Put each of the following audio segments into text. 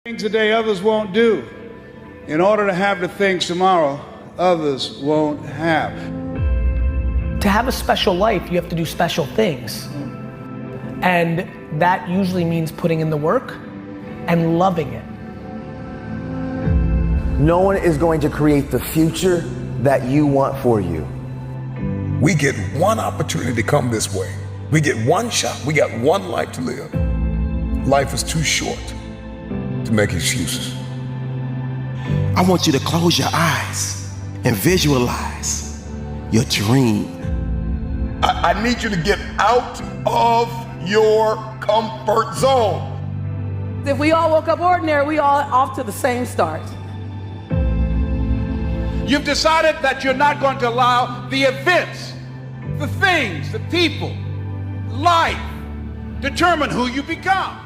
Things today others won't do in order to have the things tomorrow others won't have. To have a special life, you have to do special things. And that usually means putting in the work and loving it. No one is going to create the future that you want for you. We get one opportunity to come this way. We get one shot. We got one life to live. Life is too short to make excuses. I want you to close your eyes and visualize your dream. I need you to get out of your comfort zone. If we all woke up ordinary, we all off to the same start. You've decided that you're not going to allow the events, the things, the people, life, determine who you become.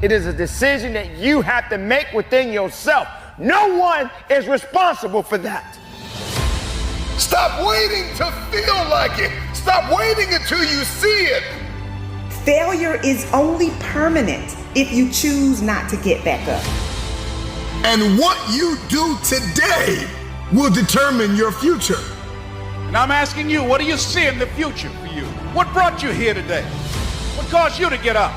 It is a decision that you have to make within yourself. No one is responsible for that. Stop waiting to feel like it. Stop waiting until you see it. Failure is only permanent if you choose not to get back up. And what you do today will determine your future. And I'm asking you, what do you see in the future for you? What brought you here today? What caused you to get up?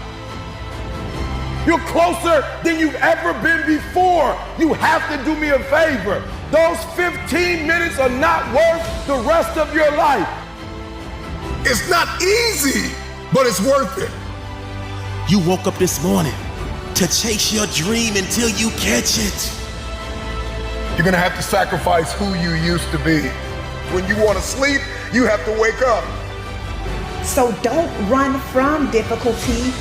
You're closer than you've ever been before. You have to do me a favor. Those 15 minutes are not worth the rest of your life. It's not easy, but it's worth it. You woke up this morning to chase your dream until you catch it. You're gonna have to sacrifice who you used to be. When you want to sleep, you have to wake up. So don't run from difficulty,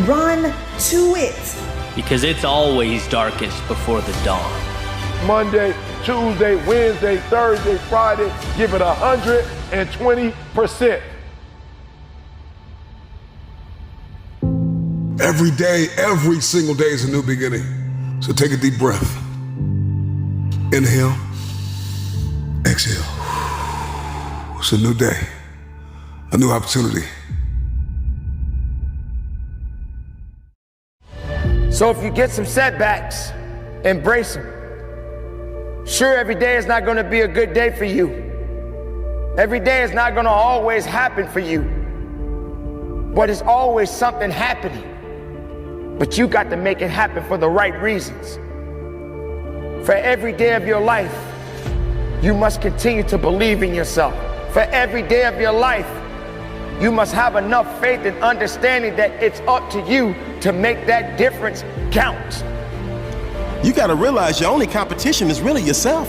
run to it. Because it's always darkest before the dawn. Monday, Tuesday, Wednesday, Thursday, Friday, give it 120%. Every day, every single day is a new beginning. So take a deep breath. Inhale, exhale. It's a new day, a new opportunity. So if you get some setbacks, embrace them. Sure, every day is not going to be a good day for you. Every day is not going to always happen for you. But it's always something happening. But you got to make it happen for the right reasons. For every day of your life, you must continue to believe in yourself. For every day of your life, you must have enough faith and understanding that it's up to you to make that difference count. You gotta realize your only competition is really yourself.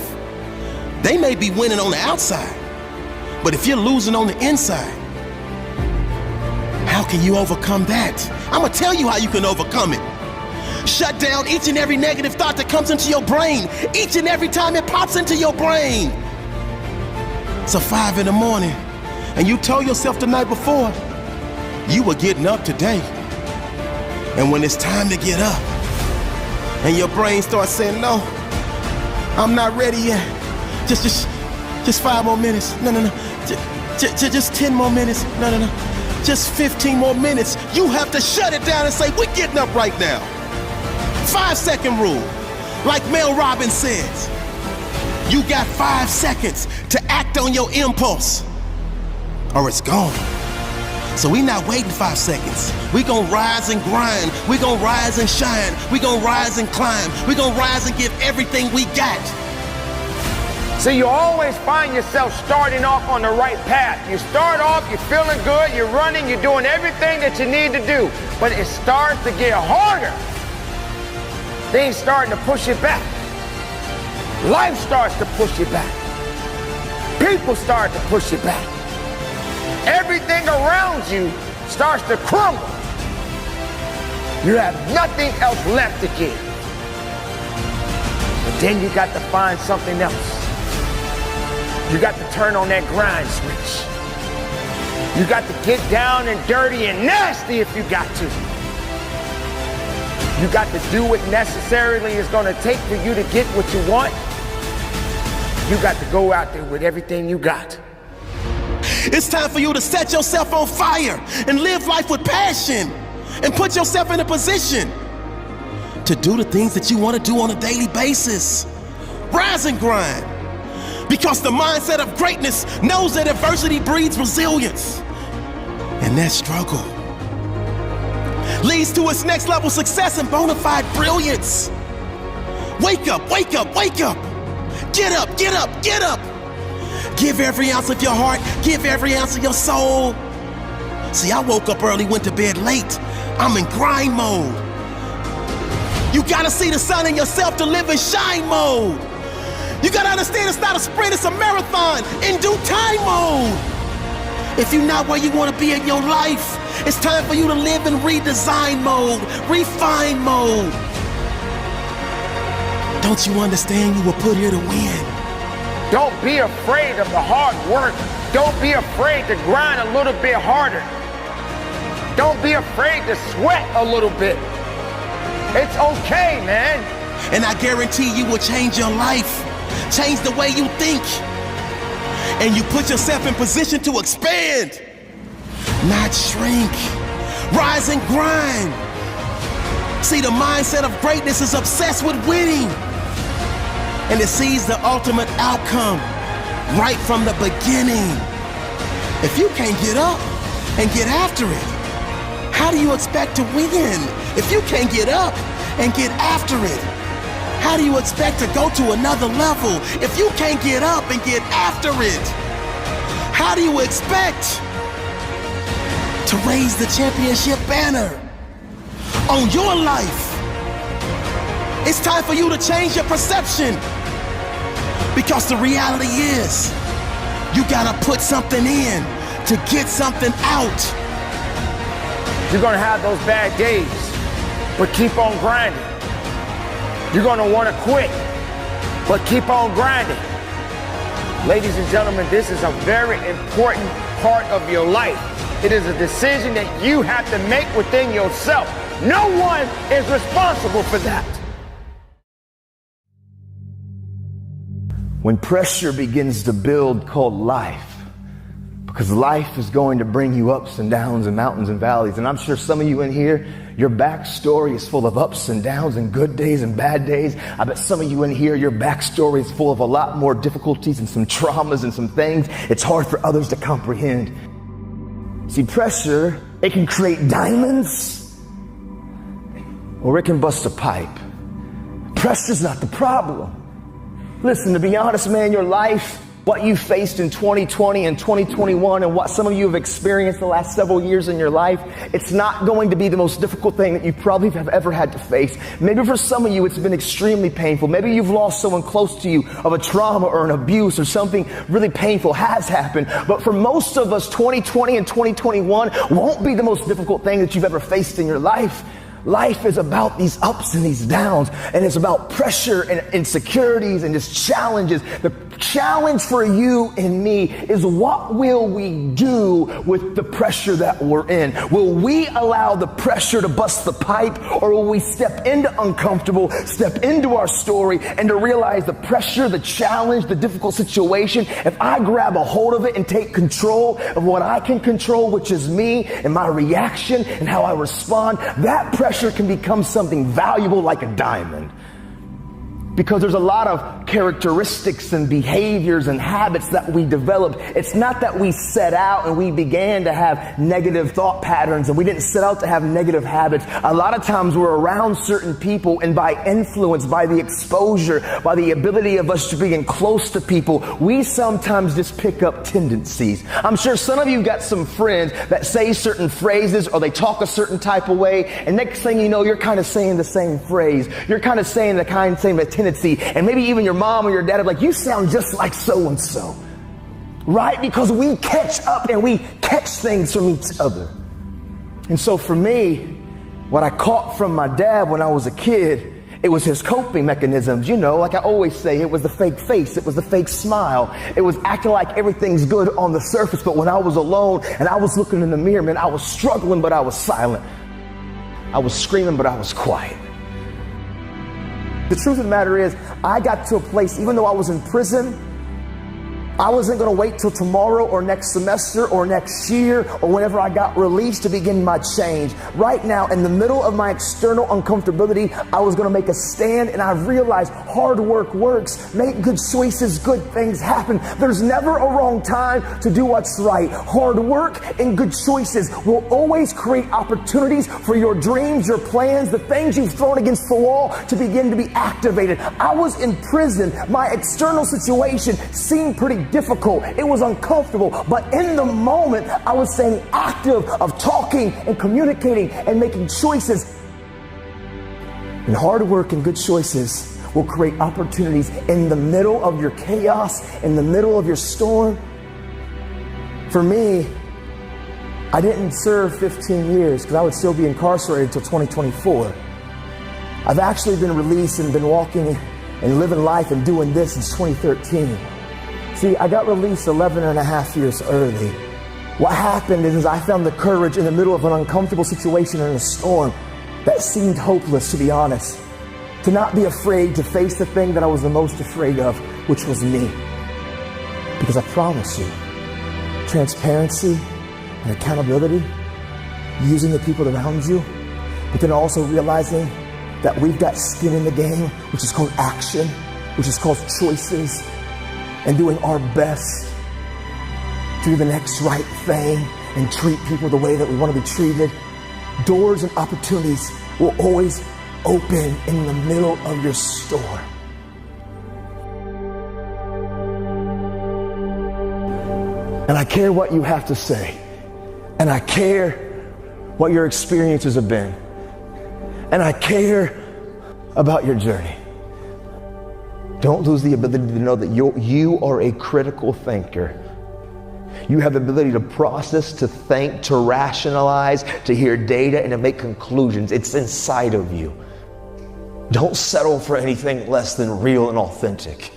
They may be winning on the outside, but if you're losing on the inside, how can you overcome that? I'm gonna tell you how you can overcome it. Shut down each and every negative thought that comes into your brain, each and every time it pops into your brain. It's 5 in the morning, and you told yourself the night before you were getting up today. And when it's time to get up, and your brain starts saying, no, I'm not ready yet. Just 5 more minutes. No. Just 10 more minutes. No. Just 15 more minutes. You have to shut it down and say, we're getting up right now. 5-second rule. Like Mel Robbins says, you got 5 seconds to act on your impulse, or it's gone. So we not waiting 5 seconds. We gonna rise and grind. We gonna rise and shine. We gonna rise and climb. We gonna rise and give everything we got. So you always find yourself starting off on the right path. You start off, you're feeling good, you're running, you're doing everything that you need to do. But it starts to get harder. Things starting to push you back. Life starts to push you back. People start to push you back. Everything around you starts to crumble. You have nothing else left to give. But then you got to find something else. You got to turn on that grind switch. You got to get down and dirty and nasty if you got to. You got to do what necessarily is going to take for you to get what you want. You got to go out there with everything you got. It's time for you to set yourself on fire and live life with passion and put yourself in a position to do the things that you want to do on a daily basis. Rise and grind. Because the mindset of greatness knows that adversity breeds resilience. And that struggle leads to its next level success and bona fide brilliance. Wake up, wake up, wake up. Get up, get up, get up. Give every ounce of your heart, give every ounce of your soul. See, I woke up early, went to bed late. I'm in grind mode. You gotta see the sun in yourself to live in shine mode. You gotta understand it's not a sprint, it's a marathon in due time mode. If you're not where you wanna be in your life, it's time for you to live in redesign mode, refine mode. Don't you understand you were put here to win? Don't be afraid of the hard work. Don't be afraid to grind a little bit harder. Don't be afraid to sweat a little bit. It's okay, man. And I guarantee you will change your life, change the way you think, and you put yourself in position to expand, not shrink. Rise and grind. See, the mindset of greatness is obsessed with winning, and it sees the ultimate outcome right from the beginning. If you can't get up and get after it, how do you expect to win? If you can't get up and get after it, how do you expect to go to another level? If you can't get up and get after it, how do you expect to raise the championship banner on your life? It's time for you to change your perception, because the reality is you gotta put something in to get something out. You're gonna have those bad days, but keep on grinding. You're gonna wanna quit, but keep on grinding. Ladies and gentlemen, this is a very important part of your life. It is a decision that you have to make within yourself. No one is responsible for that. When pressure begins to build called life, because life is going to bring you ups and downs and mountains and valleys. And I'm sure some of you in here, your backstory is full of ups and downs and good days and bad days. I bet some of you in here, your backstory is full of a lot more difficulties and some traumas and some things it's hard for others to comprehend. See, pressure, it can create diamonds or it can bust a pipe. Pressure's not the problem. Listen, to be honest, man, your life, what you faced in 2020 and 2021 and what some of you have experienced the last several years in your life, it's not going to be the most difficult thing that you probably have ever had to face. Maybe for some of you, it's been extremely painful. Maybe you've lost someone close to you of a trauma or an abuse or something really painful has happened. But for most of us, 2020 and 2021 won't be the most difficult thing that you've ever faced in your life. Life is about these ups and these downs, and it's about pressure and insecurities and just challenges. The challenge for you and me is, what will we do with the pressure that we're in? Will we allow the pressure to bust the pipe, or will we step into uncomfortable, step into our story, and to realize the pressure, the challenge, the difficult situation, if I grab a hold of it and take control of what I can control, which is me and my reaction and how I respond, that pressure can become something valuable like a diamond. Because there's a lot of characteristics and behaviors and habits that we develop. It's not that we set out and we began to have negative thought patterns, and we didn't set out to have negative habits. A lot of times we're around certain people, and by influence, by the exposure, by the ability of us to being close to people, we sometimes just pick up tendencies. I'm sure some of you got some friends that say certain phrases or they talk a certain type of way, and next thing you know, you're kind of saying the same phrase. You're kind of saying the same tendency. And maybe even your mom or your dad are like, you sound just like so-and-so. Right? Because we catch up and we catch things from each other. And so for me, what I caught from my dad when I was a kid, it was his coping mechanisms. You know, like I always say, it was the fake face. It was the fake smile. It was acting like everything's good on the surface. But when I was alone and I was looking in the mirror, man, I was struggling, but I was silent. I was screaming, but I was quiet. The truth of the matter is, I got to a place, even though I was in prison, I wasn't going to wait till tomorrow or next semester or next year or whenever I got released to begin my change. Right now, in the middle of my external uncomfortability, I was going to make a stand, and I realized hard work works. Make good choices, good things happen. There's never a wrong time to do what's right. Hard work and good choices will always create opportunities for your dreams, your plans, the things you've thrown against the wall to begin to be activated. I was in prison. My external situation seemed pretty difficult. It was uncomfortable, but in the moment, I was staying active of talking and communicating and making choices. And hard work and good choices will create opportunities in the middle of your chaos, in the middle of your storm. For me, I didn't serve 15 years because I would still be incarcerated until 2024. I've actually been released and been walking and living life and doing this since 2013. See, I got released 11 and a half years early. What happened is I found the courage in the middle of an uncomfortable situation and a storm that seemed hopeless, to be honest, to not be afraid to face the thing that I was the most afraid of, which was me. Because I promise you, transparency and accountability, using the people around you, but then also realizing that we've got skin in the game, which is called action, which is called choices, and doing our best to do the next right thing and treat people the way that we want to be treated. Doors and opportunities will always open in the middle of your storm. And I care what you have to say. And I care what your experiences have been. And I care about your journey. Don't lose the ability to know that you are a critical thinker. You have the ability to process, to think, to rationalize, to hear data, and to make conclusions. It's inside of you. Don't settle for anything less than real and authentic.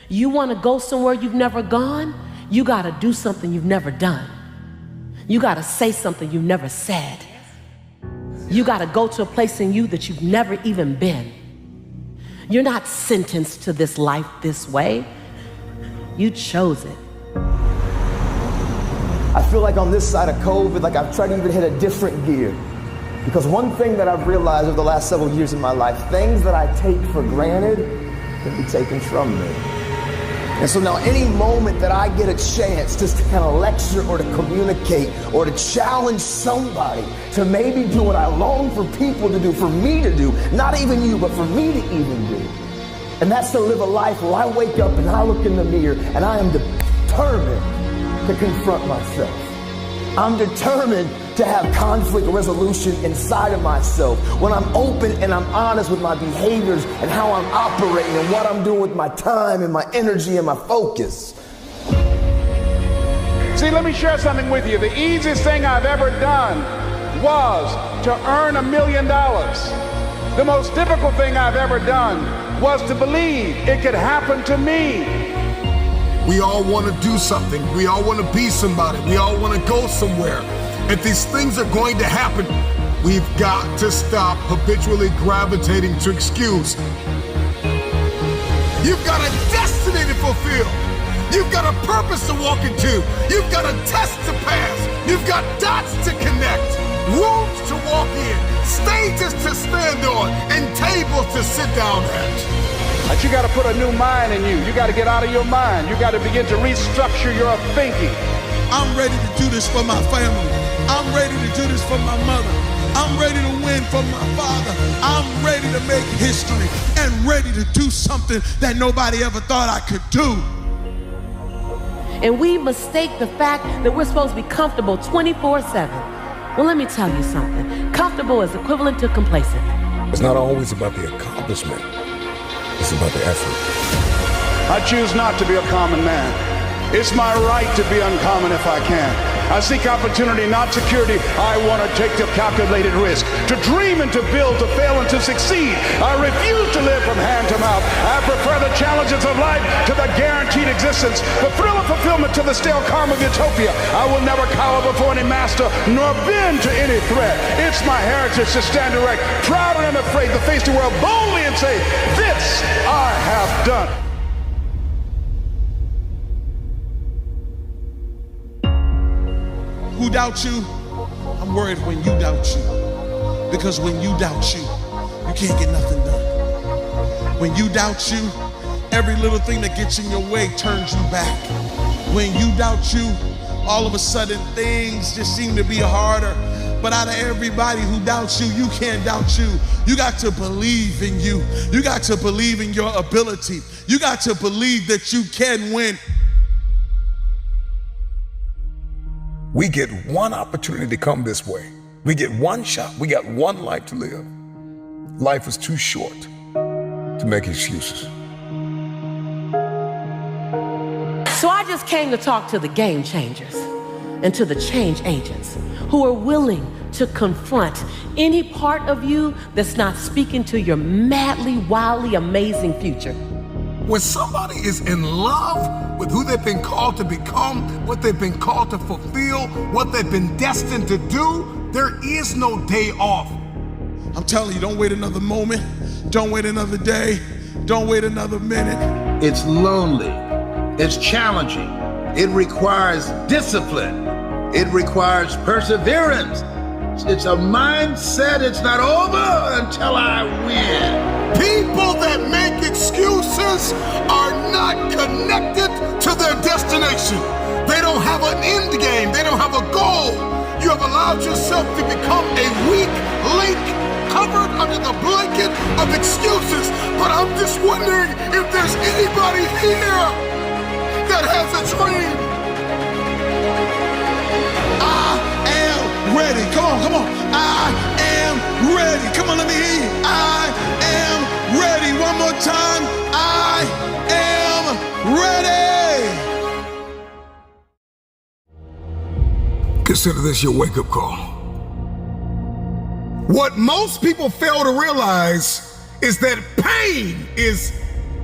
You want to go somewhere you've never gone? You got to do something you've never done. You got to say something you've never said. You got to go to a place in you that you've never even been. You're not sentenced to this life this way. You chose it. I feel like on this side of COVID, like I've tried to even hit a different gear. Because one thing that I've realized over the last several years in my life, things that I take for granted can be taken from me. And so now any moment that I get a chance just to kind of lecture or to communicate or to challenge somebody to maybe do what I long for people to do, for me to do, not even you, but for me to even do. And that's to live a life where I wake up and I look in the mirror and I am determined to confront myself. I'm determined to have conflict resolution inside of myself. When I'm open and I'm honest with my behaviors and how I'm operating and what I'm doing with my time and my energy and my focus. See, let me share something with you. The easiest thing I've ever done was to earn $1 million. The most difficult thing I've ever done was to believe it could happen to me. We all want to do something. We all want to be somebody. We all want to go somewhere. If these things are going to happen, we've got to stop habitually gravitating to excuse. You've got a destiny to fulfill. You've got a purpose to walk into. You've got a test to pass. You've got dots to connect, rooms to walk in, stages to stand on, and tables to sit down at. But you got to put a new mind in you. You got to get out of your mind. You got to begin to restructure your thinking. I'm ready to do this for my family. I'm ready to do this for my mother. I'm ready to win for my father. I'm ready to make history and ready to do something that nobody ever thought I could do. And we mistake the fact that we're supposed to be comfortable 24/7. Well, let me tell you something. Comfortable is equivalent to complacent. It's not always about the accomplishment. It's about the effort. I choose not to be a common man. It's my right to be uncommon if I can. I seek opportunity, not security. I want to take the calculated risk, to dream and to build, to fail and to succeed. I refuse to live from hand to mouth. I prefer the challenges of life to the guaranteed existence, the thrill of fulfillment to the stale calm of utopia. I will never cower before any master, nor bend to any threat. It's my heritage to stand erect, proud and unafraid, to face the world boldly and say, this I have done. Who doubts you? I'm worried when you doubt you. Because when you doubt you, you can't get nothing done. When you doubt you, every little thing that gets in your way turns you back. When you doubt you, all of a sudden things just seem to be harder. But out of everybody who doubts you, you can't doubt you. You got to believe in you. You got to believe in your ability. You got to believe that you can win. We get one opportunity to come this way. We get one shot. We got one life to live. Life is too short to make excuses. So I just came to talk to the game changers and to the change agents who are willing to confront any part of you that's not speaking to your madly, wildly amazing future. When somebody is in love with who they've been called to become, what they've been called to fulfill, what they've been destined to do, there is no day off. I'm telling you, don't wait another moment. Don't wait another day. Don't wait another minute. It's lonely. It's challenging. It requires discipline. It requires perseverance. It's a mindset. It's not over until I win. People that make excuses are not connected to their destination. They don't have an end game. They don't have a goal. You have allowed yourself to become a weak link covered under the blanket of excuses. But I'm just wondering if there's anybody here that has a dream. I am ready. Come on, come on. I am ready. Come on, let me hear you. I am ready. One more time. I am ready. Consider this your wake-up call. What most people fail to realize is that pain is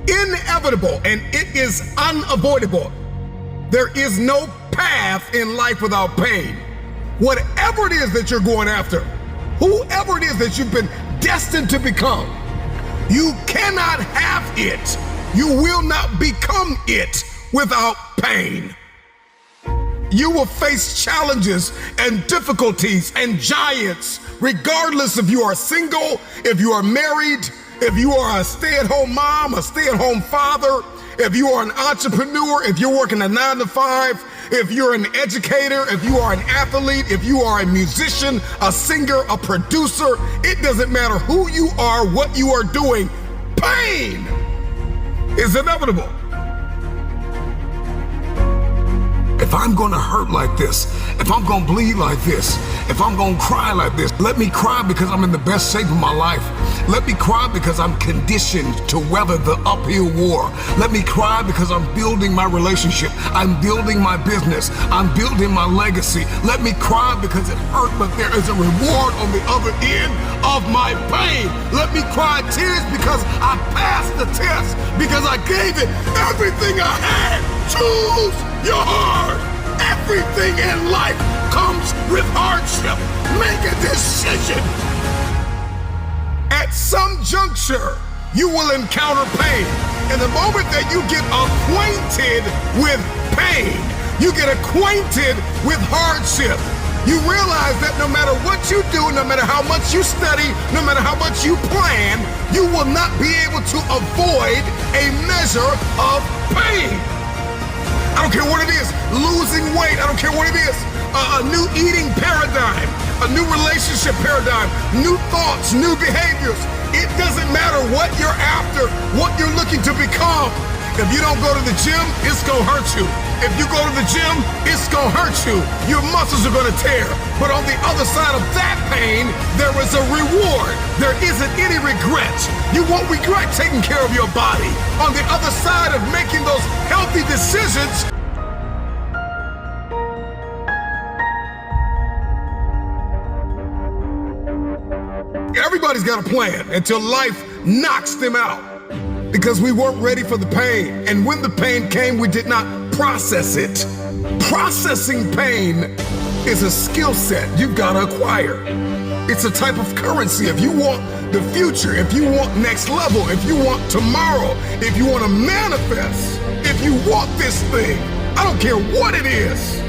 inevitable and it is unavoidable. There is no path in life without pain. Whatever it is that you're going after, whoever it is that you've been destined to become, you cannot have it. You will not become it without pain. You will face challenges and difficulties and giants, regardless if you are single, if you are married, if you are a stay-at-home mom, a stay-at-home father, if you are an entrepreneur, if you're working a 9-to-5, if you're an educator, if you are an athlete, if you are a musician, a singer, a producer, it doesn't matter who you are, what you are doing, pain is inevitable. If I'm gonna hurt like this, if I'm gonna bleed like this, if I'm gonna cry like this, let me cry because I'm in the best shape of my life. Let me cry because I'm conditioned to weather the uphill war. Let me cry because I'm building my relationship. I'm building my business. I'm building my legacy. Let me cry because it hurt, but there is a reward on the other end of my pain. Let me cry tears because I passed the test, because I gave it everything I had. Choose your heart. Everything in life comes with hardship. Make a decision. At some juncture, you will encounter pain. And the moment that you get acquainted with pain, you get acquainted with hardship, you realize that no matter what you do, no matter how much you study, no matter how much you plan, you will not be able to avoid a measure of pain. I don't care what it is, losing weight, I don't care what it is, a new eating paradigm, a new relationship paradigm, new thoughts, new behaviors. It doesn't matter what you're after, what you're looking to become. If you don't go to the gym, it's gonna hurt you. If you go to the gym, it's gonna hurt you. Your muscles are gonna tear. But on the other side of that pain, there is a reward. There isn't any regret. You won't regret taking care of your body. On the other side of making those healthy decisions, everybody's got a plan until life knocks them out. because we weren't ready for the pain. And when the pain came, we did not process it. Processing pain is a skill set you've got to acquire. It's a type of currency. If you want the future, if you want next level, if you want tomorrow, if you want to manifest, if you want this thing, I don't care what it is,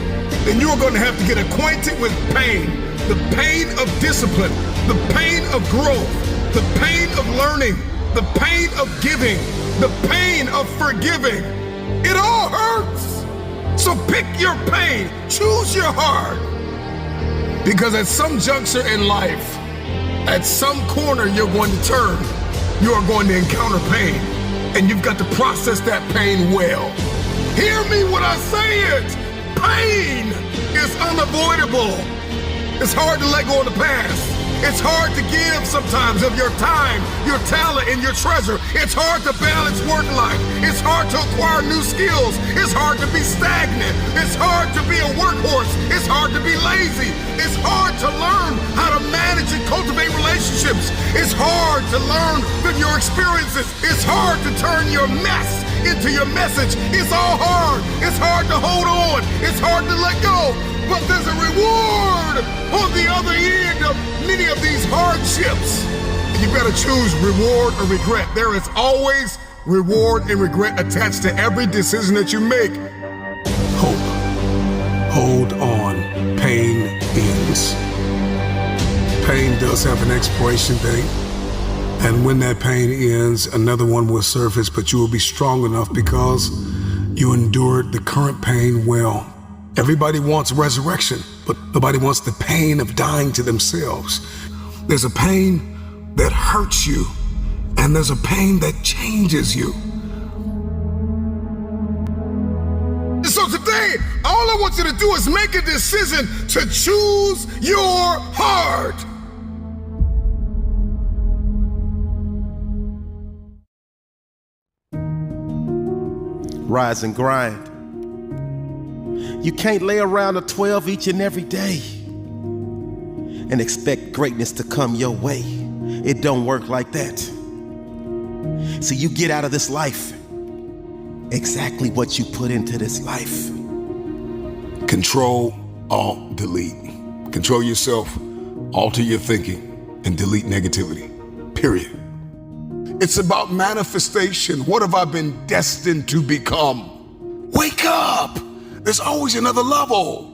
then you're going to have to get acquainted with pain. The pain of discipline, the pain of growth, the pain of learning, the pain of giving, the pain of forgiving. It all hurts. So pick your pain, choose your heart. Because at some juncture in life, at some corner you're going to turn, you are going to encounter pain. And you've got to process that pain well. Hear me when I say it. Pain is unavoidable. It's hard to let go of the past. It's hard to give sometimes of your time, your talent, and your treasure. It's hard to balance work life. It's hard to acquire new skills. It's hard to be stagnant. It's hard to be a workhorse. It's hard to be lazy. It's hard to learn how to manage and cultivate relationships. It's hard to learn from your experiences. It's hard to turn your mess into your message. It's all hard. It's hard to hold on. It's hard to let go. But there's a reward on the other end of many of these hardships. And you better choose reward or regret. There is always reward and regret attached to every decision that you make. Hope. Hold on. Pain ends. Pain does have an expiration date. And when that pain ends, another one will surface, but you will be strong enough because you endured the current pain well. Everybody wants resurrection, but nobody wants the pain of dying to themselves. There's a pain that hurts you, and there's a pain that changes you. So today, all I want you to do is make a decision to choose your heart. Rise and grind. You can't lay around a 12 each and every day and expect greatness to come your way. It don't work like that. So you get out of this life exactly what you put into this life. Control, Alt, delete. Control yourself, alter your thinking, and delete negativity. Period. It's about manifestation. What have I been destined to become? Wake up! There's always another level.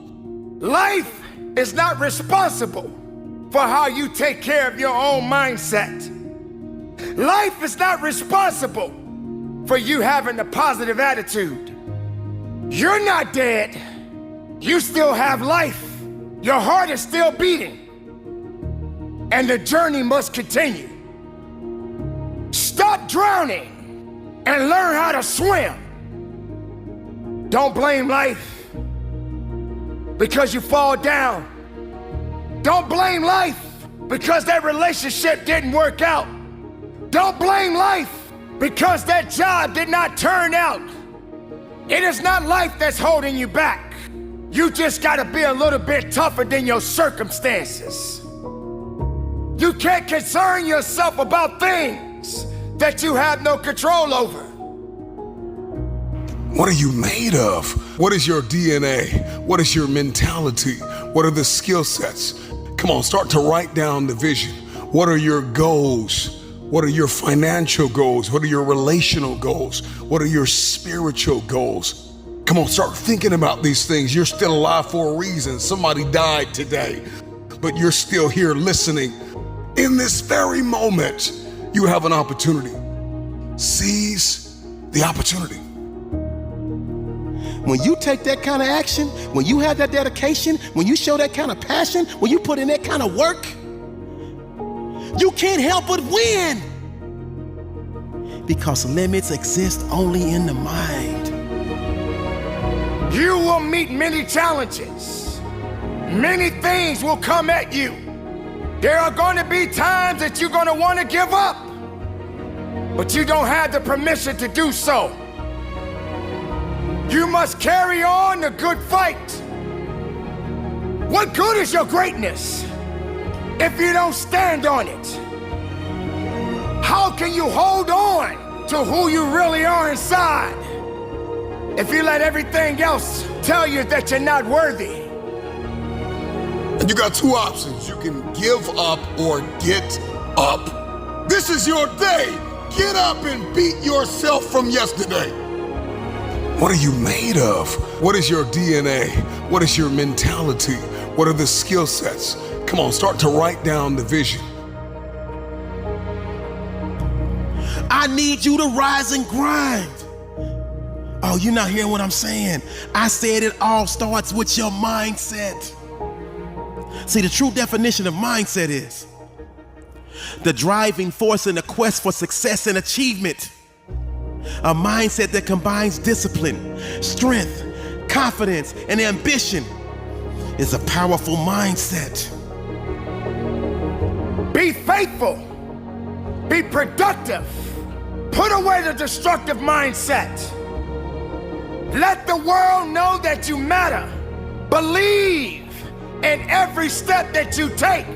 Life is not responsible for how you take care of your own mindset. Life is not responsible for you having a positive attitude. You're not dead. You still have life. Your heart is still beating. And the journey must continue. Stop drowning and learn how to swim. Don't blame life because you fall down. Don't blame life because that relationship didn't work out. Don't blame life because that job did not turn out. It is not life that's holding you back. You just gotta be a little bit tougher than your circumstances. You can't concern yourself about things that you have no control over. What are you made of? What is your DNA? What is your mentality? What are the skill sets? Come on, start to write down the vision. What are your goals? What are your financial goals? What are your relational goals? What are your spiritual goals? Come on, start thinking about these things. You're still alive for a reason. Somebody died today, but you're still here listening. In this very moment, you have an opportunity. Seize the opportunity. When you take that kind of action, when you have that dedication, when you show that kind of passion, when you put in that kind of work, you can't help but win. Because limits exist only in the mind. You will meet many challenges. Many things will come at you. There are going to be times that you're going to want to give up, but you don't have the permission to do so. You must carry on the good fight. What good is your greatness if you don't stand on it? How can you hold on to who you really are inside, if you let everything else tell you that you're not worthy. And you got two options. You can give up or get up. This is your day. Get up and beat yourself from yesterday. What are you made of? What is your DNA? What is your mentality? What are the skill sets? Come on, start to write down the vision. I need you to rise and grind. Oh, you're not hearing what I'm saying. I said it all starts with your mindset. See, the true definition of mindset is the driving force in the quest for success and achievement. A mindset that combines discipline, strength, confidence, and ambition is a powerful mindset. Be faithful. Be productive. Put away the destructive mindset. Let the world know that you matter. Believe in every step that you take.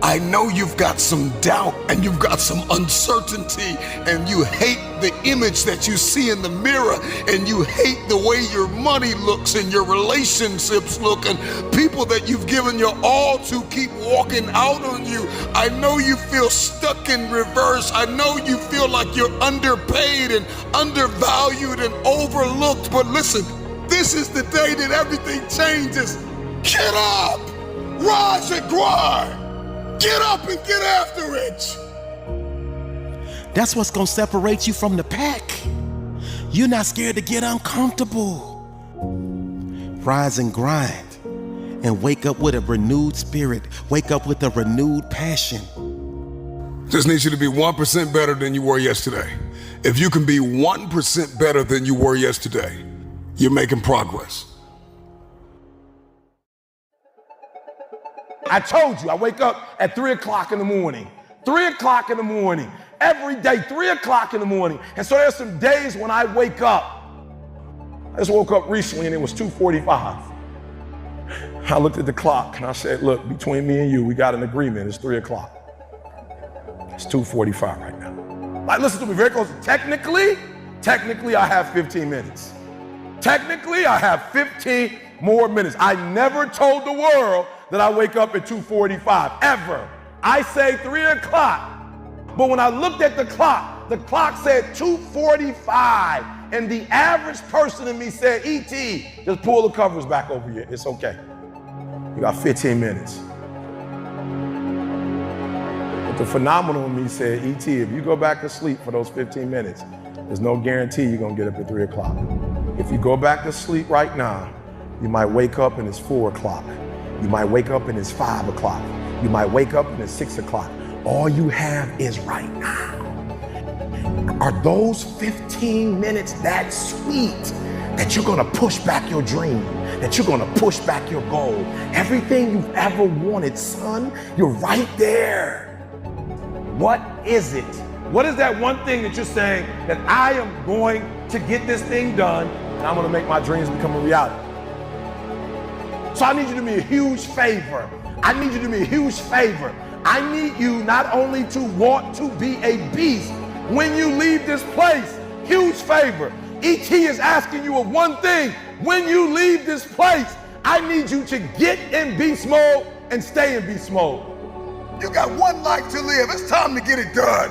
I know you've got some doubt and you've got some uncertainty and you hate the image that you see in the mirror and you hate the way your money looks and your relationships look and people that you've given your all to keep walking out on you. I know you feel stuck in reverse. I know you feel like you're underpaid and undervalued and overlooked. But listen, this is the day that everything changes. Get up, rise and grind. Get up and get after it. That's what's gonna separate you from the pack. You're not scared to get uncomfortable. Rise and grind and wake up with a renewed spirit. Wake up with a renewed passion. Just need you to be 1% better than you were yesterday. If you can be 1% better than you were yesterday, you're making progress. I told you, I wake up at 3 o'clock in the morning. 3 o'clock in the morning. Every day, 3 o'clock in the morning. And so there's some days when I wake up. I just woke up recently and it was 2:45. I looked at the clock and I said, look, between me and you, we got an agreement. It's 3 o'clock. It's 2:45 right now. Like, listen to me very closely. Technically, I have 15 minutes. Technically, I have 15 more minutes. I never told the world that I wake up at 2:45, ever. I say 3 o'clock. But when I looked at the clock said 2:45. And the average person in me said, E.T., just pull the covers back over you. It's okay. You got 15 minutes. But the phenomenal in me said, E.T., if you go back to sleep for those 15 minutes, there's no guarantee you're gonna get up at 3 o'clock. If you go back to sleep right now, you might wake up and it's 4 o'clock. You might wake up and it's 5 o'clock. You might wake up and it's 6 o'clock. All you have is right now. Are those 15 minutes that sweet that you're gonna push back your dream, that you're gonna push back your goal? Everything you've ever wanted, son, you're right there. What is it? What is that one thing that you're saying that I am going to get this thing done and I'm gonna make my dreams become a reality? So I need you to do me a huge favor. I need you to do me a huge favor. I need you not only to want to be a beast when you leave this place, huge favor. ET is asking you of one thing. When you leave this place, I need you to get in beast mode and stay in beast mode. You got one life to live. It's time to get it done.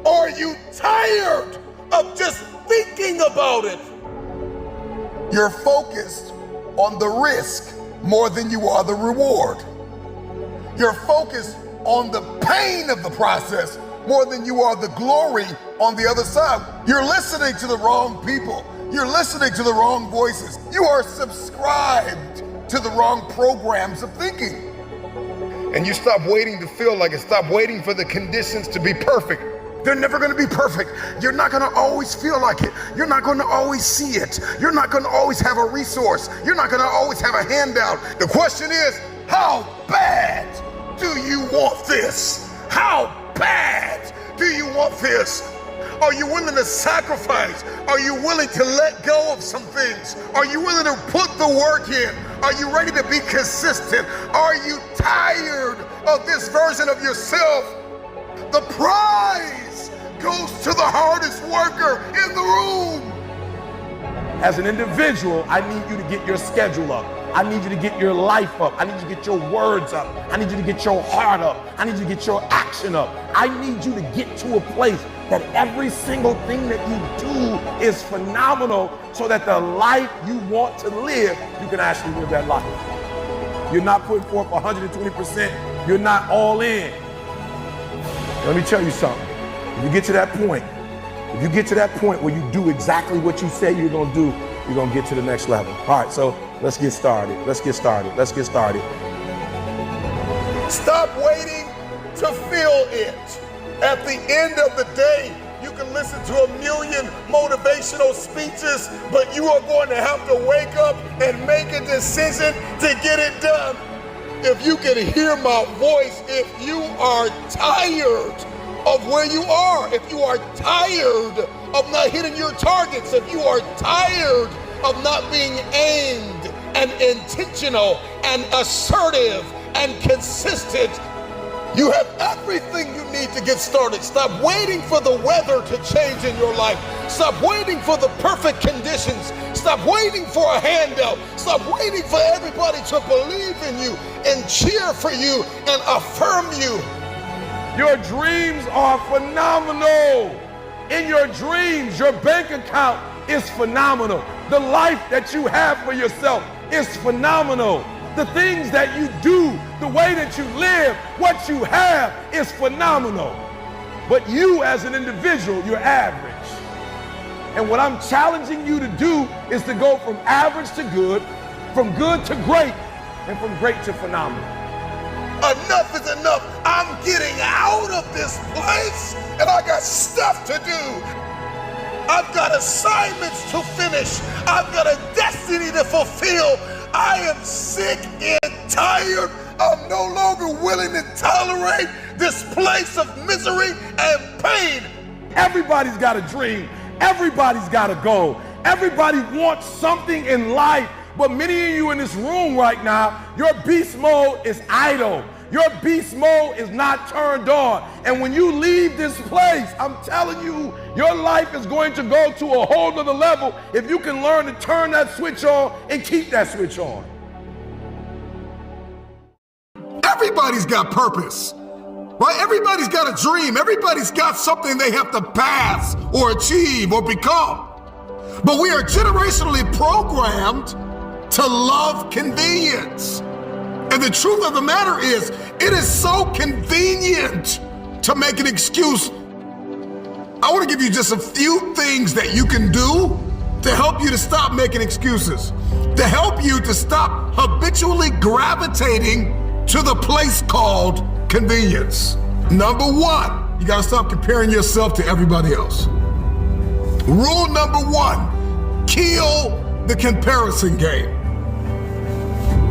Are you tired of just thinking about it? You're focused on the risk more than you are the reward. You're focused on the pain of the process more than you are the glory on the other side. You're listening to the wrong people. You're listening to the wrong voices. You are subscribed to the wrong programs of thinking. And you stop waiting to feel like it. Stop waiting for the conditions to be perfect. They're never gonna be perfect. You're not gonna always feel like it. You're not gonna always see it. You're not gonna always have a resource. You're not gonna always have a handout. The question is, how bad do you want this? How bad do you want this? Are you willing to sacrifice? Are you willing to let go of some things? Are you willing to put the work in? Are you ready to be consistent? Are you tired of this version of yourself? The prize goes to the hardest worker in the room. As an individual, I need you to get your schedule up. I need you to get your life up. I need you to get your words up. I need you to get your heart up. I need you to get your action up. I need you to get to a place that every single thing that you do is phenomenal, so that the life you want to live, you can actually live that life. You're not putting forth 120%. You're not all in. Let me tell you something. If you get to that point, where you do exactly what you say you're gonna do, you're gonna get to the next level. All right, so let's get started. Stop waiting to feel it. At the end of the day, you can listen to 1,000,000 motivational speeches, but you are going to have to wake up and make a decision to get it done. If you can hear my voice, if you are tired of where you are, if you are tired of not hitting your targets, if you are tired of not being aimed and intentional and assertive and consistent, you have everything you need to get started. Stop waiting for the weather to change in your life. Stop waiting for the perfect conditions. Stop waiting for a handout. Stop waiting for everybody to believe in you and cheer for you and affirm you. Your dreams are phenomenal. In your dreams, your bank account is phenomenal. The life that you have for yourself is phenomenal. The things that you do, the way that you live, what you have is phenomenal. But you as an individual, you're average. And what I'm challenging you to do is to go from average to good, from good to great, and from great to phenomenal. Enough is enough. I'm getting out of this place, and I got stuff to do. I've got assignments to finish. I've got a destiny to fulfill. I am sick and tired. I'm no longer willing to tolerate this place of misery and pain. Everybody's got a dream. Everybody's got a goal. Everybody wants something in life. But many of you in this room right now, your beast mode is idle. Your beast mode is not turned on. And when you leave this place, I'm telling you, your life is going to go to a whole nother level if you can learn to turn that switch on and keep that switch on. Everybody's got purpose, right? Everybody's got a dream. Everybody's got something they have to pass or achieve or become. But we are generationally programmed to love convenience. And the truth of the matter is, it is so convenient to make an excuse. I want to give you just a few things that you can do to help you to stop making excuses, to help you to stop habitually gravitating to the place called convenience. Number one, you got to stop comparing yourself to everybody else. Rule number one, kill the comparison game.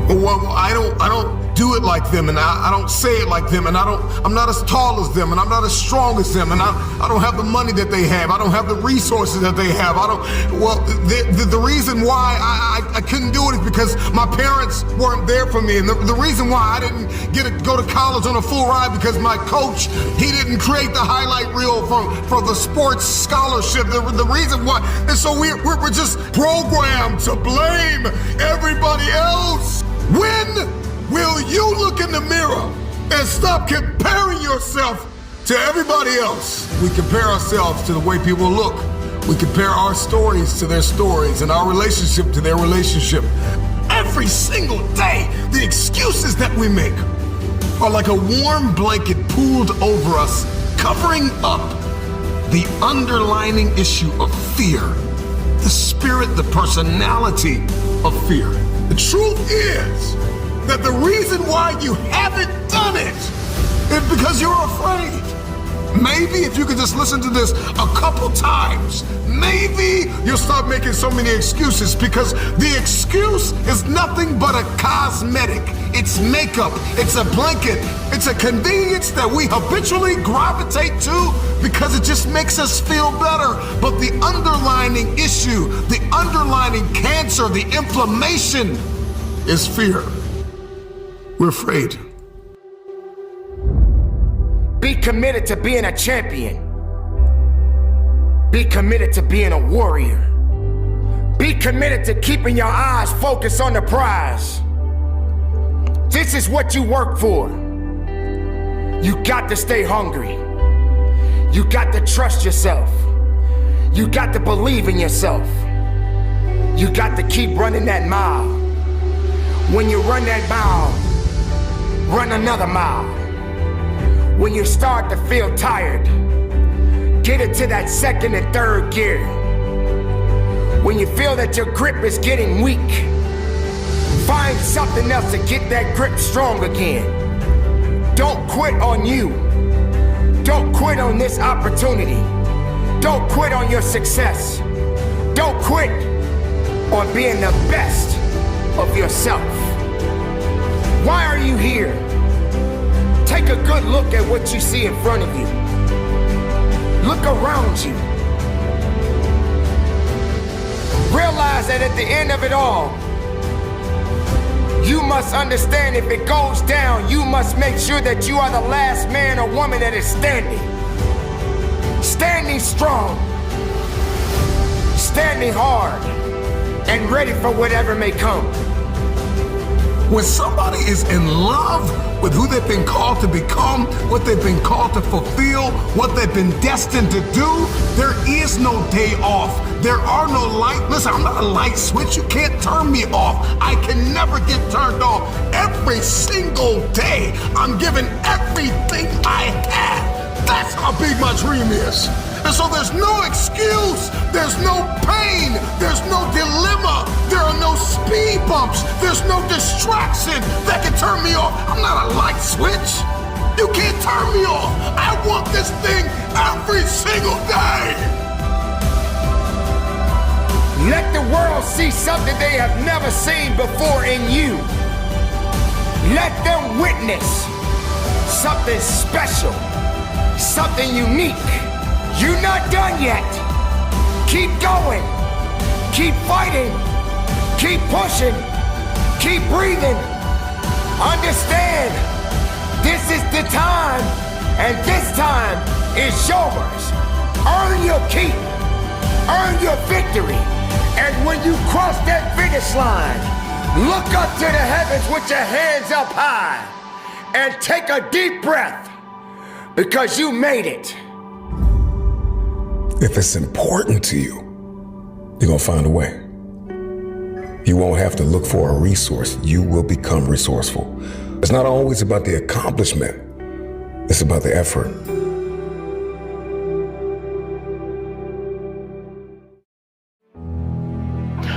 Well, I don't do it like them, and I don't say it like them, and I'm not as tall as them, and I'm not as strong as them, and I don't have the money that they have. I don't have the resources that they have. The reason why I couldn't do it is because my parents weren't there for me, and the reason why I didn't get to go to college on a full ride because my coach, he didn't create the highlight reel for the sports scholarship. The reason why, and so we're just programmed to blame everybody else. When will you look in the mirror and stop comparing yourself to everybody else? We compare ourselves to the way people look. We compare our stories to their stories and our relationship to their relationship. Every single day, the excuses that we make are like a warm blanket pulled over us, covering up the underlying issue of fear, the spirit, the personality of fear. The truth is that the reason why you haven't done it is because you're afraid. Maybe if you could just listen to this a couple times, maybe you'll stop making so many excuses, because the excuse is nothing but a cosmetic. It's makeup, it's a blanket, it's a convenience that we habitually gravitate to because it just makes us feel better. But the underlying issue, the underlying cancer, the inflammation is fear. We're afraid. Be committed to being a champion. Be committed to being a warrior. Be committed to keeping your eyes focused on the prize. This is what you work for. You got to stay hungry. You got to trust yourself. You got to believe in yourself. You got to keep running that mile. When you run that mile, run another mile. When you start to feel tired, get into that second and third gear. When you feel that your grip is getting weak, find something else to get that grip strong again. Don't quit on you. Don't quit on this opportunity. Don't quit on your success. Don't quit on being the best of yourself. Why are you here? Take a good look at what you see in front of you. Look around you. Realize that at the end of it all, you must understand if it goes down, you must make sure that you are the last man or woman that is standing. Standing strong. Standing hard. And ready for whatever may come. When somebody is in love with who they've been called to become, what they've been called to fulfill, what they've been destined to do, there is no day off. There are no light. Listen, I'm not a light switch. You can't turn me off. I can never get turned off. Every single day, I'm giving everything I have. That's how big my dream is. And so there's no excuse, there's no pain, there's no dilemma, there are no speed bumps, there's no distraction that can turn me off. I'm not a light switch. You can't turn me off. I want this thing every single day. Let the world see something they have never seen before in you. Let them witness something special, something unique. You're not done yet. Keep going. Keep fighting. Keep pushing. Keep breathing. Understand, this is the time, and this time is yours. Earn your keep. Earn your victory. And when you cross that finish line, look up to the heavens with your hands up high and take a deep breath because you made it. If it's important to you, you're gonna find a way. You won't have to look for a resource. You will become resourceful. It's not always about the accomplishment. It's about the effort.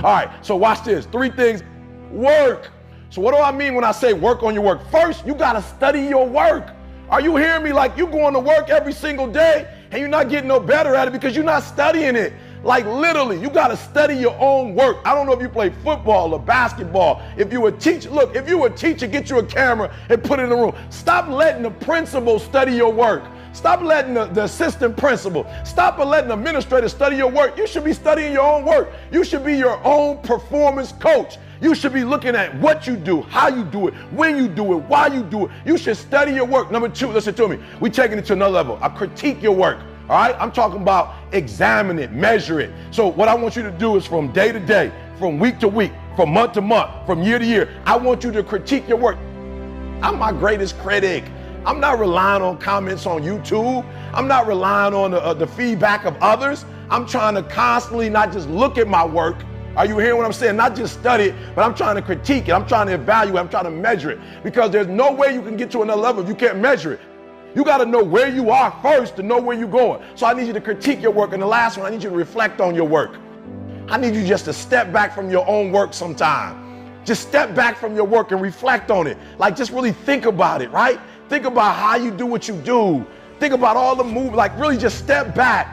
All right, so watch this. 3 things. Work. So what do I mean when I say work on your work? First, you gotta study your work. Are you hearing me? Like, you going to work every single day and you're not getting no better at it because you're not studying it. Like, literally, you got to study your own work. I don't know if you play football or basketball. If you a teacher, look, if you a teacher, get you a camera and put it in the room. Stop letting the principal study your work. Stop letting the assistant principal, stop letting the administrator study your work. You should be studying your own work. You should be your own performance coach. You should be looking at what you do, how you do it, when you do it, why you do it. You should study your work. Number 2, listen to me. We're taking it to another level. I critique your work. All right, I'm talking about examine it, measure it. So what I want you to do is from day to day, from week to week, from month to month, from year to year, I want you to critique your work. I'm my greatest critic. I'm not relying on comments on YouTube. I'm not relying on the feedback of others. I'm trying to constantly not just look at my work. Are you hearing what I'm saying? Not just study it, but I'm trying to critique it. I'm trying to evaluate. I'm trying to measure it. Because there's no way you can get to another level if you can't measure it. You got to know where you are first to know where you're going. So I need you to critique your work. And the last one, I need you to reflect on your work. I need you just to step back from your own work sometime. Just step back from your work and reflect on it. Like, just really think about it, right? Think about how you do what you do. Think about all the moves, like really just step back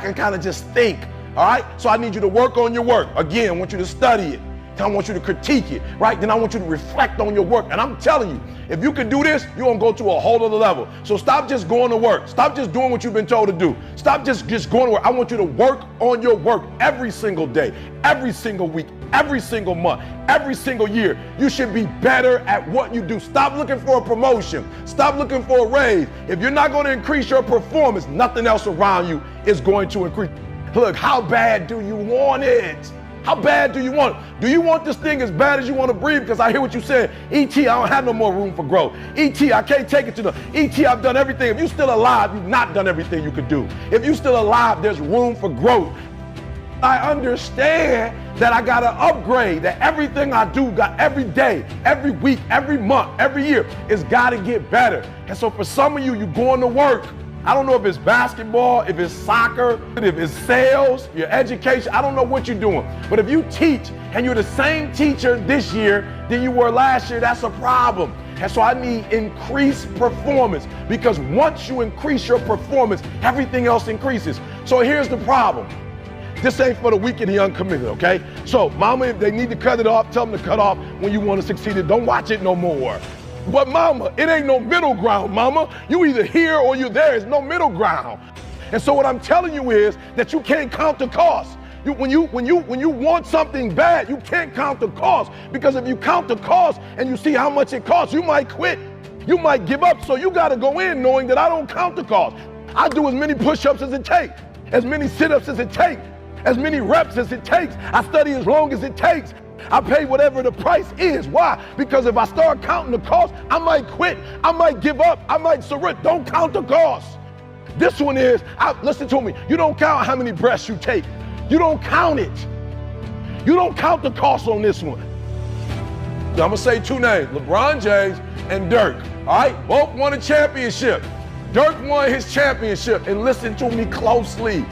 and kind of just think, all right? So I need you to work on your work. Again, I want you to study it. Then I want you to critique it, right? Then I want you to reflect on your work. And I'm telling you, if you can do this, you're gonna go to a whole other level. So stop just going to work. Stop just doing what you've been told to do. Stop just going to work. I want you to work on your work every single day, every single week, every single month, every single year. You should be better at what you do. Stop looking for a promotion. Stop looking for a raise. If you're not gonna increase your performance, nothing else around you is going to increase. Look, how bad do you want it? How bad do you want it? Do you want this thing as bad as you want to breathe? Because I hear what you said. E.T., I don't have no more room for growth. E.T., I can't take it to the... E.T., I've done everything. If you're still alive, you've not done everything you could do. If you're still alive, there's room for growth. I understand that I got to upgrade, that everything I do, got every day, every week, every month, every year, it's got to get better. And so for some of you, you're going to work. I don't know if it's basketball, if it's soccer, if it's sales, your education. I don't know what you're doing. But if you teach and you're the same teacher this year than you were last year, that's a problem. And so I need increased performance, because once you increase your performance, everything else increases. So here's the problem. This ain't for the weak and the uncommitted, okay? So mama, if they need to cut it off, tell them to cut off when you want to succeed. Don't watch it no more. But mama, it ain't no middle ground, mama. You either here or you're there. There's no middle ground. And so what I'm telling you is that you can't count the cost. When you want something bad, you can't count the cost, because if you count the cost and you see how much it costs, you might quit. You might give up. So you got to go in knowing that I don't count the cost. I do as many push-ups as it takes, as many sit-ups as it takes, as many reps as it takes. I study as long as it takes. I pay whatever the price is. Why? Because if I start counting the cost, I might quit. I might give up. I might surrender. Don't count the cost. This one is, listen to me, you don't count how many breaths you take. You don't count it. You don't count the cost on this one. I'm going to say two names, LeBron James and Dirk. All right? Both won a championship. Dirk won his championship. And listen to me closely.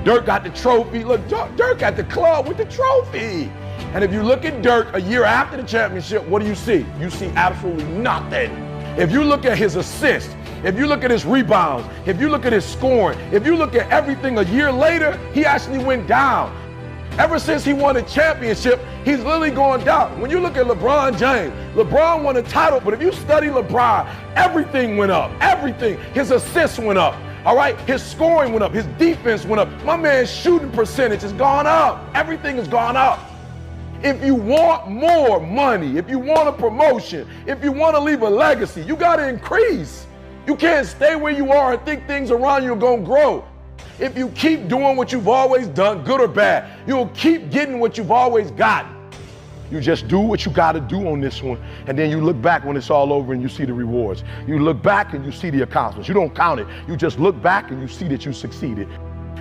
Dirk got the trophy. Look, Dirk at the club with the trophy. And if you look at Dirk a year after the championship, what do you see? You see absolutely nothing. If you look at his assists, if you look at his rebounds, if you look at his scoring, if you look at everything a year later, he actually went down. Ever since he won a championship, he's literally going down. When you look at LeBron James, LeBron won a title, but if you study LeBron, everything went up, everything. His assists went up. All right, his scoring went up, his defense went up. My man's shooting percentage has gone up. Everything has gone up. If you want more money, if you want a promotion, if you want to leave a legacy, you got to increase. You can't stay where you are and think things around you are going to grow. If you keep doing what you've always done, good or bad, you'll keep getting what you've always gotten. You just do what you got to do on this one, and then you look back when it's all over and you see the rewards. You look back and you see the accomplishments. You don't count it. You just look back and you see that you succeeded.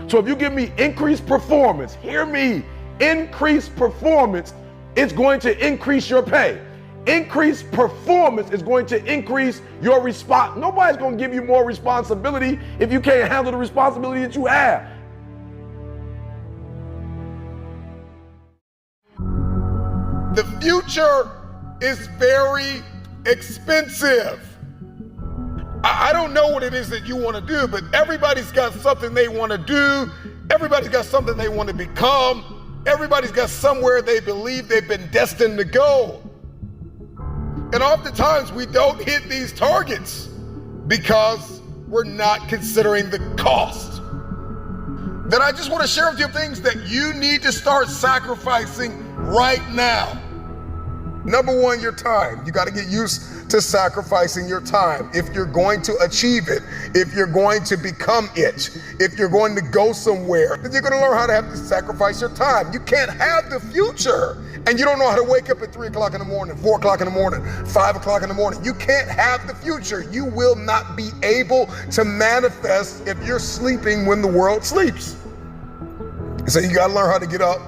So if you give me increased performance, hear me, increased performance, it's going to increase your pay. Increased performance is going to increase your response. Nobody's going to give you more responsibility if you can't handle the responsibility that you have. The future is very expensive. I don't know what it is that you want to do, but everybody's got something they want to do. Everybody's got something they want to become. Everybody's got somewhere they believe they've been destined to go. And oftentimes we don't hit these targets because we're not considering the cost. Then I just want to share with you things that you need to start sacrificing right now. Number one, your time. You got to get used to sacrificing your time. If you're going to achieve it, if you're going to become it, if you're going to go somewhere, then you're going to learn how to have to sacrifice your time. You can't have the future and you don't know how to wake up at 3 o'clock in the morning, 4 o'clock in the morning, 5 o'clock in the morning. You can't have the future. You will not be able to manifest if you're sleeping when the world sleeps. So you got to learn how to get up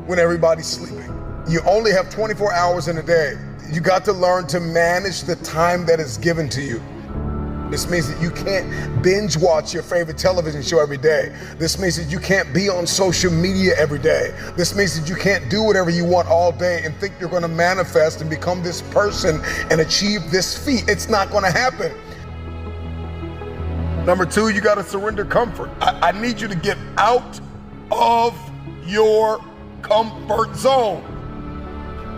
when everybody's sleeping. You only have 24 hours in a day. You got to learn to manage the time that is given to you. This means that you can't binge watch your favorite television show every day. This means that you can't be on social media every day. This means that you can't do whatever you want all day and think you're going to manifest and become this person and achieve this feat. It's not going to happen. Number two, you got to surrender comfort. I need you to get out of your comfort zone.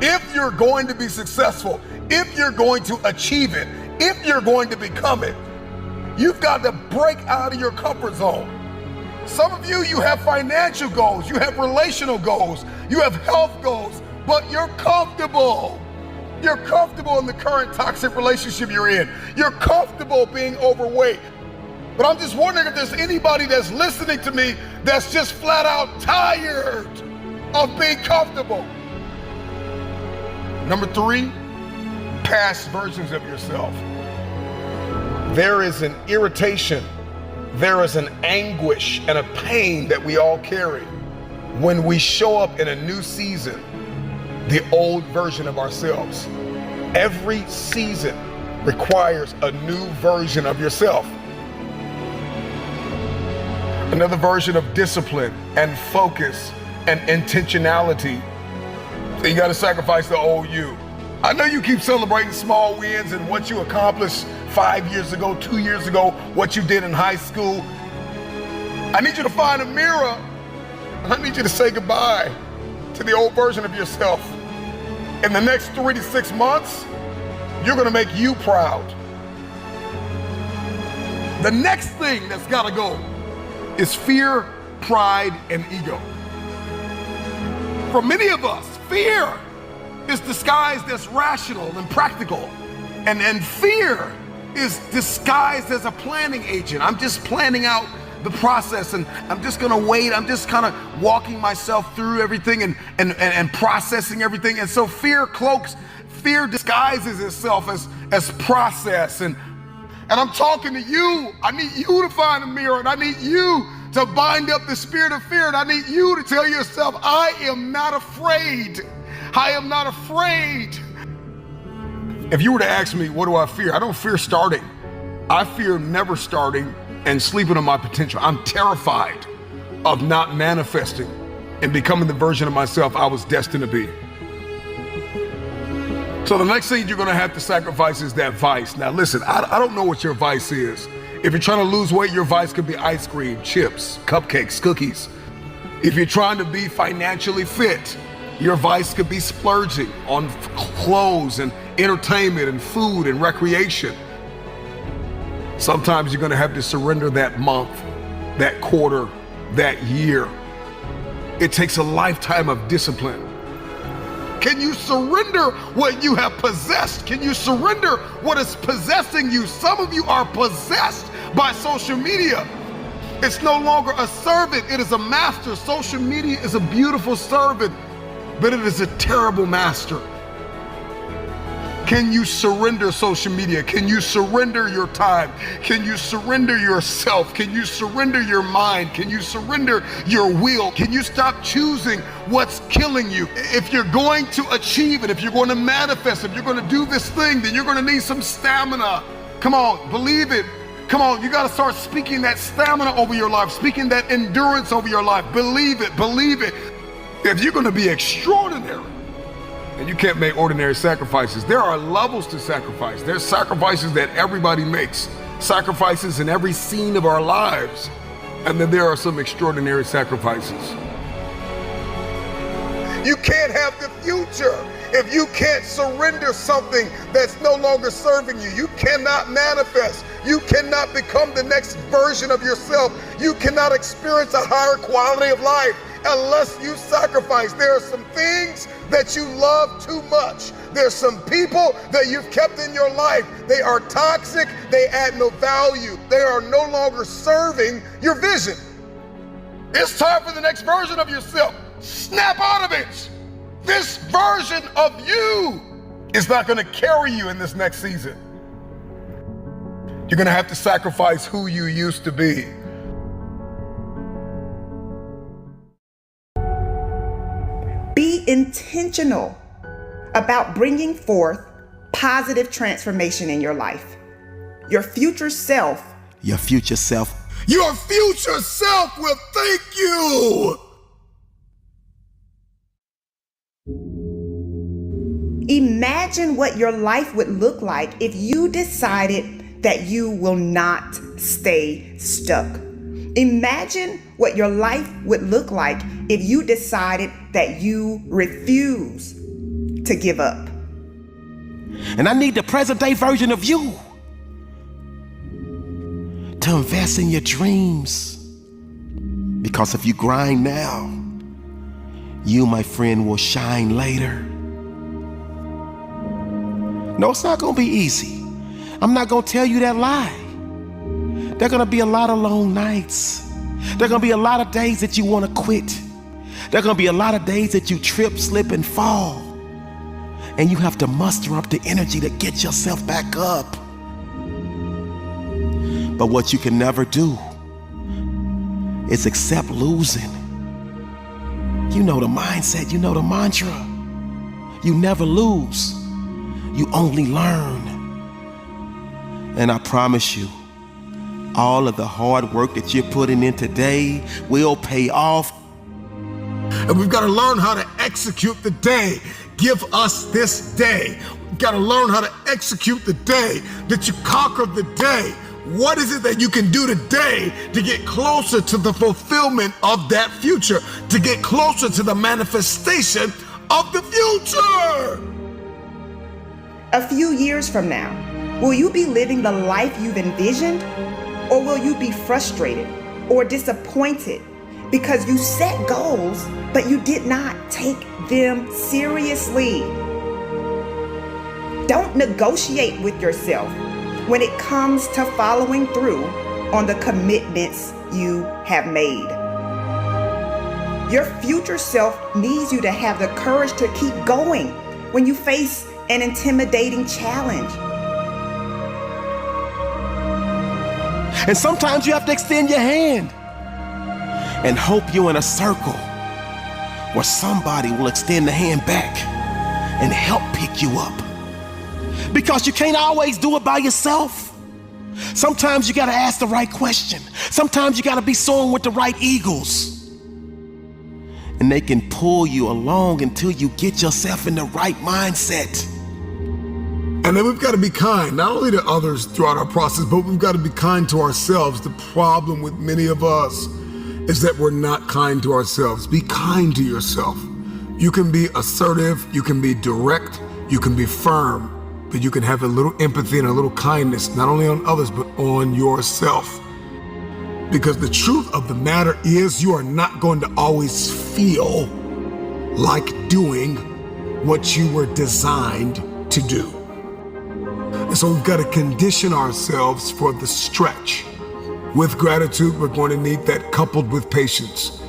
If you're going to be successful, if you're going to achieve it, if you're going to become it, you've got to break out of your comfort zone. Some of you have financial goals, you have relational goals, you have health goals, but you're comfortable. You're comfortable in the current toxic relationship you're in. You're comfortable being overweight. But I'm just wondering if there's anybody that's listening to me that's just flat out tired of being comfortable. Number 3, past versions of yourself. There is an irritation, there is an anguish and a pain that we all carry when we show up in a new season, the old version of ourselves. Every season requires a new version of yourself. Another version of discipline and focus and intentionality. So you gotta sacrifice the old you. I know you keep celebrating small wins and what you accomplished 5 years ago, 2 years ago, what you did in high school. I need you to find a mirror. I need you to say goodbye to the old version of yourself. In the next 3 to 6 months, you're gonna make you proud. The next thing that's gotta go is fear, pride, and ego. For many of us, fear is disguised as rational and practical. And fear is disguised as a planning agent. I'm just planning out the process and I'm just gonna wait. I'm just kind of walking myself through everything and processing everything. And so fear disguises itself as process. And I'm talking to you. I need you to find a mirror, and I need you to bind up the spirit of fear, and I need you to tell yourself, I am not afraid. I am not afraid. If you were to ask me, what do I fear? I don't fear starting. I fear never starting and sleeping on my potential. I'm terrified of not manifesting and becoming the version of myself I was destined to be. So the next thing you're gonna have to sacrifice is that vice. Now listen, I don't know what your vice is. If you're trying to lose weight, your vice could be ice cream, chips, cupcakes, cookies. If you're trying to be financially fit, your vice could be splurging on clothes and entertainment and food and recreation. Sometimes you're gonna have to surrender that month, that quarter, that year. It takes a lifetime of discipline. Can you surrender what you have possessed? Can you surrender what is possessing you? Some of you are possessed by social media. It's no longer a servant, it is a master. Social media is a beautiful servant, but it is a terrible master. Can you surrender social media? Can you surrender your time? Can you surrender yourself? Can you surrender your mind? Can you surrender your will? Can you stop choosing what's killing you? If you're going to achieve it, if you're going to manifest, if you're going to do this thing, then you're going to need some stamina. Come on, believe it. Come on, you got to start speaking that stamina over your life, speaking that endurance over your life. Believe it, believe it. If you're going to be extraordinary, and you can't make ordinary sacrifices. There are levels to sacrifice. There's sacrifices that everybody makes, sacrifices in every scene of our lives. And then there are some extraordinary sacrifices. You can't have the future if you can't surrender something that's no longer serving you. You cannot manifest. You cannot become the next version of yourself. You cannot experience a higher quality of life unless you sacrifice. There are some things that you love too much. There's some people that you've kept in your life. They are toxic. They add no value. They are no longer serving your vision. It's time for the next version of yourself. Snap out of it. This version of you is not going to carry you in this next season. You're going to have to sacrifice who you used to be. Be intentional about bringing forth positive transformation in your life. Your future self. Your future self. Your future self will thank you. Imagine what your life would look like if you decided that you will not stay stuck. Imagine what your life would look like if you decided that you refuse to give up. And I need the present day version of you to invest in your dreams. Because if you grind now, you, my friend, will shine later. No, it's not gonna be easy. I'm not gonna tell you that lie. There are gonna be a lot of long nights. There are gonna be a lot of days that you wanna quit. There are gonna be a lot of days that you trip, slip, and fall. And you have to muster up the energy to get yourself back up. But what you can never do is accept losing. You know the mindset, you know the mantra. You never lose, you only learn. And I promise you, all of the hard work that you're putting in today will pay off. And we've got to learn how to execute the day. Give us this day. We've got to learn how to execute the day, that you conquer the day. What is it that you can do today to get closer to the fulfillment of that future, to get closer to the manifestation of the future? A few years from now, will you be living the life you've envisioned? Or will you be frustrated or disappointed because you set goals, but you did not take them seriously? Don't negotiate with yourself when it comes to following through on the commitments you have made. Your future self needs you to have the courage to keep going when you face an intimidating challenge. And sometimes you have to extend your hand and hope you're in a circle where somebody will extend the hand back and help pick you up. Because you can't always do it by yourself. Sometimes you gotta ask the right question. Sometimes you gotta be soaring with the right eagles. And they can pull you along until you get yourself in the right mindset. And then we've got to be kind, not only to others throughout our process, but we've got to be kind to ourselves. The problem with many of us is that we're not kind to ourselves. Be kind to yourself. You can be assertive, you can be direct, you can be firm, but you can have a little empathy and a little kindness, not only on others, but on yourself. Because the truth of the matter is you are not going to always feel like doing what you were designed to do. And so we've got to condition ourselves for the stretch. With gratitude, we're going to need that coupled with patience.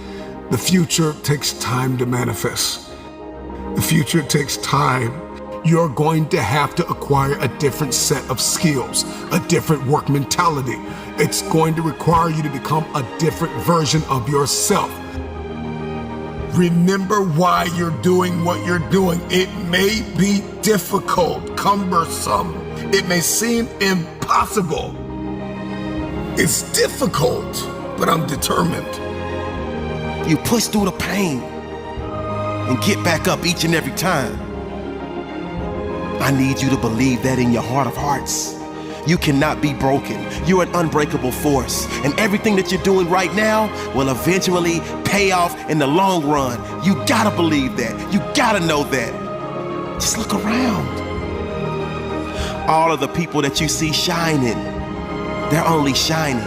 The future takes time to manifest. The future takes time. You're going to have to acquire a different set of skills, a different work mentality. It's going to require you to become a different version of yourself. Remember why you're doing what you're doing. It may be difficult, cumbersome. It may seem impossible. It's difficult, but I'm determined. You push through the pain and get back up each and every time. I need you to believe that in your heart of hearts. You cannot be broken. You're an unbreakable force. And everything that you're doing right now will eventually pay off in the long run. You gotta believe that. You gotta know that. Just look around. All of the people that you see shining, they're only shining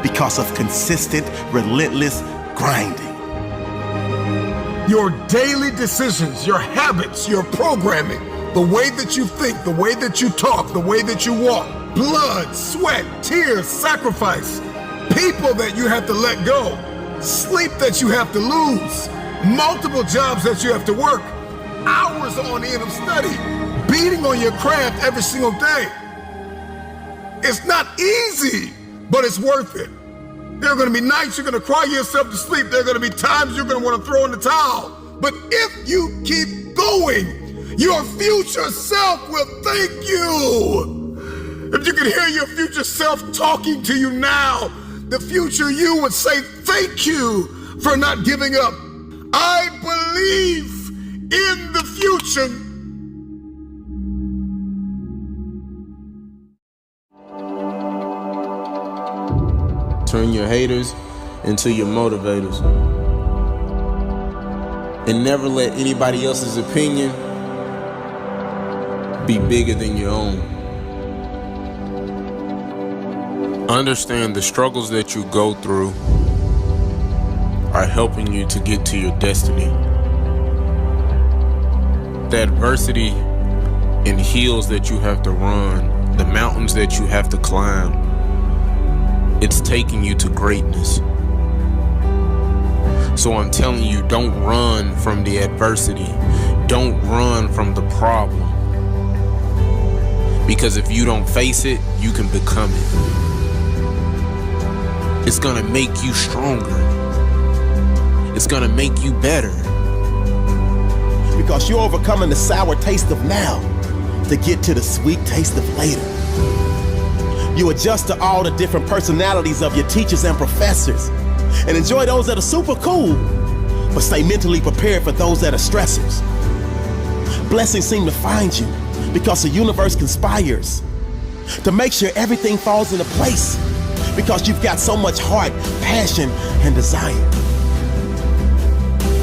because of consistent, relentless grinding. Your daily decisions, your habits, your programming, the way that you think, the way that you talk, the way that you walk, blood, sweat, tears, sacrifice, people that you have to let go, sleep that you have to lose, multiple jobs that you have to work, hours on end of study, beating on your craft every single day. It's not easy, but it's worth it. There are going to be nights you're going to cry yourself to sleep. There are going to be times you're going to want to throw in the towel. But if you keep going, your future self will thank you. If you could hear your future self talking to you now, the future you would say thank you for not giving up. I believe in the future. Turn your haters into your motivators. And never let anybody else's opinion be bigger than your own. Understand the struggles that you go through are helping you to get to your destiny. The adversity and hills that you have to run, the mountains that you have to climb, It's taking you to greatness. So I'm telling you, don't run from the adversity. Don't run from the problem. Because if you don't face it, you can become it. It's gonna make you stronger. It's gonna make you better. Because you're overcoming the sour taste of now to get to the sweet taste of later. You adjust to all the different personalities of your teachers and professors and enjoy those that are super cool, but stay mentally prepared for those that are stressors. Blessings seem to find you because the universe conspires to make sure everything falls into place because you've got so much heart, passion, and desire.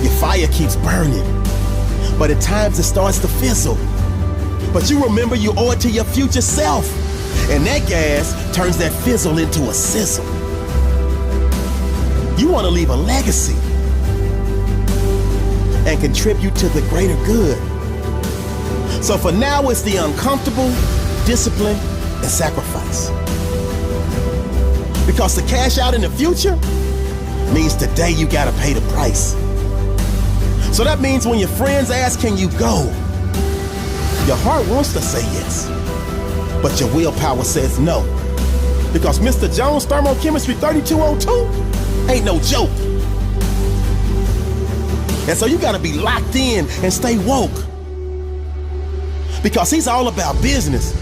Your fire keeps burning, but at times it starts to fizzle. But you remember you owe it to your future self, and that gas turns that fizzle into a sizzle. You want to leave a legacy and contribute to the greater good. So for now, it's the uncomfortable, discipline, and sacrifice. Because to cash out in the future means today you gotta pay the price. So that means when your friends ask, can you go? Your heart wants to say yes, but your willpower says no. Because Mr. Jones Thermochemistry 3202 ain't no joke. And so you gotta be locked in and stay woke. Because he's all about business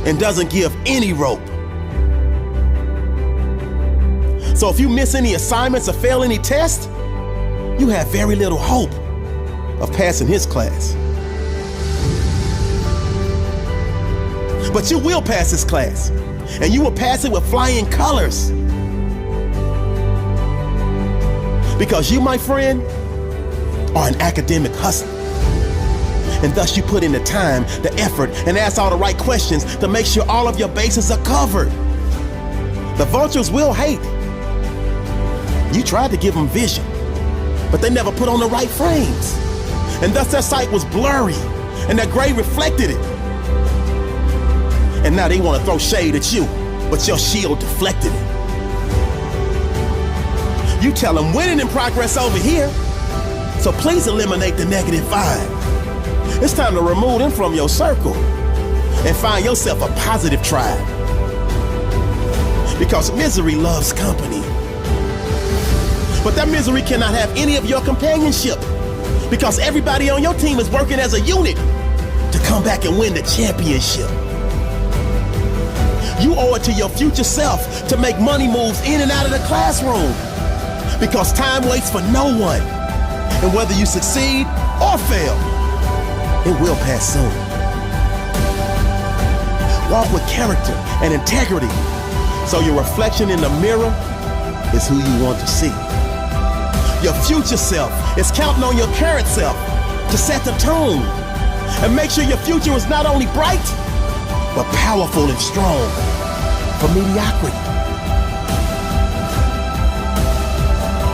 and doesn't give any rope. So if you miss any assignments or fail any tests, you have very little hope of passing his class. But you will pass his class, and you will pass it with flying colors. Because you, my friend, are an academic hustler. And thus you put in the time, the effort, and ask all the right questions to make sure all of your bases are covered. The vultures will hate. You tried to give them vision, but they never put on the right frames. And thus their sight was blurry, and their gray reflected it. And now they want to throw shade at you, but your shield deflected it. You tell them winning in progress over here, so please eliminate the negative vibe. It's time to remove them from your circle and find yourself a positive tribe. Because misery loves company. But that misery cannot have any of your companionship because everybody on your team is working as a unit to come back and win the championship. You owe it to your future self to make money moves in and out of the classroom because time waits for no one. And whether you succeed or fail, it will pass soon. Walk with character and integrity so your reflection in the mirror is who you want to see. Your future self is counting on your current self to set the tone and make sure your future is not only bright, but powerful and strong for mediocrity.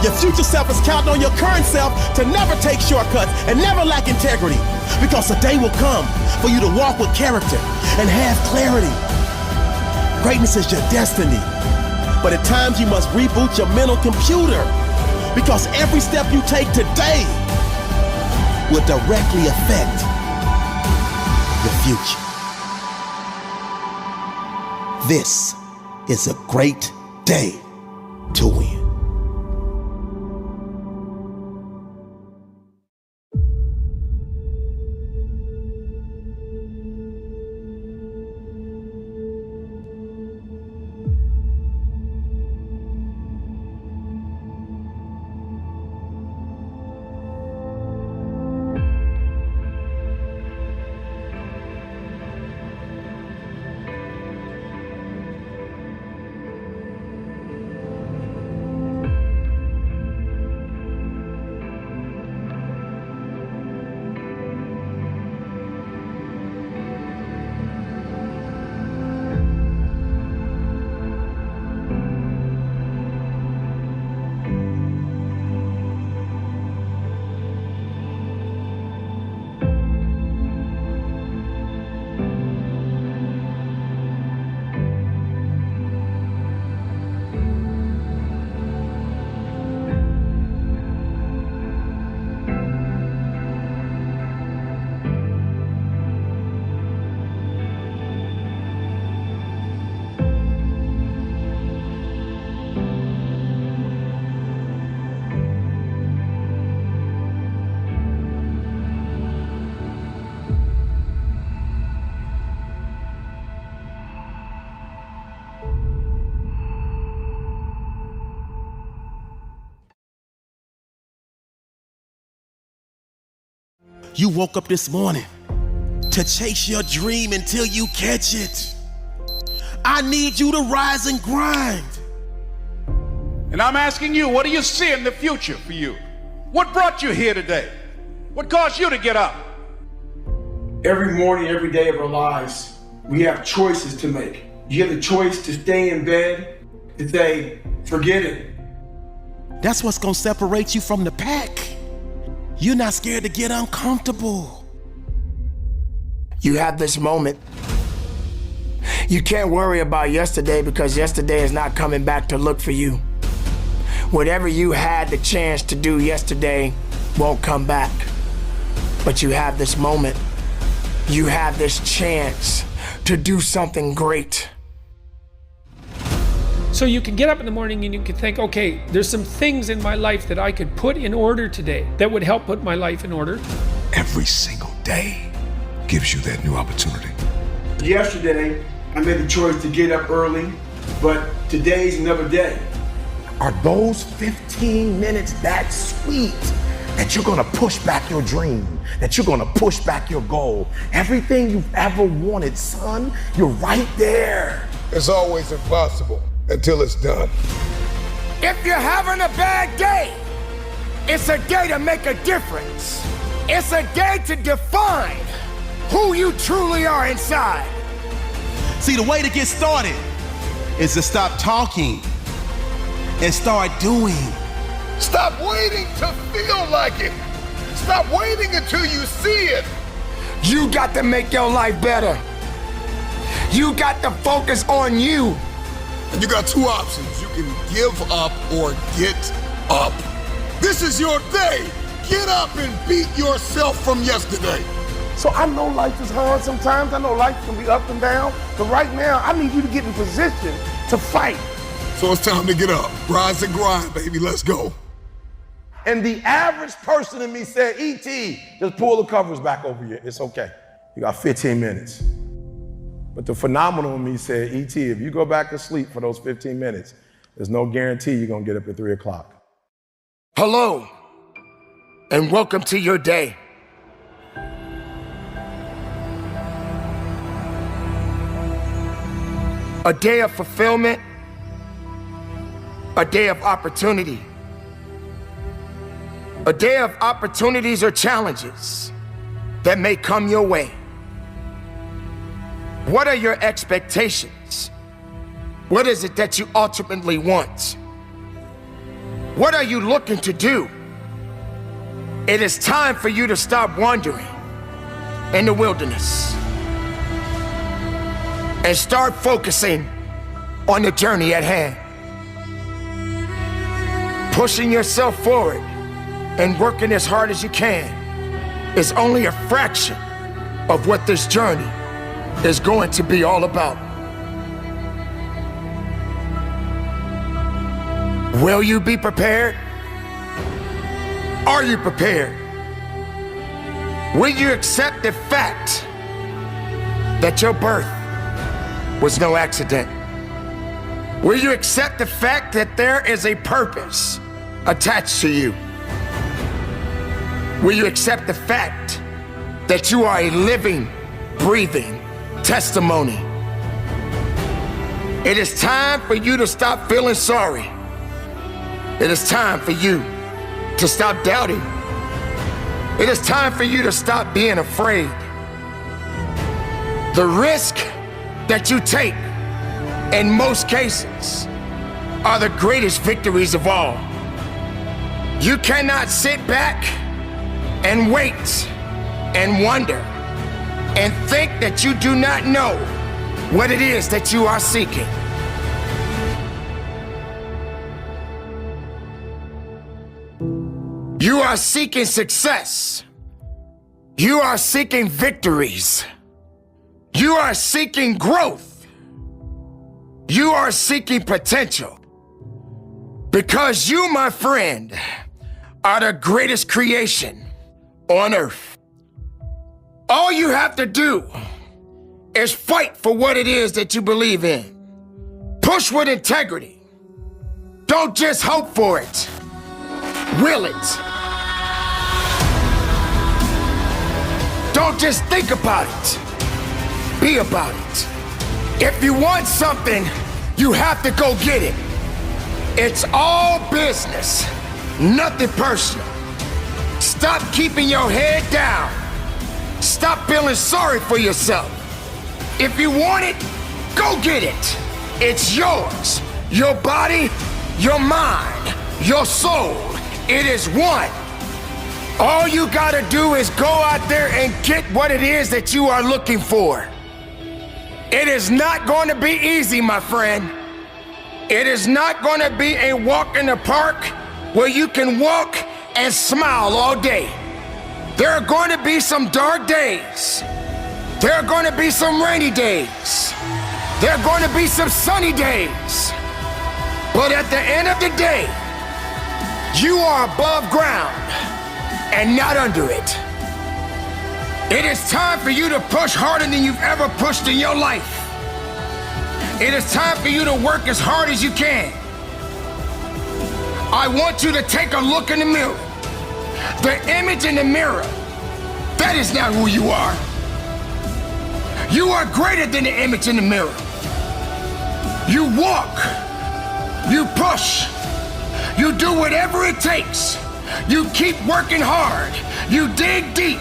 Your future self is counting on your current self to never take shortcuts and never lack integrity because a day will come for you to walk with character and have clarity. Greatness is your destiny, but at times you must reboot your mental computer because every step you take today will directly affect your future. This is a great day to win. You woke up this morning to chase your dream until you catch it. I need you to rise and grind. And I'm asking you, what do you see in the future for you? What brought you here today? What caused you to get up? Every morning, every day of our lives, we have choices to make. You have the choice to stay in bed, to say, forget it. That's what's gonna separate you from the pack. You're not scared to get uncomfortable. You have this moment. You can't worry about yesterday because yesterday is not coming back to look for you. Whatever you had the chance to do yesterday won't come back. But you have this moment. You have this chance to do something great. So you can get up in the morning and you can think, okay, there's some things in my life that I could put in order today that would help put my life in order. Every single day gives you that new opportunity. Yesterday, I made the choice to get up early, but today's another day. Are those 15 minutes that sweet that you're gonna push back your dream, that you're gonna push back your goal? Everything you've ever wanted, son, you're right there. It's always impossible until it's done. If you're having a bad day, it's a day to make a difference. It's a day to define who you truly are inside. See, the way to get started is to stop talking and start doing. Stop waiting to feel like it. Stop waiting until you see it. You got to make your life better. You got to focus on you. You got two options. You can give up or get up. This is your day. Get up and beat yourself from yesterday. So I know life is hard sometimes. I know life can be up and down. But right now, I need you to get in position to fight. So it's time to get up. Rise and grind, baby. Let's go. And the average person in me said, E.T., just pull the covers back over you. It's okay. You got 15 minutes. But the phenomenal in me said, E.T., if you go back to sleep for those 15 minutes, there's no guarantee you're going to get up at 3 o'clock. Hello, and welcome to your day. A day of fulfillment, a day of opportunity. A day of opportunities or challenges that may come your way. What are your expectations? What is it that you ultimately want? What are you looking to do? It is time for you to stop wandering in the wilderness and start focusing on the journey at hand. Pushing yourself forward and working as hard as you can is only a fraction of what this journey is going to be all about. Will you be prepared? Are you prepared? Will you accept the fact that your birth was no accident? Will you accept the fact that there is a purpose attached to you? Will you accept the fact that you are a living, breathing testimony? It is time for you to stop feeling sorry. It is time for you to stop doubting. It is time for you to stop being afraid. The risk that you take, in most cases, are the greatest victories of all. You cannot sit back and wait and wonder and think that you do not know what it is that you are seeking. You are seeking success. You are seeking victories. You are seeking growth. You are seeking potential. Because you, my friend, are the greatest creation on earth. All you have to do is fight for what it is that you believe in. Push with integrity. Don't just hope for it. Will it. Don't just think about it. Be about it. If you want something, you have to go get it. It's all business, nothing personal. Stop keeping your head down. Stop feeling sorry for yourself. If you want it, go get it. It's yours. Your body, your mind, your soul. It is one. All you gotta do is go out there and get what it is that you are looking for. It is not going to be easy, my friend. It is not going to be a walk in the park where you can walk and smile all day. There are going to be some dark days. There are going to be some rainy days. There are going to be some sunny days. But at the end of the day, you are above ground and not under it. It is time for you to push harder than you've ever pushed in your life. It is time for you to work as hard as you can. I want you to take a look in the mirror. The image in the mirror, that is not who you are. You are greater than the image in the mirror. You walk, you push, you do whatever it takes. You keep working hard, you dig deep,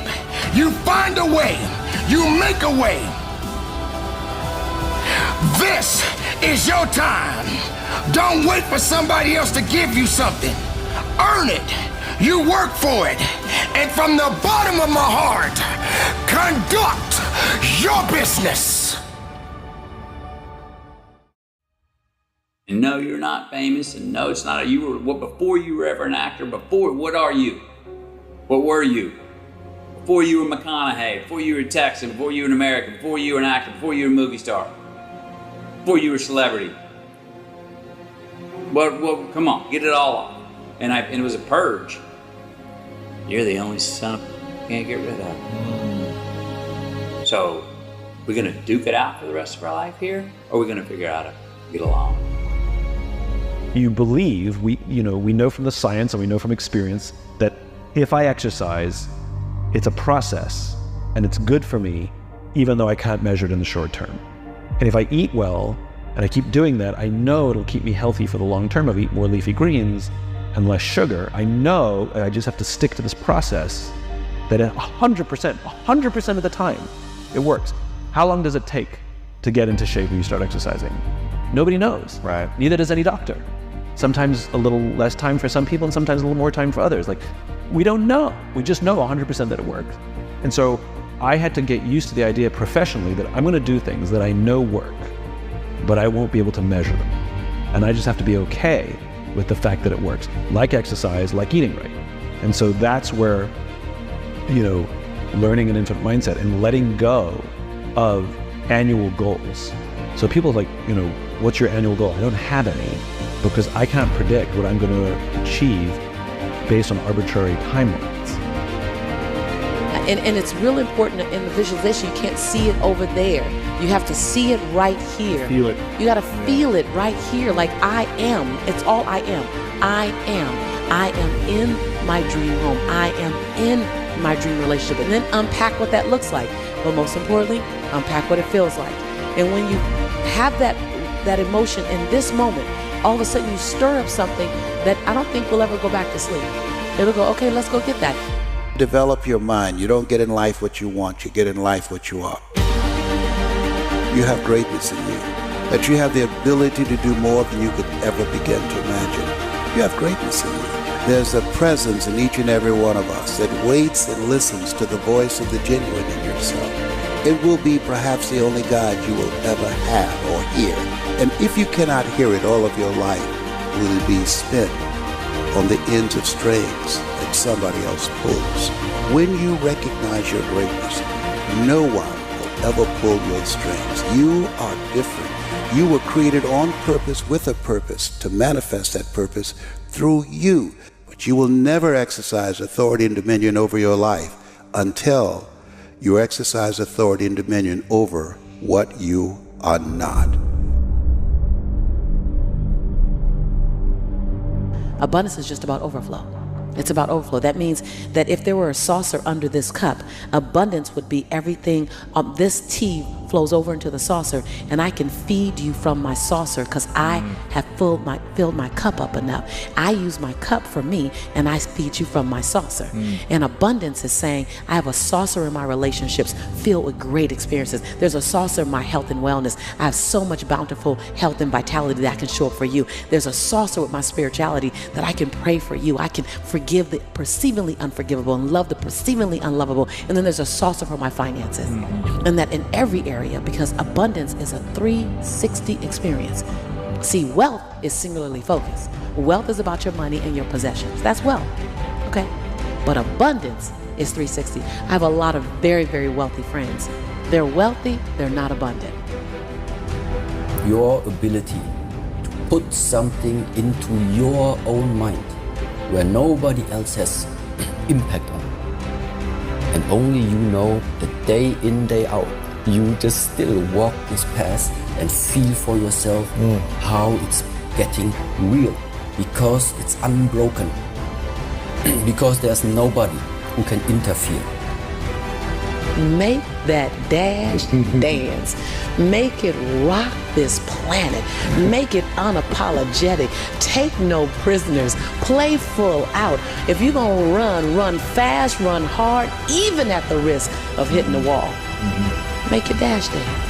you find a way, you make a way. This is your time. Don't wait for somebody else to give you something. Earn it. You work for it. And from the bottom of my heart, conduct your business. And no, you're not famous. And no, it's not. You were before you were ever an actor. Before, what are you? What were you? Before you were McConaughey. Before you were a Texan. Before you were an American. Before you were an actor. Before you were a movie star. Before you were a celebrity. Well, come on, get it all off. And it was a purge. You're the only son you can't get rid of. So, we're gonna duke it out for the rest of our life here, or we're gonna figure out how to get along. You believe, we know from the science and we know from experience that if I exercise, it's a process and it's good for me, even though I can't measure it in the short term. And if I eat well and I keep doing that, I know it'll keep me healthy for the long term. I'll eat more leafy greens and less sugar. I know I just have to stick to this process that 100% of the time, it works. How long does it take to get into shape when you start exercising? Nobody knows. Right. Neither does any doctor. Sometimes a little less time for some people and sometimes a little more time for others. Like, we don't know. We just know 100% that it works. And so I had to get used to the idea professionally that I'm gonna do things that I know work, but I won't be able to measure them. And I just have to be okay with the fact that it works, like exercise, like eating right. And so that's where, learning an infinite mindset and letting go of annual goals. So people are like, what's your annual goal? I don't have any because I can't predict what I'm going to achieve based on arbitrary timelines. And it's real important in the visualization. You can't see it over there. You have to see it right here. Feel it. You got to feel it right here. Like I am. It's all I am. I am. I am in my dream home. I am in my dream relationship. And then unpack what that looks like. But most importantly, unpack what it feels like. And when you have that emotion in this moment, all of a sudden you stir up something that I don't think will ever go back to sleep. It'll go, okay, let's go get that. Develop your mind. You don't get in life what you want, you get in life what you are. You have greatness in you, that you have the ability to do more than you could ever begin to imagine. You have greatness in you. There's a presence in each and every one of us that waits and listens to the voice of the genuine in yourself. It will be perhaps the only God you will ever have or hear. And if you cannot hear it all of your life, will it be spent on the ends of strings that somebody else pulls? When you recognize your greatness, no one will ever pull your strings. You are different. You were created on purpose with a purpose to manifest that purpose through you. But you will never exercise authority and dominion over your life until you exercise authority and dominion over what you are not. Abundance is just about overflow. It's about overflow. That means that if there were a saucer under this cup, abundance would be everything. This tea flows over into the saucer, and I can feed you from my saucer because I have filled my cup up enough. I use my cup for me, and I feed you from my saucer. And abundance is saying, I have a saucer in my relationships filled with great experiences. There's a saucer in my health and wellness. I have so much bountiful health and vitality that I can show up for you. There's a saucer with my spirituality that I can pray for you. I can forgive the perceivingly unforgivable and love the perceivingly unlovable. And then there's a saucer for my finances. And that in every area, because abundance is a 360 experience. See, wealth is singularly focused. Wealth is about your money and your possessions. That's wealth, okay? But abundance is 360. I have a lot of very, very wealthy friends. They're wealthy, they're not abundant. Your ability to put something into your own mind where nobody else has impact on, and only you know that day in, day out, you just still walk this path and feel for yourself how it's getting real, because it's unbroken, because there's nobody who can interfere. Make that dash dance. Make it rock this planet. Make it unapologetic. Take no prisoners. Play full out. If you're gonna run fast, run hard, even at the risk of hitting the wall. Make your dash dance.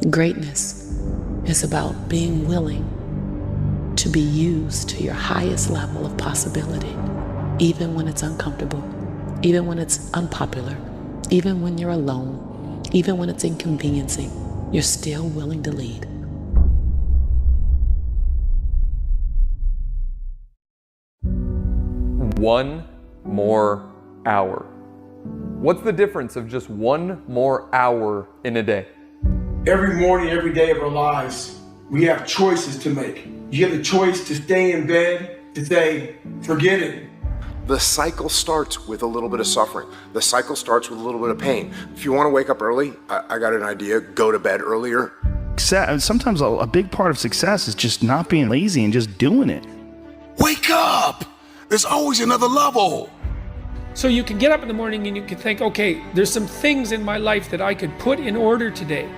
Greatness is about being willing to be used to your highest level of possibility, even when it's uncomfortable, even when it's unpopular, even when you're alone, even when it's inconveniencing, you're still willing to lead. One more hour. What's the difference of just one more hour in a day? Every morning, every day of our lives, we have choices to make. You have the choice to stay in bed, to say, forget it. The cycle starts with a little bit of suffering. The cycle starts with a little bit of pain. If you want to wake up early, I got an idea. Go to bed earlier. Sometimes a big part of success is just not being lazy and just doing it. Wake up! There's always another level. So you can get up in the morning and you can think, okay, there's some things in my life that I could put in order today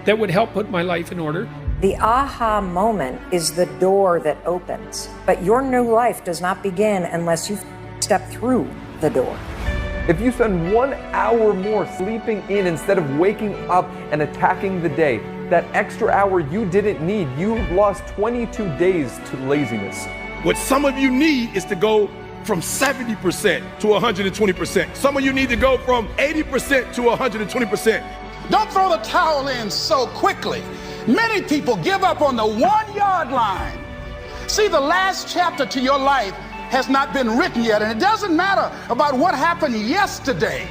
that would help put my life in order. The aha moment is the door that opens, but your new life does not begin unless you step through the door. If you spend 1 hour more sleeping in instead of waking up and attacking the day, that extra hour you didn't need, you've lost 22 days to laziness. What some of you need is to go from 70% to 120%. Some of you need to go from 80% to 120%. Don't throw the towel in so quickly. Many people give up on the 1 yard line. See, the last chapter to your life has not been written yet, and it doesn't matter about what happened yesterday.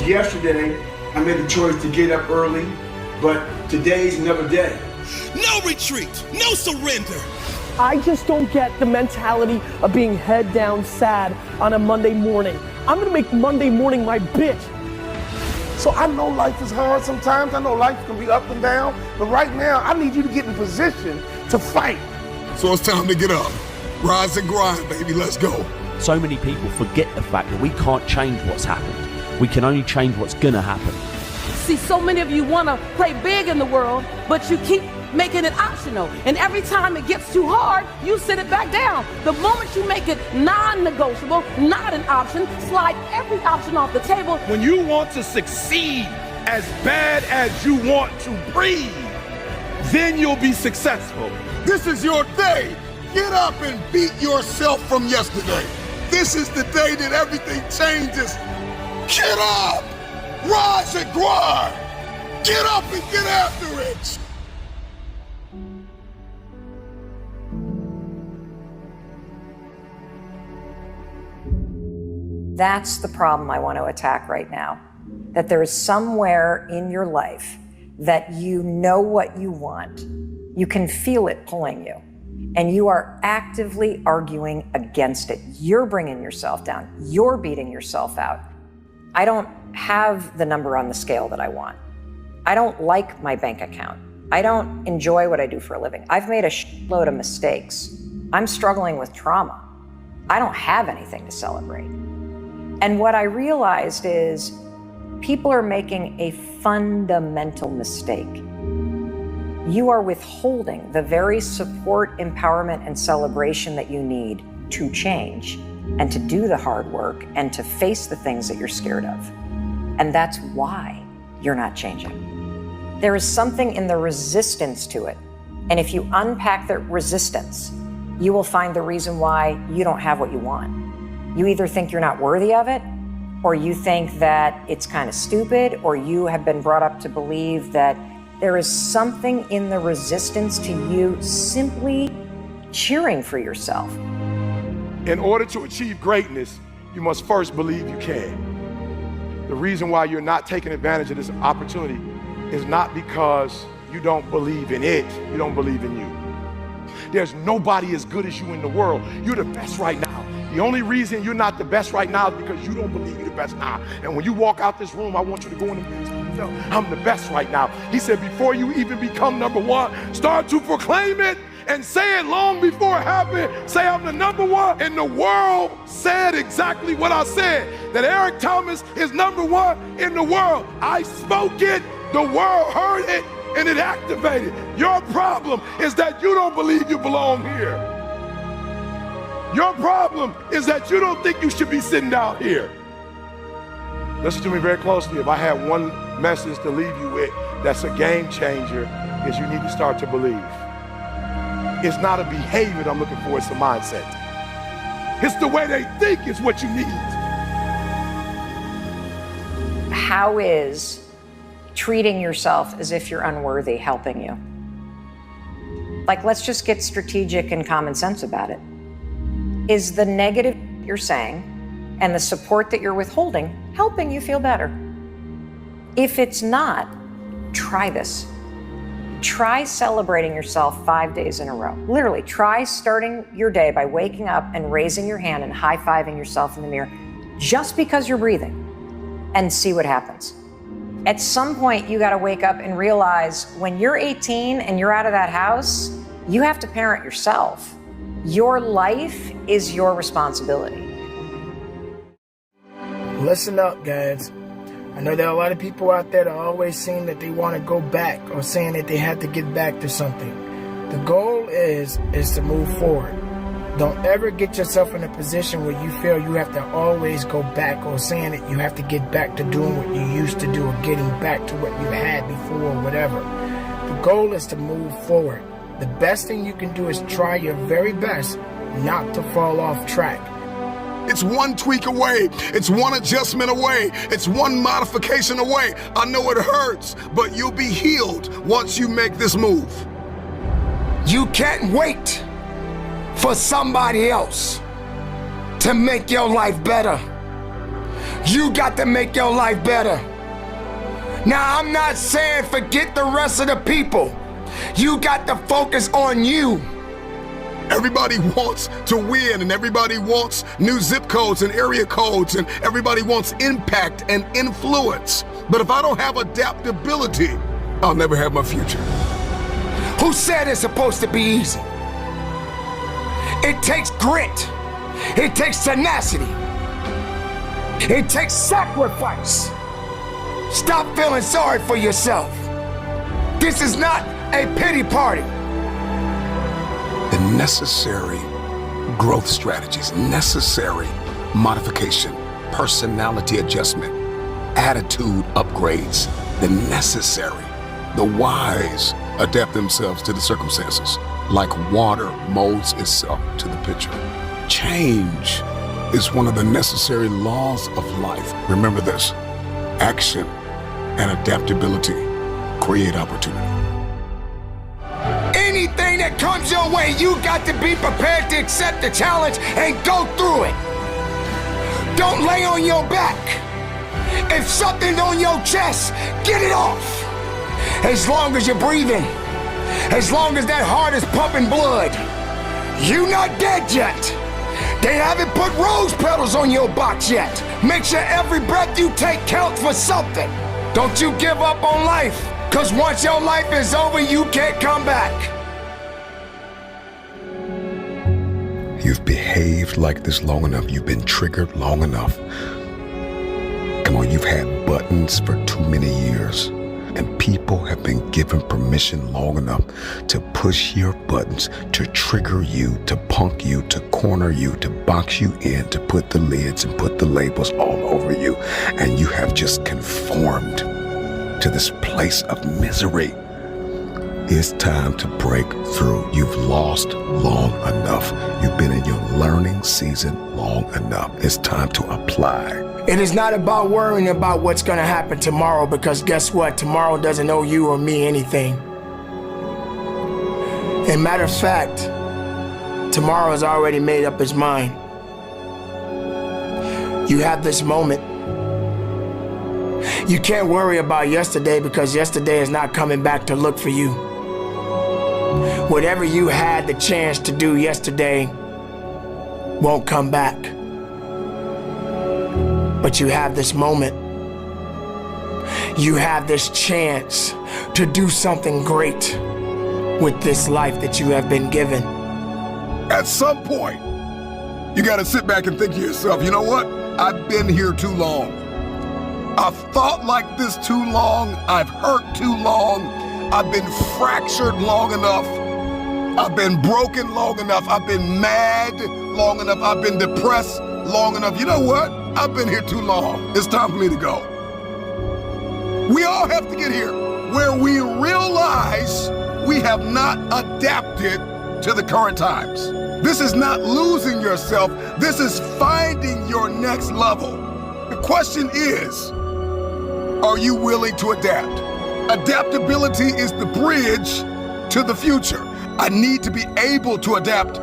Yesterday, I made the choice to get up early, but today's another day. No retreat, no surrender. I just don't get the mentality of being head down sad on a Monday morning. I'm gonna make Monday morning my bitch. So I know life is hard sometimes. I know life can be up and down, but right now I need you to get in position to fight. So it's time to get up. Rise and grind, baby, let's go. So many people forget the fact that we can't change what's happened. We can only change what's gonna happen. See, so many of you want to play big in the world, but you keep making it optional. And every time it gets too hard, you sit it back down. The moment you make it non-negotiable, not an option, slide every option off the table. When you want to succeed as bad as you want to breathe, then you'll be successful. This is your day. Get up and beat yourself from yesterday. This is the day that everything changes. Get up! Rise and grind! Get up and get after it! That's the problem I want to attack right now. That there is somewhere in your life that you know what you want. You can feel it pulling you. And you are actively arguing against it. You're bringing yourself down. You're beating yourself out. I don't have the number on the scale that I want. I don't like my bank account. I don't enjoy what I do for a living. I've made a shitload of mistakes. I'm struggling with trauma. I don't have anything to celebrate. And what I realized is people are making a fundamental mistake. You are withholding the very support, empowerment, and celebration that you need to change and to do the hard work and to face the things that you're scared of. And that's why you're not changing. There is something in the resistance to it. And if you unpack the resistance, you will find the reason why you don't have what you want. You either think you're not worthy of it, or you think that it's kind of stupid, or you have been brought up to believe that there is something in the resistance to you simply cheering for yourself. In order to achieve greatness, you must first believe you can. The reason why you're not taking advantage of this opportunity is not because you don't believe in it, you don't believe in you. There's nobody as good as you in the world. You're the best right now. The only reason you're not the best right now is because you don't believe you're the best now. And when you walk out this room, I want you to go in the mirror and tell yourself, I'm the best right now. He said, before you even become number one, start to proclaim it and say it long before it happened. Say, I'm the number one. And the world said exactly what I said, that Eric Thomas is number one in the world. I spoke it, the world heard it, and it activated. Your problem is that you don't believe you belong here. Your problem is that you don't think you should be sitting down here. Listen to me very closely. If I had one message to leave you with that's a game changer, is you need to start to believe. It's not a behavior I'm looking for, it's a mindset. It's the way they think is what you need. How is treating yourself as if you're unworthy helping you? Like, let's just get strategic and common sense about it. Is the negative you're saying and the support that you're withholding helping you feel better? If it's not, try this. Try celebrating yourself 5 days in a row. Literally, try starting your day by waking up and raising your hand and high-fiving yourself in the mirror just because you're breathing, and see what happens. At some point, you gotta wake up and realize when you're 18 and you're out of that house, you have to parent yourself. Your life is your responsibility. Listen up, guys. I know there are a lot of people out there that are always saying that they want to go back or saying that they have to get back to something. The goal is to move forward. Don't ever get yourself in a position where you feel you have to always go back or saying that you have to get back to doing what you used to do or getting back to what you had before or whatever. The goal is to move forward. The best thing you can do is try your very best not to fall off track. It's one tweak away. It's one adjustment away. It's one modification away. I know it hurts, but you'll be healed once you make this move. You can't wait for somebody else to make your life better. You got to make your life better. Now, I'm not saying forget the rest of the people. You got to focus on you. Everybody wants to win, and everybody wants new zip codes and area codes, and everybody wants impact and influence. But if I don't have adaptability, I'll never have my future. Who said it's supposed to be easy? It takes grit. It takes tenacity. It takes sacrifice. Stop feeling sorry for yourself. This is not a pity party. The necessary growth strategies, necessary modification, personality adjustment, attitude upgrades, the wise adapt themselves to the circumstances, like water molds itself to the pitcher. Change is one of the necessary laws of life. Remember this: action and adaptability create opportunity. Anything that comes your way, you got to be prepared to accept the challenge and go through it. Don't lay on your back. If something's on your chest, get it off. As long as you're breathing, as long as that heart is pumping blood, you're not dead yet. They haven't put rose petals on your box yet. Make sure every breath you take counts for something. Don't you give up on life, because once your life is over, you can't come back. You've behaved like this long enough. You've been triggered long enough. Come on, you've had buttons for too many years. And people have been given permission long enough to push your buttons, to trigger you, to punk you, to corner you, to box you in, to put the lids and put the labels all over you. And you have just conformed to this place of misery. It's time to break through. You've lost long enough. You've been in your learning season long enough. It's time to apply. It is not about worrying about what's going to happen tomorrow, because guess what? Tomorrow doesn't owe you or me anything. And matter of fact, tomorrow has already made up its mind. You have this moment. You can't worry about yesterday, because yesterday is not coming back to look for you. Whatever you had the chance to do yesterday won't come back. But you have this moment. You have this chance to do something great with this life that you have been given. At some point, you got to sit back and think to yourself, you know what? I've been here too long. I've thought like this too long. I've hurt too long. I've been fractured long enough. I've been broken long enough. I've been mad long enough. I've been depressed long enough. You know what? I've been here too long. It's time for me to go. We all have to get here where we realize we have not adapted to the current times. This is not losing yourself. This is finding your next level. The question is, are you willing to adapt? Adaptability is the bridge to the future. I need to be able to adapt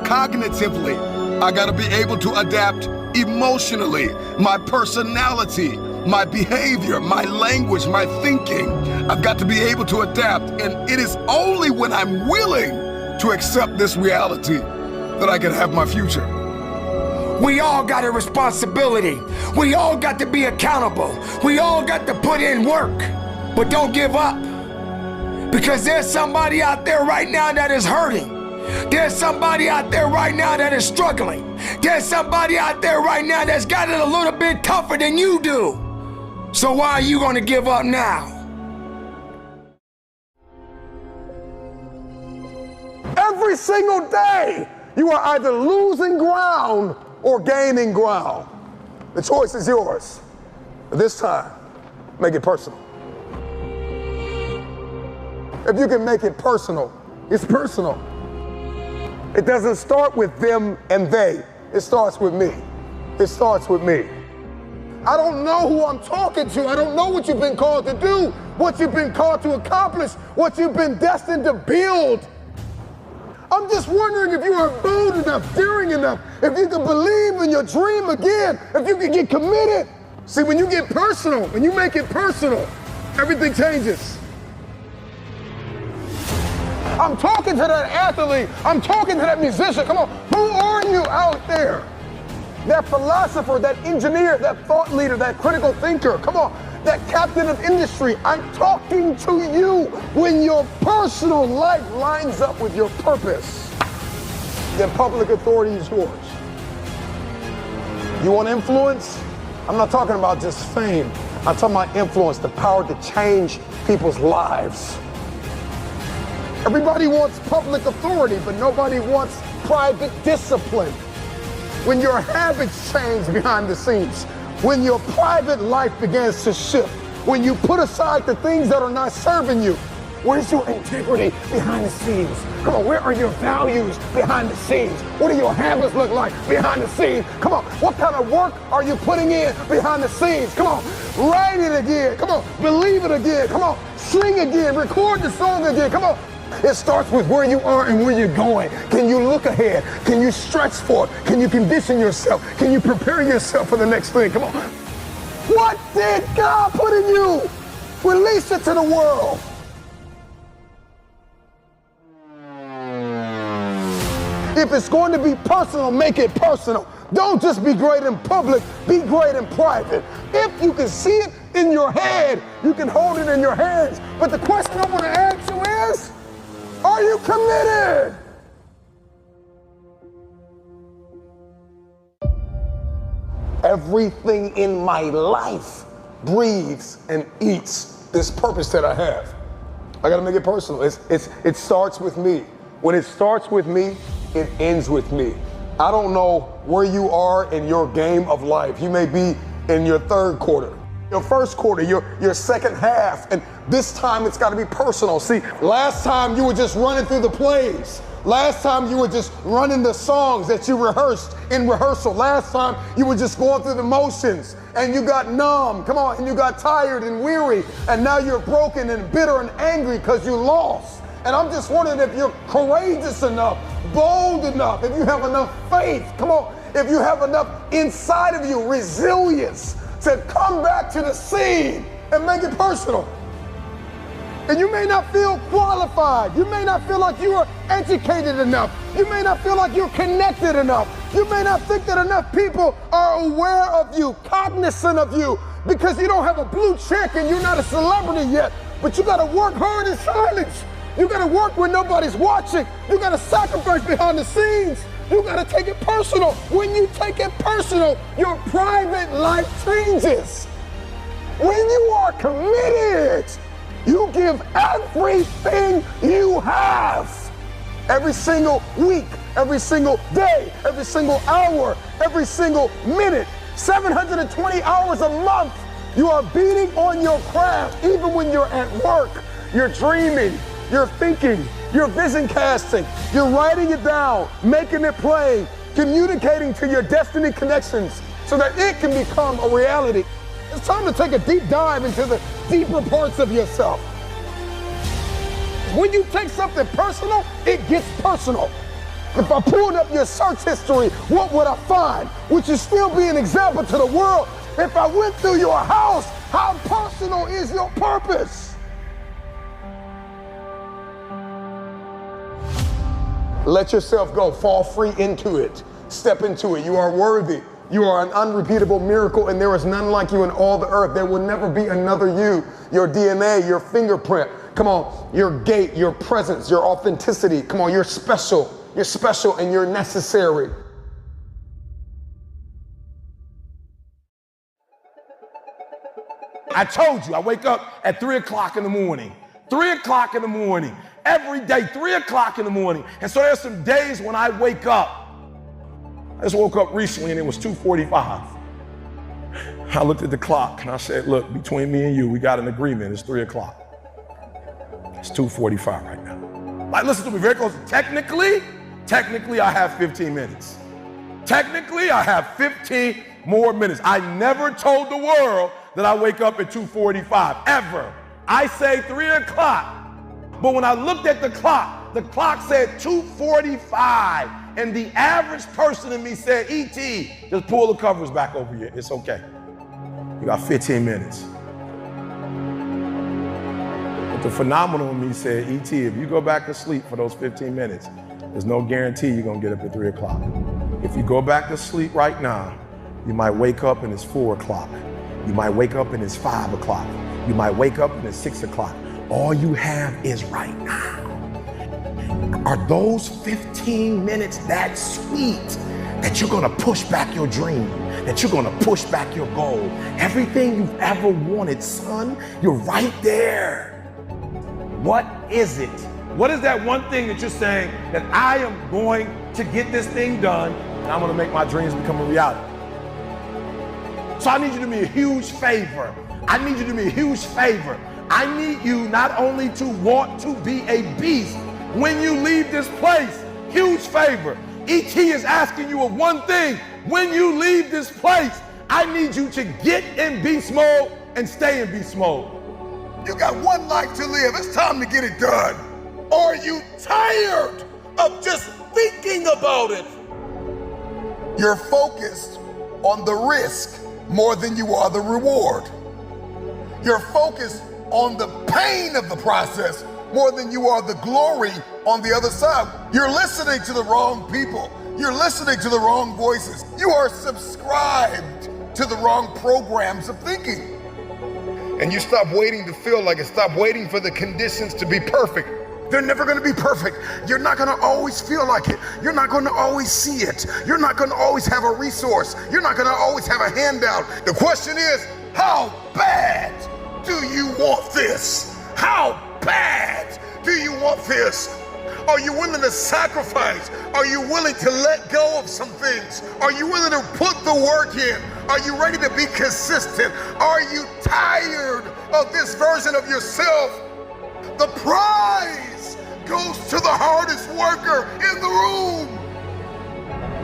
cognitively. I got to be able to adapt emotionally, my personality, my behavior, my language, my thinking. I've got to be able to adapt. And it is only when I'm willing to accept this reality that I can have my future. We all got a responsibility. We all got to be accountable. We all got to put in work. But don't give up. Because there's somebody out there right now that is hurting. There's somebody out there right now that is struggling. There's somebody out there right now that's got it a little bit tougher than you do. So why are you going to give up now? Every single day, you are either losing ground or gaining ground. The choice is yours. But this time, make it personal. If you can make it personal, it's personal. It doesn't start with them and they. It starts with me. It starts with me. I don't know who I'm talking to. I don't know what you've been called to do, what you've been called to accomplish, what you've been destined to build. I'm just wondering if you are bold enough, daring enough, if you can believe in your dream again, if you can get committed. See, when you get personal, when you make it personal, everything changes. I'm talking to that athlete. I'm talking to that musician. Come on, who are you out there? That philosopher, that engineer, that thought leader, that critical thinker. Come on, that captain of industry. I'm talking to you. When your personal life lines up with your purpose, then public authority is yours. You want influence? I'm not talking about just fame. I'm talking about influence, the power to change people's lives. Everybody wants public authority, but nobody wants private discipline. When your habits change behind the scenes, when your private life begins to shift, when you put aside the things that are not serving you, where's your integrity behind the scenes? Come on, where are your values behind the scenes? What do your habits look like behind the scenes? Come on, what kind of work are you putting in behind the scenes? Come on, write it again. Come on, believe it again. Come on, sing again, record the song again. Come on. It starts with where you are and where you're going. Can you look ahead? Can you stretch for it? Can you condition yourself? Can you prepare yourself for the next thing? Come on. What did God put in you? Release it to the world. If it's going to be personal, make it personal. Don't just be great in public, be great in private. If you can see it in your head, you can hold it in your hands. But the question I want to ask you is, are you committed? Everything in my life breathes and eats this purpose that I have. I gotta make it personal. It starts with me. When it starts with me, it ends with me. I don't know where you are in your game of life. You may be in your third quarter, your first quarter, your second half, and this time it's gotta be personal. See, last time you were just running through the plays. Last time you were just running the songs that you rehearsed in rehearsal. Last time you were just going through the motions and you got numb, come on, and you got tired and weary, and now you're broken and bitter and angry because you lost. And I'm just wondering if you're courageous enough, bold enough, if you have enough faith, come on, if you have enough inside of you, resilience to come back to the scene and make it personal. And you may not feel qualified. You may not feel like you are educated enough. You may not feel like you're connected enough. You may not think that enough people are aware of you, cognizant of you, because you don't have a blue check and you're not a celebrity yet. But you gotta work hard in silence. You gotta work when nobody's watching. You gotta sacrifice behind the scenes. You gotta take it personal. When you take it personal, your private life changes. When you are committed, you give everything you have. Every single week, every single day, every single hour, every single minute, 720 hours a month, you are beating on your craft. Even when you're at work, you're dreaming, you're thinking, you're vision casting, you're writing it down, making it plain, communicating to your destiny connections so that it can become a reality. It's time to take a deep dive into the deeper parts of yourself. When you take something personal, it gets personal. If I pulled up your search history, what would I find? Would you still be an example to the world? If I went through your house, how personal is your purpose? Let yourself go, fall free into it, step into it. You are worthy. You are an unrepeatable miracle, and there is none like you in all the earth. There will never be another you. Your DNA, your fingerprint, come on, your gait, your presence, your authenticity. Come on, you're special. You're special and you're necessary. I told you, I wake up at 3 o'clock in the morning. 3 o'clock in the morning. Every day, 3 o'clock in the morning. And so there's some days when I wake up. I just woke up recently and it was 2:45. I looked at the clock and I said, look, between me and you, we got an agreement. It's 3 o'clock. It's 2:45 right now. Like, listen to me very closely. Technically, I have 15 minutes. Technically, I have 15 more minutes. I never told the world that I wake up at 2:45, ever. I say 3 o'clock. But when I looked at the clock said 2:45. And the average person in me said, E.T., just pull the covers back over you. It's okay. You got 15 minutes. But the phenomenal in me said, E.T., if you go back to sleep for those 15 minutes, there's no guarantee you're going to get up at 3 o'clock. If you go back to sleep right now, you might wake up and it's 4 o'clock. You might wake up and it's 5 o'clock. You might wake up and it's 6 o'clock. All you have is right now. Are those 15 minutes that sweet that you're gonna push back your dream, that you're gonna push back your goal? Everything you've ever wanted, son, you're right there. What is it? What is that one thing that you're saying that I am going to get this thing done and I'm gonna make my dreams become a reality? So I need you to do me a huge favor. I need you to do me a huge favor. I need you not only to want to be a beast when you leave this place, huge favor. E.T. is asking you of one thing. When you leave this place, I need you to get in beast mode and stay in beast mode. You got one life to live. It's time to get it done. Are you tired of just thinking about it? You're focused on the risk more than you are the reward. You're focused on the pain of the process more than you are the glory on the other side. You're listening to the wrong people. You're listening to the wrong voices. You are subscribed to the wrong programs of thinking. And you stop waiting to feel like it. Stop waiting for the conditions to be perfect. They're never going to be perfect. You're not going to always feel like it. You're not going to always see it. You're not going to always have a resource. You're not going to always have a handout. The question is, how bad do you want this? How bad do you want this? Are you willing to sacrifice? Are you willing to let go of some things? Are you willing to put the work in? Are you ready to be consistent? Are you tired of this version of yourself? The prize goes to the hardest worker in the room.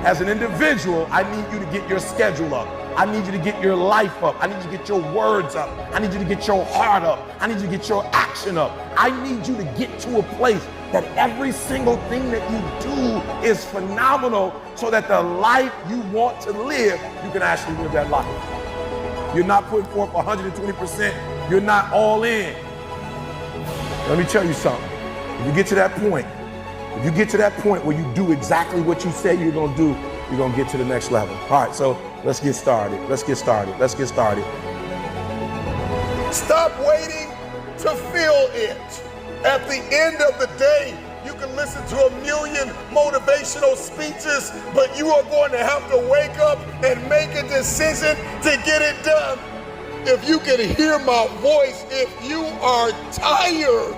As an individual, I need you to get your schedule up. I need you to get your life up. I need you to get your words up. I need you to get your heart up. I need you to get your action up. I need you to get to a place that every single thing that you do is phenomenal so that the life you want to live, you can actually live that life. You're not putting forth 120%. You're not all in. Let me tell you something. If you get to that point, where you do exactly what you say you're gonna do, you're gonna get to the next level. All right, so let's get started. Stop waiting to feel it. At the end of the day, you can listen to 1,000,000 motivational speeches, but you are going to have to wake up and make a decision to get it done. If you can hear my voice, if you are tired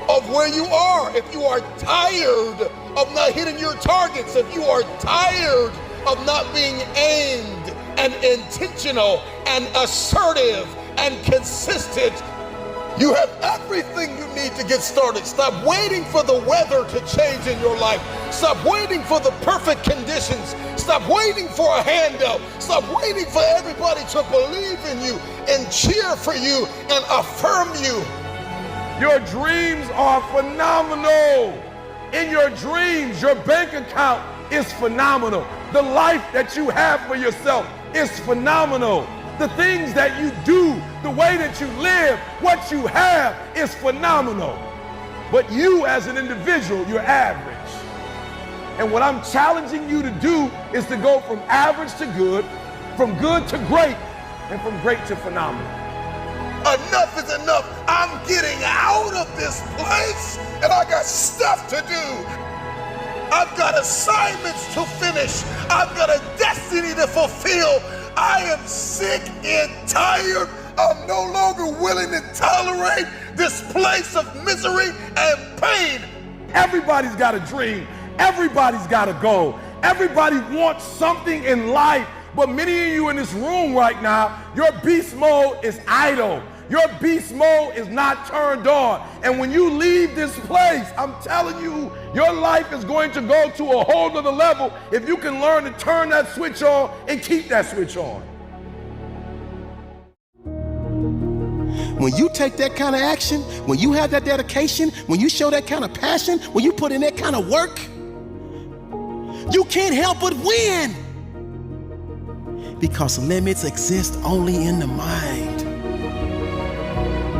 of where you are, if you are tired of not hitting your targets, if you are tired of not being aimed and intentional and assertive and consistent, you have everything you need to get started. Stop waiting for the weather to change in your life. Stop waiting for the perfect conditions. Stop waiting for a handout. Stop waiting for everybody to believe in you and cheer for you and affirm you. Your dreams are phenomenal. In your dreams, your bank account is phenomenal. The life that you have for yourself is phenomenal. The things that you do, the way that you live, what you have is phenomenal. But you as an individual, you're average. And what I'm challenging you to do is to go from average to good, from good to great, and from great to phenomenal. Enough is enough. I'm getting out of this place and I got stuff to do. I've got assignments to finish. I've got a destiny to fulfill. I am sick and tired. I'm no longer willing to tolerate this place of misery and pain. Everybody's got a dream. Everybody's got a goal. Everybody wants something in life. But many of you in this room right now, your beast mode is idle. Your beast mode is not turned on. And when you leave this place, I'm telling you, your life is going to go to a whole nother level if you can learn to turn that switch on and keep that switch on. When you take that kind of action, when you have that dedication, when you show that kind of passion, when you put in that kind of work, you can't help but win. Because limits exist only in the mind.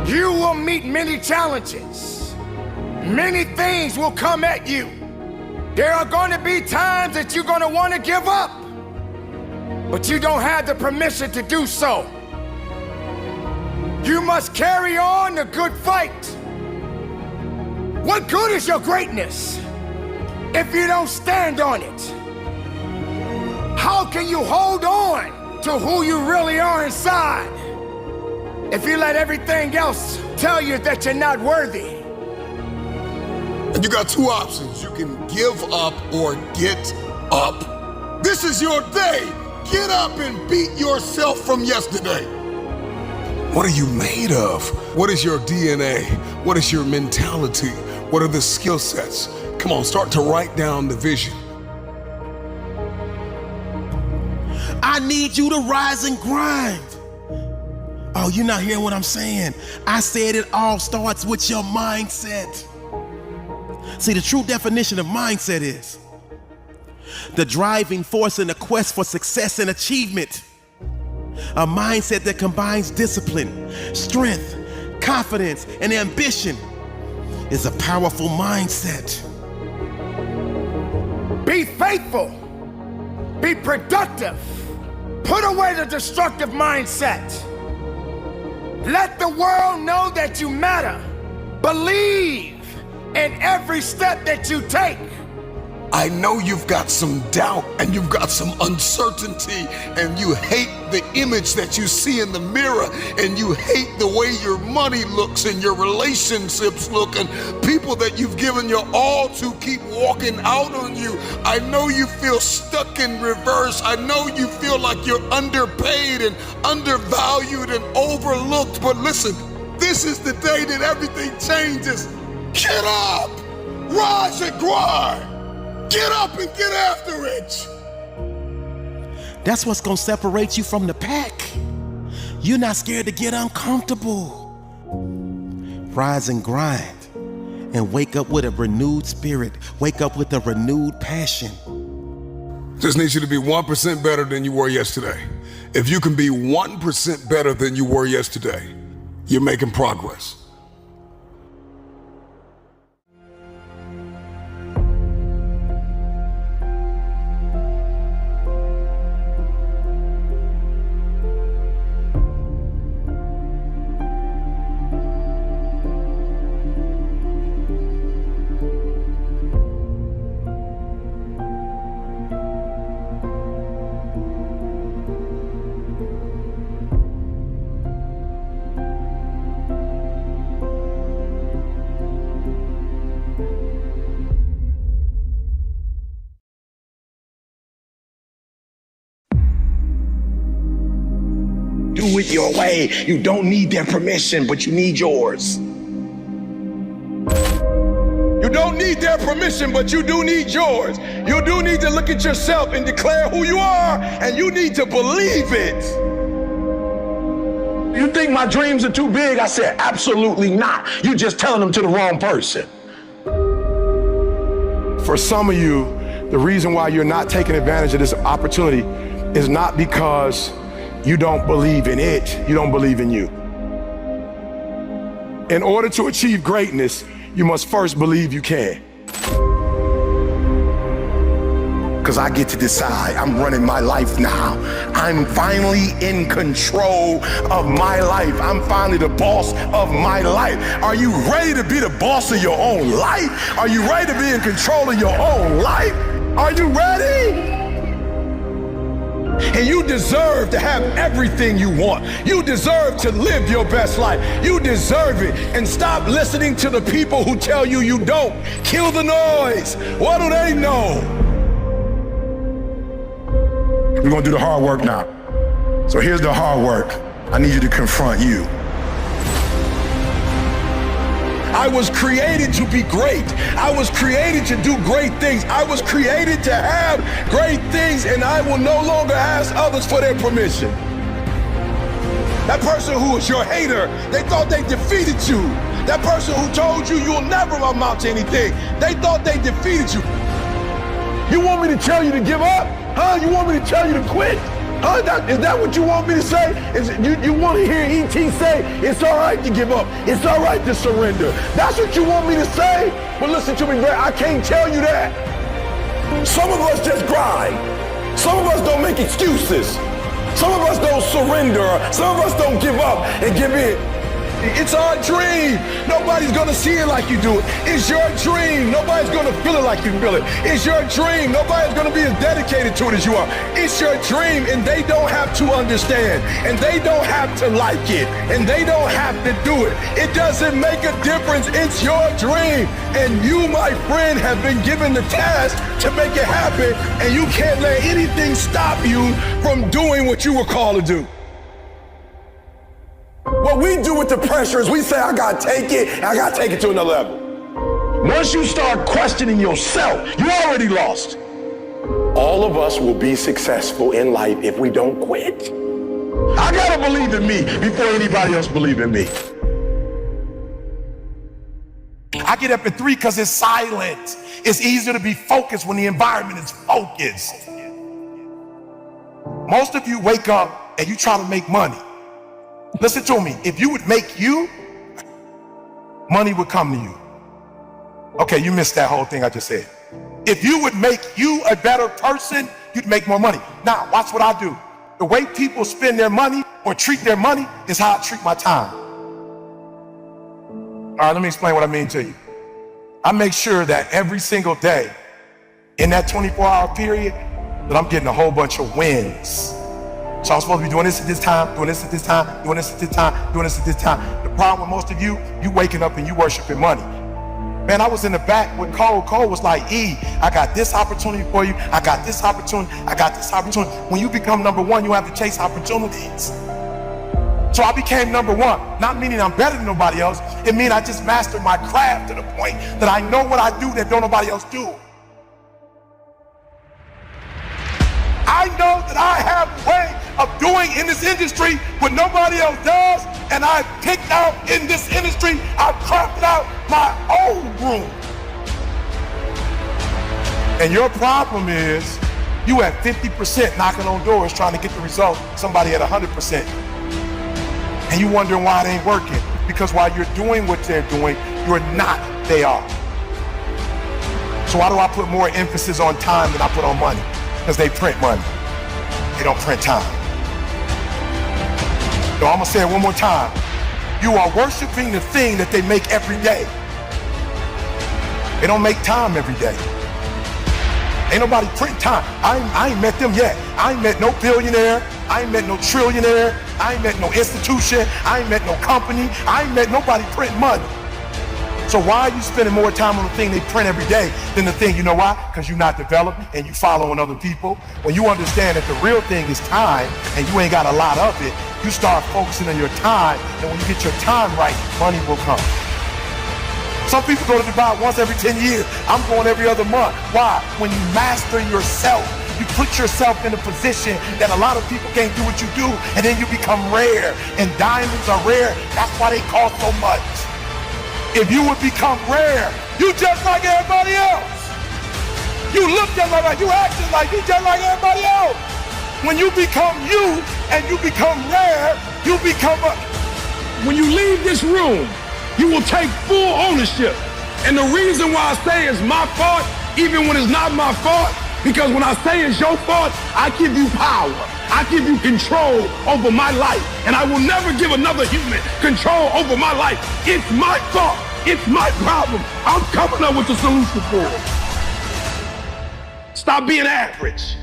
You will meet many challenges. Many things will come at you. There are going to be times that you're going to want to give up, but you don't have the permission to do so. You must carry on the good fight. What good is your greatness if you don't stand on it? How can you hold on to who you really are inside if you let everything else tell you that you're not worthy? And you got two options. You can give up or get up. This is your day. Get up and beat yourself from yesterday. What are you made of? What is your DNA? What is your mentality? What are the skill sets? Come on, start to write down the vision. I need you to rise and grind. Oh, you're not hearing what I'm saying. I said it all starts with your mindset. See, the true definition of mindset is the driving force in the quest for success and achievement. A mindset that combines discipline, strength, confidence, and ambition is a powerful mindset. Be faithful. Be productive. Put away the destructive mindset. Let the world know that you matter. Believe in every step that you take. I know you've got some doubt and you've got some uncertainty and you hate the image that you see in the mirror and you hate the way your money looks and your relationships look and people that you've given your all to keep walking out on you. I know you feel stuck in reverse. I know you feel like you're underpaid and undervalued and overlooked. But listen, this is the day that everything changes. Get up, rise and grind. Get up and get after it. That's what's gonna separate you from the pack. You're not scared to get uncomfortable. Rise and grind and wake up with a renewed spirit. Wake up with a renewed passion. Just need you to be 1% better than you were yesterday. If you can be 1% better than you were yesterday, you're making progress. Do it your way. You don't need their permission, but you need yours. You don't need their permission, but you do need yours. You do need to look at yourself and declare who you are, and you need to believe it. You think my dreams are too big? I said, absolutely not. You're just telling them to the wrong person. For some of you, the reason why you're not taking advantage of this opportunity is not because you don't believe in it, you don't believe in you. In order to achieve greatness, you must first believe you can. Because I get to decide. I'm running my life now. I'm finally in control of my life. I'm finally the boss of my life. Are you ready to be the boss of your own life? Are you ready to be in control of your own life? Are you ready? And you deserve to have everything you want. You deserve to live your best life. You deserve it. And stop listening to the people who tell you you don't. Kill the noise. What do they know? We're gonna do the hard work now. So here's the hard work. I need you to confront you. I was created to be great. I was created to do great things. I was created to have great things, and I will no longer ask others for their permission. That person who was your hater, they thought they defeated you. That person who told you you'll never amount to anything, they thought they defeated you. You want me to tell you to give up? Huh? You want me to tell you to quit? Huh? Is that what you want me to say? You want to hear E.T. say, it's all right to give up. It's all right to surrender. That's what you want me to say? But listen to me, Brad, I can't tell you that. Some of us just grind. Some of us don't make excuses. Some of us don't surrender. Some of us don't give up and give in. It's our dream. Nobody's gonna see it like you do it. It's your dream. Nobody's gonna feel it like you feel it. It's your dream. Nobody's gonna be as dedicated to it as you are. It's your dream, and they don't have to understand, and they don't have to like it, and they don't have to do it. It doesn't make a difference. It's your dream, and you, my friend, have been given the task to make it happen, and you can't let anything stop you from doing what you were called to do. What we do with the pressure is we say, I gotta take it, and I gotta take it to another level. Once you start questioning yourself, you already lost. All of us will be successful in life if we don't quit. I gotta believe in me before anybody else believes in me. I get up at 3 because it's silent. It's easier to be focused when the environment is focused. Most of you wake up and you try to make money. Listen to me, if you would make you, money would come to you. Okay, you missed that whole thing I just said. If you would make you a better person, you'd make more money. Now, watch what I do. The way people spend their money or treat their money is how I treat my time. All right, let me explain what I mean to you. I make sure that every single day in that 24-hour period that I'm getting a whole bunch of wins. So I'm supposed to be doing this at this time, doing this at this time, doing this at this time, doing this at this time. The problem with most of you waking up and you worshiping money. Man, I was in the back with Cole. Cole was like, E, I got this opportunity for you. I got this opportunity. I got this opportunity. When you become number one, you have to chase opportunities. So I became number one, not meaning I'm better than nobody else. It means I just mastered my craft to the point that I know what I do that don't nobody else do. I know that I have a way of doing in this industry what nobody else does, and I've picked out in this industry, I've crafted out my own room. And your problem is you at 50% knocking on doors trying to get the result, somebody at 100%. And you wondering why it ain't working. Because while you're doing what they're doing, you're not, they are. So why do I put more emphasis on time than I put on money? Because they print money. They don't print time. So I'm gonna say it one more time. You are worshiping the thing that they make every day. They don't make time every day. Ain't nobody print time. I ain't met them yet. I ain't met no billionaire. I ain't met no trillionaire. I ain't met no institution. I ain't met no company. I ain't met nobody print money. So why are you spending more time on the thing they print every day than the thing, you know why? Because you're not developed and you following other people. When you understand that the real thing is time and you ain't got a lot of it, you start focusing on your time, and when you get your time right, money will come. Some people go to Dubai once every 10 years. I'm going every other month. Why? When you master yourself, you put yourself in a position that a lot of people can't do what you do, and then you become rare. And diamonds are rare. That's why they cost so much. If you would become rare, you just like everybody else. You look just like, you act just like you just like everybody else. When you become you and you become rare, you become a... When you leave this room, you will take full ownership. And the reason why I say it's my fault, even when it's not my fault, because when I say it's your fault, I give you power. I give you control over my life. And I will never give another human control over my life. It's my fault. It's my problem. I'm coming up with the solution for it. Stop being average.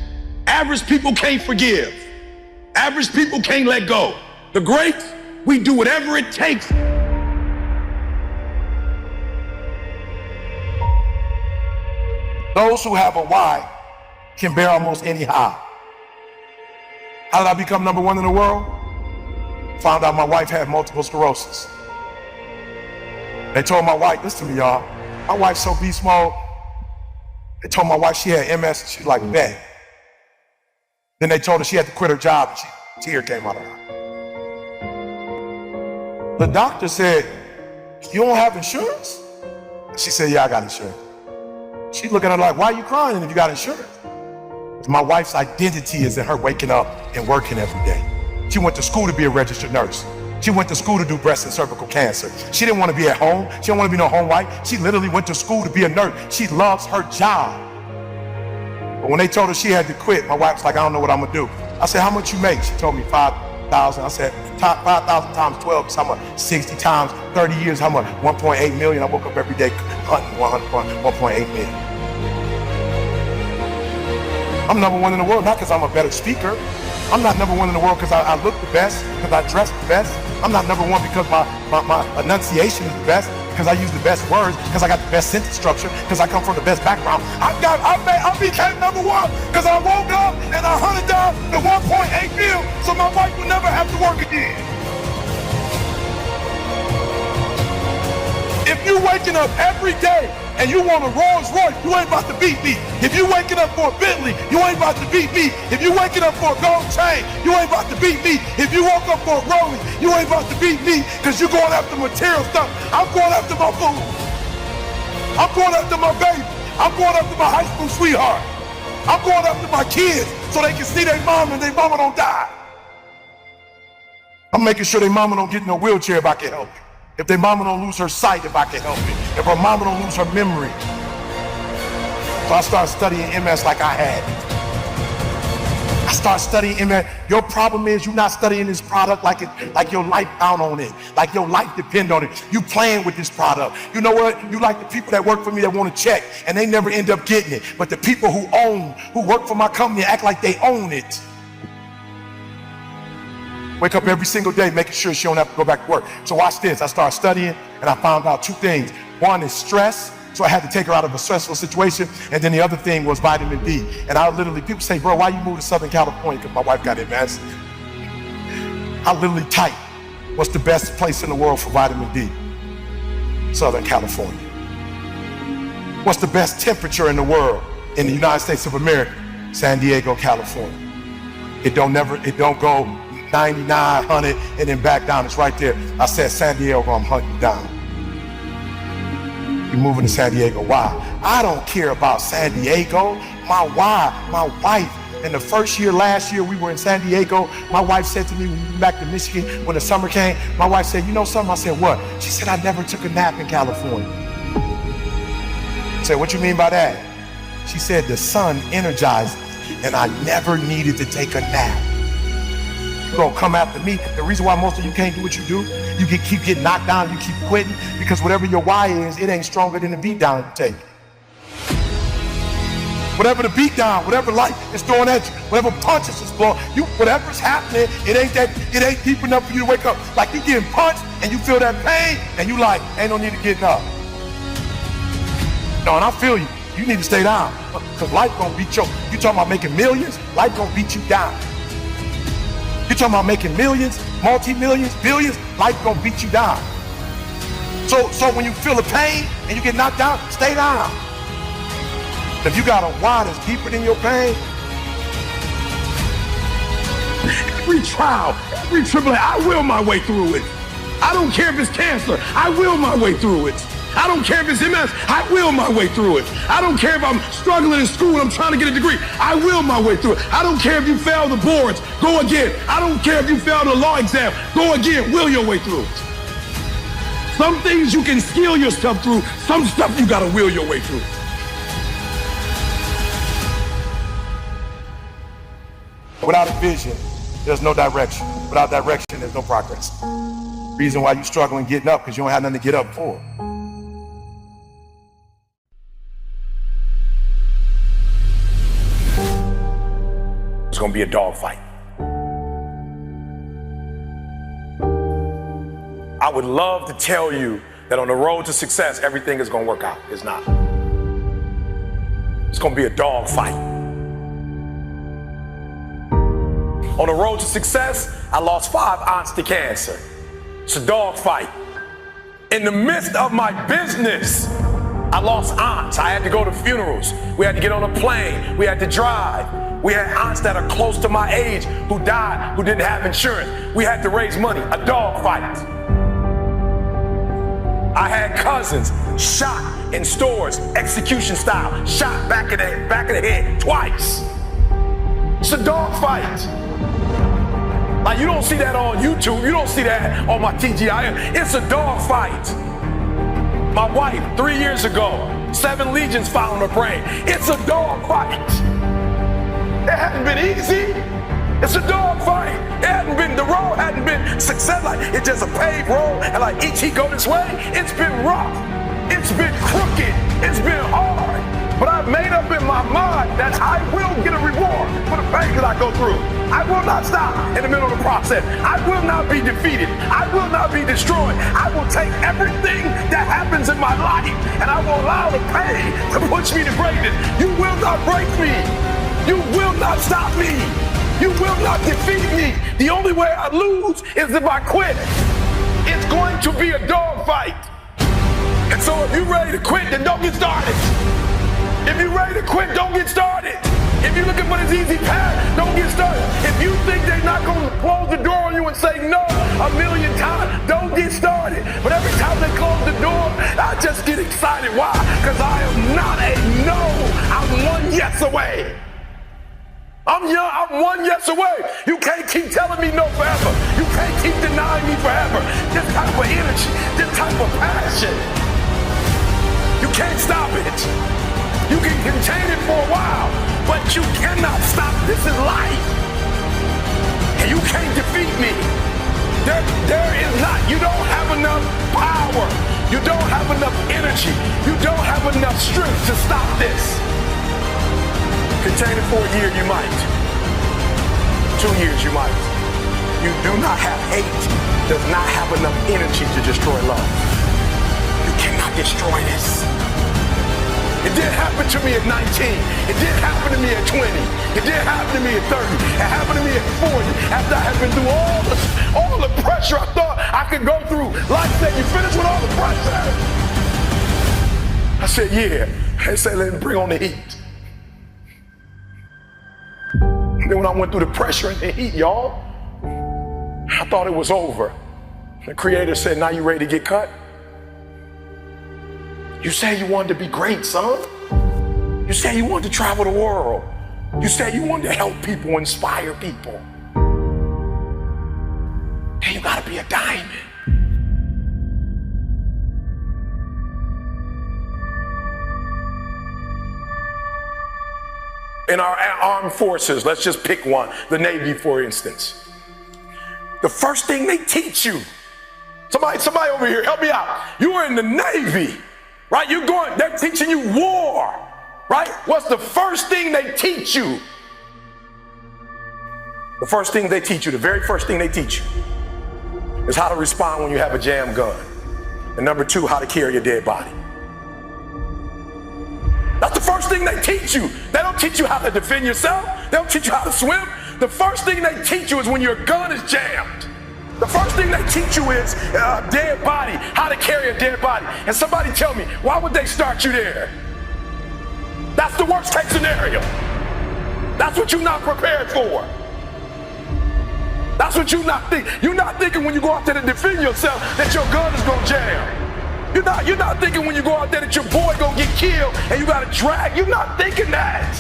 Average people can't forgive. Average people can't let go. The greats, we do whatever it takes. Those who have a why can bear almost any how. How did I become number one in the world? Found out my wife had multiple sclerosis. They told my wife, listen to me, y'all. My wife's so beast mode. They told my wife she had MS. She's like, bet. Then they told her she had to quit her job, and a tear came out of her. The doctor said, you don't have insurance? She said, yeah, I got insurance. She's looking at her like, why are you crying if you got insurance? My wife's identity is in her waking up and working every day. She went to school to be a registered nurse. She went to school to do breast and cervical cancer. She didn't want to be at home. She didn't want to be no home wife. She literally went to school to be a nurse. She loves her job. But when they told her she had to quit, my wife's like, I don't know what I'm gonna do. I said, how much you make? She told me 5,000. I said, 5,000 times 12 is how much? 60 times 30 years, how much? 1.8 million. I woke up every day hunting 1.8 million. I'm number one in the world, not because I'm a better speaker. I'm not number one in the world because I look the best, because I dress the best. I'm not number one because my enunciation is the best, because I use the best words, because I got the best sentence structure, because I come from the best background. I became number one because I woke up and I hunted down the 1.8 mil so my wife would never have to work again. If you waking up every day and you want a Rolls Royce, you ain't about to beat me. If you waking up for a Bentley, you ain't about to beat me. If you waking up for a gold chain, you ain't about to beat me. If you woke up for a Rollie, you ain't about to beat me because you're going after material stuff. I'm going after my food. I'm going after my baby. I'm going after my high school sweetheart. I'm going after my kids so they can see their mom and their mama don't die. I'm making sure their mama don't get in a wheelchair if I can help it. If their mama don't lose her sight, if I can help it. If her mama don't lose her memory. So I started studying MS like I had it. I start studying ML. Your problem is you're not studying this product like your life down on it, like your life depend on it. You playing with this product. You know what? You like the people that work for me that want to check and they never end up getting it. But the people who work for my company act like they own it. Wake up every single day making sure she don't have to go back to work. So watch this. I started studying and I found out two things. One is stress. So I had to take her out of a stressful situation. And then the other thing was vitamin D. And I literally, people say, bro, why you moved to Southern California? Because my wife got MS. I literally typed, what's the best place in the world for vitamin D? Southern California. What's the best temperature in the world in the United States of America? San Diego, California. It don't go 99, 100, and then back down. It's right there. I said, San Diego, I'm hunting you down. You're moving to San Diego. Why? I don't care about San Diego. My wife, in the first year, last year, we were in San Diego. My wife said to me, when we went back to Michigan, when the summer came, my wife said, you know something? I said, what? She said, I never took a nap in California. I said, what you mean by that? She said, the sun energized me, and I never needed to take a nap. You're gonna come after me. The reason why most of you can't do what you do, you keep getting knocked down, you keep quitting, because whatever your why is, it ain't stronger than the beat down you take. Whatever the beat down, whatever life is throwing at you, whatever punches is blowing, whatever's happening, it ain't deep enough for you to wake up. Like you getting punched and you feel that pain and you like, ain't no need to get up. No, and I feel you. You need to stay down, because life gonna beat you. You talking about making millions, life gonna beat you down. You talking about making millions, multi-millions, billions, life gonna beat you down. So when you feel the pain and you get knocked down, stay down. If you got a why that's deeper than your pain, every trial, every tribulation, I will my way through it. I don't care if it's cancer, I will my way through it. I don't care if it's MS, I will my way through it. I don't care if I'm struggling in school and I'm trying to get a degree, I will my way through it. I don't care if you fail the boards, go again. I don't care if you fail the law exam, go again, will your way through it. Some things you can skill yourself through, some stuff you gotta will your way through. without a vision, there's no direction. Without direction, there's no progress. Reason why you're struggling getting up, because you don't have nothing to get up for. It's gonna be a dogfight. I would love to tell you that on the road to success, everything is gonna work out. It's not. It's gonna be a dogfight. On the road to success, I lost 5 aunts to cancer. It's a dogfight. In the midst of my business, I lost aunts. I had to go to funerals. We had to get on a plane. We had to drive. We had aunts that are close to my age who died, who didn't have insurance. We had to raise money, a dogfight. I had cousins shot in stores, execution style, shot back of the head twice. It's a dogfight. Like, you don't see that on YouTube, you don't see that on my TGIF. It's a dogfight. My wife, 3 years ago, 7 legions found her brain. It's a dogfight. It hadn't been easy. It's a dogfight. The road hadn't been success. Like, it's just a paved road, and like E.T. go this way. It's been rough. It's been crooked. It's been hard. But I've made up in my mind that I will get a reward for the pain that I go through. I will not stop in the middle of the process. I will not be defeated. I will not be destroyed. I will take everything that happens in my life, and I will allow the pain to push me to greatness. You will not break me. You will not stop me. You will not defeat me. The only way I lose is if I quit. It's going to be a dogfight. And so if you're ready to quit, then don't get started. If you're ready to quit, don't get started. If you're looking for this easy path, don't get started. If you think they're not going to close the door on you and say no 1,000,000 times, don't get started. But every time they close the door, I just get excited. Why? Because I am not a no. I'm one yes away. I'm young, I'm one yes away. You can't keep telling me no forever. You can't keep denying me forever. This type of energy, this type of passion, you can't stop it. You can contain it for a while, but you cannot stop. This is life. And you can't defeat me. There is not. You don't have enough power. You don't have enough energy. You don't have enough strength to stop this. Contain it for a year, you might. 2 years, you might. You do not have hate. Does not have enough energy to destroy love. You cannot destroy this. It didn't happen to me at 19. It didn't happen to me at 20. It didn't happen to me at 30. It happened to me at 40. After I had been through all the pressure I thought I could go through. Life said, you finished with all the pressure? I said, yeah. They said, let me bring on the heat. And then when I went through the pressure and the heat, y'all, I thought it was over. The Creator said, now you ready to get cut? You said you wanted to be great, son. You said you wanted to travel the world. You said you wanted to help people, inspire people. Then you gotta be a diamond. In our armed forces, let's just pick one, the Navy, for instance. The first thing they teach you, somebody over here, help me out. You were in the Navy. Right, they're teaching you war, right? What's the first thing they teach you? The first thing they teach you, the very first thing they teach you is how to respond when you have a jam gun. And number 2, how to carry a dead body. That's the first thing they teach you. They don't teach you how to defend yourself. They don't teach you how to swim. The first thing they teach you is when your gun is jammed. The first thing they teach you is a dead body, how to carry a dead body. And somebody tell me, why would they start you there? That's the worst case scenario. That's what you're not prepared for. That's what you're not thinking. You're not thinking when you go out there to defend yourself that your gun is gonna jam. You're not thinking when you go out there that your boy gonna get killed and you gotta drag. You're not thinking that.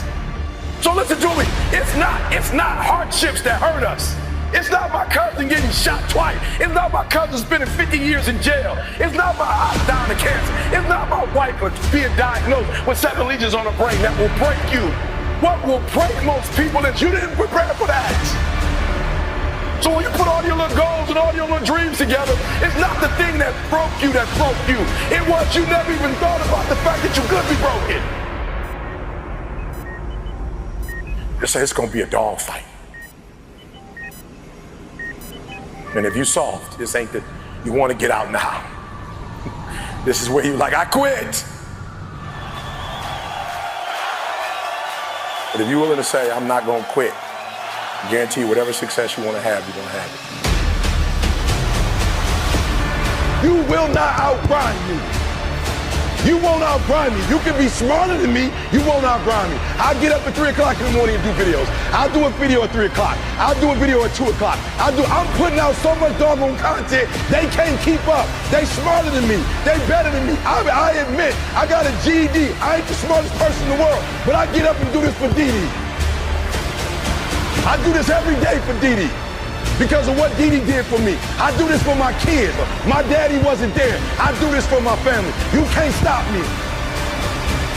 So listen to me. It's not hardships that hurt us. It's not my cousin getting shot twice. It's not my cousin spending 50 years in jail. It's not my eyes dying of cancer. It's not my wife being diagnosed with 7 lesions on her brain that will break you. What will break most people is you didn't prepare for that. So when you put all your little goals and all your little dreams together, it's not the thing that broke you. It was you never even thought about the fact that you could be broken. They say it's gonna be a dog fight. And if you soft, this ain't that you want to get out now. This is where you like, I quit. But if you're willing to say, I'm not going to quit, I guarantee you whatever success you want to have, you're going to have it. You will not outgrind me. You won't outgrind me. You can be smarter than me. You won't outgrind me. I'll get up at 3 o'clock in the morning and do videos. I'll do a video at 3 o'clock. I'll do a video at 2 o'clock. I'm putting out so much doggone content, they can't keep up. They smarter than me. They better than me. I admit, I got a GED. I ain't the smartest person in the world, but I get up and do this for Didi. I do this every day for Didi. Because of what Didi did for me. I do this for my kids. My daddy wasn't there. I do this for my family. You can't stop me.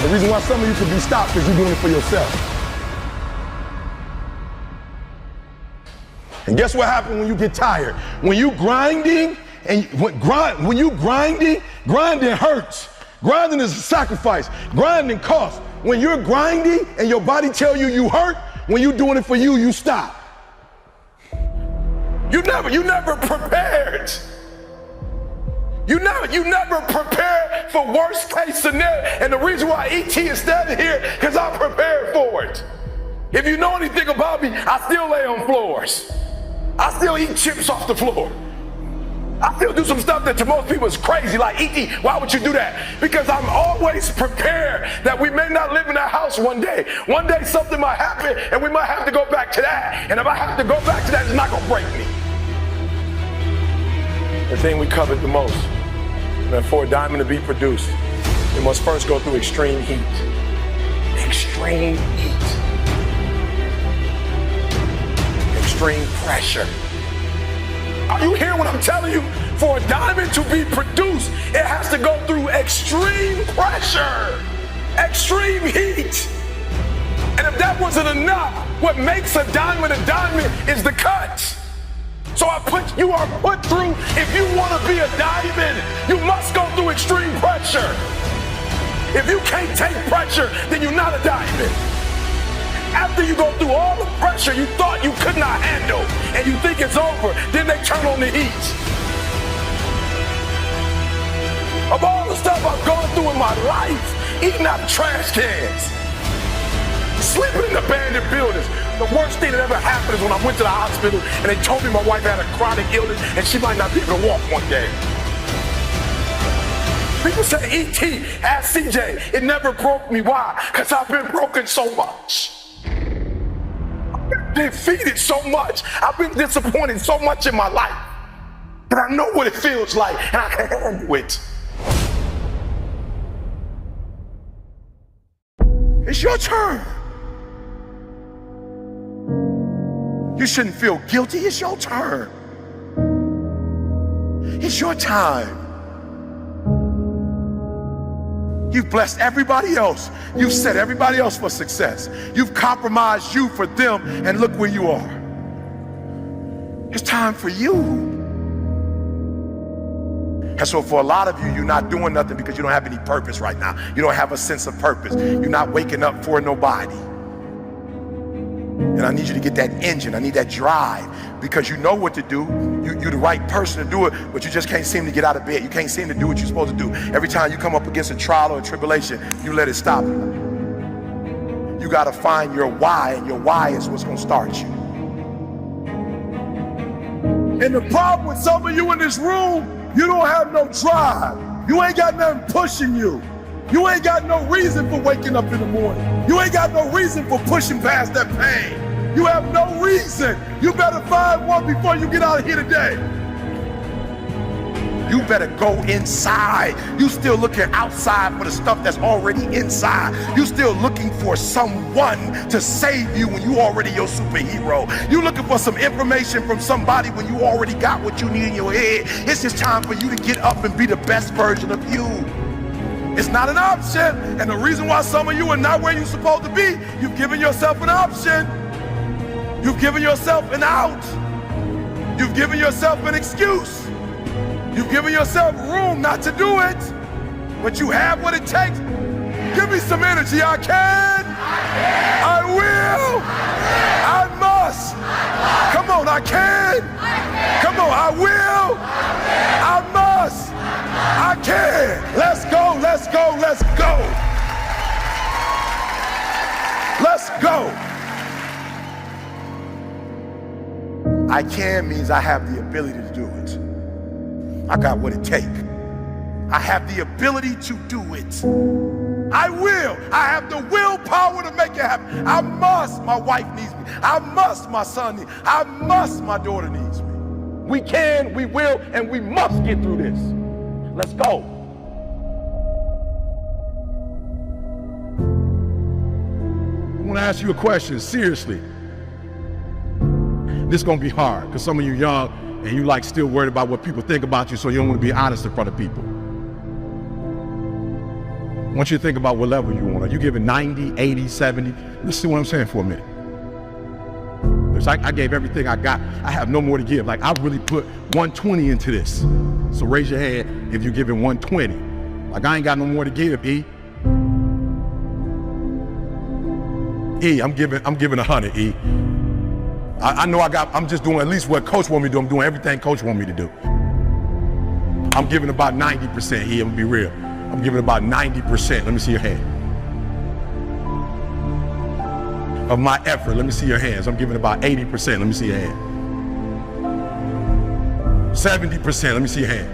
The reason why some of you can be stopped is you're doing it for yourself. And guess what happens when you get tired? When you grinding, grinding hurts. Grinding is a sacrifice. Grinding costs. When you're grinding and your body tell you hurt, when you're doing it for you, you stop. You never prepared. You never prepared for worst case scenario. And the reason why ET is standing here, because I'm prepared for it. If you know anything about me, I still lay on floors. I still eat chips off the floor. I still do some stuff that to most people is crazy, like ET, why would you do that? Because I'm always prepared that we may not live in that house one day. One day something might happen and we might have to go back to that. And if I have to go back to that, it's not gonna break me. The thing we covered the most, and for a diamond to be produced, it must first go through extreme heat. Extreme heat. Extreme pressure. Are you hearing what I'm telling you? For a diamond to be produced, it has to go through extreme pressure, extreme heat. And if that wasn't enough, what makes a diamond is the cuts. So you are put through, if you want to be a diamond, you must go through extreme pressure. If you can't take pressure, then you're not a diamond. After you go through all the pressure you thought you could not handle, and you think it's over, then they turn on the heat. Of all the stuff I've gone through in my life, eating out of trash cans, sleeping in abandoned buildings. The worst thing that ever happened is when I went to the hospital and they told me my wife had a chronic illness and she might not be able to walk one day. People say, E.T., ask CJ, it never broke me. Why? Because I've been broken so much. I've been defeated so much. I've been disappointed so much in my life that I know what it feels like and I can handle it. It's your turn. You shouldn't feel guilty. It's your turn. It's your time. You've blessed everybody else. You've set everybody else for success. You've compromised you for them, and look where you are. It's time for you. And so for a lot of you, you're not doing nothing because you don't have any purpose right now. You don't have a sense of purpose. You're not waking up for nobody. And I need you to get that engine. I need that drive, because you know what to do. You're the right person to do it, but you just can't seem to get out of bed. You can't seem to do what you're supposed to do. Every time you come up against a trial or a tribulation, you let it stop you. You got to find your why, and your why is what's going to start you. And the problem with some of you in this room, you don't have no drive. You ain't got nothing pushing you. You ain't got no reason for waking up in the morning. You ain't got no reason for pushing past that pain. You have no reason. You better find one before you get out of here today. You better go inside. You still looking outside for the stuff that's already inside. You still looking for someone to save you when you already your superhero. You looking for some information from somebody when you already got what you need in your head. It's just time for you to get up and be the best version of you. It's not an option. And the reason why some of you are not where you're supposed to be, you've given yourself an option. You've given yourself an out. You've given yourself an excuse. You've given yourself room not to do it. But you have what it takes. Give me some energy. I can. I will. I must. Come on, I can. Come on, I will. I must. I can. Let's go, let's go, let's go. Let's go. I can means I have the ability to do it. I got what it takes. I have the ability to do it. I will. I have the willpower to make it happen. I must. My wife needs me. I must. My son needs me. I must. My daughter needs me. We can, we will, and we must get through this. Let's go. I want to ask you a question, seriously. This is going to be hard because some of you young and you like still worried about what people think about you, so you don't want to be honest in front of people. I want you to think about what level you want. Are you giving 90, 80, 70? Let's see what I'm saying for a minute. I gave everything I got. I have no more to give. Like, I really put 120 into this. So raise your hand if you're giving 120. Like, I ain't got no more to give, E. E, I'm giving 100, E. I know I'm just doing at least what Coach want me to do. I'm doing everything Coach want me to do. I'm giving about 90%, E, I'm gonna be real. I'm giving about 90%. Let me see your hand. Of my effort, let me see your hands. I'm giving about 80%. Let me see your hand. 70%. Let me see your hand.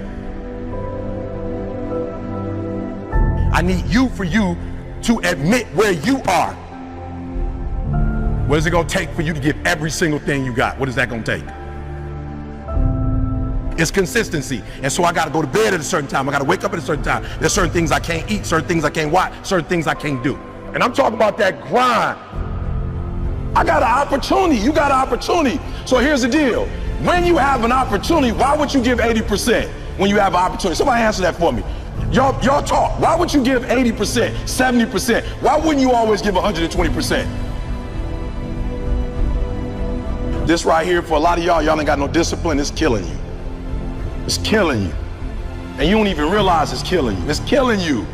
I need you for you to admit where you are. What is it gonna take for you to give every single thing you got? What is that gonna take? It's consistency. And so I gotta go to bed at a certain time. I gotta wake up at a certain time. There's certain things I can't eat, certain things I can't watch, certain things I can't do. And I'm talking about that grind. I got an opportunity, you got an opportunity. So here's the deal. When you have an opportunity, why would you give 80% when you have an opportunity? Somebody answer that for me. Y'all talk. Why would you give 80%, 70%? Why wouldn't you always give 120%? this right here, for a lot of y'all ain't got no discipline, it's killing you. It's killing you. And you don't even realize it's killing you. It's killing you.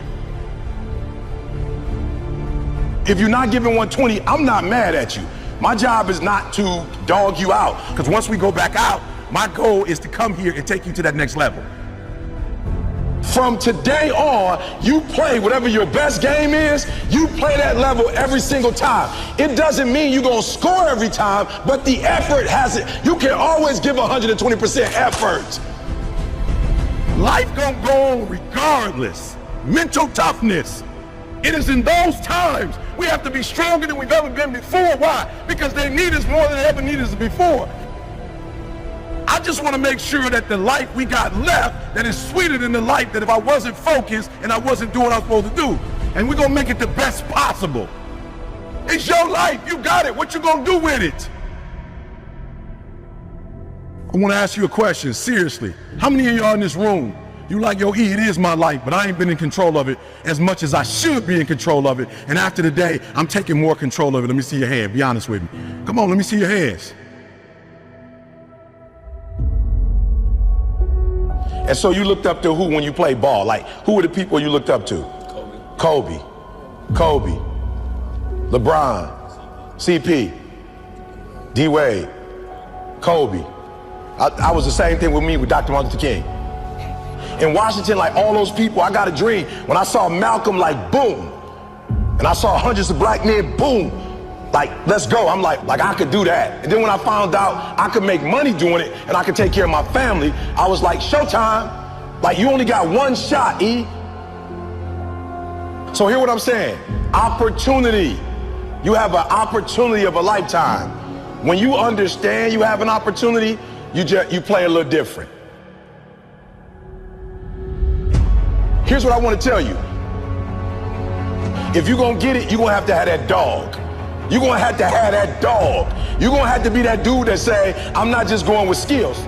If you're not giving 120, I'm not mad at you. My job is not to dog you out, because once we go back out, my goal is to come here and take you to that next level. From today on, you play whatever your best game is, you play that level every single time. It doesn't mean you're gonna score every time, but the effort has it. You can always give 120% effort. Life gonna go on regardless. Mental toughness. It is in those times we have to be stronger than we've ever been before. Why? Because they need us more than they ever needed us before. I just want to make sure that the life we got left, that is sweeter than the life that if I wasn't focused and I wasn't doing what I was supposed to do. And we're going to make it the best possible. It's your life. You got it. What you going to do with it? I want to ask you a question, seriously. How many of y'all in this room, you like, yo, E, it is my life, but I ain't been in control of it as much as I should be in control of it. And after the day, I'm taking more control of it. Let me see your hand. Be honest with me. Come on, let me see your hands. And so you looked up to who when you played ball? Like, who were the people you looked up to? Kobe. LeBron. CP. D-Wade. Kobe. I was the same thing with me with Dr. Martin Luther King. In Washington, like all those people, I got a dream. When I saw Malcolm, like, boom. And I saw hundreds of black men, boom. Like, let's go. I'm like I could do that. And then when I found out I could make money doing it and I could take care of my family, I was like, showtime. Like, you only got one shot, E. So hear what I'm saying. Opportunity. You have an opportunity of a lifetime. When you understand you have an opportunity, you play a little different. Here's what I want to tell you. If you're going to get it, you're going to have that dog. You're going to have that dog. You're going to have to be that dude that say, I'm not just going with skills.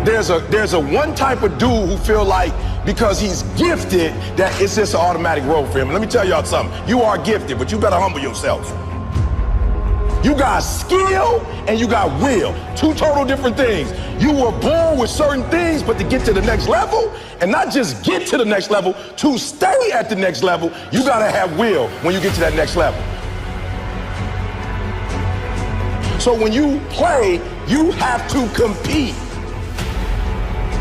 There's a one type of dude who feel like because he's gifted that it's just an automatic road for him. And let me tell y'all something. You are gifted, but you better humble yourself. You got skill and you got will. Two total different things. You were born with certain things, but to get to the next level, and not just get to the next level, to stay at the next level, you gotta have will when you get to that next level. So when you play, you have to compete.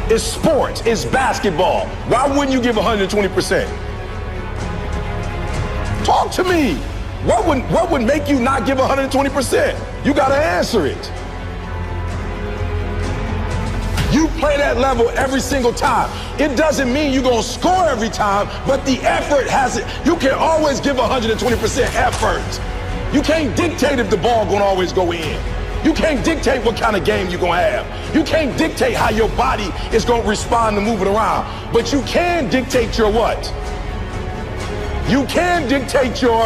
It's sports, it's basketball. Why wouldn't you give 120%? Talk to me. What would make you not give 120%? You gotta answer it. You play that level every single time. It doesn't mean you're gonna score every time, but the effort has it. You can always give 120% effort. You can't dictate if the ball gonna always go in. You can't dictate what kind of game you're gonna have. You can't dictate how your body is gonna respond to moving around. But you can dictate your what? You can dictate your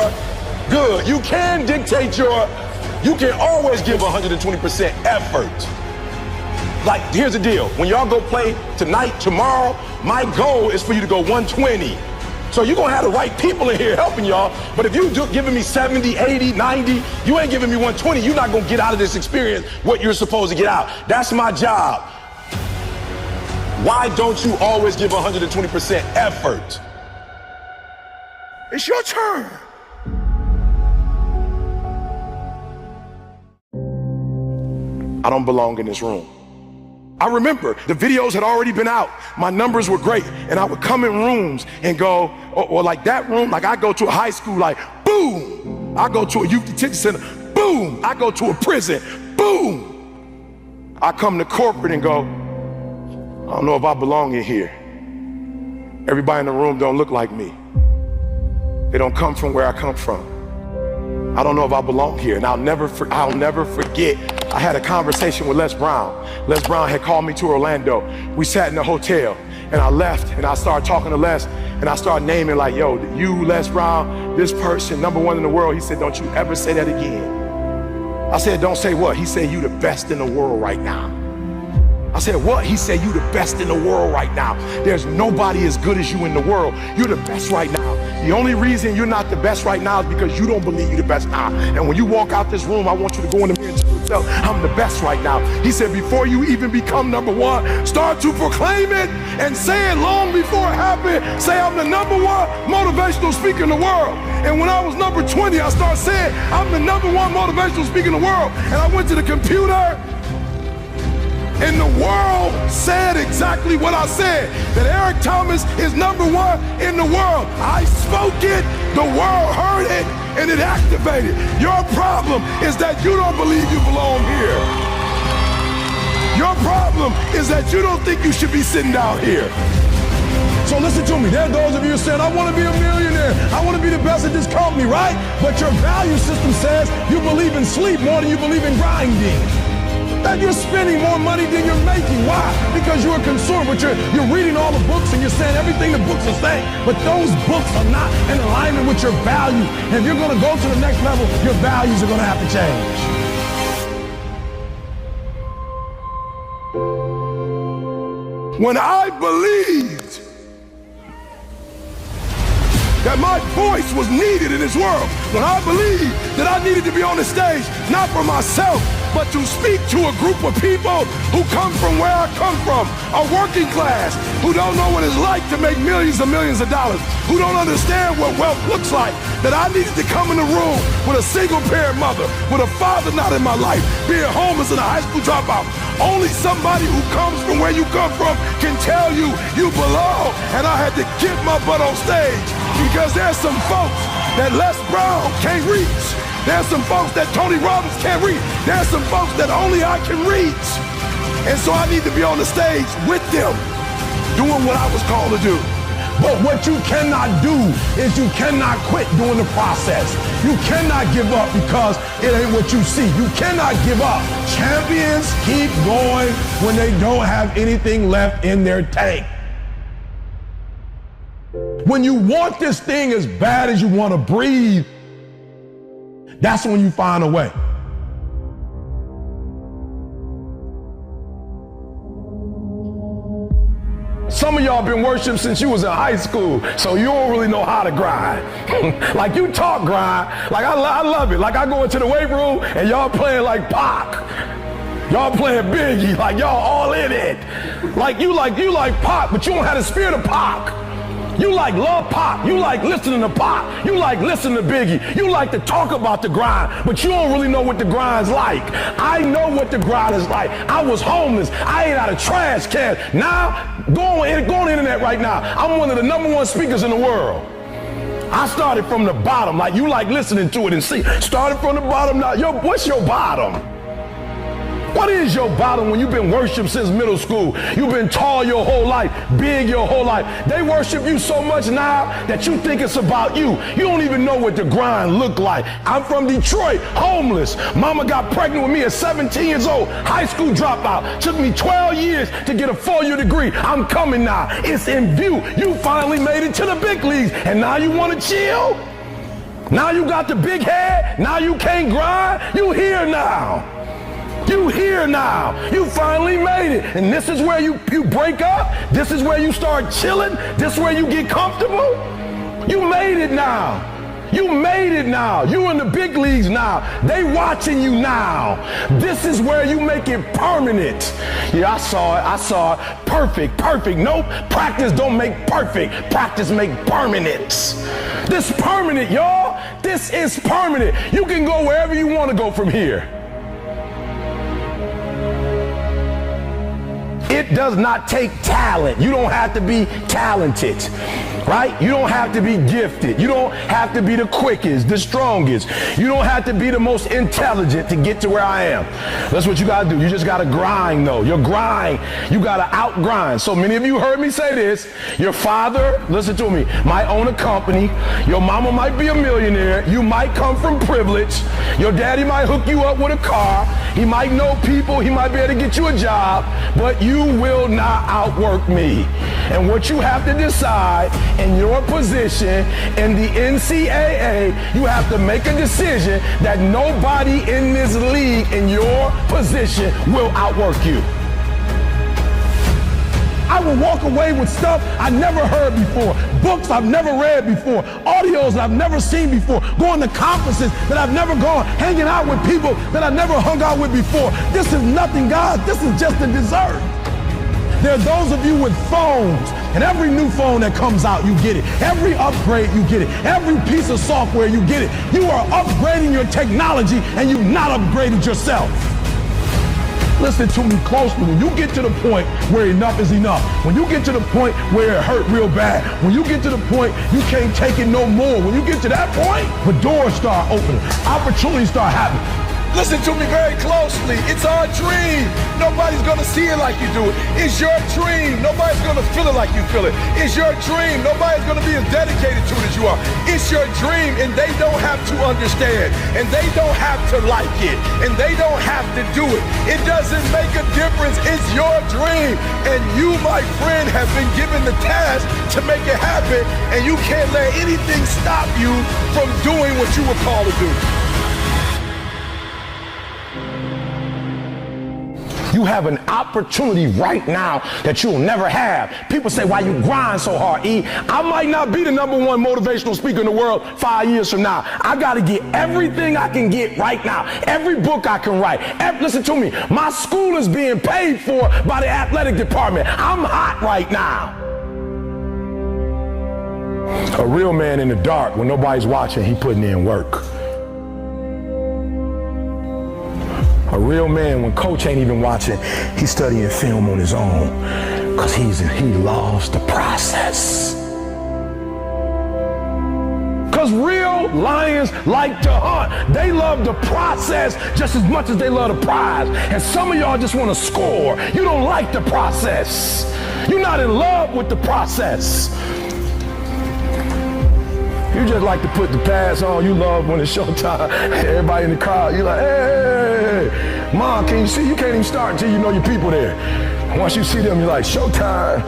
good. You can dictate you can always give 120% effort. Like, here's the deal. When y'all go play tonight, tomorrow, my goal is for you to go 120. So you're gonna have the right people in here helping y'all, but if you giving me 70, 80, 90, you ain't giving me 120, you're not gonna get out of this experience what you're supposed to get out. That's my job. Why don't you always give 120% effort? It's your turn. I don't belong in this room. I remember the videos had already been out. My numbers were great. And I would come in rooms and go, or like that room, like I go to a high school, like boom. I go to a youth detention center, boom. I go to a prison, boom. I come to corporate and go, I don't know if I belong in here. Everybody in the room don't look like me. They don't come from where I come from. I don't know if I belong here. And I'll never forget, I had a conversation with Les Brown. Les Brown had called me to Orlando. We sat in the hotel and I left and I started talking to Les and I started naming like, yo, you, Les Brown, this person, #1 in the world. He said, don't you ever say that again. I said, don't say what? He said, you the best in the world right now. I I said, what? He said, you the best in the world right now. There's nobody as good as you in the world. You're the best right now. The only reason you're not the best right now is because you don't believe you're the best now. And when you walk out this room, I want you to go in the mirror and tell yourself, I'm the best right now. He said, before you even become number one, start to proclaim it and say it long before it happens. Say, I'm the number one motivational speaker in the world. And when I was number 20, I started saying, I'm the number one motivational speaker in the world. And I went to the computer, and the world said exactly what I said, that Eric Thomas is number one in the world. I spoke it, the world heard it, and it activated. Your problem is that you don't believe you belong here. Your problem is that you don't think you should be sitting down here. So listen to me, there are those of you saying, I want to be a millionaire, I want to be the best at this company, right? But your value system says you believe in sleep more than you believe in grinding. That you're spending more money than you're making. Why? Because you're a consumer, but you're reading all the books and you're saying everything the books are saying, but those books are not in alignment with your value. And if you're going to go to the next level, your values are going to have to change. When I believed that my voice was needed in this world, when I believed that I needed to be on the stage, not for myself, but to speak to a group of people who come from where I come from, a working class, who don't know what it's like to make millions and millions of dollars, who don't understand what wealth looks like, that I needed to come in the room with a single parent mother, with a father not in my life, being homeless and a high school dropout. Only somebody who comes from where you come from can tell you you belong. And I had to get my butt on stage because there's some folks that Les Brown can't reach. There's some folks that Tony Robbins can't reach. There's some folks that only I can reach. And so I need to be on the stage with them, doing what I was called to do. But what you cannot do is you cannot quit during the process. You cannot give up because it ain't what you see. You cannot give up. Champions keep going when they don't have anything left in their tank. When you want this thing as bad as you want to breathe, that's when you find a way. Some of y'all been worshiping since you was in high school, so you don't really know how to grind. Like you talk grind, like I love it. Like I go into the weight room and y'all playing like Pac. Y'all playing Biggie, like y'all all in it. Like you like Pac, but you don't have the spirit of Pac. You like love Pac, you like listening to Pac, you like listening to Biggie, you like to talk about the grind, but you don't really know what the grind's like. I know what the grind is like. I was homeless, I ate out of trash cans. Now, go on the internet right now. I'm one of the #1 speakers in the world. I started from the bottom, like you like listening to it and see. Started from the bottom now. What's your bottom? What is your bottom when you've been worshiped since middle school? You've been tall your whole life, big your whole life. They worship you so much now that you think it's about you. You don't even know what the grind look like. I'm from Detroit, homeless. Mama got pregnant with me at 17 years old, high school dropout. Took me 12 years to get a 4-year degree. I'm coming now. It's in view. You finally made it to the big leagues, and now you want to chill? Now you got the big head? Now you can't grind? You here now. You here now. You finally made it. And this is where you break up. This is where you start chilling. This is where you get comfortable. You made it now. You made it now. You in the big leagues now. They watching you now. This is where you make it permanent. Yeah, I saw it. Perfect. Nope. Practice don't make perfect. Practice make permanent. This permanent, y'all. This is permanent. You can go wherever you want to go from here. It does not take talent. You don't have to be talented, right? You don't have to be gifted. You don't have to be the quickest, the strongest. You don't have to be the most intelligent to get to where I am. That's what you gotta do. You just gotta grind though. Your grind, you gotta out-grind. So many of you heard me say this. Your father, listen to me, might own a company. Your mama might be a millionaire. You might come from privilege. Your daddy might hook you up with a car. He might know people. He might be able to get you a job. But you will not outwork me. And what you have to decide in your position in the NCAA, you have to make a decision that nobody in this league in your position will outwork you. I will walk away with stuff I never heard before, books I've never read before, audios I've never seen before, going to conferences that I've never gone, hanging out with people that I've never hung out with before. This is nothing, guys. This is just a dessert. There are those of you with phones, and every new phone that comes out, you get it. Every upgrade, you get it. Every piece of software, you get it. You are upgrading your technology, and you've not upgraded yourself. Listen to me closely. When you get to the point where enough is enough, when you get to the point where it hurt real bad, when you get to the point you can't take it no more, when you get to that point, the doors start opening, opportunities start happening. Listen to me very closely. It's our dream. Nobody's gonna see it like you do it. It's your dream. Nobody's gonna feel it like you feel it. It's your dream. Nobody's gonna be as dedicated to it as you are. It's your dream, and they don't have to understand, and they don't have to like it, and they don't have to do it. It doesn't make a difference. It's your dream, and you, my friend, have been given the task to make it happen, and you can't let anything stop you from doing what you were called to do. You have an opportunity right now that you'll never have. People say, why you grind so hard, E? I might not be the #1 motivational speaker in the world 5 years from now. I got to get everything I can get right now. Every book I can write. Listen to me. My school is being paid for by the athletic department. I'm hot right now. A real man in the dark, when nobody's watching, he putting in work. A real man, when coach ain't even watching, he's studying film on his own, because he loves the process. Because real lions like to hunt. They love the process just as much as they love the prize. And some of y'all just want to score. You don't like the process. You're not in love with the process. You just like to put the pads on. You love when it's showtime. Everybody in the crowd, you like, hey, Mom, can you see? You can't even start until you know your people there. Once you see them, you're like, showtime.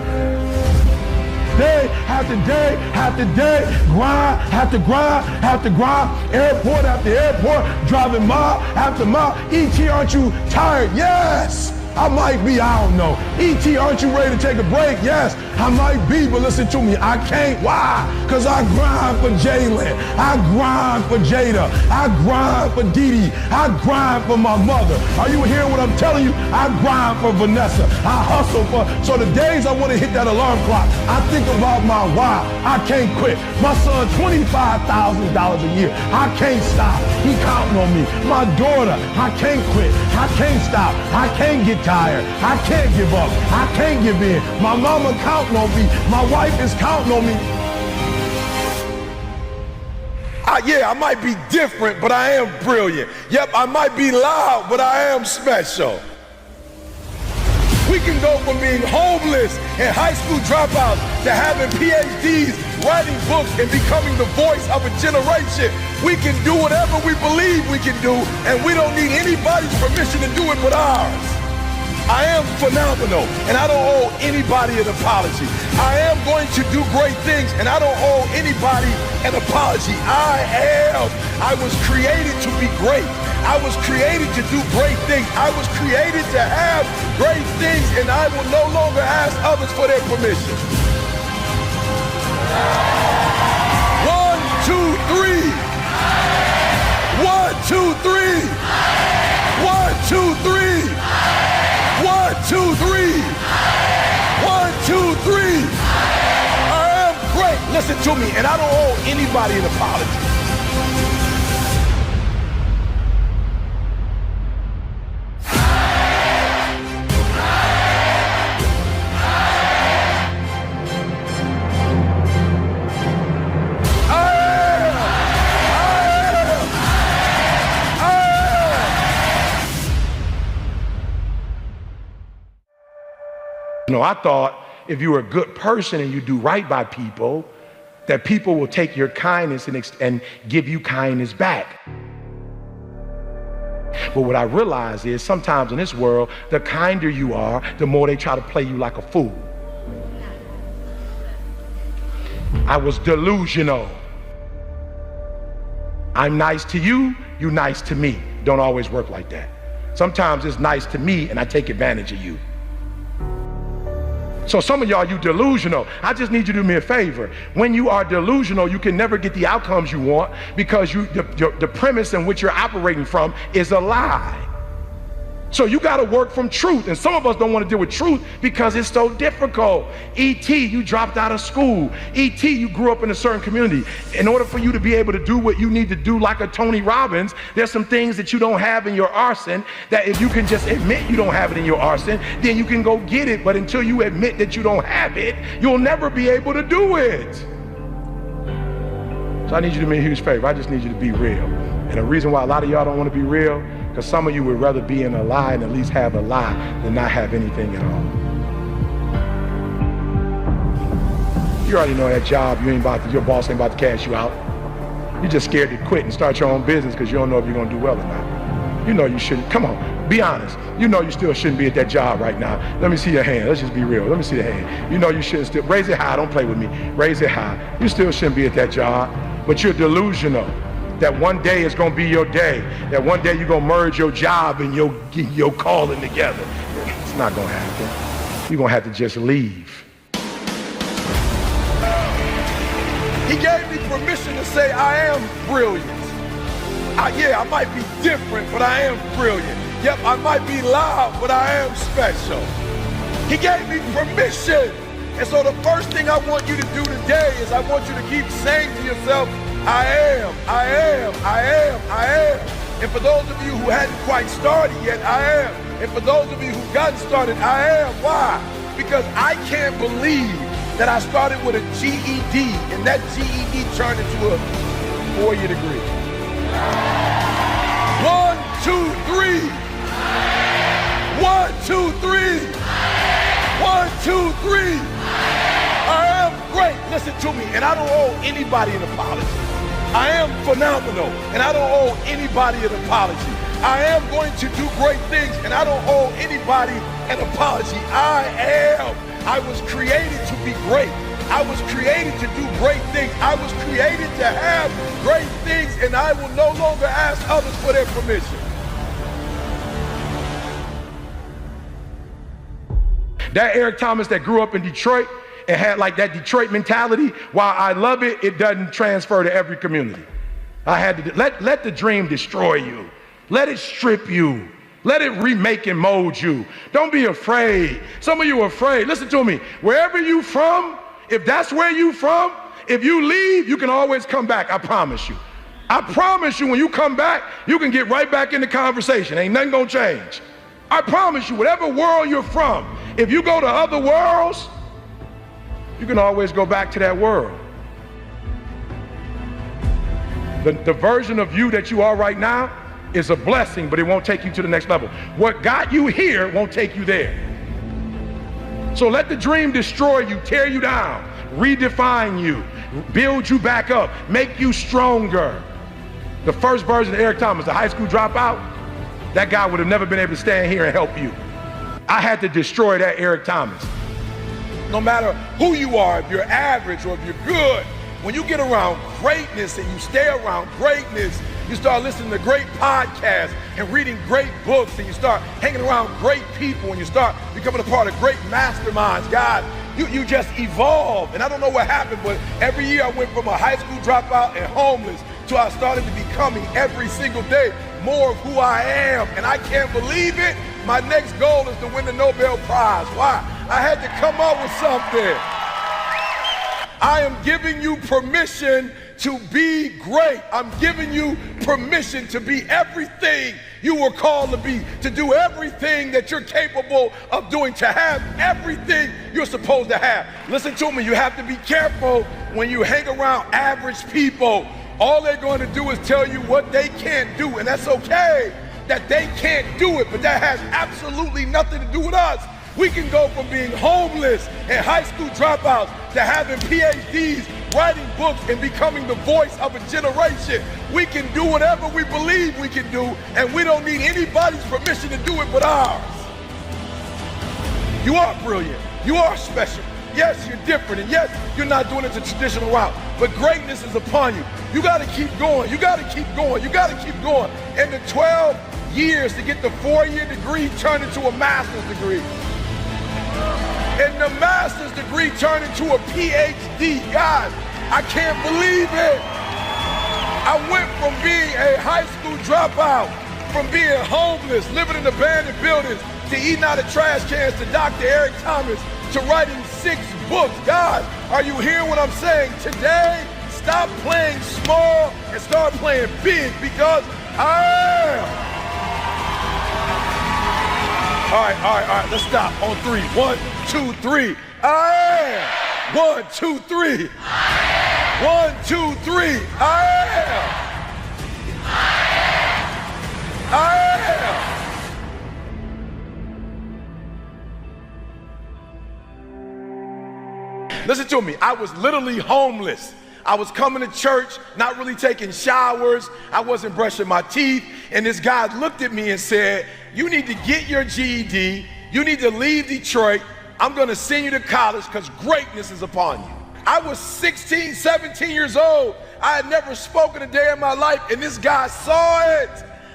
Day after day after day, grind after grind after grind, airport after airport, driving mile after mile. E.T., aren't you tired? Yes. I might be, I don't know. E.T., aren't you ready to take a break? Yes, I might be, but listen to me, I can't. Why? Because I grind for Jalen. I grind for Jada. I grind for Dee Dee. I grind for my mother. Are you hearing what I'm telling you? I grind for Vanessa. I hustle for, so the days I want to hit that alarm clock, I think about my why. I can't quit. My son, $25,000 a year. I can't stop. He counting on me. My daughter, I can't quit. I can't stop. I can't get tired. I can't give up. I can't give in. My mama counting on me. My wife is counting on me. Yeah, I might be different, but I am brilliant. Yep, I might be loud, but I am special. We can go from being homeless and high school dropouts to having PhDs, writing books, and becoming the voice of a generation. We can do whatever we believe we can do, and we don't need anybody's permission to do it but ours. I am phenomenal, and I don't owe anybody an apology. I am going to do great things, and I don't owe anybody an apology. I was created to be great. I was created to do great things. I was created to have great things, and I will no longer ask others for their permission. 1, 2, 3. 1, 2, 3. 1, 2, 3. 1, 2, 3. 1, 2, 3. I am great. Listen to me, and I don't owe anybody an apology. No, I thought if you were a good person and you do right by people, that people will take your kindness and give you kindness back. But what I realize is sometimes in this world, the kinder you are, the more they try to play you like a fool. I was delusional. I'm nice to you, you nice to me. Don't always work like that. Sometimes it's nice to me and I take advantage of you. So some of y'all, you delusional. I just need you to do me a favor. When you are delusional, you can never get the outcomes you want because the premise in which you're operating from is a lie. So you got to work from truth. And some of us don't want to deal with truth because it's so difficult. E.T., you dropped out of school. E.T., you grew up in a certain community. In order for you to be able to do what you need to do like a Tony Robbins, there's some things that you don't have in your arsenal that if you can just admit you don't have it in your arsenal, then you can go get it. But until you admit that you don't have it, you'll never be able to do it. So I need you to do me a huge favor. I just need you to be real. And the reason why a lot of y'all don't want to be real, because some of you would rather be in a lie and at least have a lie than not have anything at all. You already know that job, your boss ain't about to cash you out. You're just scared to quit and start your own business because you don't know if you're going to do well or not. You know you shouldn't. Come on, be honest. You know you still shouldn't be at that job right now. Let me see your hand. Let's just be real. Let me see the hand. You know you shouldn't still. Raise it high. Don't play with me. Raise it high. You still shouldn't be at that job, but you're delusional. That one day is gonna be your day. That one day you're gonna merge your job and your calling together. It's not gonna happen. You're gonna have to just leave. He gave me permission to say I am brilliant. I might be different, but I am brilliant. Yep, I might be loud, but I am special. He gave me permission. And so the first thing I want you to do today is I want you to keep saying to yourself, I am, I am, I am, I am. And for those of you who hadn't quite started yet, I am. And for those of you who've gotten started, I am. Why? Because I can't believe that I started with a GED and that GED turned into a 4-year degree. 1, 2, 3. 1, 2, 3. 1, 2, 3. I am great. Listen to me. And I don't owe anybody an apology. I am phenomenal, and I don't owe anybody an apology. I am going to do great things, and I don't owe anybody an apology. I am. I was created to be great. I was created to do great things. I was created to have great things, and I will no longer ask others for their permission. That Eric Thomas that grew up in Detroit and had like that Detroit mentality, while I love it, it doesn't transfer to every community. I had to let the dream destroy you. Let it strip you. Let it remake and mold you. Don't be afraid. Some of you are afraid. Listen to me. Wherever you from, if that's where you from, if you leave, you can always come back. I promise you. I promise you when you come back, you can get right back in the conversation. Ain't nothing gonna change. I promise you, whatever world you're from, if you go to other worlds, you can always go back to that world. The version of you that you are right now is a blessing, but it won't take you to the next level. What got you here won't take you there. So let the dream destroy you, tear you down, redefine you, build you back up, make you stronger. The first version of Eric Thomas, the high school dropout, that guy would have never been able to stand here and help you. I had to destroy that Eric Thomas. No matter who you are, if you're average or if you're good, when you get around greatness and you stay around greatness, you start listening to great podcasts and reading great books, and you start hanging around great people, and you start becoming a part of great masterminds. God, you just evolve. And I don't know what happened, but every year I went from a high school dropout and homeless to I started to becoming every single day more of who I am. And I can't believe it. My next goal is to win the Nobel Prize. Why? I had to come up with something. I am giving you permission to be great. I'm giving you permission to be everything you were called to be, to do everything that you're capable of doing, to have everything you're supposed to have. Listen to me, you have to be careful when you hang around average people. All they're going to do is tell you what they can't do, and that's okay that they can't do it, but that has absolutely nothing to do with us. We can go from being homeless and high school dropouts to having PhDs, writing books, and becoming the voice of a generation. We can do whatever we believe we can do, and we don't need anybody's permission to do it but ours. You are brilliant. You are special. Yes, you're different, and yes, you're not doing it the traditional route, but greatness is upon you. You got to keep going. You got to keep going. You got to keep going. And the 12 years to get the 4-year degree turned into a master's degree. And the master's degree turned into a PhD. God, I can't believe it. I went from being a high school dropout, from being homeless, living in abandoned buildings, to eating out of trash cans, to Dr. Eric Thomas, to writing 6 books. God, are you hearing what I'm saying? Today, stop playing small and start playing big, because I am. All right, let's stop on 3. 1, 2, 3. I am. 1, 2, 3. 1, 2, 3. I am. I am. Listen to me, I was literally homeless. I was coming to church, not really taking showers. I wasn't brushing my teeth. And this guy looked at me and said, you need to get your GED. You need to leave Detroit. I'm gonna send you to college because greatness is upon you. I was 16, 17 years old. I had never spoken a day in my life, and this guy saw it.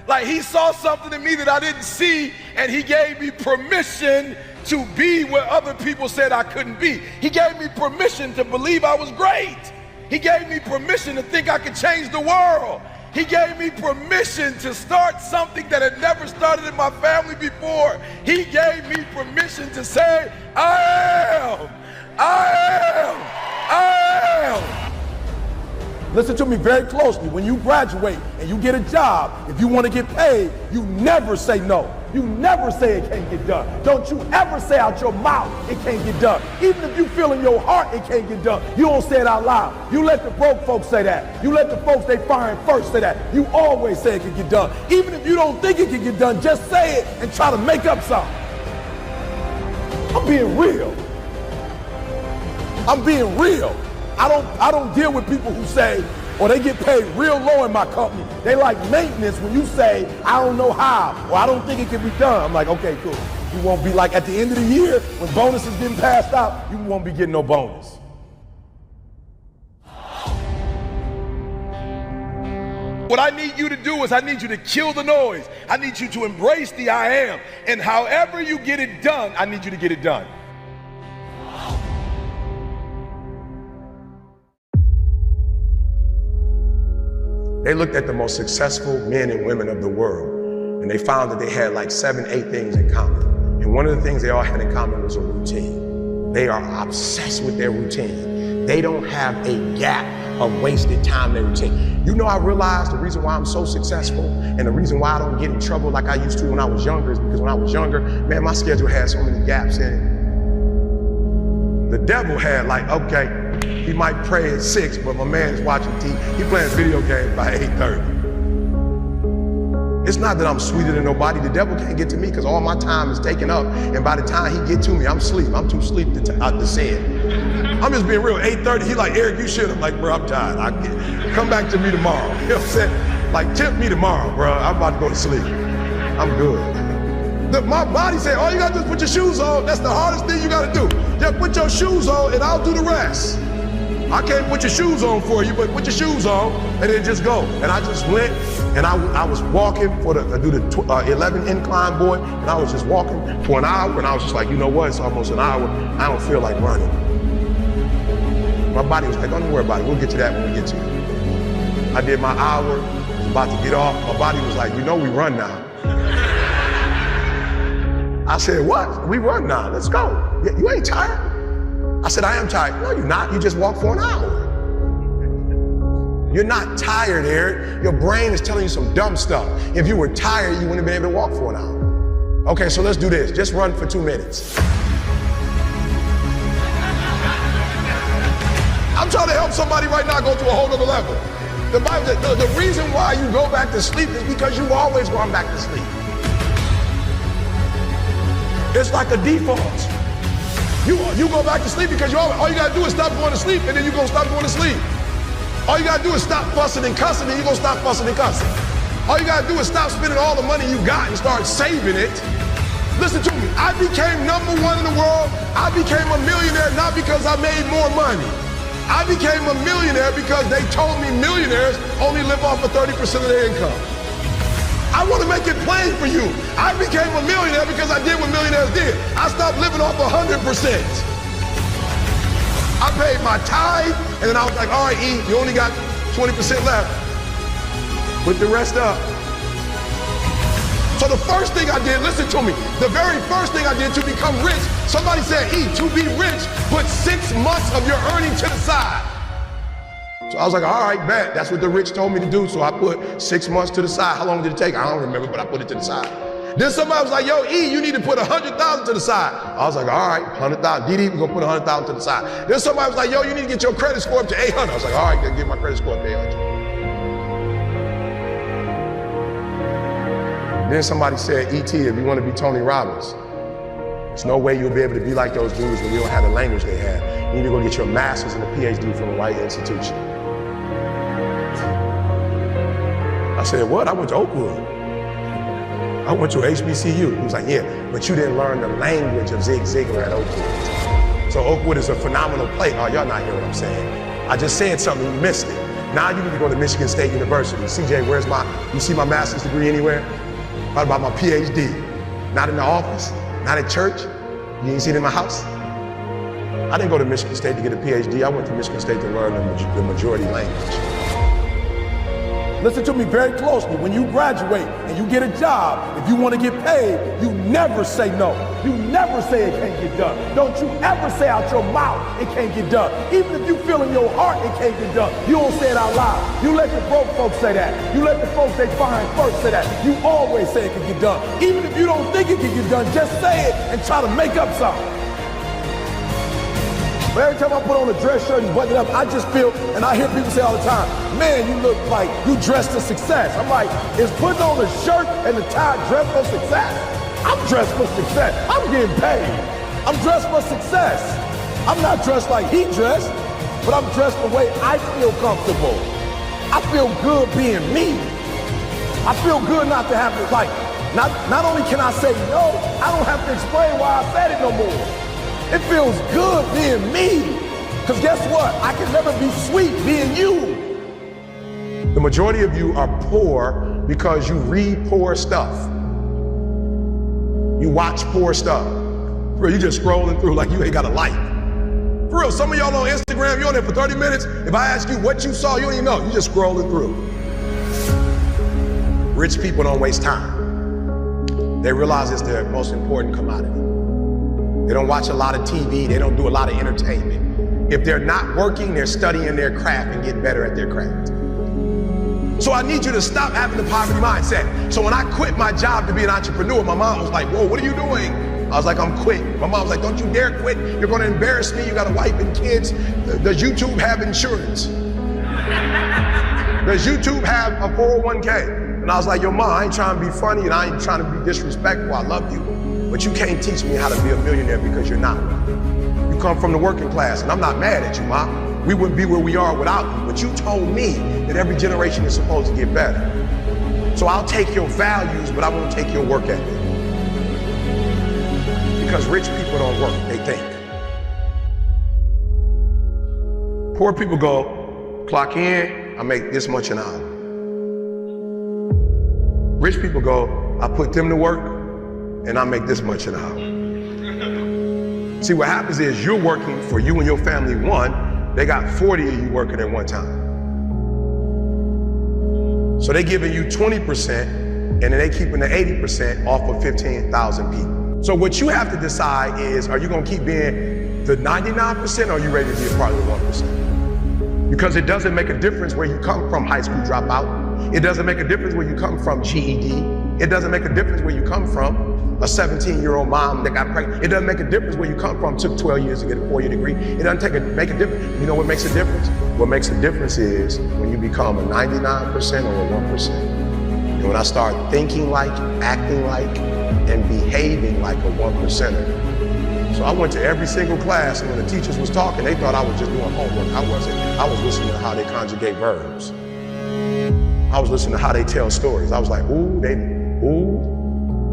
Like, he saw something in me that I didn't see, and he gave me permission to be where other people said I couldn't be. He gave me permission to believe I was great. He gave me permission to think I could change the world. He gave me permission to start something that had never started in my family before. He gave me permission to say, I am. Listen to me very closely. When you graduate and you get a job, if you want to get paid, you never say no. You never say it can't get done. Don't you ever say out your mouth it can't get done. Even if you feel in your heart it can't get done, you don't say it out loud. You let the broke folks say that. You let the folks they firing first say that. You always say it can get done. Even if you don't think it can get done, just say it and try to make up something. I'm being real. I'm being real. I don't deal with people who say, or they get paid real low in my company. They like maintenance when you say, I don't know how, or I don't think it can be done. I'm like, okay, cool. You won't be like at the end of the year, when bonuses getting passed out, you won't be getting no bonus. What I need you to do is I need you to kill the noise. I need you to embrace the I am. And however you get it done, I need you to get it done. They looked at the most successful men and women of the world, and they found that they had like 7, 8 things in common. And one of the things they all had in common was a routine. They are obsessed with their routine. They don't have a gap of wasted time in their routine. You know, I realized the reason why I'm so successful and the reason why I don't get in trouble like I used to when I was younger is because when I was younger, man, my schedule had so many gaps in it. The devil had like, okay, he might pray at 6, but my man is watching TV. He playing video games by 8:30. It's not that I'm sweeter than nobody. The devil can't get to me because all my time is taken up. And by the time he get to me, I'm asleep. I'm too asleep to sin. I'm just being real. 8:30, he like, Eric, you should. I'm like, bro, I'm tired. Come back to me tomorrow. You know what I'm saying? Like, tempt me tomorrow, bro. I'm about to go to sleep. I'm good. My body said, all you gotta do is put your shoes on. That's the hardest thing you gotta do. Just put your shoes on and I'll do the rest. I can't put your shoes on for you, but put your shoes on and then just go. And I just went and I was walking I do the 11 incline, boy, and I was just walking for an hour and I was just like, you know what, it's almost an hour. I don't feel like running. My body was like, don't worry about it. We'll get to that when we get to it. I did my hour, I was about to get off. My body was like, you know we run now. I said, what? We run now, let's go. You ain't tired? I said, I am tired. No, you're not. You just walked for an hour. You're not tired, Eric. Your brain is telling you some dumb stuff. If you were tired, you wouldn't have been able to walk for an hour. Okay, so let's do this. Just run for 2 minutes. I'm trying to help somebody right now go to a whole other level. The reason why you go back to sleep is because you've always gone back to sleep. It's like a default. You go back to sleep because all you gotta do is stop going to sleep and then you're gonna stop going to sleep. All you gotta do is stop fussing and cussing and you're gonna stop fussing and cussing. All you gotta do is stop spending all the money you got and start saving it. Listen to me, I became #1 in the world. I became a millionaire not because I made more money. I became a millionaire because they told me millionaires only live off of 30% of their income. I want to make it plain for you. I became a millionaire because I did what millionaires did. I stopped living off 100%. I paid my tithe, and then I was like, all right, E, you only got 20% left. Put the rest up. So the first thing I did, listen to me, the very first thing I did to become rich, somebody said, E, to be rich, put 6 months of your earnings to the side. So I was like, all right, bet. That's what the rich told me to do. So I put 6 months to the side. How long did it take? I don't remember, but I put it to the side. Then somebody was like, yo, E, you need to put 100,000 to the side. I was like, all right, 100,000. DD, we're gonna put 100,000 to the side. Then somebody was like, yo, you need to get your credit score up to 800. I was like, all right, then get my credit score up to 800. Then somebody said, E.T., if you want to be Tony Robbins, there's no way you'll be able to be like those dudes when you don't have the language they have. You need to go get your master's and a PhD from the right institution. I said, what? I went to Oakwood. I went to HBCU. He was like, yeah, but you didn't learn the language of Zig Ziglar at Oakwood. So Oakwood is a phenomenal place. Oh, y'all not hearing what I'm saying. I just said something, you missed it. Now you need to go to Michigan State University. CJ, where's you see my master's degree anywhere? What about my PhD? Not in the office, not at church. You ain't seen it in my house. I didn't go to Michigan State to get a PhD. I went to Michigan State to learn the majority language. Listen to me very closely. When you graduate and you get a job, if you want to get paid, you never say no. You never say it can't get done. Don't you ever say out your mouth it can't get done. Even if you feel in your heart it can't get done, you don't say it out loud. You let the broke folks say that. You let the folks they find first say that. You always say it can get done. Even if you don't think it can get done, just say it and try to make up something. But every time I put on a dress shirt and button it up, I just feel, and I hear people say all the time, man, you look like you dressed for success. I'm like, is putting on a shirt and a tie dressed for success? I'm dressed for success. I'm getting paid. I'm dressed for success. I'm not dressed like he dressed, but I'm dressed the way I feel comfortable. I feel good being me. I feel good not to have to, like, not only can I say no, I don't have to explain why I said it no more. It feels good being me. Because guess what? I can never be sweet being you. The majority of you are poor because you read poor stuff. You watch poor stuff. Bro, you just scrolling through like you ain't got a life. For real, some of y'all on Instagram, you're on there for 30 minutes. If I ask you what you saw, you don't even know. You just scrolling through. Rich people don't waste time. They realize it's their most important commodity. They don't watch a lot of TV. They don't do a lot of entertainment. If they're not working, they're studying their craft and getting better at their craft. So I need you to stop having the poverty mindset. So when I quit my job to be an entrepreneur, my mom was like, whoa, what are you doing? I was like, I'm quitting. My mom was like, don't you dare quit. You're going to embarrass me. You got a wife and kids. Does YouTube have insurance? Does YouTube have a 401k? And I was like, yo, Mom, I ain't trying to be funny and I ain't trying to be disrespectful. I love you. But you can't teach me how to be a millionaire because you're not one. You come from the working class, and I'm not mad at you, Mom. We wouldn't be where we are without you. But you told me that every generation is supposed to get better. So I'll take your values, but I won't take your work ethic. Because rich people don't work, they think. Poor people go, clock in, I make this much an hour. Rich people go, I put them to work, and I make this much an hour. See, what happens is you're working for you and your family one, they got 40 of you working at one time. So they giving you 20%, and then they keeping the 80% off of 15,000 people. So what you have to decide is, are you gonna keep being the 99% or are you ready to be a part of the 1%? Because it doesn't make a difference where you come from, high school dropout. It doesn't make a difference where you come from, GED. It doesn't make a difference where you come from, a 17-year-old mom that got pregnant. It doesn't make a difference where you come from, took 12 years to get a 4-year degree. It doesn't make a difference. You know what makes a difference? What makes a difference is when you become a 99% or a 1%. And when I start thinking like, acting like, and behaving like a 1%er. So I went to every single class, and when the teachers was talking, they thought I was just doing homework. I wasn't. I was listening to how they conjugate verbs. I was listening to how they tell stories. I was like, ooh.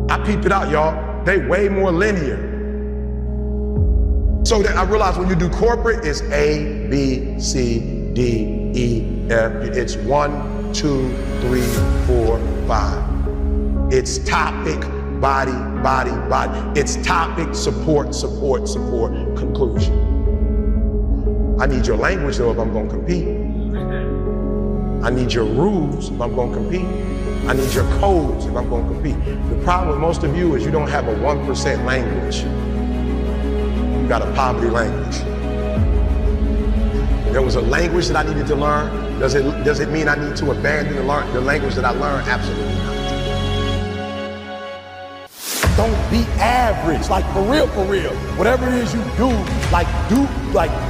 I peeped it out, y'all. They way more linear. So that I realized when you do corporate, it's A, B, C, D, E, F. It's 1, 2, 3, 4, 5. It's topic, body, body, body. It's topic, support, support, support, conclusion. I need your language though if I'm gonna compete. I need your rules if I'm gonna compete. I need your codes if I'm gonna compete. The problem with most of you is you don't have a 1% language. You got a poverty language. There was a language that I needed to learn. Does it mean I need to abandon the language that I learned? Absolutely not. Don't be average, like for real, for real. Whatever it is you do,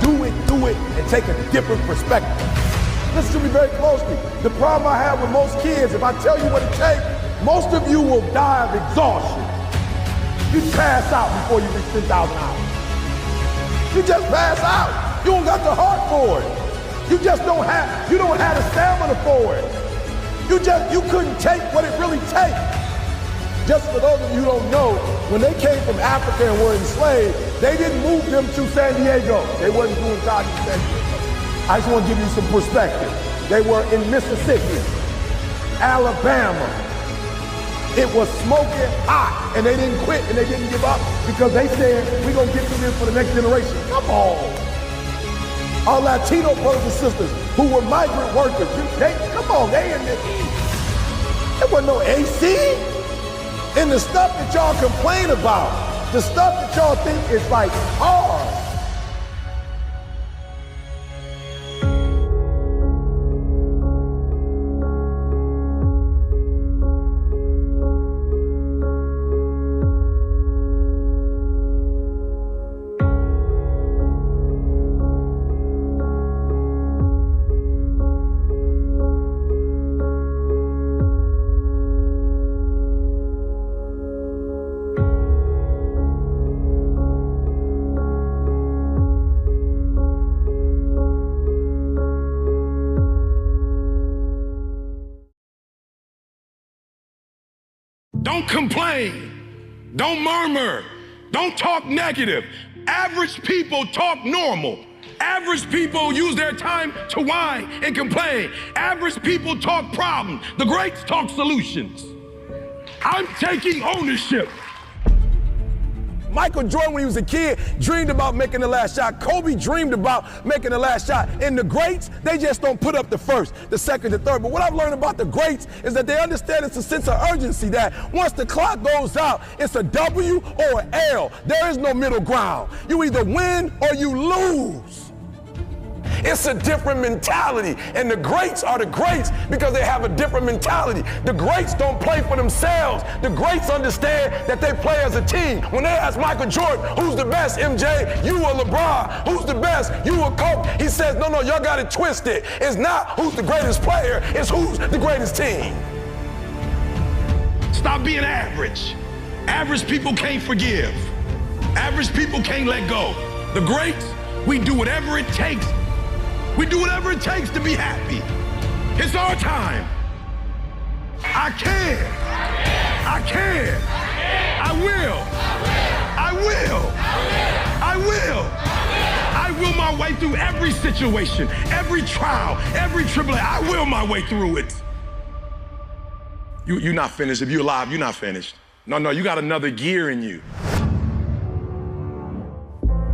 do it, and take a different perspective. Listen to me very closely. The problem I have with most kids, if I tell you what it takes, most of you will die of exhaustion. You pass out before you reach 10,000 hours. You just pass out. You don't got the heart for it. You don't have the stamina for it. You couldn't take what it really takes. Just for those of you who don't know, when they came from Africa and were enslaved, they didn't move them to San Diego. They wasn't doing God in San Diego. I just want to give you some perspective. They were in Mississippi, Alabama. It was smoking hot, and they didn't quit and they didn't give up because they said, we're going to get through this for the next generation. Come on. Our Latino brothers and sisters who were migrant workers, they in the heat. There wasn't no AC. And the stuff that y'all complain about, the stuff that y'all think is like hard. Don't complain. Don't murmur. Don't talk negative. Average people talk normal. Average people use their time to whine and complain. Average people talk problems. The greats talk solutions. I'm taking ownership. Michael Jordan, when he was a kid, dreamed about making the last shot. Kobe dreamed about making the last shot. And the greats, they just don't put up the first, the second, the third. But what I've learned about the greats is that they understand it's a sense of urgency that once the clock goes out, it's a W or an L. There is no middle ground. You either win or you lose. It's a different mentality, and the greats are the greats because they have a different mentality. The greats don't play for themselves. The greats understand that they play as a team. When they ask Michael Jordan, who's the best, MJ, you or LeBron? Who's the best, you or Kobe? He says, no, y'all got it twisted. It's not who's the greatest player, it's who's the greatest team. Stop being average. Average people can't forgive. Average people can't let go. The greats, we do whatever it takes. We do whatever it takes to be happy. It's our time. I can. I can. I will. I will. I will. I will my way through every situation, every trial, every tribulation. I will my way through it. You're not finished. If you're alive, you're not finished. No, you got another gear in you.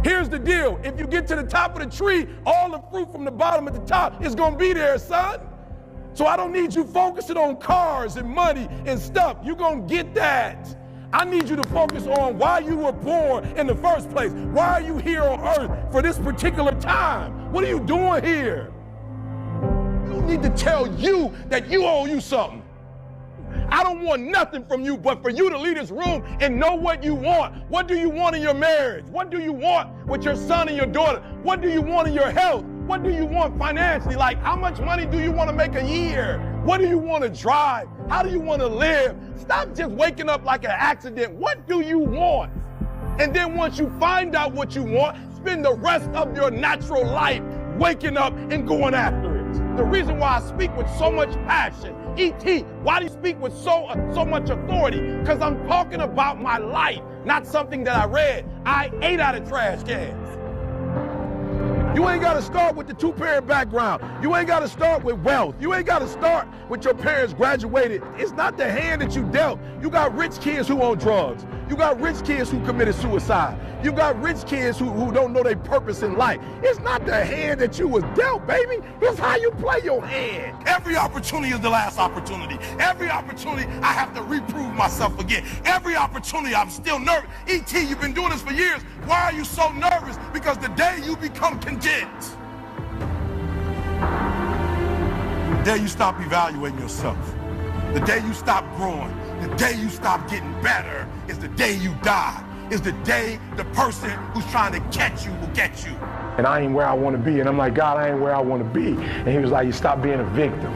Here's the deal. If you get to the top of the tree, all the fruit from the bottom at the top is going to be there, son. So I don't need you focusing on cars and money and stuff. You're going to get that. I need you to focus on why you were born in the first place. Why are you here on earth for this particular time? What are you doing here? You need to tell you that you owe you something. I don't want nothing from you but for you to leave this room and know what you want. What do you want in your marriage? What do you want with your son and your daughter? What do you want in your health? What do you want financially? Like, how much money do you want to make a year? What do you want to drive? How do you want to live? Stop just waking up like an accident. What do you want? And then once you find out what you want, spend the rest of your natural life waking up and going after it. The reason why I speak with so much passion, E.T., why do you speak with so much authority? Because I'm talking about my life, not something that I read. I ate out of trash cans. You ain't got to start with the two-parent background. You ain't got to start with wealth. You ain't got to start with your parents graduated. It's not the hand that you dealt. You got rich kids who own drugs. You got rich kids who committed suicide. You got rich kids who don't know their purpose in life. It's not the hand that you was dealt, baby. It's how you play your hand. Every opportunity is the last opportunity. Every opportunity, I have to reprove myself again. Every opportunity, I'm still nervous. E.T., you've been doing this for years. Why are you so nervous? Because the day you become content, the day you stop evaluating yourself, the day you stop growing, the day you stop getting better is the day you die. Is the day the person who's trying to catch you will get you. And I ain't where I want to be. And I'm like, God, I ain't where I want to be. And he was like, you stop being a victim.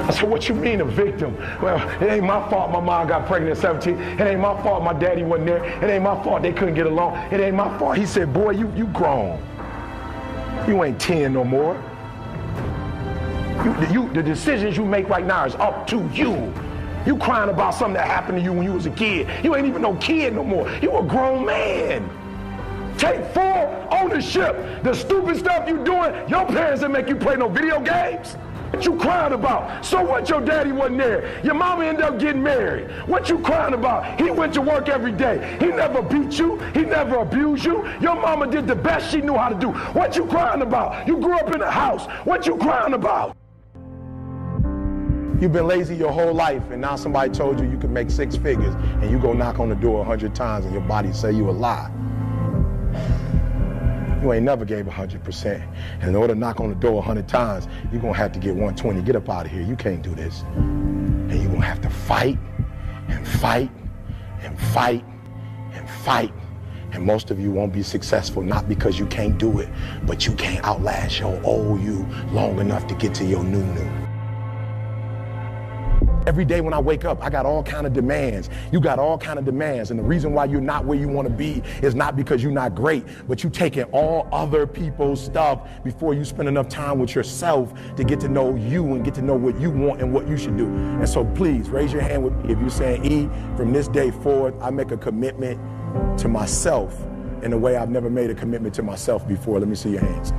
I said, what you mean a victim? Well, it ain't my fault my mom got pregnant at 17. It ain't my fault my daddy wasn't there. It ain't my fault they couldn't get along. It ain't my fault. He said, boy, you grown. You ain't 10 no more. The decisions you make right now is up to you. You crying about something that happened to you when you was a kid. You ain't even no kid no more. You a grown man. Take full ownership. The stupid stuff you doing, your parents didn't make you play no video games. What you crying about? So what, your daddy wasn't there? Your mama ended up getting married. What you crying about? He went to work every day. He never beat you. He never abused you. Your mama did the best she knew how to do. What you crying about? You grew up in a house. What you crying about? You've been lazy your whole life, and now somebody told you you could make 6 figures, and you go knock on the door 100 times, and your body say you a lie. You ain't never gave 100%. And in order to knock on the door 100 times, you're gonna have to get 120. Get up out of here. You can't do this. And you're gonna have to fight and fight and fight and fight. And most of you won't be successful, not because you can't do it, but you can't outlast your old you long enough to get to your new. Every day when I wake up, I got all kind of demands. You got all kind of demands. And the reason why you're not where you want to be is not because you're not great, but you taking all other people's stuff before you spend enough time with yourself to get to know you and get to know what you want and what you should do. And so please raise your hand with me if you're saying, E, from this day forward, I make a commitment to myself in a way I've never made a commitment to myself before. Let me see your hands.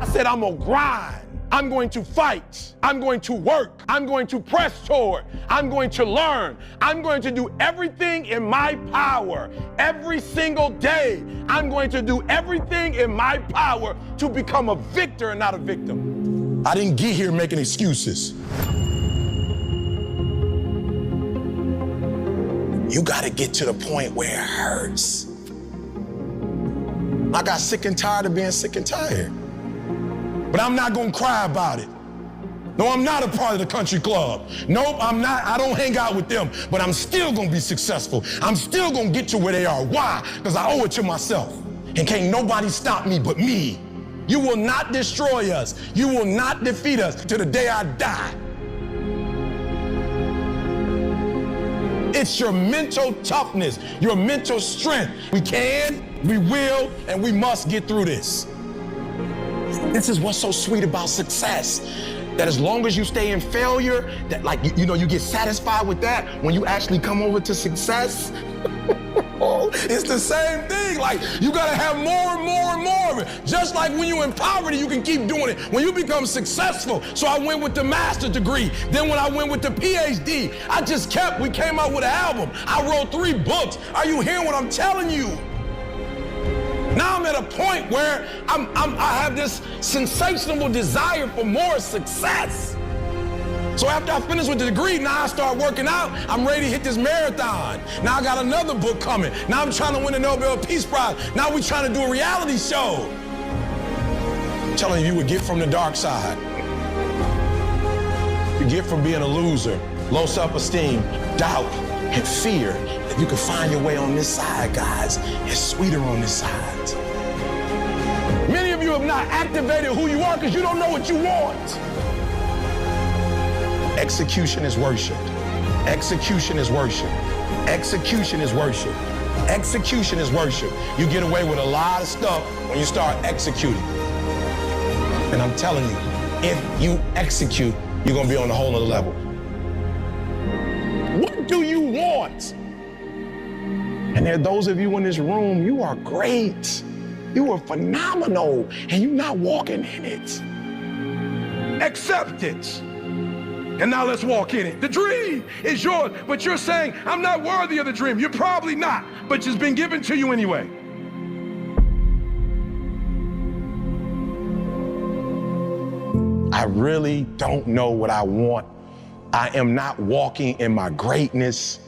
I said, I'm gonna grind. I'm going to fight. I'm going to work. I'm going to press toward. I'm going to learn. I'm going to do everything in my power. Every single day, I'm going to do everything in my power to become a victor and not a victim. I didn't get here making excuses. You gotta get to the point where it hurts. I got sick and tired of being sick and tired. But I'm not gonna cry about it. No, I'm not a part of the country club. Nope, I'm not. I don't hang out with them, but I'm still gonna be successful. I'm still gonna get to where they are. Why? Because I owe it to myself. And can't nobody stop me but me. You will not destroy us. You will not defeat us to the day I die. It's your mental toughness, your mental strength. We can, we will, and we must get through this. This is what's so sweet about success. That as long as you stay in failure, that you get satisfied with that. When you actually come over to success, it's the same thing. Like, you gotta have more and more and more of it. Just like when you're in poverty, you can keep doing it. When you become successful, so I went with the master's degree. Then when I went with the PhD, we came out with an album. I wrote 3 books. Are you hearing what I'm telling you? Now I'm at a point where I have this sensational desire for more success. So after I finish with the degree, now I start working out. I'm ready to hit this marathon. Now I got another book coming. Now I'm trying to win the Nobel Peace Prize. Now we're trying to do a reality show. I'm telling you would get from the dark side. You get from being a loser, low self-esteem, doubt, and fear. If you can find your way on this side, guys, it's sweeter on this side. Many of you have not activated who you are because you don't know what you want. Execution is worship. Execution is worship. Execution is worship. Execution is worship. You get away with a lot of stuff when you start executing. And I'm telling you, if you execute, you're gonna be on a whole other level. What do you want? And there are those of you in this room, you are great. You were phenomenal, and you're not walking in it. Accept it. And now let's walk in it. The dream is yours, but you're saying, I'm not worthy of the dream. You're probably not, but it's been given to you anyway. I really don't know what I want. I am not walking in my greatness.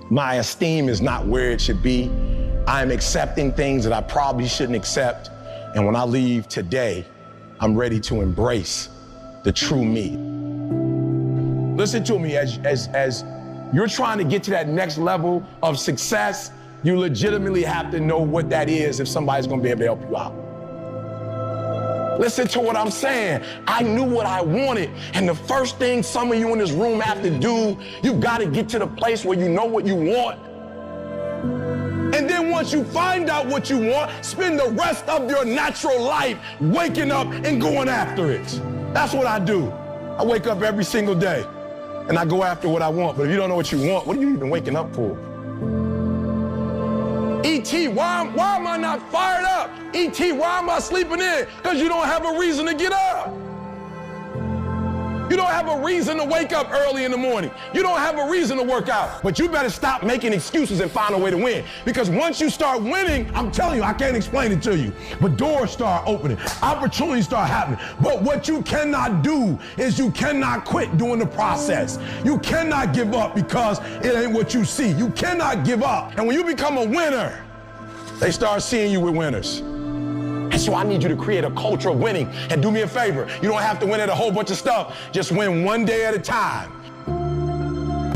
My esteem is not where it should be. I am accepting things that I probably shouldn't accept. And when I leave today, I'm ready to embrace the true me. Listen to me, as you're trying to get to that next level of success, you legitimately have to know what that is if somebody's gonna be able to help you out. Listen to what I'm saying. I knew what I wanted, and the first thing some of you in this room have to do, you've got to get to the place where you know what you want. And then once you find out what you want, spend the rest of your natural life waking up and going after it. That's what I do. I wake up every single day and I go after what I want. But if you don't know what you want, what are you even waking up for? E.T., why am I not fired up? E.T., why am I sleeping in? Because you don't have a reason to get up. You don't have a reason to wake up early in the morning. You don't have a reason to work out. But you better stop making excuses and find a way to win. Because once you start winning, I'm telling you, I can't explain it to you, but doors start opening, opportunities start happening. But what you cannot do is you cannot quit doing the process. You cannot give up because it ain't what you see. You cannot give up. And when you become a winner, they start seeing you with winners. And so I need you to create a culture of winning. And do me a favor, you don't have to win at a whole bunch of stuff. Just win one day at a time.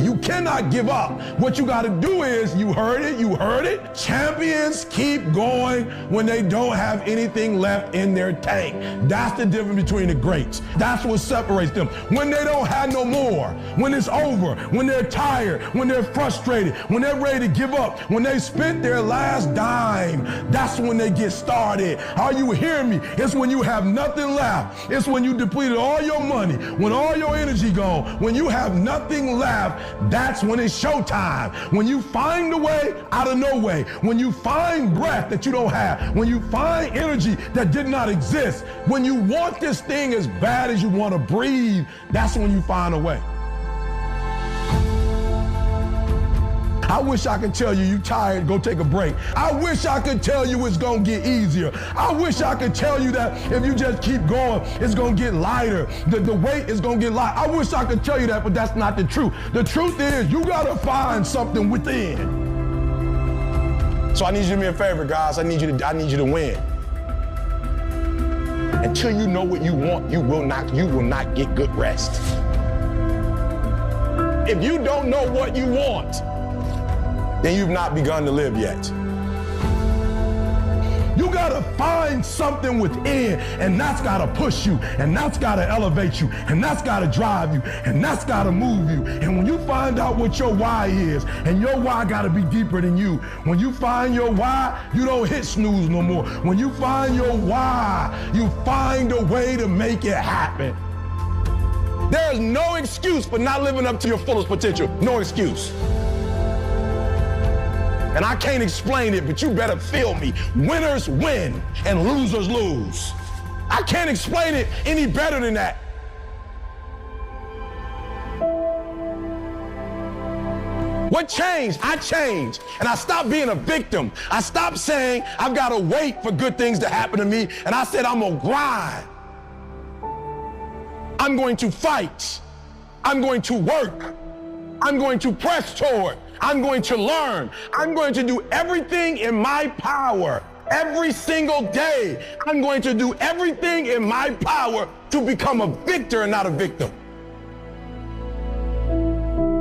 You cannot give up. What you got to do is, you heard it. Champions keep going when they don't have anything left in their tank. That's the difference between the greats. That's what separates them. When they don't have no more, when it's over, when they're tired, when they're frustrated, when they're ready to give up, when they spent their last dime, that's when they get started. Are you hearing me? It's when you have nothing left. It's when you depleted all your money, when all your energy gone, when you have nothing left. That's when it's showtime. When you find a way out of no way. When you find breath that you don't have. When you find energy that did not exist. When you want this thing as bad as you want to breathe, that's when you find a way. I wish I could tell you you tired, go take a break. I wish I could tell you it's gonna get easier. I wish I could tell you that if you just keep going, it's gonna get lighter. The weight is gonna get light. I wish I could tell you that, but that's not the truth. The truth is you gotta find something within. So I need you to do me a favor, guys. I need you to win. Until you know what you want, you will not get good rest. If you don't know what you want, then you've not begun to live yet. You gotta find something within, and that's gotta push you, and that's gotta elevate you, and that's gotta drive you, and that's gotta move you. And when you find out what your why is, and your why gotta be deeper than you, when you find your why, you don't hit snooze no more. When you find your why, you find a way to make it happen. There is no excuse for not living up to your fullest potential. No excuse. And I can't explain it, but you better feel me. Winners win and losers lose. I can't explain it any better than that. What changed? I changed. And I stopped being a victim. I stopped saying I've got to wait for good things to happen to me. And I said, I'm going to grind. I'm going to fight. I'm going to work. I'm going to press toward. I'm going to learn. I'm going to do everything in my power every single day. I'm going to do everything in my power to become a victor and not a victim.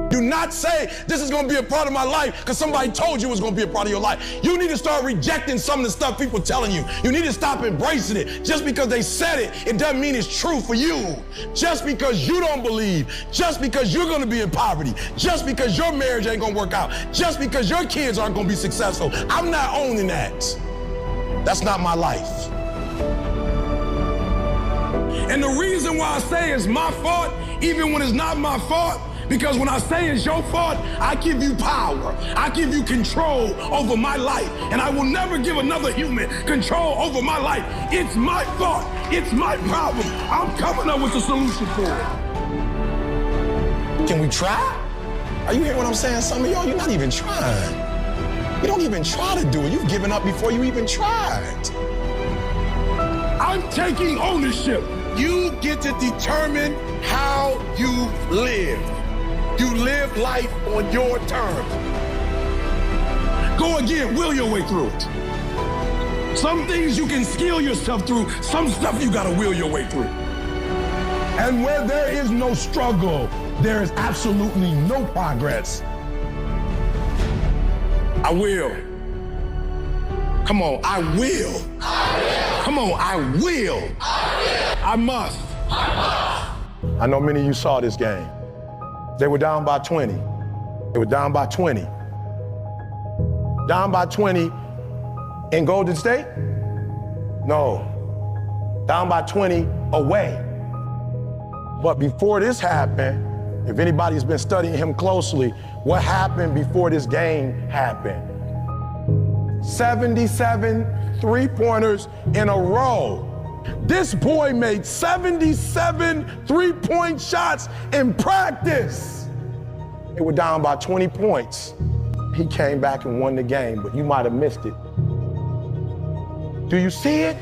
Do not say this is going to be a part of my life because somebody told you it was going to be a part of your life. You need to start rejecting some of the stuff people are telling you. You need to stop embracing it. Just because they said it, it doesn't mean it's true for you. Just because you don't believe, just because you're going to be in poverty, just because your marriage ain't going to work out, just because your kids aren't going to be successful, I'm not owning that. That's not my life. And the reason why I say it's my fault, even when it's not my fault, Because when I say it's your fault, I give you power. I give you control over my life. And I will never give another human control over my life. It's my fault. It's my problem. I'm coming up with a solution for it. Can we try? Are you hearing what I'm saying? Some of y'all, you're not even trying. You don't even try to do it. You've given up before you even tried. I'm taking ownership. You get to determine how you live. You live life on your terms. Go again, will your way through it. Some things you can skill yourself through, some stuff you gotta will your way through. And where there is no struggle, there is absolutely no progress. I will. Come on, I will. Come on, I will. I must. I know many of you saw this game. They were down by 20. They were down by 20. Down by 20 in Golden State? No. Down by 20 away. But before this happened, if anybody's been studying him closely, what happened before this game happened? 77 three-pointers in a row. This boy made 77 three-point shots in practice. They were down by 20 points. He came back and won the game, but you might have missed it. Do you see it?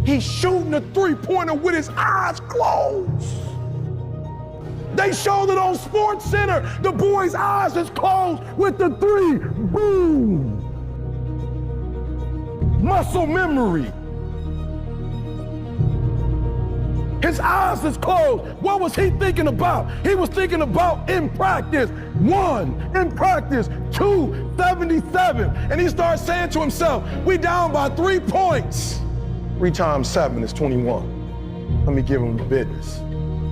He's shooting a three-pointer with his eyes closed. They showed it on Sports Center. The boy's eyes is closed with the three. Boom. Muscle memory. His eyes is closed. What was he thinking about? He was thinking about in practice, 1, in practice, 2, 77. And he starts saying to himself, we down by 3 points. 3 times 7 is 21. Let me give him the business.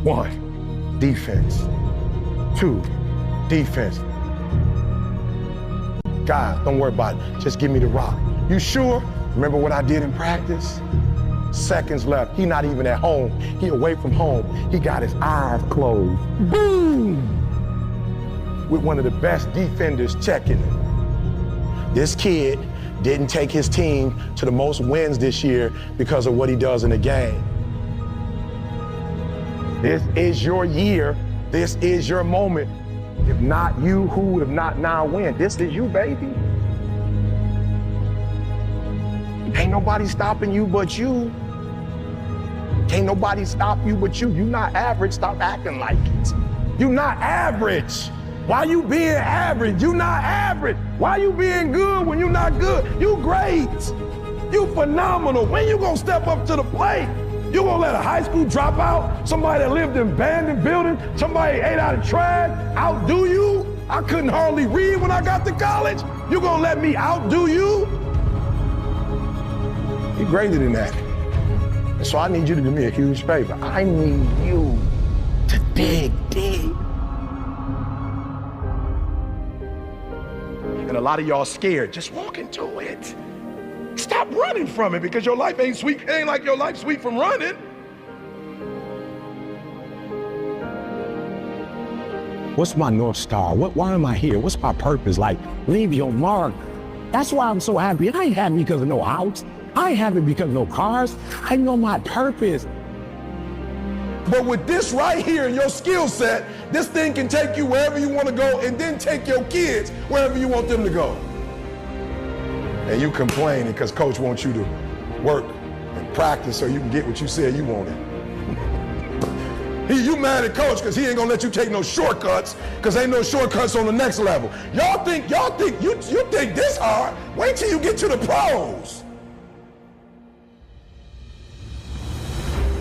1, defense. 2, defense. Guys, don't worry about it. Just give me the rock. You sure? Remember what I did in practice? Seconds left. He not even at home. He away from home. He got his eyes closed. Boom! With one of the best defenders checking him. This kid didn't take his team to the most wins this year because of what he does in the game. This is your year. This is your moment. If not you, who would have not now win? This is you, baby. Ain't nobody stopping you but you. Can't nobody stop you but you. You not average, stop acting like it. You not average. Why you being average? You not average. Why you being good when you not good? You great. You phenomenal. When you gonna step up to the plate? You gonna let a high school dropout, somebody that lived in abandoned buildings, somebody ate out of trash, outdo you? I couldn't hardly read when I got to college. You gonna let me outdo you? You're greater than that. And so I need you to do me a huge favor. I need you to dig deep. And a lot of y'all scared. Just walk into it. Stop running from it because your life ain't sweet. It ain't like your life's sweet from running. What's my North Star? Why am I here? What's my purpose? Like, leave your mark. That's why I'm so happy. I ain't happy because of no house. I ain't happy because of no cars. I know my purpose. But with this right here in your skill set, this thing can take you wherever you want to go and then take your kids wherever you want them to go. And you complaining because coach wants you to work and practice so you can get what you said you wanted. You mad at coach because he ain't gonna let you take no shortcuts because ain't no shortcuts on the next level. Y'all think you think this hard? Wait till you get to the pros.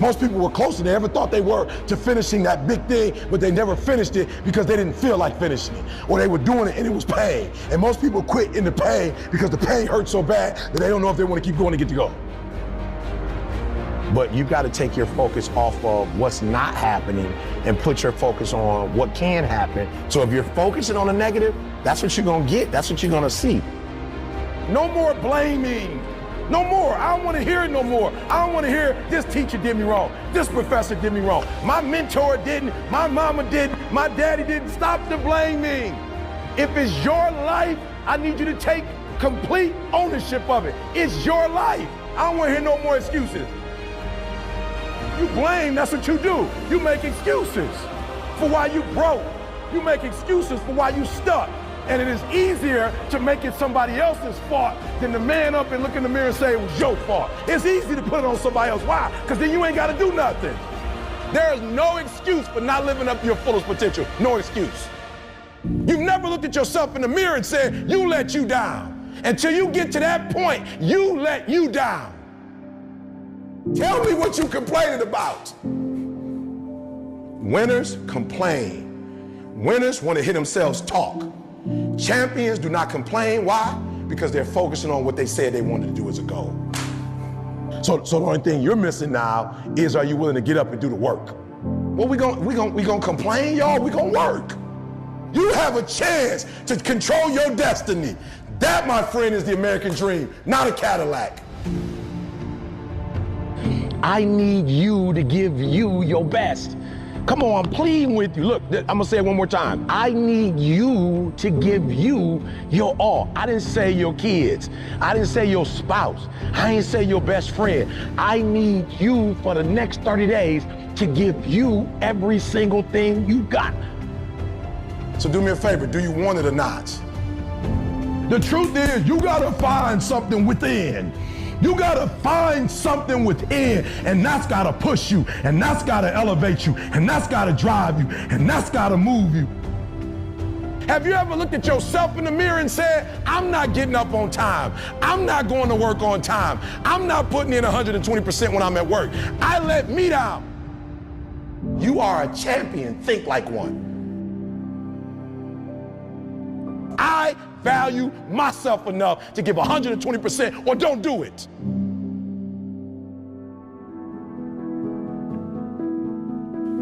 Most people were closer than they ever thought they were to finishing that big thing, but they never finished it because they didn't feel like finishing it. Or they were doing it and it was pain. And most people quit in the pain because the pain hurts so bad that they don't know if they want to keep going to get to go. But you got to take your focus off of what's not happening and put your focus on what can happen. So if you're focusing on the negative, that's what you're going to get. That's what you're going to see. No more blaming. No more. I don't want to hear it no more. I don't want to hear this teacher did me wrong. This professor did me wrong. My mentor didn't. My mama didn't. My daddy didn't. Stop the blaming. If it's your life, I need you to take complete ownership of it. It's your life. I don't want to hear no more excuses. You blame, that's what you do. You make excuses for why you broke. You make excuses for why you stuck. And it is easier to make it somebody else's fault than to man up and look in the mirror and say it was your fault. It's easy to put it on somebody else. Why? Because then you ain't got to do nothing. There is no excuse for not living up to your fullest potential. No excuse. You've never looked at yourself in the mirror and said, you let you down. Until you get to that point, you let you down. Tell me what you complaining about. Winners complain. Winners want to hear themselves talk. Champions do not complain. Why? Because they're focusing on what they said they wanted to do as a goal. So the only thing you're missing now is, are you willing to get up and do the work? Well, we gonna complain, y'all. We gonna work. You have a chance to control your destiny. That, my friend, is the American dream, not a Cadillac. I need you to give you your best. Come on, I'm pleading with you. Look, I'm gonna say it one more time. I need you to give you your all. I didn't say your kids. I didn't say your spouse. I didn't say your best friend. I need you for the next 30 days to give you every single thing you got. So do me a favor, do you want it or not? The truth is, you gotta find something within. You gotta find something within, and that's gotta push you, and that's gotta elevate you, and that's gotta drive you, and that's gotta move you. Have you ever looked at yourself in the mirror and said, I'm not getting up on time. I'm not going to work on time. I'm not putting in 120% when I'm at work. I let me down. You are a champion. Think like one. I value myself enough to give 120% or don't do it.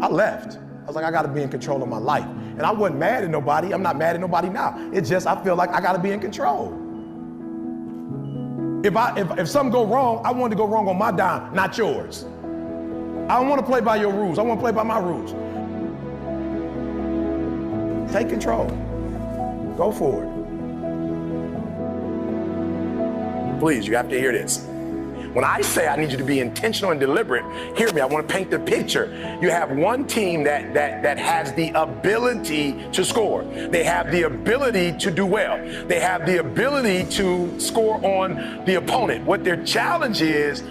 I left. I was like, I gotta be in control of my life. And I wasn't mad at nobody. I'm not mad at nobody now. It's just I feel like I gotta be in control. If something go wrong, I want to go wrong on my dime, not yours. I don't want to play by your rules. I want to play by my rules. Take control. Go for it. Please, you have to hear this. When I say I need you to be intentional and deliberate, hear me, I want to paint the picture. You have one team that has the ability to score. They have the ability to do well. They have the ability to score on the opponent. What their challenge is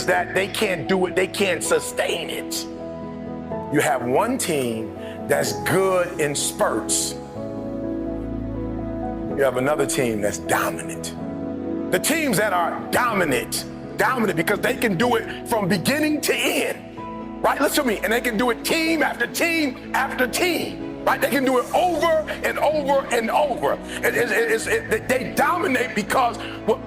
that they can't do it, they can't sustain it. You have one team that's good in spurts. You have another team that's dominant. The teams that are dominant because they can do it from beginning to end, right? Listen to me, and they can do it team after team after team, right? They can do it over and over and over. They dominate because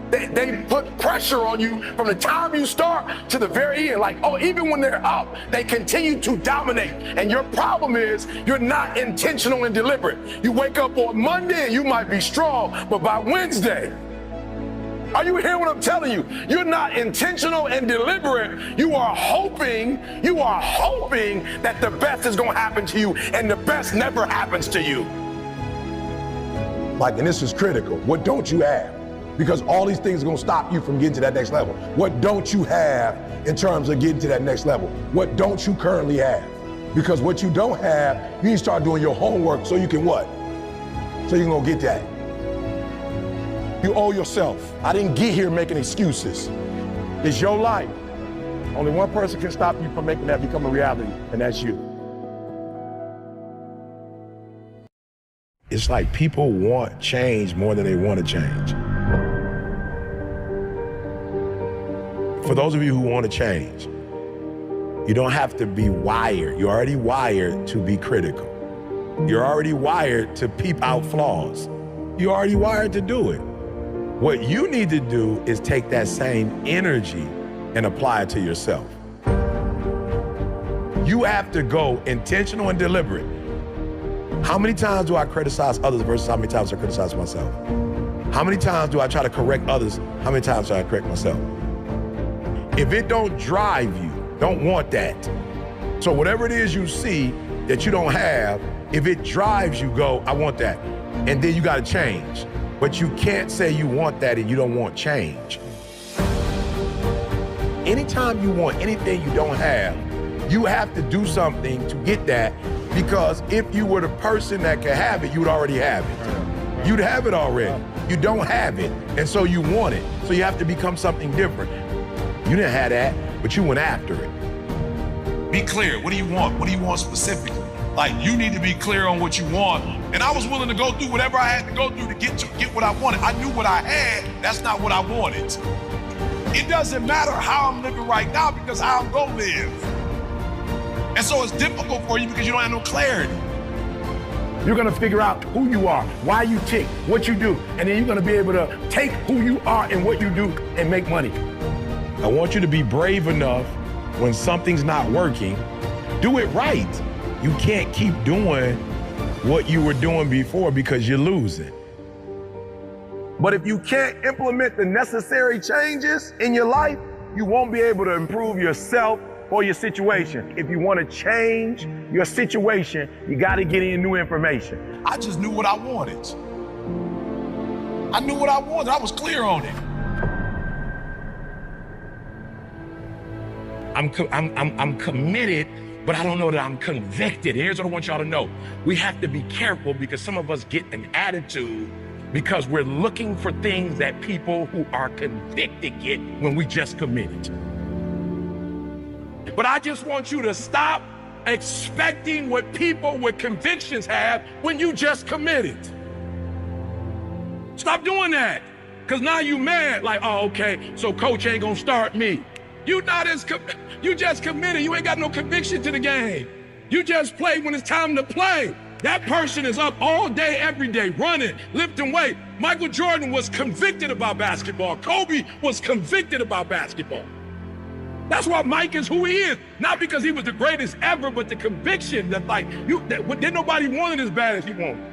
they put pressure on you from the time you start to the very end. Like, oh, even when they're up, they continue to dominate. And your problem is you're not intentional and deliberate. You wake up on Monday and you might be strong, but by Wednesday, are you hearing what I'm telling you? You're not intentional and deliberate. You are hoping that the best is going to happen to you, and the best never happens to you. Like, and this is critical. What don't you have? Because all these things are going to stop you from getting to that next level. What don't you have in terms of getting to that next level? What don't you currently have? Because what you don't have, you need to start doing your homework so you can what? So you can go get that. You owe yourself. I didn't get here making excuses. It's your life. Only one person can stop you from making that become a reality, and that's you. It's like people want change more than they want to change. For those of you who want to change, you don't have to be wired. You're already wired to be critical. You're already wired to peep out flaws. You're already wired to do it. What you need to do is take that same energy and apply it to yourself. You have to go intentional and deliberate. How many times do I criticize others versus how many times I criticize myself? How many times do I try to correct others? How many times do I correct myself? If it don't drive you, don't want that. So whatever it is you see that you don't have, if it drives you, go, I want that. And then you gotta change. But you can't say you want that and you don't want change. Anytime you want anything you don't have, you have to do something to get that, because if you were the person that could have it, you'd already have it. You'd have it already. You don't have it, and so you want it. So you have to become something different. You didn't have that, but you went after it. Be clear. What do you want? What do you want specifically? Like, you need to be clear on what you want. And I was willing to go through whatever I had to go through to get what I wanted. I knew what I had. That's not what I wanted. It doesn't matter how I'm living right now, because how I'm gonna live. And so it's difficult for you because you don't have no clarity. You're gonna figure out who you are, why you tick, what you do, and then you're gonna be able to take who you are and what you do and make money. I want you to be brave enough when something's not working, do it right. You can't keep doing what you were doing before because you're losing. But if you can't implement the necessary changes in your life, you won't be able to improve yourself or your situation. If you want to change your situation, you got to get in new information. I just knew what I wanted. I knew what I wanted. I was clear on it. I'm committed, but I don't know that I'm convicted. Here's what I want y'all to know. We have to be careful, because some of us get an attitude because we're looking for things that people who are convicted get when we just committed. But I just want you to stop expecting what people with convictions have when you just committed. Stop doing that, because now you mad, like, oh, okay, so coach ain't gonna start me. You just committed. You ain't got no conviction to the game. You just play when it's time to play. That person is up all day, every day, running, lifting weight. Michael Jordan was convicted about basketball. Kobe was convicted about basketball. That's why Mike is who he is. Not because he was the greatest ever, but the conviction that, like, didn't nobody want it as bad as he wanted.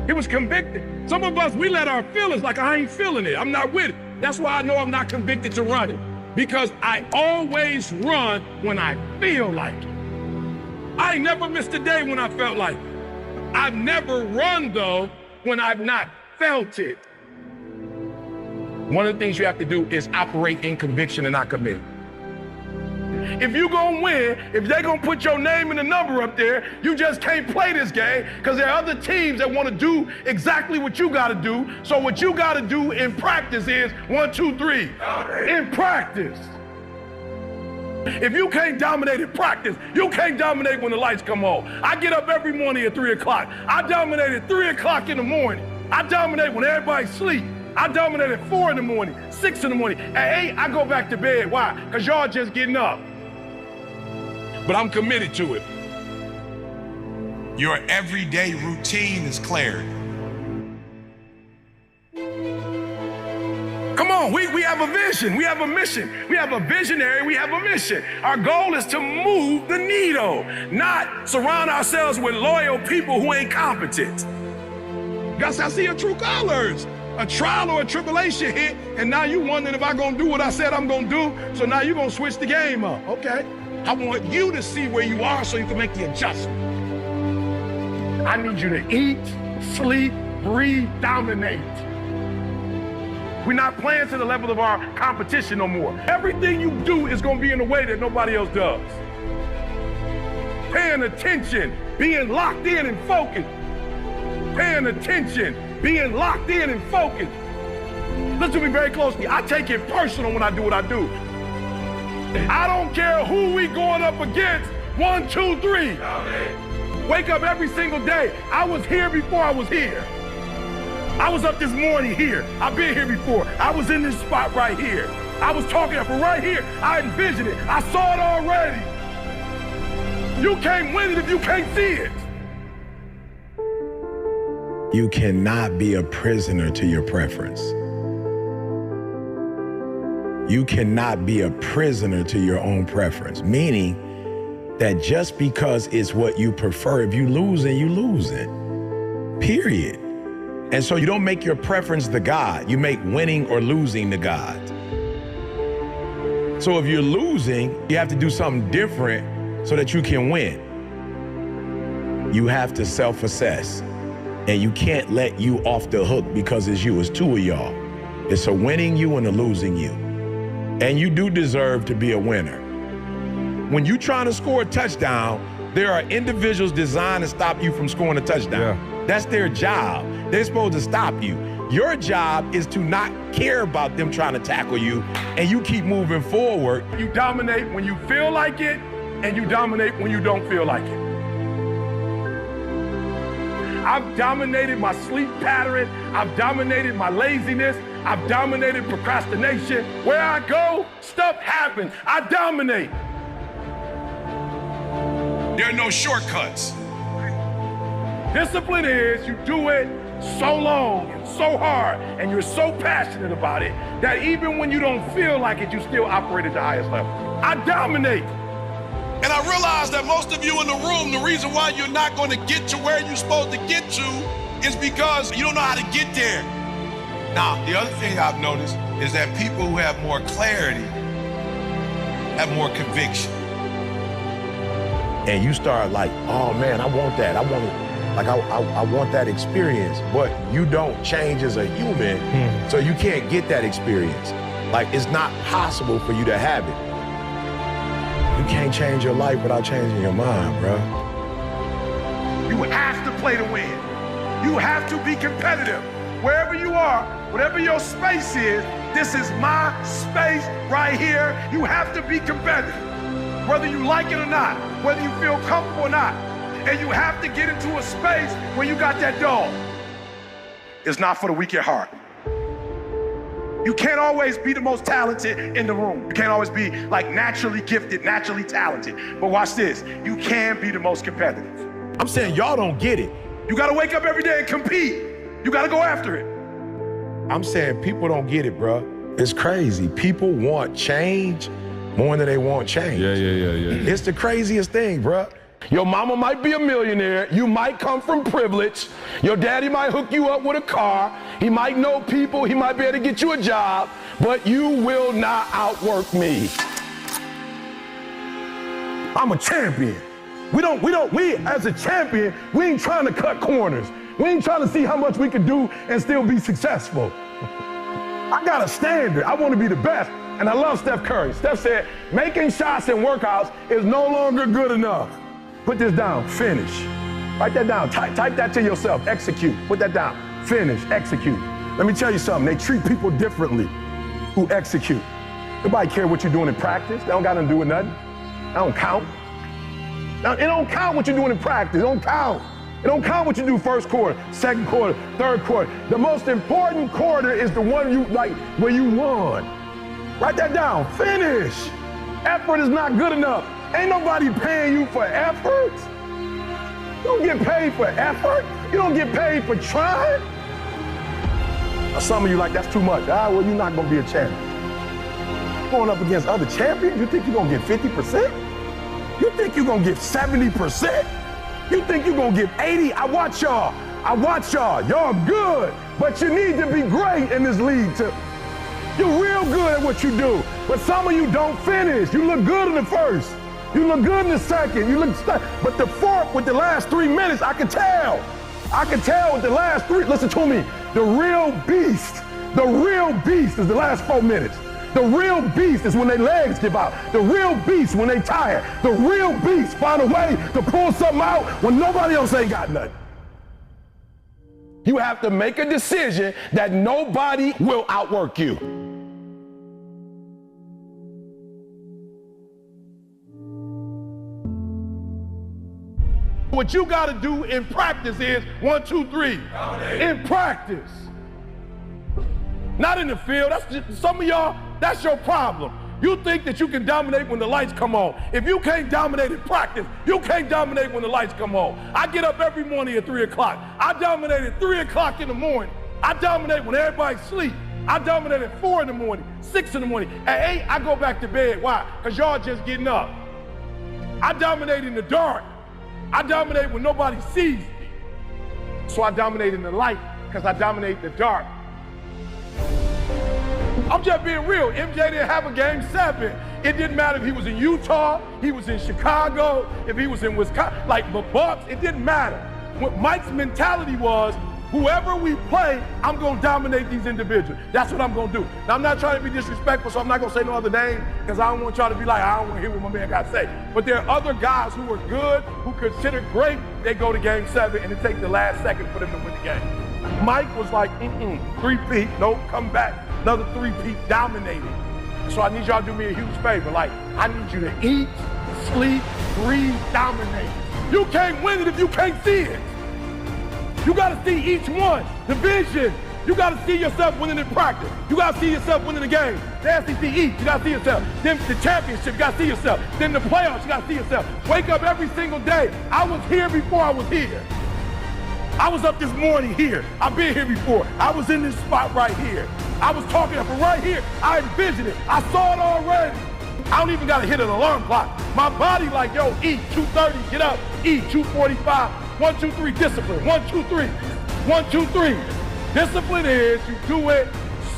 He was convicted. Some of us, we let our feelings, like, I ain't feeling it. I'm not with it. That's why I know I'm not convicted to run it. Because I always run when I feel like it. I ain't never missed a day when I felt like it. I've never run, though, when I've not felt it. One of the things you have to do is operate in conviction and not commit. If you gonna win, if they gonna put your name and the number up there, you just can't play this game, because there are other teams that want to do exactly what you gotta do. So what you gotta do in practice is 1, 2, 3. In practice. If you can't dominate in practice, you can't dominate when the lights come on. I get up every morning at 3 o'clock. I dominate at 3 o'clock in the morning. I dominate when everybody's asleep. I dominate at 4 in the morning, 6 in the morning. At 8, I go back to bed. Why? Because y'all just getting up. But I'm committed to it. Your everyday routine is clarity. Come on, we have a vision, we have a mission. We have a visionary, we have a mission. Our goal is to move the needle, not surround ourselves with loyal people who ain't competent. Guys, I see your true colors. A trial or a tribulation hit, and now you wondering if I'm gonna do what I said I'm gonna do, so now you're gonna switch the game up. Okay, I want you to see where you are so you can make the adjustment. I need you to eat, sleep, breathe, dominate. We're not playing to the level of our competition no more. Everything you do is gonna be in a way that nobody else does. Paying attention, being locked in and focused. Paying attention, being locked in and focused. Listen to me very closely. I take it personal when I do what I do. I don't care who we going up against. 1, 2, 3. Wake up every single day. I was here before I was here. I was up this morning here. I've been here before. I was in this spot right here. I was talking from right here. I envisioned it. I saw it already. You can't win it if you can't see it. You cannot be a prisoner to your preference. You cannot be a prisoner to your own preference, meaning that just because it's what you prefer, if you losing, you losing, period. And so you don't make your preference the God, you make winning or losing the God. So if you're losing, you have to do something different so that you can win. You have to self-assess. And you can't let you off the hook because it's you. It's two of y'all. It's a winning you and a losing you. And you do deserve to be a winner. When you're trying to score a touchdown, there are individuals designed to stop you from scoring a touchdown. Yeah. That's their job. They're supposed to stop you. Your job is to not care about them trying to tackle you, and you keep moving forward. You dominate when you feel like it, and you dominate when you don't feel like it. I've dominated my sleep pattern. I've dominated my laziness. I've dominated procrastination. Where I go, stuff happens. I dominate. There are no shortcuts. Discipline is you do it so long and so hard and you're so passionate about it that even when you don't feel like it, you still operate at the highest level. I dominate. And I realize that most of you in the room, the reason why you're not going to get to where you're supposed to get to is because you don't know how to get there. Now, the other thing I've noticed is that people who have more clarity have more conviction. And you start like, oh man, I want that. I want that experience. But you don't change as a human, so you can't get that experience. Like, it's not possible for you to have it. You can't change your life without changing your mind, bro. You have to play to win. You have to be competitive. Wherever you are, whatever your space is, this is my space right here. You have to be competitive. Whether you like it or not, whether you feel comfortable or not. And you have to get into a space where you got that dog. It's not for the weak at heart. You can't always be the most talented in the room. You can't always be like naturally gifted, naturally talented. But watch this, you can be the most competitive. I'm saying y'all don't get it. You gotta wake up every day and compete. You gotta go after it. I'm saying people don't get it, bro. It's crazy. People want change more than they want change. Yeah. It's the craziest thing, bro. Your mama might be a millionaire. You might come from privilege. Your daddy might hook you up with a car. He might know people. He might be able to get you a job. But you will not outwork me. I'm a champion. We as a champion, we ain't trying to cut corners. We ain't trying to see how much we can do and still be successful. I got a standard. I want to be the best. And I love Steph Curry. Steph said, making shots and workouts is no longer good enough. Put this down, finish. Write that down, type that to yourself, execute. Put that down, finish, execute. Let me tell you something, they treat people differently who execute. Nobody care what you're doing in practice. They don't got nothing to do with nothing. That don't count. Now, it don't count what you're doing in practice, it don't count. It don't count what you do first quarter, second quarter, third quarter. The most important quarter is the one you like, where you won. Write that down, finish. Effort is not good enough. Ain't nobody paying you for effort. You don't get paid for effort. You don't get paid for trying. Now, some of you like, that's too much. Well, you're not gonna be a champion. Going up against other champions, you think you're gonna get 50%? You think you're gonna get 70%? You think you're gonna get 80? I watch y'all. Y'all good, but you need to be great in this league too. You're real good at what you do, but some of you don't finish. You look good in the first. You look good in the second. But the fourth with the last 3 minutes, I can tell with the last three. Listen to me. The real beast is the last 4 minutes. The real beast is when their legs give out. The real beast when they tired. The real beast find a way to pull something out when nobody else ain't got nothing. You have to make a decision that nobody will outwork you. What you got to do in practice is 1, 2, 3. In practice. Not in the field. That's just, some of y'all, that's your problem. You think that you can dominate when the lights come on. If you can't dominate in practice, you can't dominate when the lights come on. I get up every morning at 3 o'clock. I dominate at 3 o'clock in the morning. I dominate when everybody's asleep. I dominate at 4 in the morning, 6 in the morning. At 8, I go back to bed. Why? Because y'all just getting up. I dominate in the dark. I dominate when nobody sees me. So I dominate in the light because I dominate the dark. I'm just being real. MJ didn't have a game 7. It didn't matter if he was in Utah, he was in Chicago, if he was in Wisconsin, like the Bucks, it didn't matter. What Mike's mentality was, whoever we play, I'm gonna dominate these individuals. That's what I'm gonna do. Now, I'm not trying to be disrespectful, so I'm not gonna say no other name, because I don't want y'all to be like, I don't wanna hear what my man got to say. But there are other guys who are good, who considered great, they go to game 7, and it takes the last second for them to win the game. Mike was like, 3-peat, nope, come back, another 3-peat, dominating. So I need y'all to do me a huge favor. Like, I need you to eat, sleep, breathe, dominate. You can't win it if you can't see it. You gotta see each one. The vision. You gotta see yourself winning in practice. You gotta see yourself winning the game. The SEC East, you gotta see yourself. Then the championship, you gotta see yourself. Then the playoffs, you gotta see yourself. Wake up every single day. I was here before I was here. I was up this morning here. I've been here before. I was in this spot right here. I was talking up right here. I envisioned it. I saw it already. I don't even gotta hit an alarm clock. My body like, yo, eat, 2:30, get up, eat, 2:45, 1, 2, 3, discipline, 1, 2, 3, 1, 2, 3. Discipline is you do it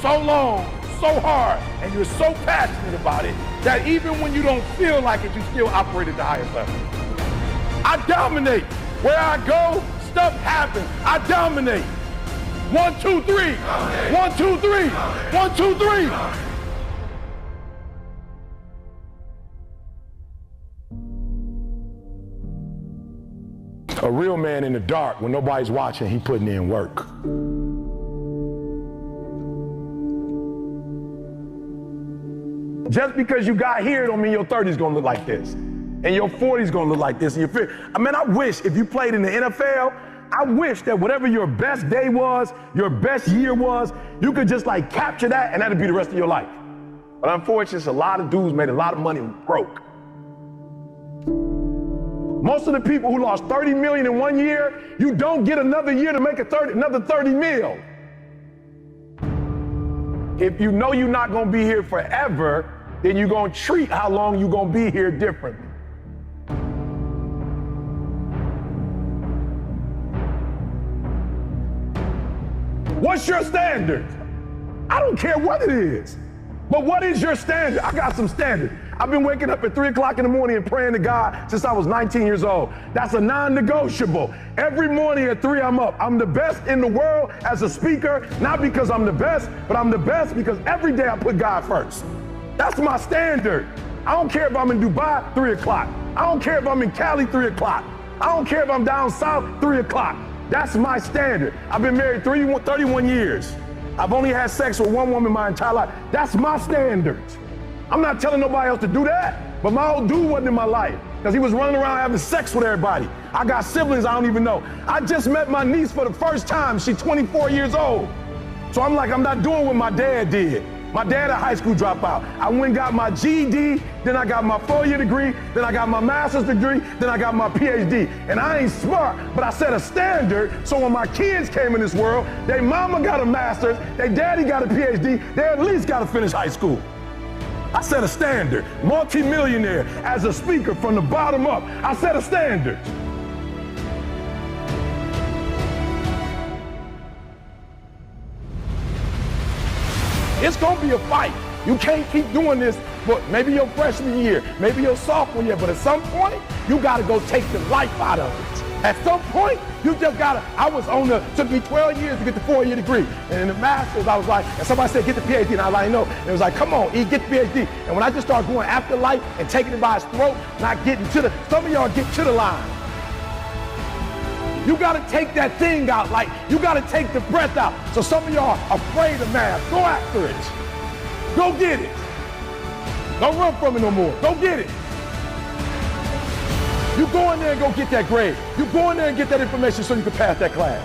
so long, so hard, and you're so passionate about it that even when you don't feel like it, you still operate at the highest level. I dominate. Where I go, stuff happens. I dominate. 1, 2, 3. 1, 2, 3. 1, 2, 3. A real man in the dark, when nobody's watching, he putting in work. Just because you got here don't mean your 30's gonna look like this. And your 40's gonna look like this. And your 50. I mean, I wish if you played in the NFL, I wish that whatever your best day was, your best year was, you could just like capture that and that'd be the rest of your life. But unfortunately, a lot of dudes made a lot of money broke. Most of the people who lost 30 million in 1 year, you don't get another year to make another 30 mil. If you know you're not gonna be here forever, then you're gonna treat how long you're gonna be here differently. What's your standard? I don't care what it is, but what is your standard? I got some standard. I've been waking up at 3 o'clock in the morning and praying to God since I was 19 years old. That's a non-negotiable. Every morning at 3, I'm up. I'm the best in the world as a speaker, not because I'm the best, but I'm the best because every day I put God first. That's my standard. I don't care if I'm in Dubai, 3 o'clock. I don't care if I'm in Cali, 3 o'clock. I don't care if I'm down south, 3 o'clock. That's my standard. I've been married 31 years. I've only had sex with one woman my entire life. That's my standard. I'm not telling nobody else to do that, but my old dude wasn't in my life because he was running around having sex with everybody. I got siblings I don't even know. I just met my niece for the first time. She's 24 years old. So I'm like, I'm not doing what my dad did. My dad a high school dropout. I went and got my GED, then I got my 4-year degree, then I got my master's degree, then I got my PhD. And I ain't smart, but I set a standard so when my kids came in this world, their mama got a master's, their daddy got a PhD, they at least got to finish high school. I set a standard. Multi-millionaire as a speaker from the bottom up. I set a standard. It's gonna be a fight. You can't keep doing this for maybe your freshman year, maybe your sophomore year, but at some point, you gotta go take the life out of it. At some point, you just gotta, took me 12 years to get the 4-year degree. And in the master's, I was like, and somebody said, get the PhD, and I was like, no. And it was like, come on, E, get the PhD. And when I just started going after life and taking it by its throat, not getting to the, some of y'all get to the line. You gotta take that thing out, like, you gotta take the breath out. So some of y'all are afraid of math. Go after it. Go get it. Don't run from it no more. Go get it. You go in there and go get that grade. You go in there and get that information so you can pass that class.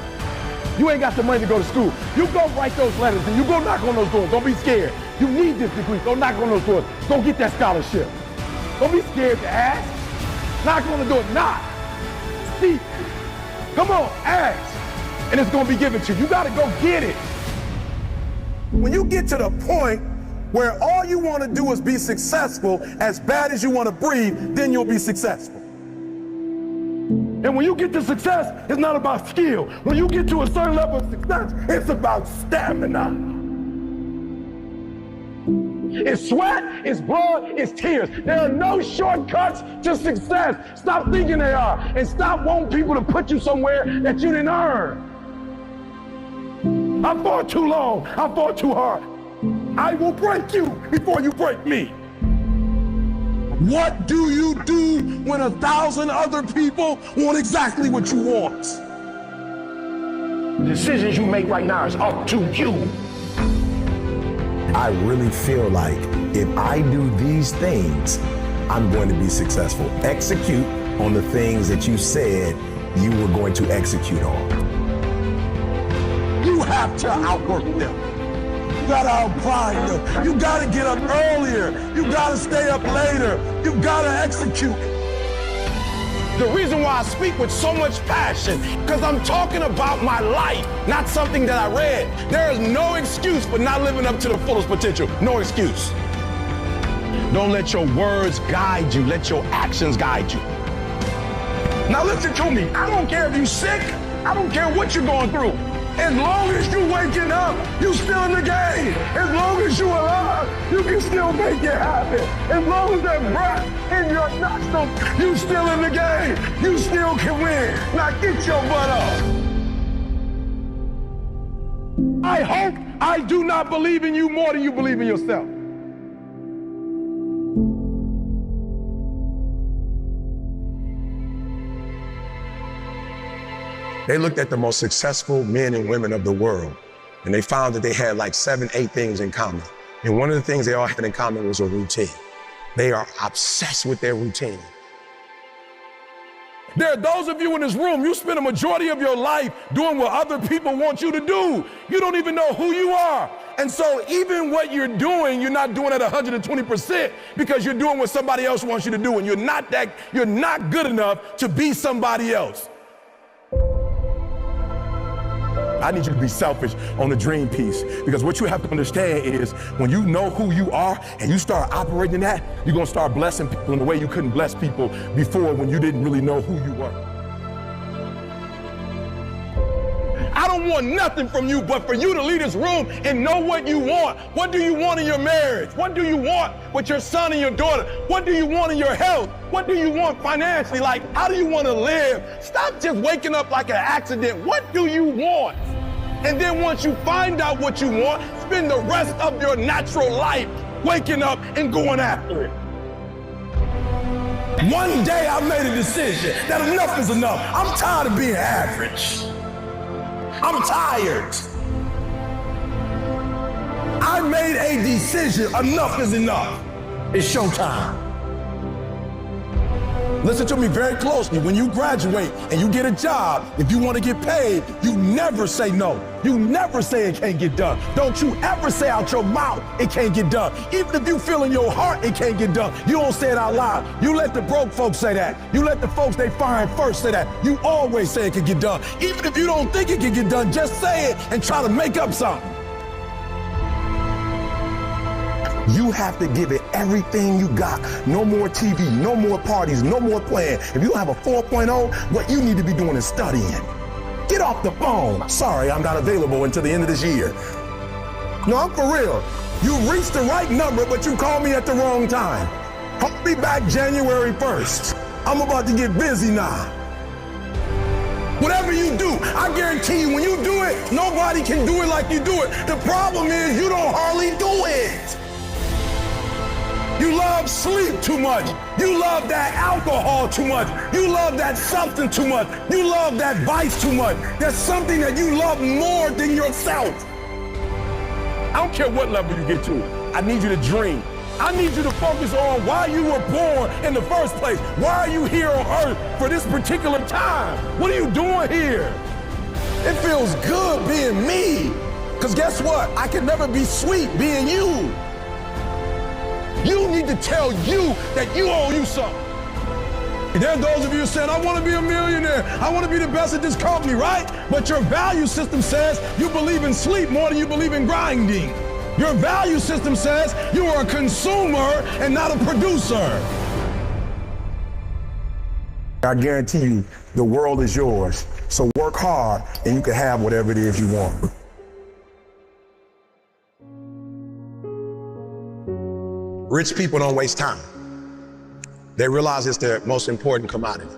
You ain't got the money to go to school. You go write those letters and you go knock on those doors. Don't be scared. You need this degree. Go knock on those doors. Go get that scholarship. Don't be scared to ask. Knock on the door. Knock. Seek. Come on, ask. And it's gonna be given to you. You gotta go get it. When you get to the point where all you wanna do is be successful as bad as you wanna breathe, then you'll be successful. And when you get to success, it's not about skill. When you get to a certain level of success, it's about stamina. It's sweat, it's blood, it's tears. There are no shortcuts to success. Stop thinking they are, and stop wanting people to put you somewhere that you didn't earn. I fought too long, I fought too hard. I will break you before you break me. What do you do when 1,000 other people want exactly what you want? The decisions you make right now is up to you. I really feel like if I do these things, I'm going to be successful. Execute on the things that you said you were going to execute on. You have to outwork them. You gotta outgrind them. You gotta get up earlier. You gotta stay up later. You gotta execute. The reason why I speak with so much passion, because I'm talking about my life, not something that I read. There is no excuse for not living up to the fullest potential. No excuse. Don't let your words guide you. Let your actions guide you. Now listen to me. I don't care if you're sick. I don't care what you're going through. As long as you're waking up, you're still in the game. As long as you're alive, you can still make it happen. As long as that breath in your nostrils, you're still in the game. You still can win. Now get your butt up. I hope I do not believe in you more than you believe in yourself. They looked at the most successful men and women of the world, and they found that they had like 7, 8 things in common. And one of the things they all had in common was a routine. They are obsessed with their routine. There are those of you in this room, you spend a majority of your life doing what other people want you to do. You don't even know who you are. And so even what you're doing, you're not doing at 120% because you're doing what somebody else wants you to do, and you're not good enough to be somebody else. I need you to be selfish on the dream piece, because what you have to understand is when you know who you are and you start operating in that, you're gonna start blessing people in a way you couldn't bless people before when you didn't really know who you were. I don't want nothing from you but for you to leave this room and know what you want. What do you want in your marriage? What do you want with your son and your daughter? What do you want in your health? What do you want financially? Like, how do you want to live? Stop just waking up like an accident. What do you want? And then once you find out what you want, spend the rest of your natural life waking up and going after it. One day I made a decision that enough is enough. I'm tired of being average. I'm tired. I made a decision. Enough is enough. It's showtime. Listen to me very closely. When you graduate and you get a job, if you want to get paid, you never say no. You never say it can't get done. Don't you ever say out your mouth it can't get done. Even if you feel in your heart it can't get done, you don't say it out loud. You let the broke folks say that. You let the folks they find first say that. You always say it can get done. Even if you don't think it can get done, just say it and try to make up something. You have to give it everything you got. No more TV, no more parties, no more playing. If you don't have a 4.0, what you need to be doing is studying. Get off the phone. Sorry, I'm not available until the end of this year. No, I'm for real. You reached the right number, but you called me at the wrong time. Call me back January 1st. I'm about to get busy now. Whatever you do, I guarantee you, when you do it, nobody can do it like you do it. The problem is you don't hardly do it. You love sleep too much. You love that alcohol too much. You love that something too much. You love that vice too much. There's something that you love more than yourself. I don't care what level you get to. I need you to dream. I need you to focus on why you were born in the first place. Why are you here on earth for this particular time? What are you doing here? It feels good being me. Because guess what? I can never be sweet being you. You need to tell you that you owe you something. There are those of you saying, I want to be a millionaire. I want to be the best at this company, right? But your value system says you believe in sleep more than you believe in grinding. Your value system says you are a consumer and not a producer. I guarantee you, the world is yours. So work hard and you can have whatever it is you want. Rich people don't waste time. They realize it's their most important commodity.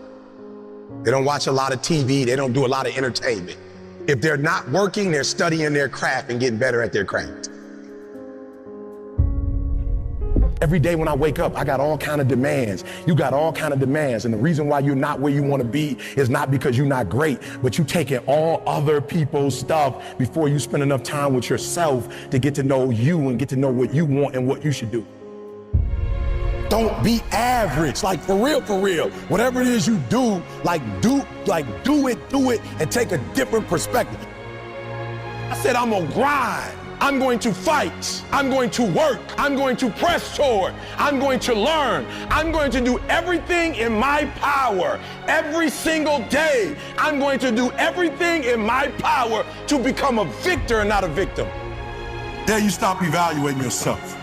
They don't watch a lot of TV. They don't do a lot of entertainment. If they're not working, they're studying their craft and getting better at their craft. Every day when I wake up, I got all kind of demands. You got all kind of demands. And the reason why you're not where you want to be is not because you're not great, but you taking all other people's stuff before you spend enough time with yourself to get to know you and get to know what you want and what you should do. Don't be average, like for real, Whatever it is you do, do it, and take a different perspective. I said, I'm gonna grind. I'm going to fight. I'm going to work. I'm going to press toward. I'm going to learn. I'm going to do everything in my power every single day. I'm going to do everything in my power to become a victor and not a victim. The day you stop evaluating yourself,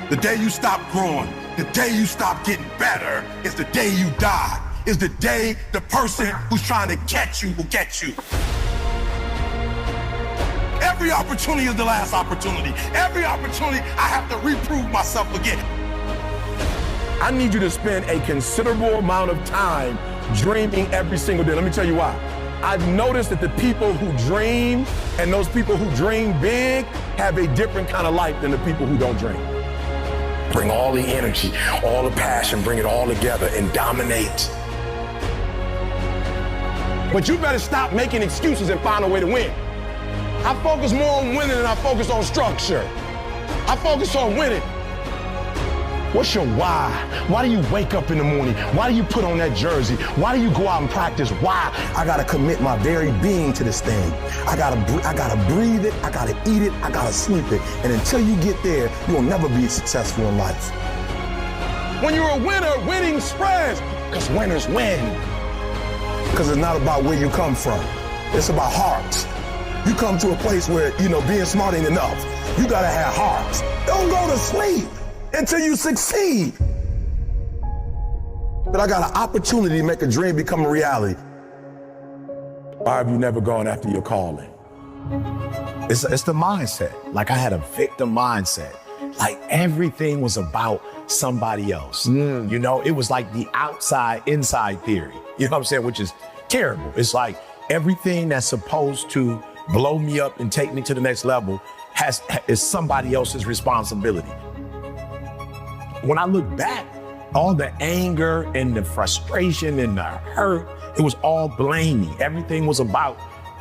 the day you stop growing, the day you stop getting better is the day you die. Is the day the person who's trying to catch you will get you. Every opportunity is the last opportunity. Every opportunity, I have to reprove myself again. I need you to spend a considerable amount of time dreaming every single day. Let me tell you why. I've noticed that the people who dream and those people who dream big have a different kind of life than the people who don't dream. Bring all the energy, all the passion, bring it all together and dominate. But you better stop making excuses and find a way to win. I focus more on winning than I focus on structure. I focus on winning. What's your why? Why do you wake up in the morning? Why do you put on that jersey? Why do you go out and practice? Why? I gotta commit my very being to this thing. I gotta breathe it, I gotta eat it, I gotta sleep it. And until you get there, you'll never be successful in life. When you're a winner, winning spreads, because winners win. Because it's not about where you come from. It's about heart. You come to a place where, being smart ain't enough. You gotta have heart. Don't go to sleep until you succeed. But I got an opportunity to make a dream become a reality. Why have you never gone after your calling? It's the mindset. Like I had a victim mindset. Like everything was about somebody else. It was like the outside, inside theory. You know what I'm saying? Which is terrible. It's like everything that's supposed to blow me up and take me to the next level is somebody else's responsibility. When I look back, all the anger and the frustration and the hurt, it was all blaming. Everything was about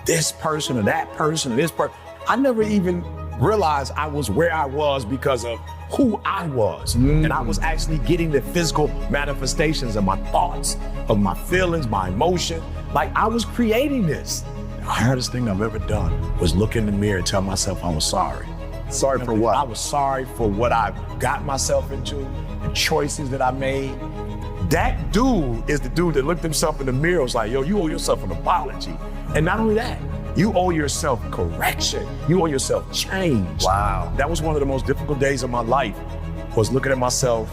this person or that person or this person. I never even realized I was where I was because of who I was. And I was actually getting the physical manifestations of my thoughts, of my feelings, my emotion. Like I was creating this. The hardest thing I've ever done was look in the mirror and tell myself I was sorry. Sorry for what? I was sorry for what I got myself into, the choices that I made. That dude is the dude that looked himself in the mirror and was like, yo, you owe yourself an apology. And not only that, you owe yourself correction. You owe yourself change. Wow. That was one of the most difficult days of my life, was looking at myself,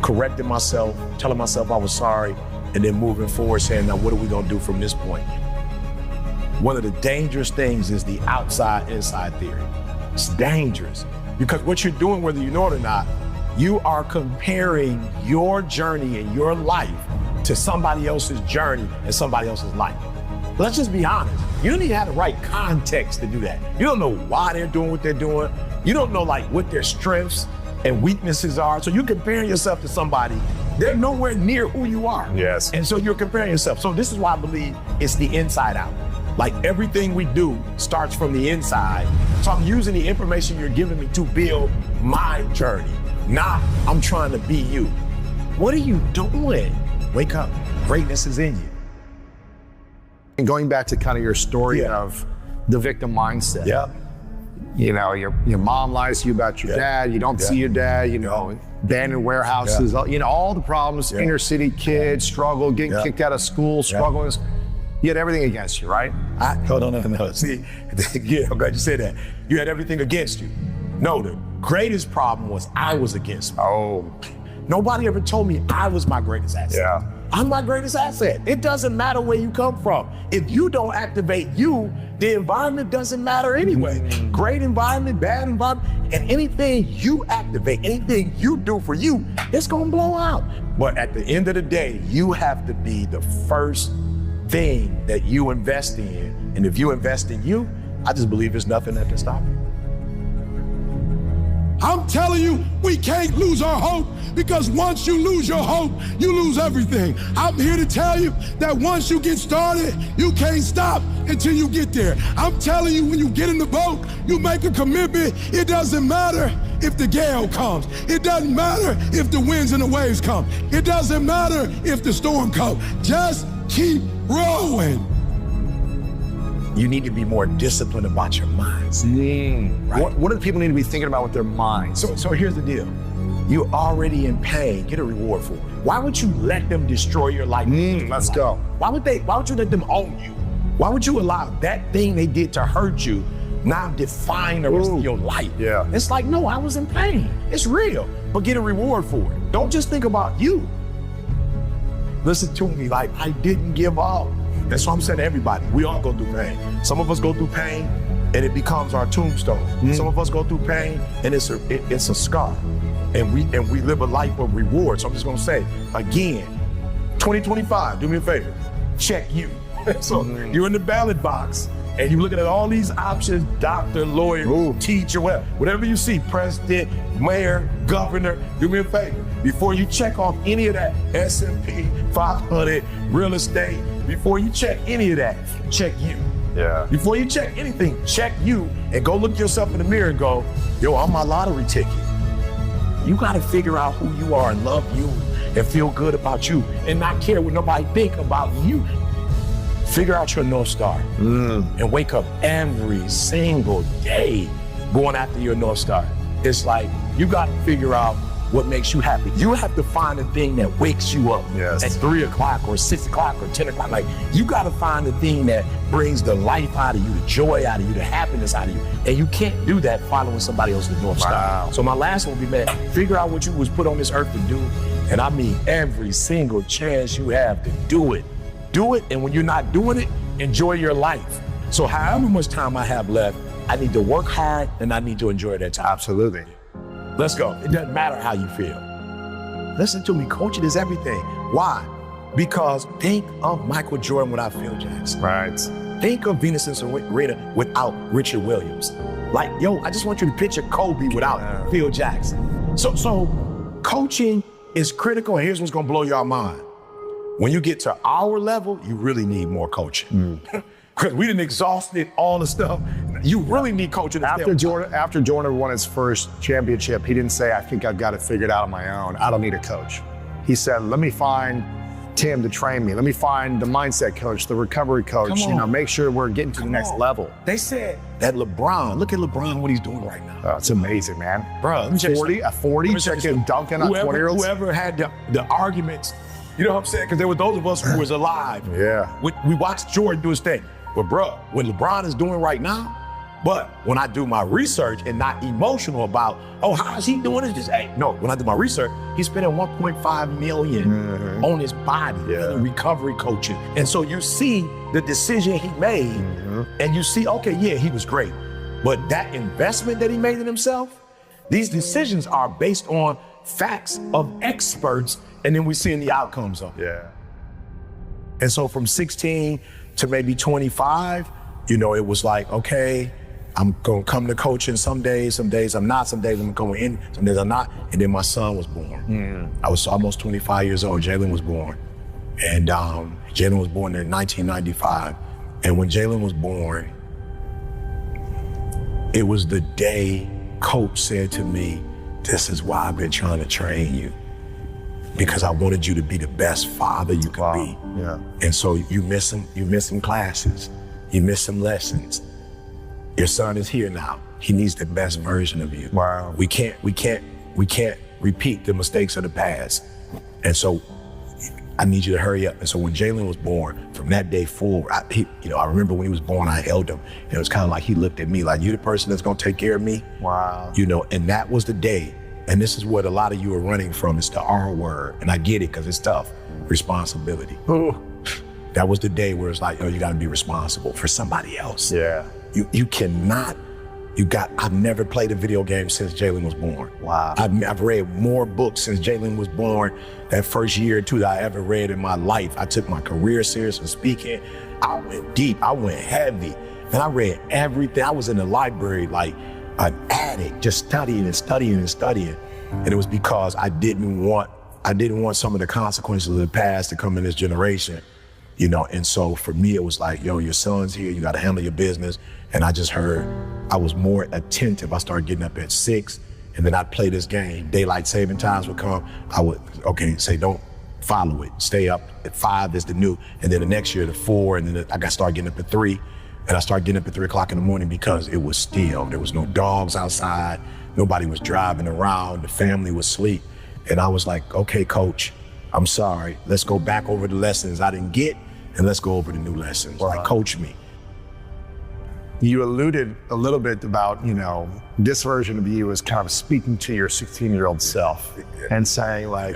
correcting myself, telling myself I was sorry, and then moving forward saying, now what are we gonna do from this point? One of the dangerous things is the outside-inside theory. It's dangerous because what you're doing, whether you know it or not, you are comparing your journey and your life to somebody else's journey and somebody else's life. Let's just be honest. You don't even have the right context to do that. You don't know why they're doing what they're doing. You don't know what their strengths and weaknesses are. So you're comparing yourself to somebody. They're nowhere near who you are. Yes. And so you're comparing yourself. So this is why I believe it's the inside out. Like everything we do starts from the inside. So I'm using the information you're giving me to build my journey. Not I'm trying to be you. What are you doing? Wake up. Greatness is in you. And going back to kind of your story of the victim mindset. Yeah. Your mom lies to you about your dad. You don't see your dad, abandoned warehouses, all the problems, inner city kids, struggle, getting kicked out of school, struggling. You had everything against you, right? Hold on. See, I'm glad you said that. You had everything against you. No, the greatest problem was I was against me. Oh. Nobody ever told me I was my greatest asset. Yeah. I'm my greatest asset. It doesn't matter where you come from. If you don't activate you, the environment doesn't matter anyway. Great environment, bad environment, and anything you activate, anything you do for you, it's gonna blow out. But at the end of the day, you have to be the first thing that you invest in. And if you invest in you, I just believe there's nothing that can stop you. I'm telling you, we can't lose our hope, because once you lose your hope, you lose everything. I'm here to tell you that once you get started, you can't stop until you get there. I'm telling you, when you get in the boat, you make a commitment. It doesn't matter if the gale comes. It doesn't matter if the winds and the waves come. It doesn't matter if the storm comes. Just keep rowing. You need to be more disciplined about your minds. Right? What do people need to be thinking about with their minds? So here's the deal. You're already in pain. Get a reward for it. Why would you let them destroy your life? Let's go. Why would you let them own you? Why would you allow that thing they did to hurt you now define the rest of your life? Yeah. It's like, no, I was in pain. It's real, but get a reward for it. Don't just think about you. Listen to me, like, I didn't give up. That's what I'm saying to everybody. We all go through pain. Some of us go through pain and it becomes our tombstone. Some of us go through pain and it's a scar. And we live a life of reward. So I'm just gonna say, again, 2025, do me a favor, check you. So you're in the ballot box and you're looking at all these options, doctor, lawyer, teacher, whatever you see, president, mayor, governor, do me a favor. Before you check off any of that, S&P 500, real estate, before you check any of that, check you. Yeah. Before you check anything, check you and go look yourself in the mirror and go, yo, I'm my lottery ticket. You gotta figure out who you are and love you and feel good about you and not care what nobody think about you. Figure out your North Star and wake up every single day going after your North Star. It's like, you gotta figure out what makes you happy. You have to find the thing that wakes you up at 3 o'clock or 6 o'clock or 10 o'clock. Like, you gotta find the thing that brings the life out of you, the joy out of you, the happiness out of you. And you can't do that following somebody else's North Star. So my last one would be, man, figure out what you was put on this earth to do. And I mean, every single chance you have to do it. Do it, and when you're not doing it, enjoy your life. So however much time I have left, I need to work hard and I need to enjoy that time. Absolutely. Let's go. It doesn't matter how you feel. Listen to me, coaching is everything. Why? Because think of Michael Jordan without Phil Jackson. Right. Think of Venus and Serena without Richard Williams. Like, yo, I just want you to picture Kobe without Phil Jackson. So coaching is critical, and here's what's gonna blow your mind. When you get to our level, you really need more coaching. Because we done exhausted all the stuff. You really need coaching. After Jordan won his first championship, he didn't say, I think I've got it figured out on my own. I don't need a coach. He said, let me find Tim to train me. Let me find the mindset coach, the recovery coach, make sure we're getting to the next level. They said that LeBron, look at LeBron, what he's doing right now. Oh, it's amazing, man. Bro, at 40, checking dunking on 20-year-olds. Whoever had the arguments, you know what I'm saying? Because there were those of us who was alive. Yeah. We watched Jordan do his thing. But bro, what LeBron is doing right now, but when I do my research and not emotional about, oh, how is he doing this? Hey, no, when I do my research, he's spending $1.5 million on his body and recovery coaching. And so you see the decision he made and you see, okay, yeah, he was great. But that investment that he made in himself, these decisions are based on facts of experts, and then we're seeing the outcomes of it. Yeah. And so from 16 to maybe 25, you know, it was like, okay, I'm gonna come to coaching some days I'm not, some days I'm going in, some days I'm not. And then my son was born. I was almost 25 years old, Jalen was born. And Jalen was born in 1995. And when Jalen was born, it was the day coach said to me, this is why I've been trying to train you. Because I wanted you to be the best father you could be. Yeah. And so you miss some classes, you miss some lessons. Your son is here now. He needs the best version of you. Wow. We can't repeat the mistakes of the past. And so I need you to hurry up. And so when Jalen was born, from that day forward, I remember when he was born, I held him. And it was kind of like he looked at me like, you the person that's gonna take care of me? Wow. You know, and that was the day And this is what a lot of you are running from. It's the R word. And I get it because it's tough. Responsibility. Ooh. That was the day where it's like, oh, you got to be responsible for somebody else. Yeah. You cannot, I've never played a video game since Jalen was born. Wow. I've read more books since Jalen was born. That first year or two that I ever read in my life. I took my career serious in speaking. I went deep, I went heavy. And I read everything. I was in the library like an addict, just studying and studying and studying. And it was because I didn't want some of the consequences of the past to come in this generation, you know? And so for me, it was like, yo, your son's here, you gotta handle your business. And I just heard, I was more attentive. I started getting up at 6, and then I'd play this game. Daylight saving times would come. I would, say don't follow it. Stay up at 5 is the new, and then the next year to 4, and then I got started getting up at 3. And I started getting up at 3 o'clock in the morning because it was still. There was no dogs outside. Nobody was driving around. The family was asleep. And I was like, okay, coach, I'm sorry. Let's go back over the lessons I didn't get, and let's go over the new lessons. Like, coach me. You alluded a little bit about, this version of you is kind of speaking to your 16-year-old self and saying like,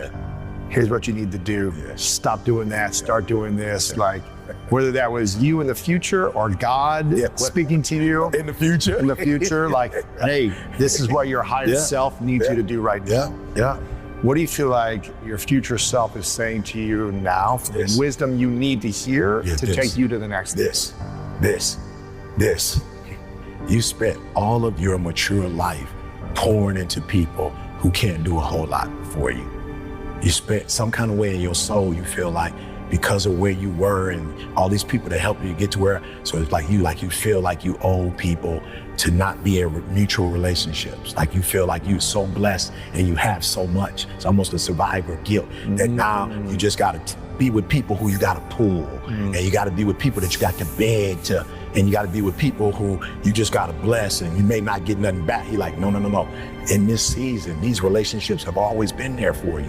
here's what you need to do. Stop doing that, start doing this. Like, whether that was you in the future or God speaking to you in the future, like, hey, this is what your higher self needs you to do right now. Yeah. What do you feel like your future self is saying to you now for the wisdom you need to hear to take you to the next This. You spent all of your mature life pouring into people who can't do a whole lot for you. You spent some kind of way in your soul, you feel like, because of where you were and all these people that helped you get to where, so it's like you feel like you owe people to not be in mutual relationships. Like you feel like you're so blessed and you have so much. It's almost a survivor guilt that now you just gotta be with people who you gotta pull, and you gotta be with people that you got to beg to, and you gotta be with people who you just gotta bless, and you may not get nothing back. You're like, no. In this season, these relationships have always been there for you,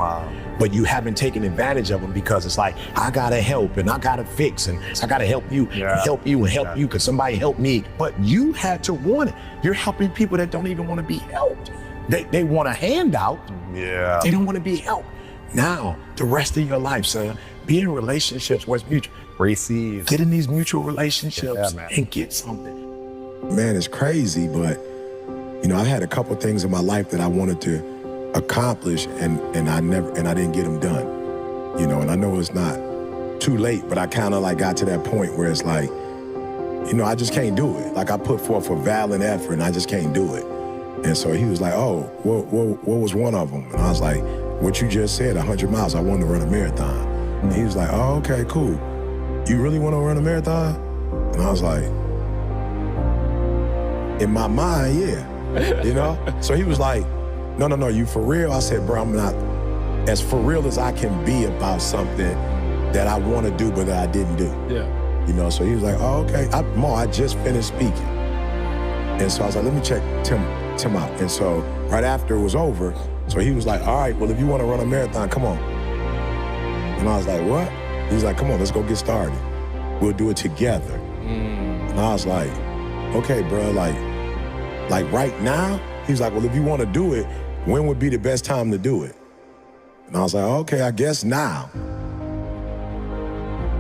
but you haven't taken advantage of them because it's like, I gotta help and I gotta fix and I gotta help you, and help you and help you because somebody helped me. But you had to want it. You're helping people that don't even want to be helped. They want a handout. Yeah. They don't want to be helped. Now, the rest of your life, son, be in relationships where it's mutual. Receive. Get in these mutual relationships and get something. Man, it's crazy, but I had a couple things in my life that I wanted to accomplish, and I didn't get them done. And I know it's not too late, but I kind of like got to that point where it's like, I just can't do it. Like I put forth a valiant effort and I just can't do it. And so he was like, oh, what was one of them? And I was like, what you just said, 100 miles, I wanted to run a marathon. And he was like, oh, okay, cool. You really want to run a marathon? And I was like, in my mind, yeah. So he was like, no, you for real? I said, bro, I'm not as for real as I can be about something that I want to do but that I didn't do. Yeah. So he was like, oh, okay. I just finished speaking. And so I was like, let me check Tim out. And so right after it was over, so he was like, all right, well, if you want to run a marathon, come on. And I was like, what? He was like, come on, let's go get started. We'll do it together. And I was like, okay, bro, like right now? He's like, well, if you want to do it, when would be the best time to do it? And I was like, okay, I guess now.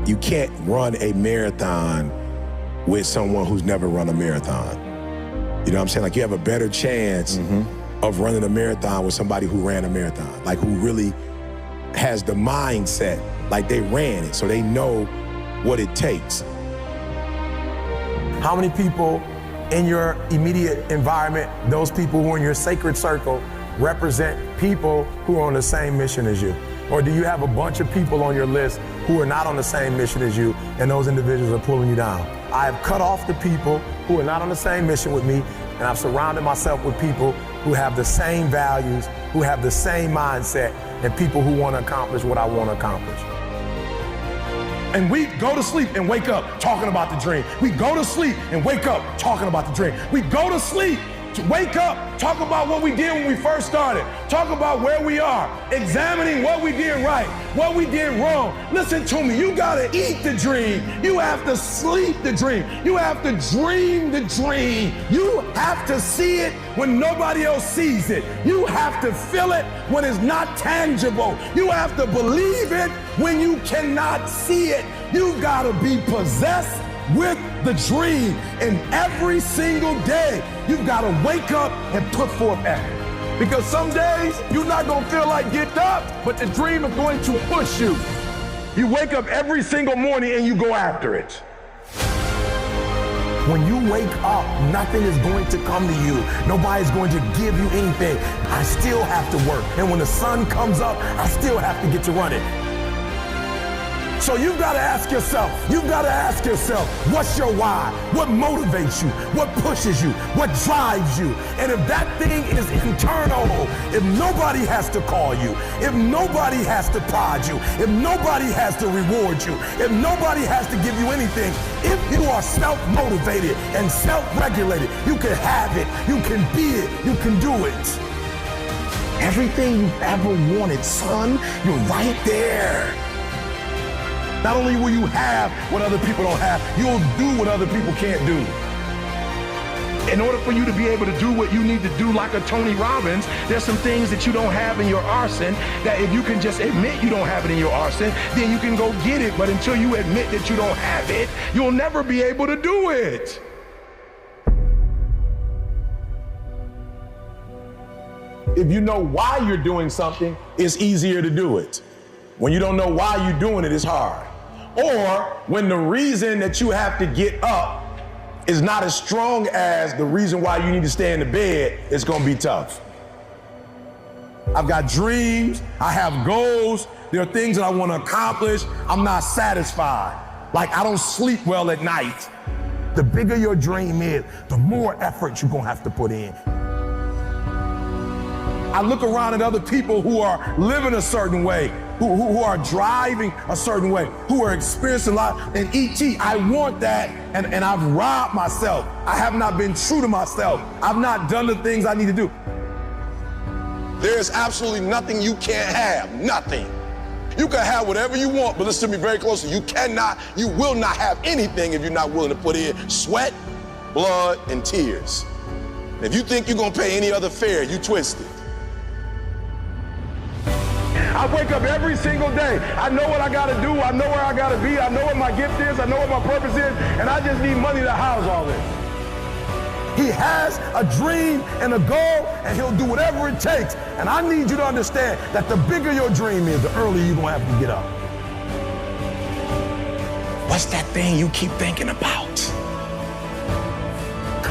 You can't run a marathon with someone who's never run a marathon. You know what I'm saying? Like you have a better chance of running a marathon with somebody who ran a marathon, like who really has the mindset, like they ran it, so they know what it takes. How many people in your immediate environment, those people who are in your sacred circle, represent people who are on the same mission as you? Or do you have a bunch of people on your list who are not on the same mission as you, and those individuals are pulling you down? I have cut off the people who are not on the same mission with me, and I've surrounded myself with people who have the same values, who have the same mindset, and people who want to accomplish what I want to accomplish. And we go to sleep and wake up talking about the dream. We go to sleep and wake up talking about the dream. We go to sleep Wake up, talk about what we did when we first started. Talk about where we are, examining what we did right, what we did wrong. Listen to me, you gotta eat the dream. You have to sleep the dream. You have to dream the dream. You have to see it when nobody else sees it. You have to feel it when it's not tangible. You have to believe it when you cannot see it. You gotta be possessed with the dream, and every single day you've got to wake up and put forth effort. Because some days you're not going to feel like getting up, but the dream is going to push you. You wake up every single morning and you go after it. When you wake up, nothing is going to come to you. Nobody's going to give you anything. I still have to work. And when the sun comes up, I still have to get to running. So you've got to ask yourself, what's your why? What motivates you? What pushes you? What drives you? And if that thing is internal, if nobody has to call you, if nobody has to prod you, if nobody has to reward you, if nobody has to give you anything, if you are self-motivated and self-regulated, you can have it, you can be it, you can do it. Everything you've ever wanted, son, you're right there. Not only will you have what other people don't have, you'll do what other people can't do. In order for you to be able to do what you need to do like a Tony Robbins, there's some things that you don't have in your arsenal that if you can just admit you don't have it in your arsenal, then you can go get it. But until you admit that you don't have it, you'll never be able to do it. If you know why you're doing something, it's easier to do it. When you don't know why you're doing it, it's hard. Or when the reason that you have to get up is not as strong as the reason why you need to stay in the bed, it's gonna be tough. I've got dreams, I have goals, there are things that I wanna accomplish, I'm not satisfied. Like I don't sleep well at night. The bigger your dream is, the more effort you're gonna have to put in. I look around at other people who are living a certain way, who are driving a certain way, who are experiencing life. And E.T., I want that, and I've robbed myself. I have not been true to myself. I've not done the things I need to do. There's absolutely nothing you can't have, nothing. You can have whatever you want, but listen to me very closely. You will not have anything if you're not willing to put in sweat, blood, and tears. If you think you're gonna pay any other fare, you twisted. I wake up every single day. I know what I gotta do. I know where I gotta be. I know what my gift is. I know what my purpose is. And I just need money to house all this. He has a dream and a goal, and he'll do whatever it takes. And I need you to understand that the bigger your dream is, the earlier you're gonna have to get up. What's that thing you keep thinking about?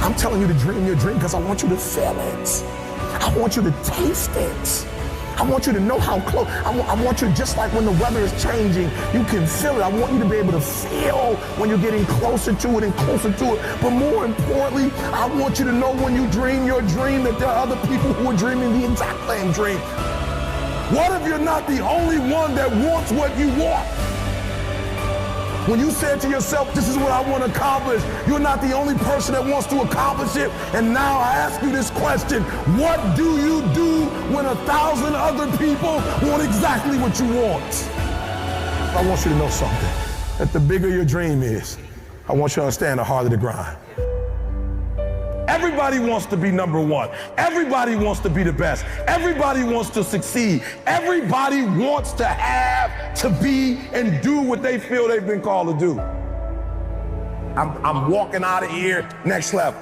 I'm telling you to dream your dream because I want you to feel it. I want you to taste it. I want you to know how close. I want you, just like when the weather is changing, you can feel it. I want you to be able to feel when you're getting closer to it and closer to it. But more importantly, I want you to know when you dream your dream that there are other people who are dreaming the exact same dream. What if you're not the only one that wants what you want? When you said to yourself, this is what I want to accomplish, you're not the only person that wants to accomplish it. And now I ask you this question, what do you do when 1,000 other people want exactly what you want? I want you to know something, that the bigger your dream is, I want you to understand the harder the grind. Everybody wants to be number one. Everybody wants to be the best. Everybody wants to succeed. Everybody wants to have, to be, and do what they feel they've been called to do. I'm walking out of here next level.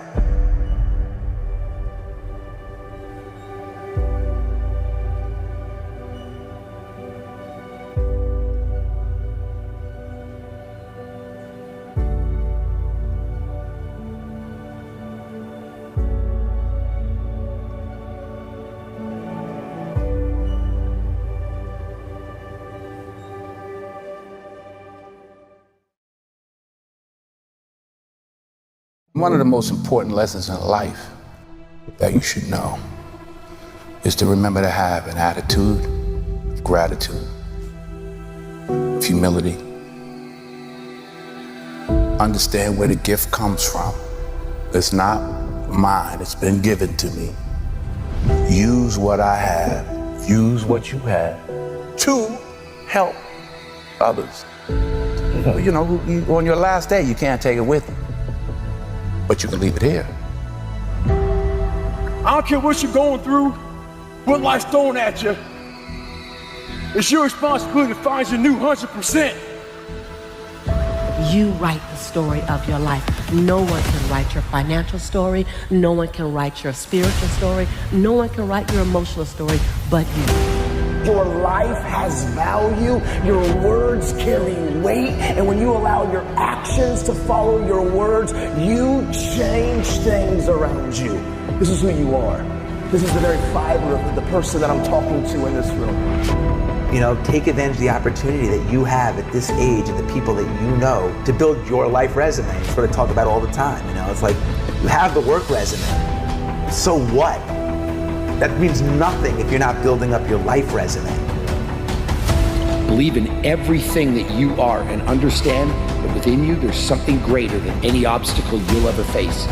One of the most important lessons in life that you should know is to remember to have an attitude of gratitude, of humility. Understand where the gift comes from. It's not mine. It's been given to me. Use what I have, use what you have to help others. You know, on your last day, you can't take it with you, but you can leave it here. I don't care what you're going through, what life's throwing at you. It's your responsibility to find your new 100%. You write the story of your life. No one can write your financial story. No one can write your spiritual story. No one can write your emotional story but you. Your life has value. Your words carry weight. And when you allow your actions to follow your words, you change things around you. This is who you are. This is the very fiber of the person that I'm talking to in this room. You know, take advantage of the opportunity that you have at this age and the people that you know to build your life resume. It's what I talk about all the time. You know, it's like you have the work resume. So what? That means nothing if you're not building up your life resume. Believe in everything that you are and understand that within you there's something greater than any obstacle you'll ever face.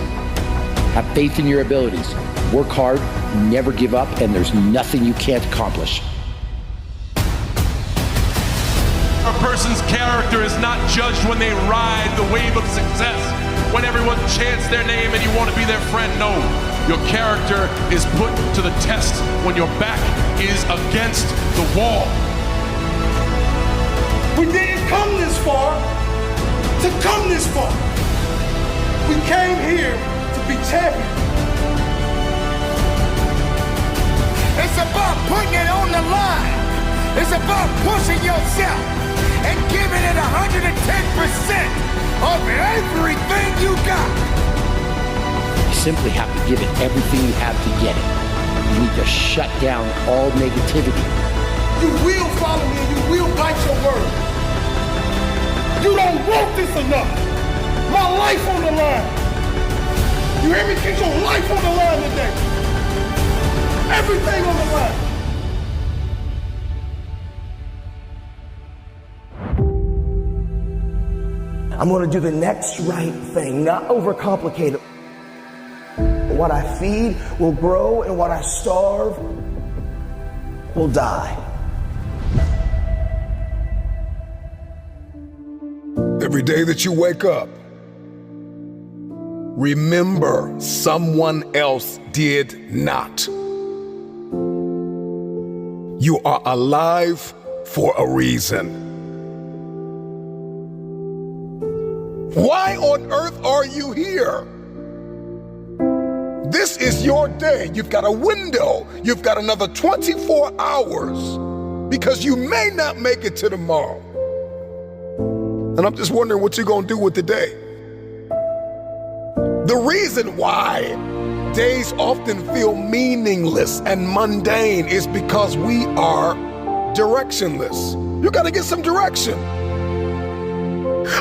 Have faith in your abilities. Work hard, never give up, and there's nothing you can't accomplish. A person's character is not judged when they ride the wave of success, when everyone chants their name and you want to be their friend. No, your character is put to the test when your back is against the wall. We didn't come this far to come this far. We came here to be champions. It's about putting it on the line. It's about pushing yourself and giving it 110% of everything you got. You simply have to give it everything you have to get it. You need to shut down all negativity. You will follow me and you will bite your word. You don't want this enough. My life on the line. You hear me? Get your life on the line today. Everything on the line. I'm going to do the next right thing, not overcomplicate it. What I feed will grow and what I starve will die. Every day that you wake up, remember someone else did not. You are alive for a reason. Why on earth are you here? This is your day. You've got a window. You've got another 24 hours because you may not make it to tomorrow. And I'm just wondering what you're gonna do with the day. The reason why days often feel meaningless and mundane is because we are directionless. You gotta get some direction.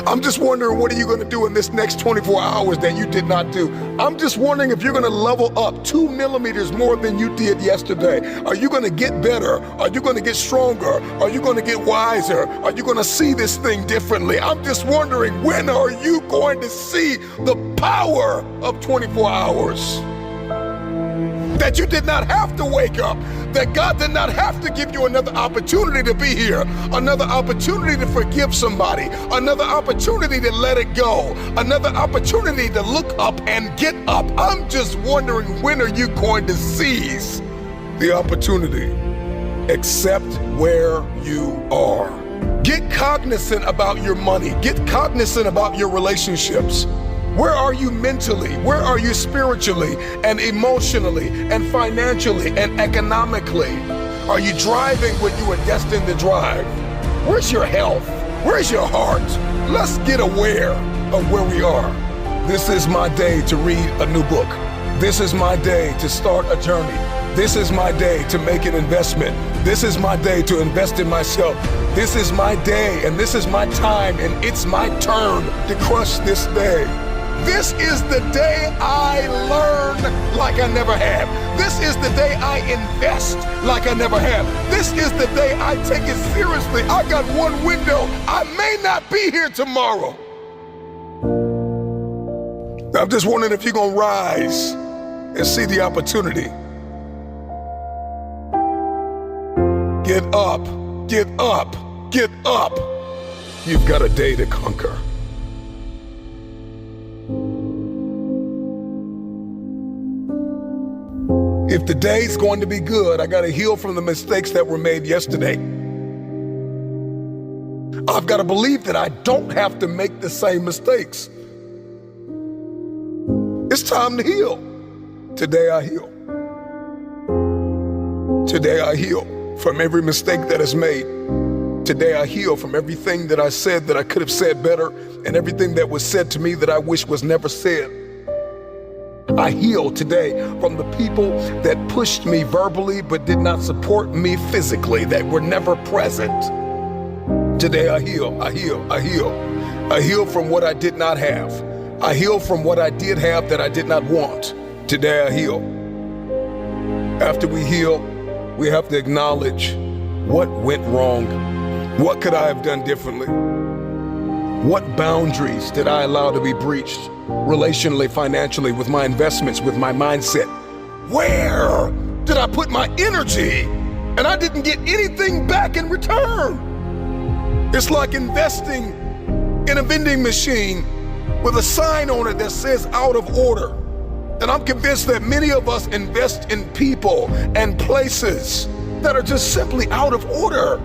I'm just wondering, what are you gonna do in this next 24 hours that you did not do? I'm just wondering if you're gonna level up 2 millimeters more than you did yesterday. Are you gonna get better? Are you gonna get stronger? Are you gonna get wiser? Are you gonna see this thing differently? I'm just wondering, when are you going to see the power of 24 hours? That you did not have to wake up, that God did not have to give you another opportunity to be here, another opportunity to forgive somebody, another opportunity to let it go, another opportunity to look up and get up. I'm just wondering, when are you going to seize the opportunity? Accept where you are. Get cognizant about your money. Get cognizant about your relationships. Where are you mentally? Where are you spiritually and emotionally and financially and economically? Are you driving what you are destined to drive? Where's your health? Where's your heart? Let's get aware of where we are. This is my day to read a new book. This is my day to start a journey. This is my day to make an investment. This is my day to invest in myself. This is my day and this is my time and it's my turn to crush this day. This is the day I learn like I never have. This is the day I invest like I never have. This is the day I take it seriously. I got one window. I may not be here tomorrow. I'm just wondering if you're gonna rise and see the opportunity. Get up, get up, get up. You've got a day to conquer. If the day's going to be good, I gotta heal from the mistakes that were made yesterday. I've got to believe that I don't have to make the same mistakes. It's time to heal. Today I heal. Today I heal from every mistake that is made. Today I heal from everything that I said that I could have said better, and everything that was said to me that I wish was never said. I heal today from the people that pushed me verbally but did not support me physically, that were never present. Today I heal, I heal, I heal. I heal from what I did not have. I heal from what I did have that I did not want. Today I heal. After we heal, we have to acknowledge what went wrong. What could I have done differently? What boundaries did I allow to be breached? Relationally, financially, with my investments, with my mindset. Where did I put my energy and I didn't get anything back in return? It's like investing in a vending machine with a sign on it that says out of order. And I'm convinced that many of us invest in people and places that are just simply out of order.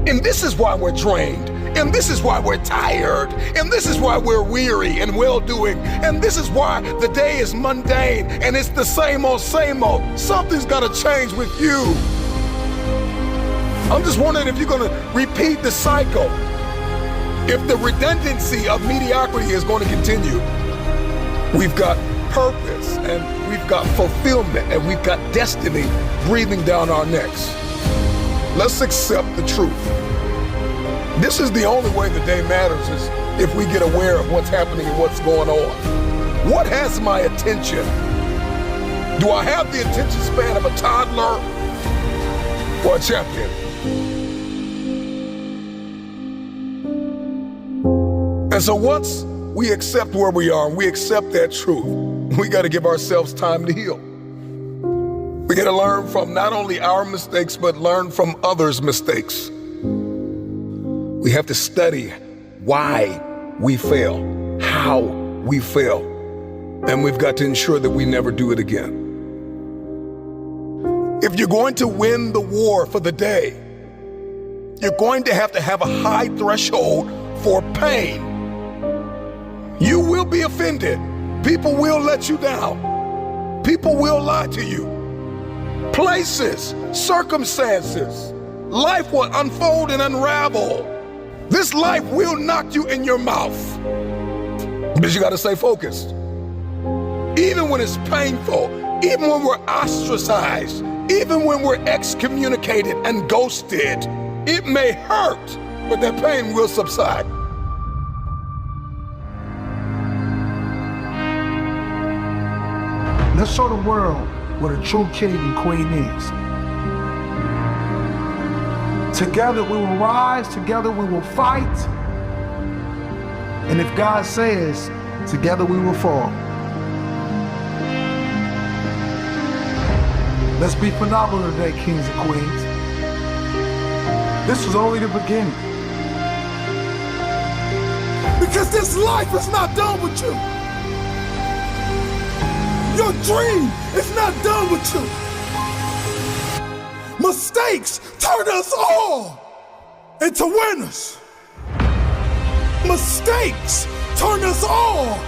And this is why we're drained. And this is why we're tired. And this is why we're weary and well-doing. And this is why the day is mundane and it's the same old, same old. Something's got to change with you. I'm just wondering if you're going to repeat the cycle. If the redundancy of mediocrity is going to continue. We've got purpose and we've got fulfillment and we've got destiny breathing down our necks. Let's accept the truth. This is the only way the day matters, is if we get aware of what's happening and what's going on. What has my attention? Do I have the attention span of a toddler or a champion? And so once we accept where we are and we accept that truth, we got to give ourselves time to heal. We got to learn from not only our mistakes, but learn from others' mistakes. We have to study why we fail, how we fail, and we've got to ensure that we never do it again. If you're going to win the war for the day, you're going to have a high threshold for pain. You will be offended. People will let you down. People will lie to you. Places, circumstances, life will unfold and unravel. This life will knock you in your mouth. But you gotta stay focused. Even when it's painful, even when we're ostracized, even when we're excommunicated and ghosted, it may hurt, but that pain will subside. Let's show the world what a true king and queen is. Together we will rise, together we will fight. And if God says, together we will fall. Let's be phenomenal today, kings and queens. This is only the beginning. Because this life is not done with you. Your dream is not done with you. Mistakes turn us all into winners. Mistakes turn us all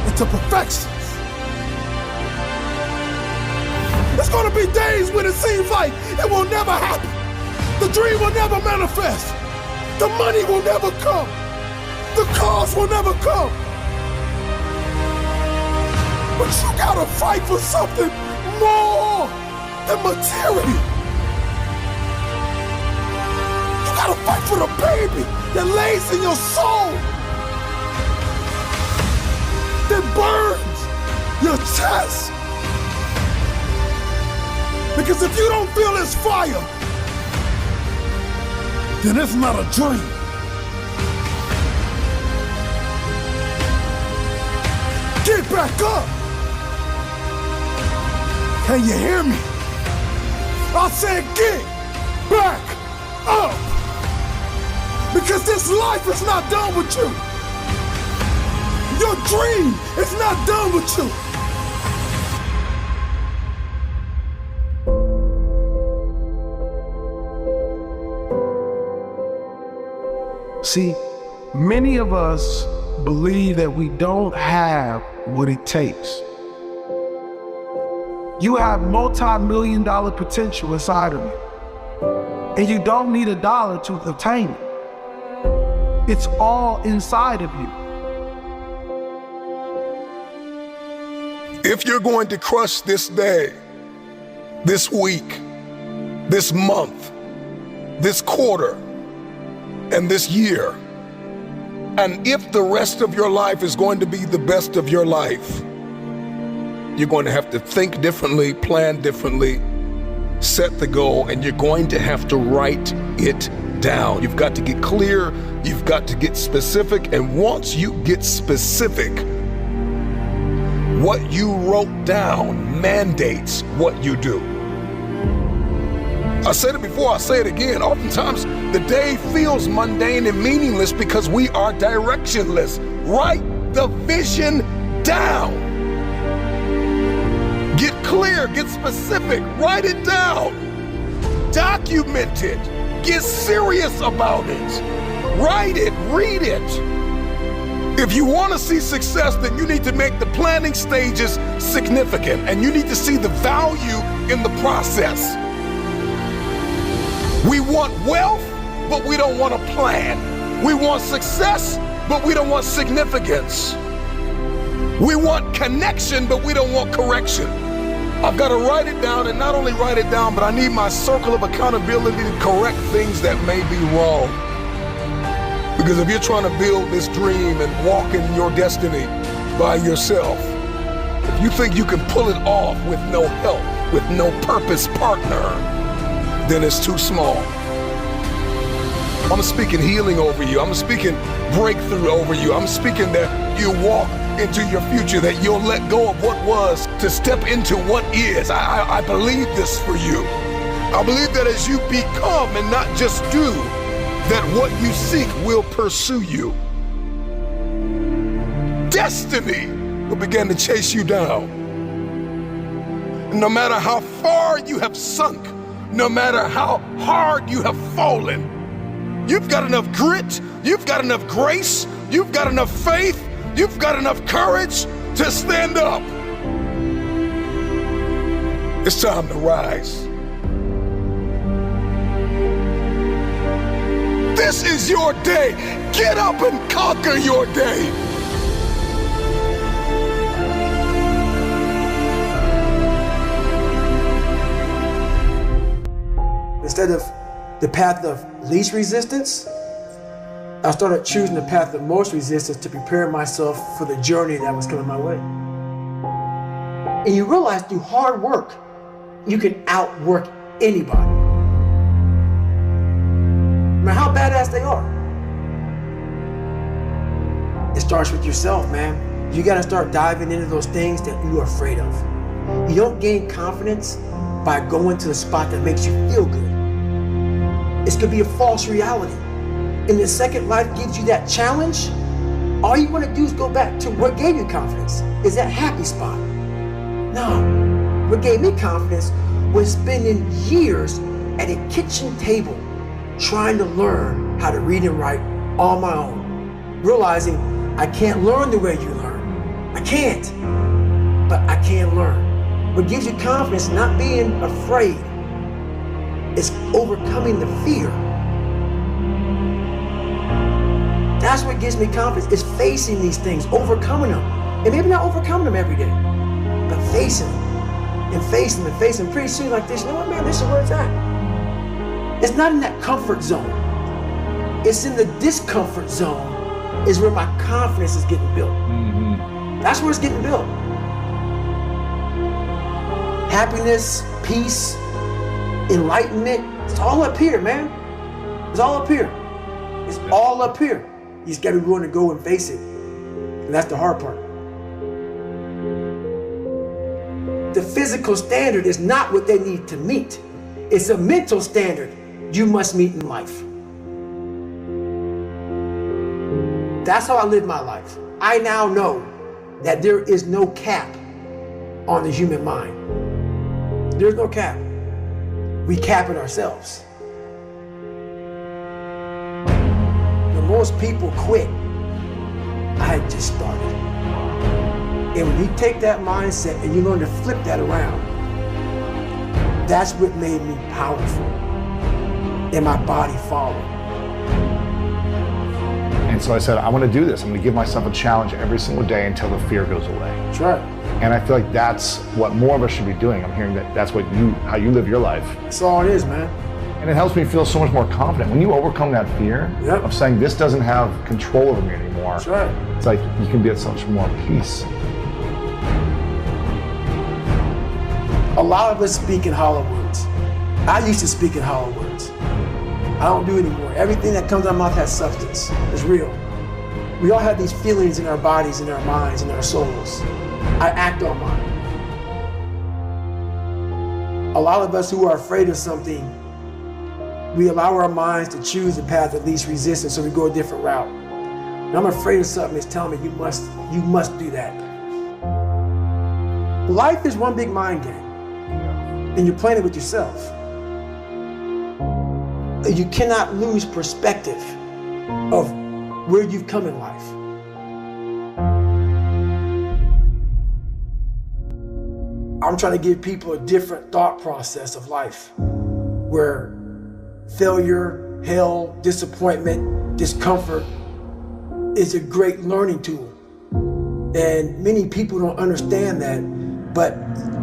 into perfections. There's gonna be days when it seems like it will never happen. The dream will never manifest. The money will never come. The cars will never come. But you gotta fight for something more than material. You gotta fight for the baby that lays in your soul, that burns your chest. Because if you don't feel this fire, then it's not a dream. Get back up. Can you hear me? I said get back up. Because this life is not done with you. Your dream is not done with you. See, many of us believe that we don't have what it takes. You have multi-million-dollar potential inside of you, and you don't need a dollar to obtain it. It's all inside of you. If you're going to crush this day, this week, this month, this quarter, and this year, and if the rest of your life is going to be the best of your life, you're going to have to think differently, plan differently, set the goal, and you're going to have to write it down. You've got to get clear, you've got to get specific, and once you get specific, what you wrote down mandates what you do. I said it before, I'll say it again. Oftentimes, the day feels mundane and meaningless because we are directionless. Write the vision down. Get clear, get specific, write it down. Document it. Get serious about it. Write it, read it. If you want to see success, then you need to make the planning stages significant, and you need to see the value in the process. We want wealth, but we don't want a plan. We want success, but we don't want significance. We want connection, but we don't want correction. I've got to write it down, and not only write it down, but I need my circle of accountability to correct things that may be wrong. Because if you're trying to build this dream and walk in your destiny by yourself, if you think you can pull it off with no help, with no purpose partner, then it's too small. I'm speaking healing over you. I'm speaking breakthrough over you. I'm speaking that you walk into your future, that you'll let go of what was to step into what is. I believe this for you. I believe that as you become and not just do, that what you seek will pursue you. Destiny will begin to chase you down. No matter how far you have sunk, no matter how hard you have fallen, you've got enough grit, you've got enough grace, you've got enough faith, you've got enough courage to stand up. It's time to rise. This is your day. Get up and conquer your day. Instead of the path of least resistance, I started choosing the path of most resistance to prepare myself for the journey that was coming my way. And you realize through hard work, you can outwork anybody. No matter how badass they are. It starts with yourself, man. You gotta start diving into those things that you're afraid of. You don't gain confidence by going to the spot that makes you feel good. It's gonna be a false reality. And the second life gives you that challenge, all you wanna do is go back to what gave you confidence, is that happy spot. No, what gave me confidence was spending years at a kitchen table trying to learn how to read and write on my own, realizing I can't learn the way you learn. I can't, but I can learn. What gives you confidence, not being afraid, is overcoming the fear. That's what gives me confidence, is facing these things, overcoming them. And maybe not overcoming them every day, but facing them, and facing them, and facing them. Pretty soon like this, you know what, man, this is where it's at. It's not in that comfort zone. It's in the discomfort zone is where my confidence is getting built. That's where it's getting built. Happiness, peace, enlightenment, it's all up here, man. It's all up here. It's all up here. You just gotta be willing to go and face it. And that's the hard part. the physical standard is not what they need to meet. It's a mental standard you must meet in life. That's how I live my life. I now know that there is no cap on the human mind. There's no cap. We cap it ourselves. When most people quit, I had just started. And when you take that mindset and you learn to flip that around, that's what made me powerful. And my body followed. And so I said, I want to do this. I'm going to give myself a challenge every single day until the fear goes away. That's right. And I feel like that's what more of us should be doing. I'm hearing that that's how you live your life. That's all it is, man. And it helps me feel so much more confident. When you overcome that fear of saying this doesn't have control over me anymore, that's right. It's like you can be at so much more peace. A lot of us speak in hollow words. I used to speak in hollow words. I don't do it anymore. Everything that comes out of my mouth has substance. It's real. We all have these feelings in our bodies, in our minds, in our souls. I act on mine. A lot of us who are afraid of something, we allow our minds to choose the path of least resistance, so we go a different route. And I'm afraid of something that's telling me you must do that. Life is one big mind game, and you're playing it with yourself. You cannot lose perspective of where you've come in life. I'm trying to give people a different thought process of life, where failure, hell, disappointment, discomfort is a great learning tool. And many people don't understand that, but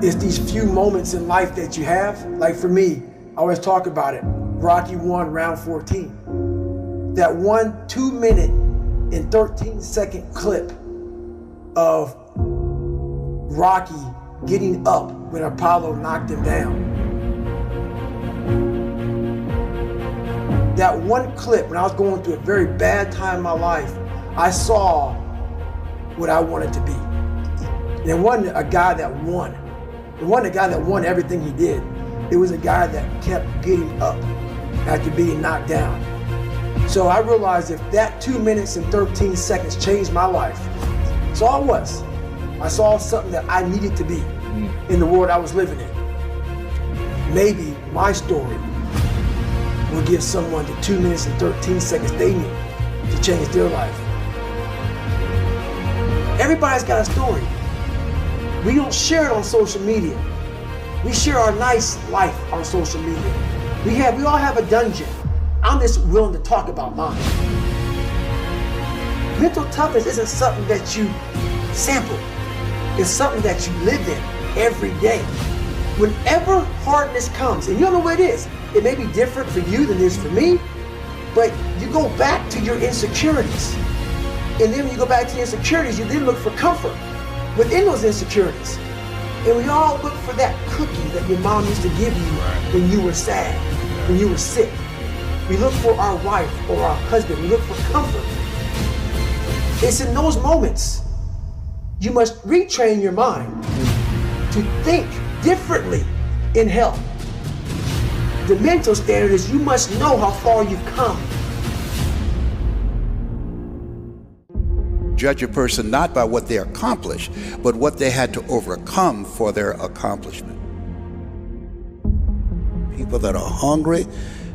it's these few moments in life that you have. Like for me, I always talk about it. Rocky 1, round 14. That 1 2-minute and 13-second clip of Rocky getting up when Apollo knocked him down. That one clip, when I was going through a very bad time in my life, I saw what I wanted to be. And it wasn't a guy that won. It wasn't a guy that won everything he did. It was a guy that kept getting up after being knocked down. So I realized if that 2 minutes and 13 seconds changed my life, that's all it was. I saw something that I needed to be in the world I was living in. Maybe my story will give someone the 2 minutes and 13 seconds they need to change their life. Everybody's got a story. We don't share it on social media. We share our nice life on social media. We all have a dungeon. I'm just willing to talk about mine. Mental toughness isn't something that you sample. It's something that you live in every day. Whenever hardness comes, and you don't know what it is, it may be different for you than it is for me, but you go back to your insecurities. And then when you go back to your insecurities, you then look for comfort within those insecurities. And we all look for that cookie that your mom used to give you when you were sad, when you were sick. We look for our wife or our husband. We look for comfort. It's in those moments you must retrain your mind to think differently in health. The mental standard is you must know how far you've come. Judge a person not by what they accomplish, but what they had to overcome for their accomplishment. People that are hungry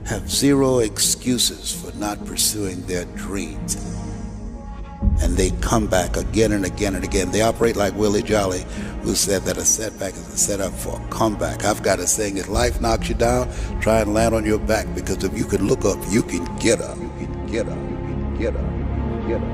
have zero excuses for not pursuing their dreams. And they come back again and again and again. They operate like Willie Jolly, who said that a setback is a setup for a comeback. I've got a saying, if life knocks you down, try and land on your back, because if you can look up, you can get up. You can get up. You can get up. You can get up.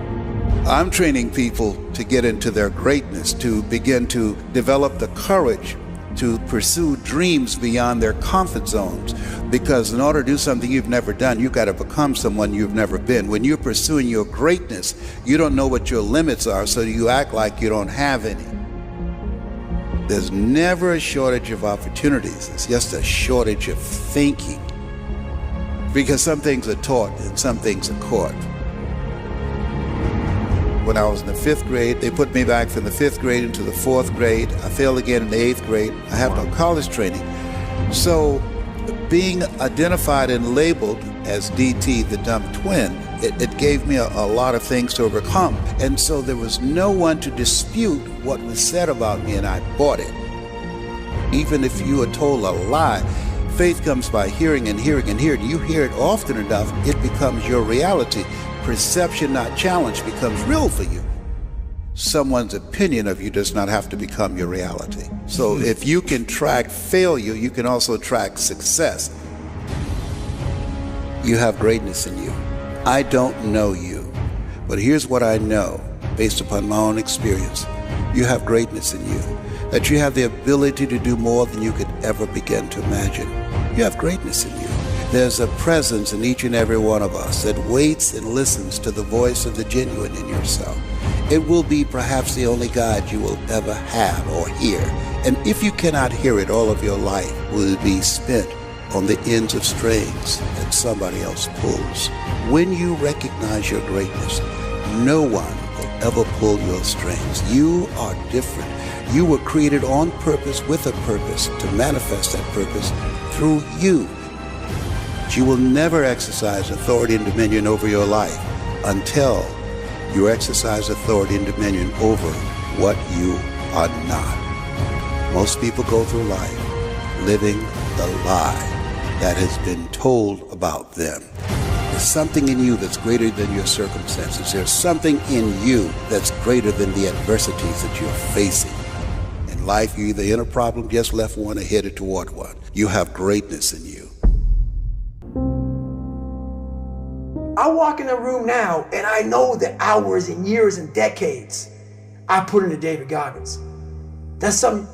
I'm training people to get into their greatness, to begin to develop the courage to pursue dreams beyond their comfort zones. Because in order to do something you've never done, you've got to become someone you've never been. When you're pursuing your greatness, you don't know what your limits are, so you act like you don't have any. There's never a shortage of opportunities. It's just a shortage of thinking. Because some things are taught and some things are caught. when I was in the 5th grade. They put me back from the 5th grade into the 4th grade. I failed again in the 8th grade. I have no college training. So being identified and labeled as DT, the dumb twin, it gave me a lot of things to overcome. And so there was no one to dispute what was said about me, and I bought it. Even if you are told a lie, faith comes by hearing and hearing and hearing. You hear it often enough, it becomes your reality. Perception, not challenge, becomes real for you. Someone's opinion of you does not have to become your reality. So if you can track failure, you can also track success. You have greatness in you. I don't know you, but here's what I know based upon my own experience. You have greatness in you, that you have the ability to do more than you could ever begin to imagine. You have greatness in you. There's a presence in each and every one of us that waits and listens to the voice of the genuine in yourself. It will be perhaps the only guide you will ever have or hear. And if you cannot hear it, all of your life will be spent on the ends of strings that somebody else pulls. When you recognize your greatness, no one will ever pull your strings. You are different. You were created on purpose with a purpose to manifest that purpose through you. But you will never exercise authority and dominion over your life until you exercise authority and dominion over what you are not. Most people go through life living the lie that has been told about them. There's something in you that's greater than your circumstances. There's something in you that's greater than the adversities that you're facing. In life, you're either in a problem, just left one, or headed toward one. You have greatness in you. I walk in the room now and I know the hours and years and decades I put into David Goggins. That's something,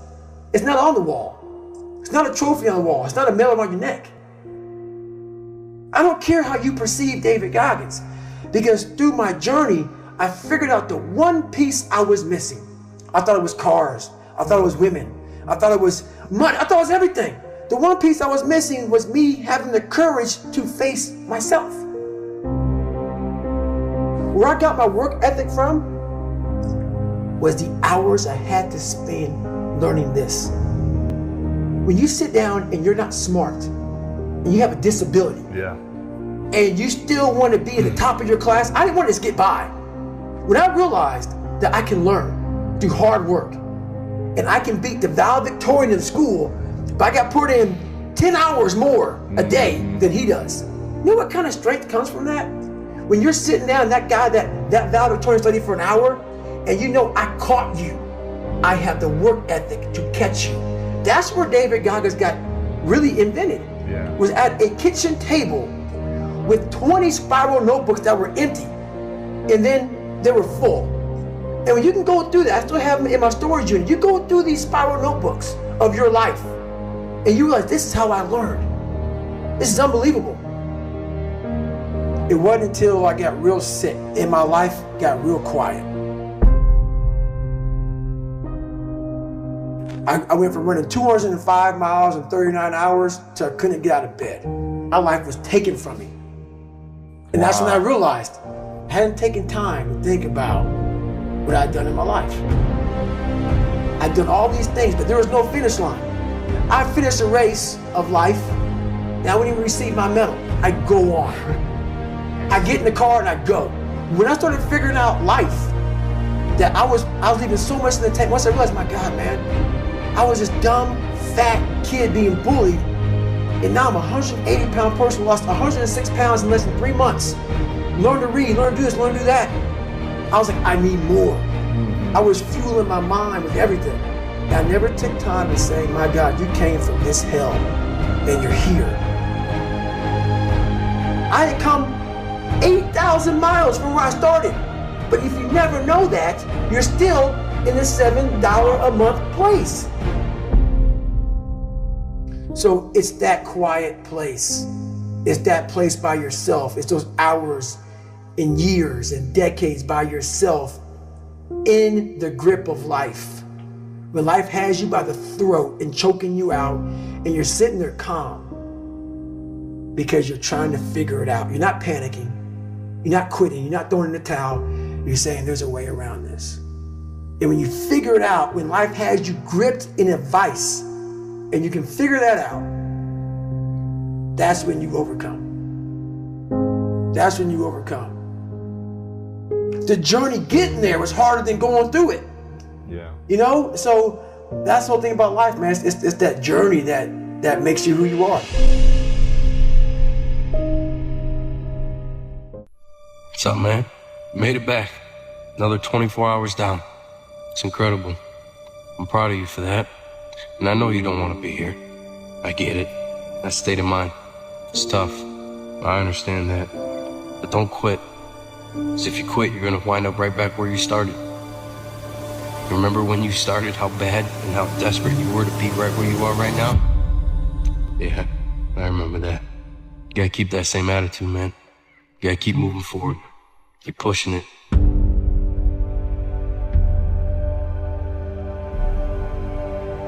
it's not on the wall. It's not a trophy on the wall. It's not a medal around your neck. I don't care how you perceive David Goggins, because through my journey, I figured out the one piece I was missing. I thought it was cars. I thought it was women. I thought it was money. I thought it was everything. The one piece I was missing was me having the courage to face myself. Where I got my work ethic from was the hours I had to spend learning this. When you sit down and you're not smart, and you have a disability, and you still want to be at the top of your class, I didn't want to just get by. When I realized that I can learn through hard work, and I can beat the valedictorian in school, but I got put in 10 hours more a day than he does. You know what kind of strength comes from that? When you're sitting down, that guy that valedictorian studied for an hour, and you know I caught you. I have the work ethic to catch you. That's where David Goggins got really invented. Was at a kitchen table with 20 spiral notebooks that were empty, and then they were full. And when you can go through that, I still have them in my storage unit. You go through these spiral notebooks of your life, and you realize, this is how I learned. This is unbelievable. It wasn't until I got real sick and my life got real quiet. I went from running 205 miles in 39 hours to I couldn't get out of bed. My life was taken from me. And that's when I realized I hadn't taken time to think about what I'd done in my life. I'd done all these things, but there was no finish line. I finished a race of life, and I wouldn't even receive my medal. I'd go on. I get in the car and I go. When I started figuring out life, that I was leaving so much in the tank. Once I realized, my God, man, I was this dumb, fat kid being bullied, and now I'm a 180-pound person who lost 106 pounds in less than 3 months. Learn to read, learn to do this, learn to do that. I was like, I need more. I was fueling my mind with everything. And I never took time to say, my God, you came from this hell, and you're here. I had come 8,000 miles from where I started. But if you never know that, you're still in the $7 a month place. So it's that quiet place. It's that place by yourself. It's those hours and years and decades by yourself in the grip of life. When life has you by the throat and choking you out, and you're sitting there calm because you're trying to figure it out. You're not panicking. You're not quitting. You're not throwing in the towel. You're saying there's a way around this. And when you figure it out, when life has you gripped in a vice, and you can figure that out, that's when you overcome. That's when you overcome. The journey getting there was harder than going through it. Yeah. You know? So that's the whole thing about life, man. It's that journey that makes you who you are. What's up, man? Made it back. Another 24 hours down. It's incredible. I'm proud of you for that. And I know you don't want to be here. I get it. That state of mind. It's tough. I understand that. But don't quit. Because if you quit, you're going to wind up right back where you started. Remember when you started, how bad and how desperate you were to be right where you are right now? Yeah, I remember that. You gotta keep that same attitude, man. You gotta keep moving forward. Keep pushing it.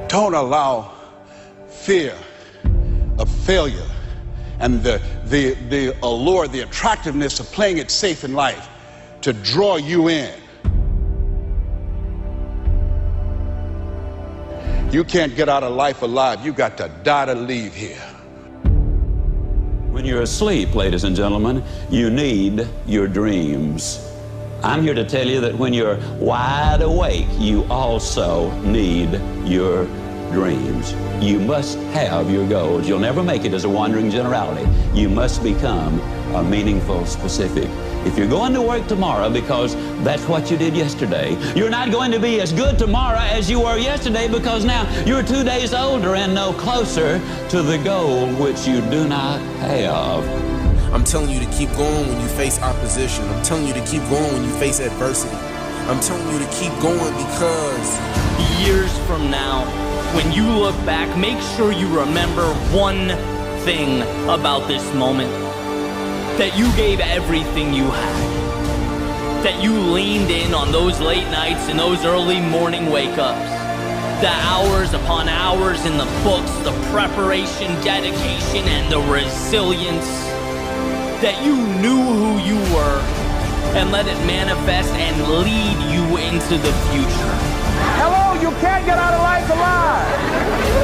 Don't allow fear of failure and the allure, the attractiveness of playing it safe in life to draw you in. You can't get out of life alive. You got to die to leave here. When you're asleep, ladies and gentlemen, you need your dreams. I'm here to tell you that when you're wide awake, you also need your dreams. You must have your goals. You'll never make it as a wandering generality. You must become a meaningful specific. If you're going to work tomorrow because that's what you did yesterday, you're not going to be as good tomorrow as you were yesterday because now you're 2 days older and no closer to the goal which you do not have. I'm telling you to keep going when you face opposition. I'm telling you to keep going when you face adversity. I'm telling you to keep going because years from now, when you look back, make sure you remember one thing about this moment. That you gave everything you had. That you leaned in on those late nights and those early morning wake-ups. The hours upon hours in the books, the preparation, dedication, and the resilience. That you knew who you were and let it manifest and lead you into the future. Hello, you can't get out of life alive.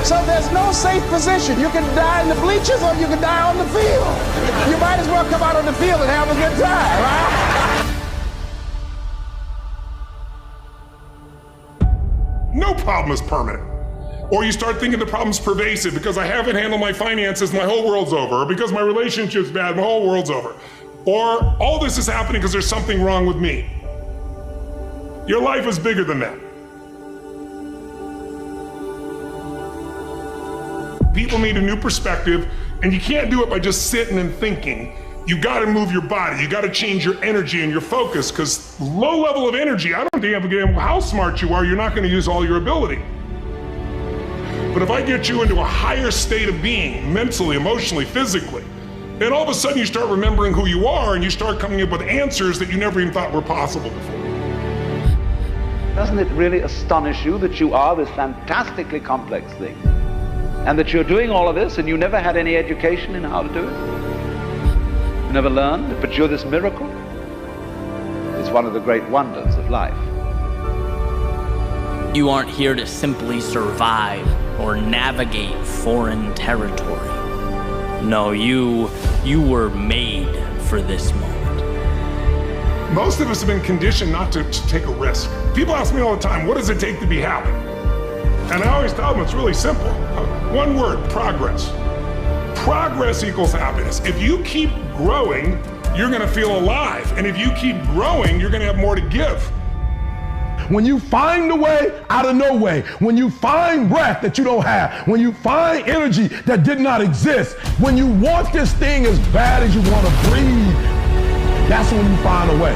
So there's no safe position. You can die in the bleachers or you can die on the field. You might as well come out on the field and have a good time, right? No problem is permanent. Or you start thinking the problem's pervasive because I haven't handled my finances, my whole world's over. Or because my relationship's bad, my whole world's over. Or all this is happening because there's something wrong with me. Your life is bigger than that. People need a new perspective, and you can't do it by just sitting and thinking. You gotta move your body, you gotta change your energy and your focus, because low level of energy, I don't give a damn how smart you are, you're not gonna use all your ability. But if I get you into a higher state of being, mentally, emotionally, physically, then all of a sudden you start remembering who you are and you start coming up with answers that you never even thought were possible before. Doesn't it really astonish you that you are this fantastically complex thing? And that you're doing all of this and you never had any education in how to do it? You never learned, but you're this miracle? It's one of the great wonders of life. You aren't here to simply survive or navigate foreign territory. No, you were made for this moment. Most of us have been conditioned not to take a risk. People ask me all the time, what does it take to be happy? And I always tell them it's really simple. One word, progress. Progress equals happiness. If you keep growing, you're gonna feel alive. And if you keep growing, you're gonna have more to give. When you find a way out of no way, when you find breath that you don't have, when you find energy that did not exist, when you want this thing as bad as you want to breathe, that's when you find a way.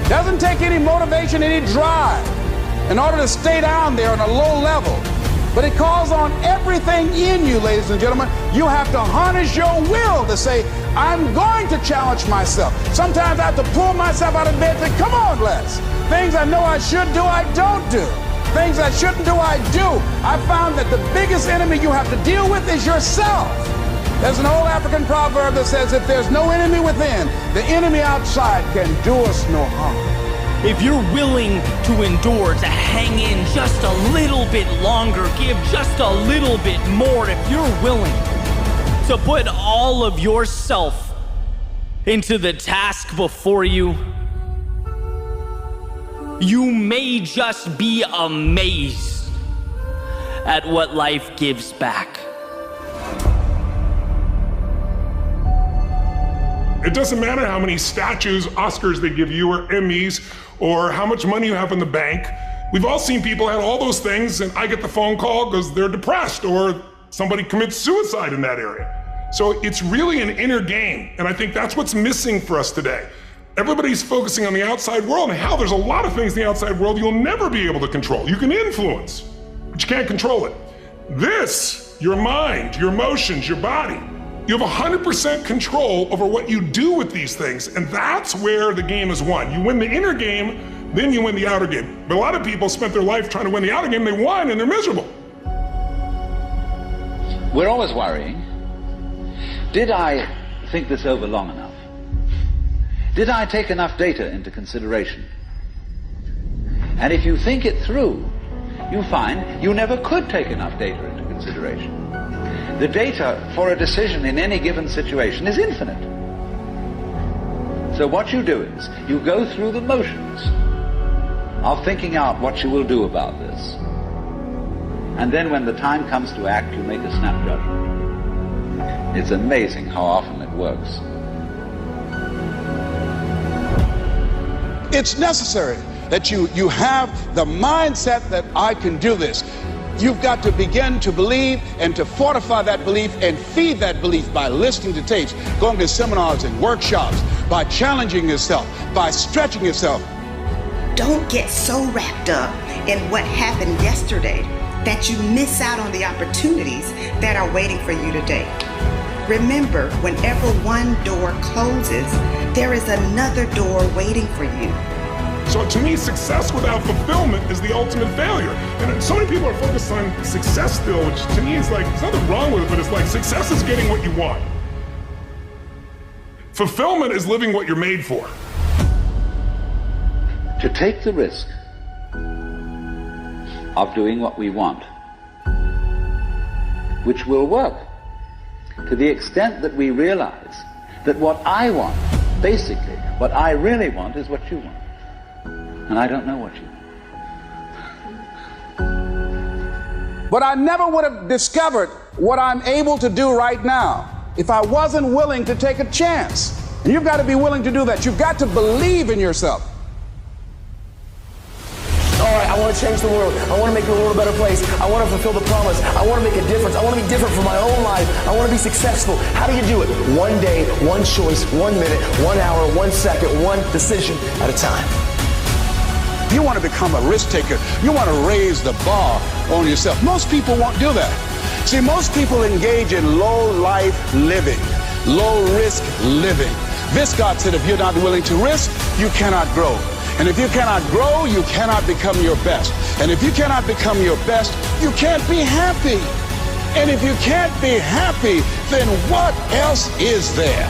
Doesn't take any motivation, any drive in order to stay down there on a low level. But it calls on everything in you, ladies and gentlemen. You have to harness your will to say, I'm going to challenge myself. Sometimes I have to pull myself out of bed and say, come on, Les. Things I know I should do, I don't do. Things I shouldn't do, I do. I found that the biggest enemy you have to deal with is yourself. There's an old African proverb that says, if there's no enemy within, the enemy outside can do us no harm. If you're willing to endure, to hang in just a little bit longer, give just a little bit more, if you're willing to put all of yourself into the task before you, you may just be amazed at what life gives back. It doesn't matter how many statues, Oscars they give you, or Emmys, or how much money you have in the bank. We've all seen people have all those things, and I get the phone call because they're depressed, or somebody commits suicide in that area. So it's really an inner game, and I think that's what's missing for us today. Everybody's focusing on the outside world, and how there's a lot of things in the outside world you'll never be able to control. You can influence, but you can't control it. This, your mind, your emotions, your body, you have 100% control over what you do with these things, and that's where the game is won. You win the inner game, then you win the outer game. But a lot of people spent their life trying to win the outer game, they won, and they're miserable. We're always worrying. Did I think this over long enough? Did I take enough data into consideration? And if you think it through, you find you never could take enough data into consideration. The data for a decision in any given situation is infinite. So what you do is, you go through the motions of thinking out what you will do about this. And then when the time comes to act, you make a snap judgment. It's amazing how often it works. It's necessary that you have the mindset that I can do this. You've got to begin to believe and to fortify that belief and feed that belief by listening to tapes, going to seminars and workshops, by challenging yourself, by stretching yourself. Don't get so wrapped up in what happened yesterday that you miss out on the opportunities that are waiting for you today. Remember, whenever one door closes, there is another door waiting for you. So to me, success without fulfillment is the ultimate failure. And so many people are focused on success still, which to me is like, there's nothing wrong with it, but it's like success is getting what you want. Fulfillment is living what you're made for. To take the risk of doing what we want, which will work to the extent that we realize that what I want, basically, what I really want is what you want. And I don't know what you want. But I never would have discovered what I'm able to do right now if I wasn't willing to take a chance. And you've got to be willing to do that. You've got to believe in yourself. All right, I want to change the world. I want to make the world a better place. I want to fulfill the promise. I want to make a difference. I want to be different for my own life. I want to be successful. How do you do it? One day, one choice, 1 minute, 1 hour, 1 second, one decision at a time. You want to become a risk taker. You want to raise the bar on yourself. Most people won't do that. See, most people engage in low life living, low risk living. Viscott said if you're not willing to risk, you cannot grow. And if you cannot grow, you cannot become your best. And if you cannot become your best, you can't be happy. And if you can't be happy, then what else is there?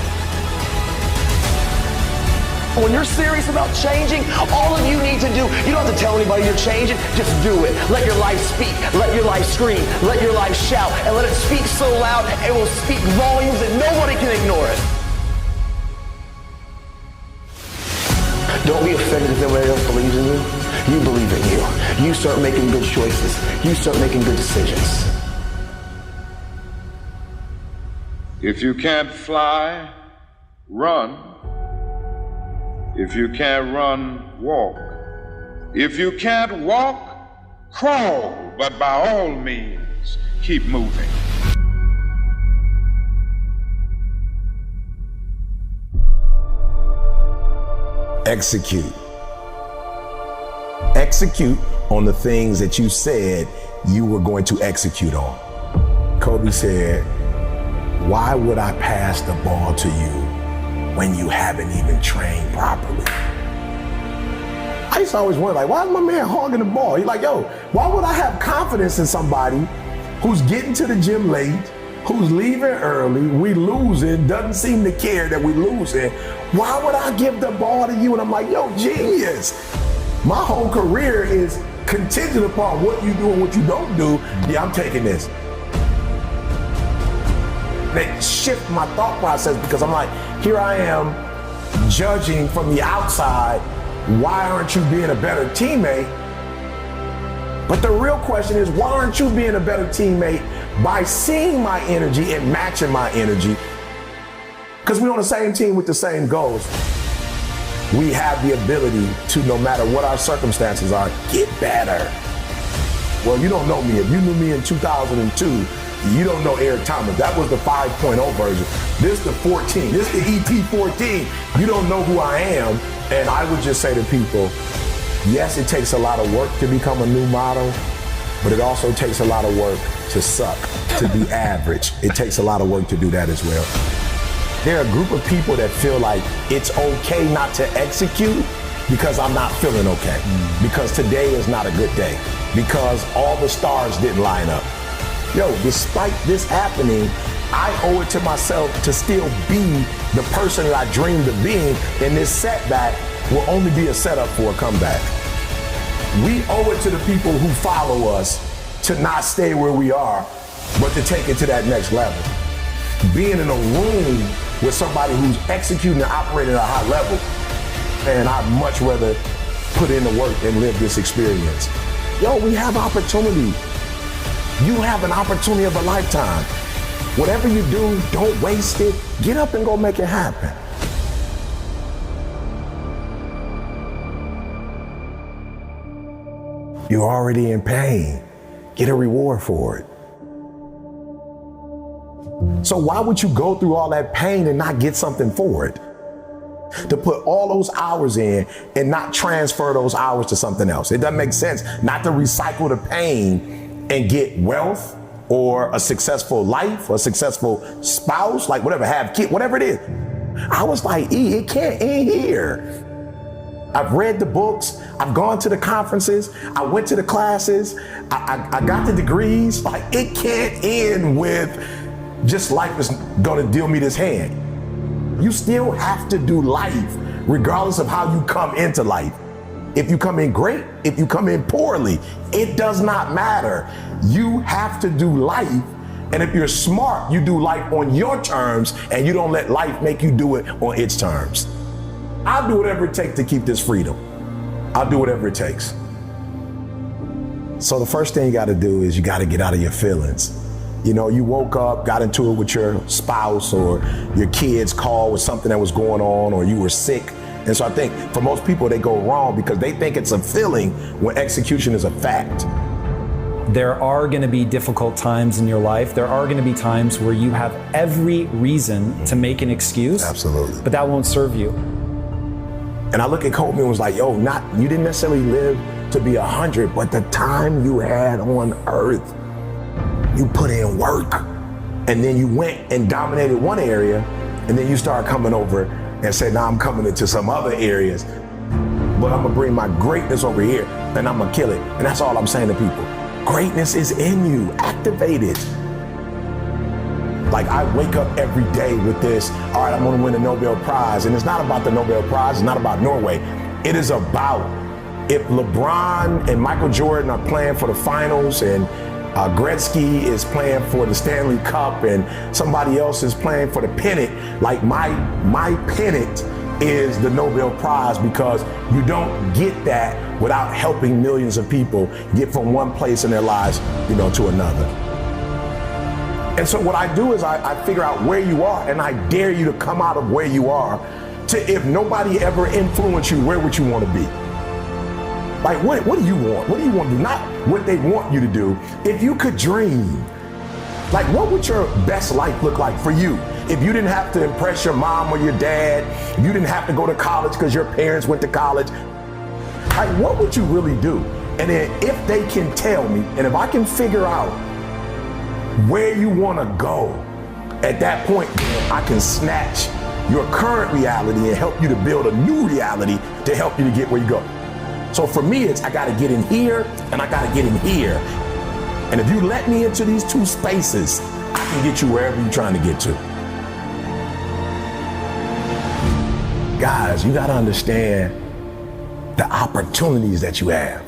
When you're serious about changing, all of you need to do, you don't have to tell anybody you're changing, just do it. Let your life speak, let your life scream, let your life shout, and let it speak so loud it will speak volumes that nobody can ignore it. Don't be offended if nobody else believes in you. You believe in you. You start making good choices. You start making good decisions. If you can't fly, run. If you can't run, walk. If you can't walk, crawl. But by all means, keep moving. Execute. Execute on the things that you said you were going to execute on. Kobe said, "Why would I pass the ball to you when you haven't even trained properly?" I used to always wonder, like, why is my man hogging the ball? He's like, yo, why would I have confidence in somebody who's getting to the gym late, who's leaving early, we losing, doesn't seem to care that we losing. Why would I give the ball to you? And I'm like, yo, genius. My whole career is contingent upon what you do and what you don't do. Yeah, I'm taking this. They shift my thought process because I'm like, here I am judging from the outside, why aren't you being a better teammate? But the real question is, why aren't you being a better teammate by seeing my energy and matching my energy? Because we're on the same team with the same goals. We have the ability to, no matter what our circumstances are, get better. Well, you don't know me. If you knew me in 2002, you don't know Eric Thomas. That was the 5.0 version. This is the 14. This is the ET14. You don't know who I am. And I would just say to people, yes, it takes a lot of work to become a new model, but it also takes a lot of work to suck, to be average. It takes a lot of work to do that as well. There are a group of people that feel like it's okay not to execute because I'm not feeling okay, because today is not a good day, because all the stars didn't line up. Yo, despite this happening, I owe it to myself to still be the person that I dreamed of being, and this setback will only be a setup for a comeback. We owe it to the people who follow us to not stay where we are, but to take it to that next level. Being in a room with somebody who's executing and operating at a high level, man, I'd much rather put in the work and live this experience. Yo, we have opportunity. You have an opportunity of a lifetime. Whatever you do, don't waste it. Get up and go make it happen. You're already in pain. Get a reward for it. So why would you go through all that pain and not get something for it? To put all those hours in and not transfer those hours to something else. It doesn't make sense not to recycle the pain and get wealth or a successful life or a successful spouse, like whatever, have kids, whatever it is. I was like, it can't end here. I've read the books, I've gone to the conferences, I went to the classes, I got the degrees. Like, it can't end with just life is gonna deal me this hand. You still have to do life regardless of how you come into life. If you come in great, if you come in poorly, it does not matter. You have to do life. And if you're smart, you do life on your terms and you don't let life make you do it on its terms. I'll do whatever it takes to keep this freedom. I'll do whatever it takes. So the first thing you gotta do is you gotta get out of your feelings. You know, you woke up, got into it with your spouse or your kids called with something that was going on, or you were sick. And so I think for most people, they go wrong because they think it's a feeling when execution is a fact. There are going to be difficult times in your life. There are going to be times where you have every reason to make an excuse. Absolutely. But that won't serve you. And I look at Kobe and was like, yo, you didn't necessarily live to be 100, but the time you had on earth, you put in work. And then you went and dominated one area, and then you started coming over and said, now I'm coming into some other areas, but I'm gonna bring my greatness over here and I'm gonna kill it. And that's all I'm saying to people. Greatness is in you, activate it. Like, I wake up every day with this, all right, I'm gonna win a Nobel Prize. And it's not about the Nobel Prize, it's not about Norway. It is about if LeBron and Michael Jordan are playing for the finals and Gretzky is playing for the Stanley Cup and somebody else is playing for the pennant, like my pennant is the Nobel Prize, because you don't get that without helping millions of people get from one place in their lives, to another. And so what I do is I figure out where you are, and I dare you to come out of where you are to, if nobody ever influenced you, where would you want to be? Like, what do you want? What do you want to do? Not what they want you to do. If you could dream, like, what would your best life look like for you? If you didn't have to impress your mom or your dad, if you didn't have to go to college because your parents went to college, like, what would you really do? And then if they can tell me, and if I can figure out where you want to go, at that point, I can snatch your current reality and help you to build a new reality to help you to get where you go. So for me, it's I got to get in here and I got to get in here. And if you let me into these two spaces, I can get you wherever you're trying to get to. Guys, you gotta understand the opportunities that you have.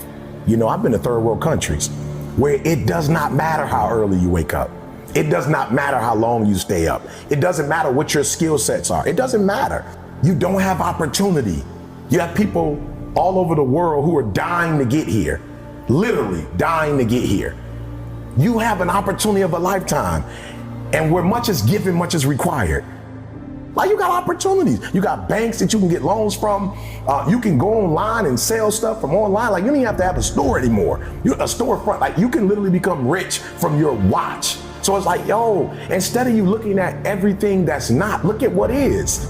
You know, I've been to third world countries where it does not matter how early you wake up. It does not matter how long you stay up. It doesn't matter what your skill sets are. It doesn't matter. You don't have opportunity. You have people all over the world who are dying to get here, literally dying to get here. You have an opportunity of a lifetime, and where much is given, much is required. Like, you got opportunities. You got banks that you can get loans from. You can go online and sell stuff from online. Like, you don't even have to have a store anymore. A storefront. Like, you can literally become rich from your watch. So it's like, yo, instead of you looking at everything that's not, look at what is.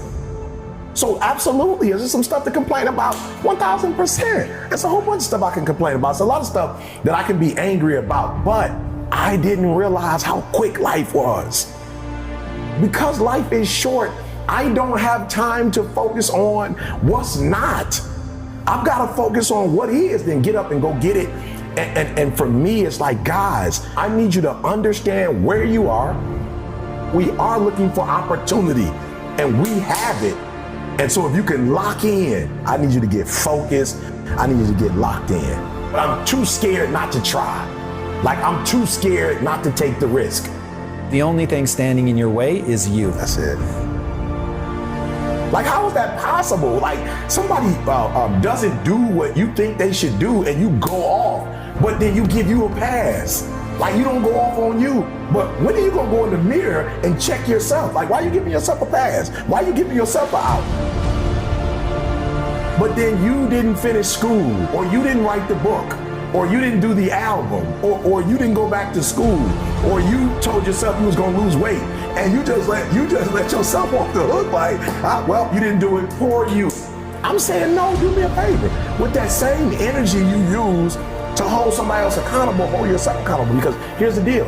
So absolutely, is there some stuff to complain about? 1,000%. There's a whole bunch of stuff I can complain about. It's a lot of stuff that I can be angry about, but I didn't realize how quick life was. Because life is short, I don't have time to focus on what's not. I've got to focus on what is, then get up and go get it. And for me, it's like, guys, I need you to understand where you are. We are looking for opportunity, and we have it. And so if you can lock in, I need you to get focused. I need you to get locked in. But I'm too scared not to try. Like, I'm too scared not to take the risk. The only thing standing in your way is you. That's it. Like, how is that possible? Like, somebody doesn't do what you think they should do and you go off, but then you give you a pass. Like, you don't go off on you. But when are you gonna go in the mirror and check yourself? Like, why are you giving yourself a pass? Why are you giving yourself an out? But then you didn't finish school, or you didn't write the book, or you didn't do the album, or you didn't go back to school, or you told yourself you was gonna lose weight, and you just let yourself off the hook. Like, well, you didn't do it for you. I'm saying, no, do me a favor. With that same energy you use to hold somebody else accountable, hold yourself accountable. Because here's the deal: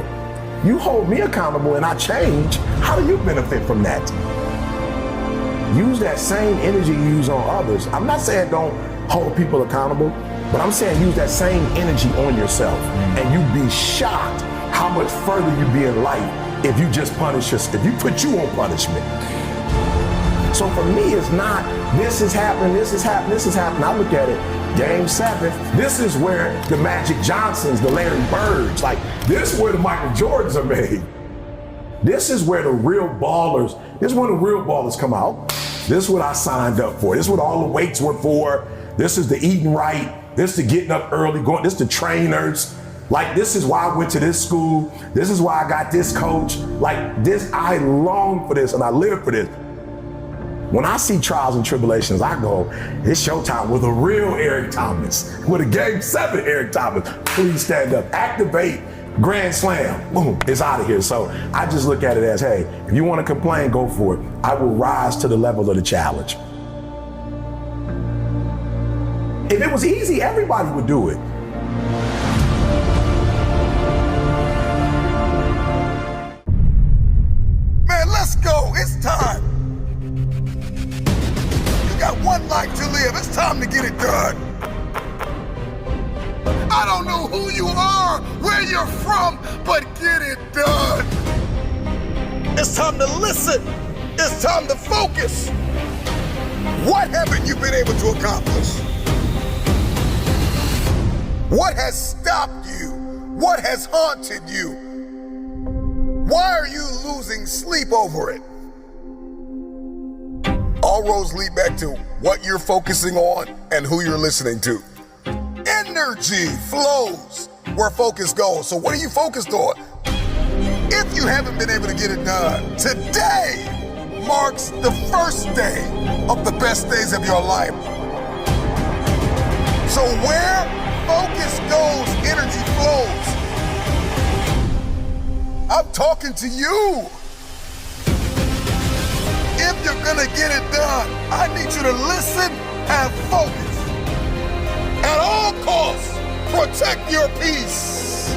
you hold me accountable and I change. How do you benefit from that? Use that same energy you use on others. I'm not saying don't hold people accountable, but I'm saying use that same energy on yourself, and you'd be shocked how much further you'd be in life if you just punish yourself, if you put you on punishment. So for me, it's not, this is happening, this is happening, this is happening. I look at it, Game 7, this is where the Magic Johnsons, the Larry Birds, like, this is where the Michael Jordans are made. This is where the real ballers, this is when the real ballers come out. This is what I signed up for. This is what all the weights were for. This is the eating right. This is the getting up early, going, this is the trainers. Like, this is why I went to this school. This is why I got this coach. Like, this, I long for this and I live for this. When I see trials and tribulations, I go, it's showtime with a real Eric Thomas, with a Game 7 Eric Thomas. Please stand up, activate, grand slam, boom, it's out of here. So I just look at it as, hey, if you want to complain, go for it. I will rise to the level of the challenge. If it was easy, everybody would do it. Man, let's go. It's time. You got one life to live. It's time to get it done. I don't know who you are, where you're from, but get it done. It's time to listen. It's time to focus. What haven't you been able to accomplish? What has stopped you? What has haunted you? Why are you losing sleep over it? All roads lead back to what you're focusing on and who you're listening to. Energy flows where focus goes. So what are you focused on? If you haven't been able to get it done, today marks the first day of the best days of your life. So where focus goes, energy flows. I'm talking to you. If you're gonna get it done, I need you to listen and focus. At all costs, protect your peace.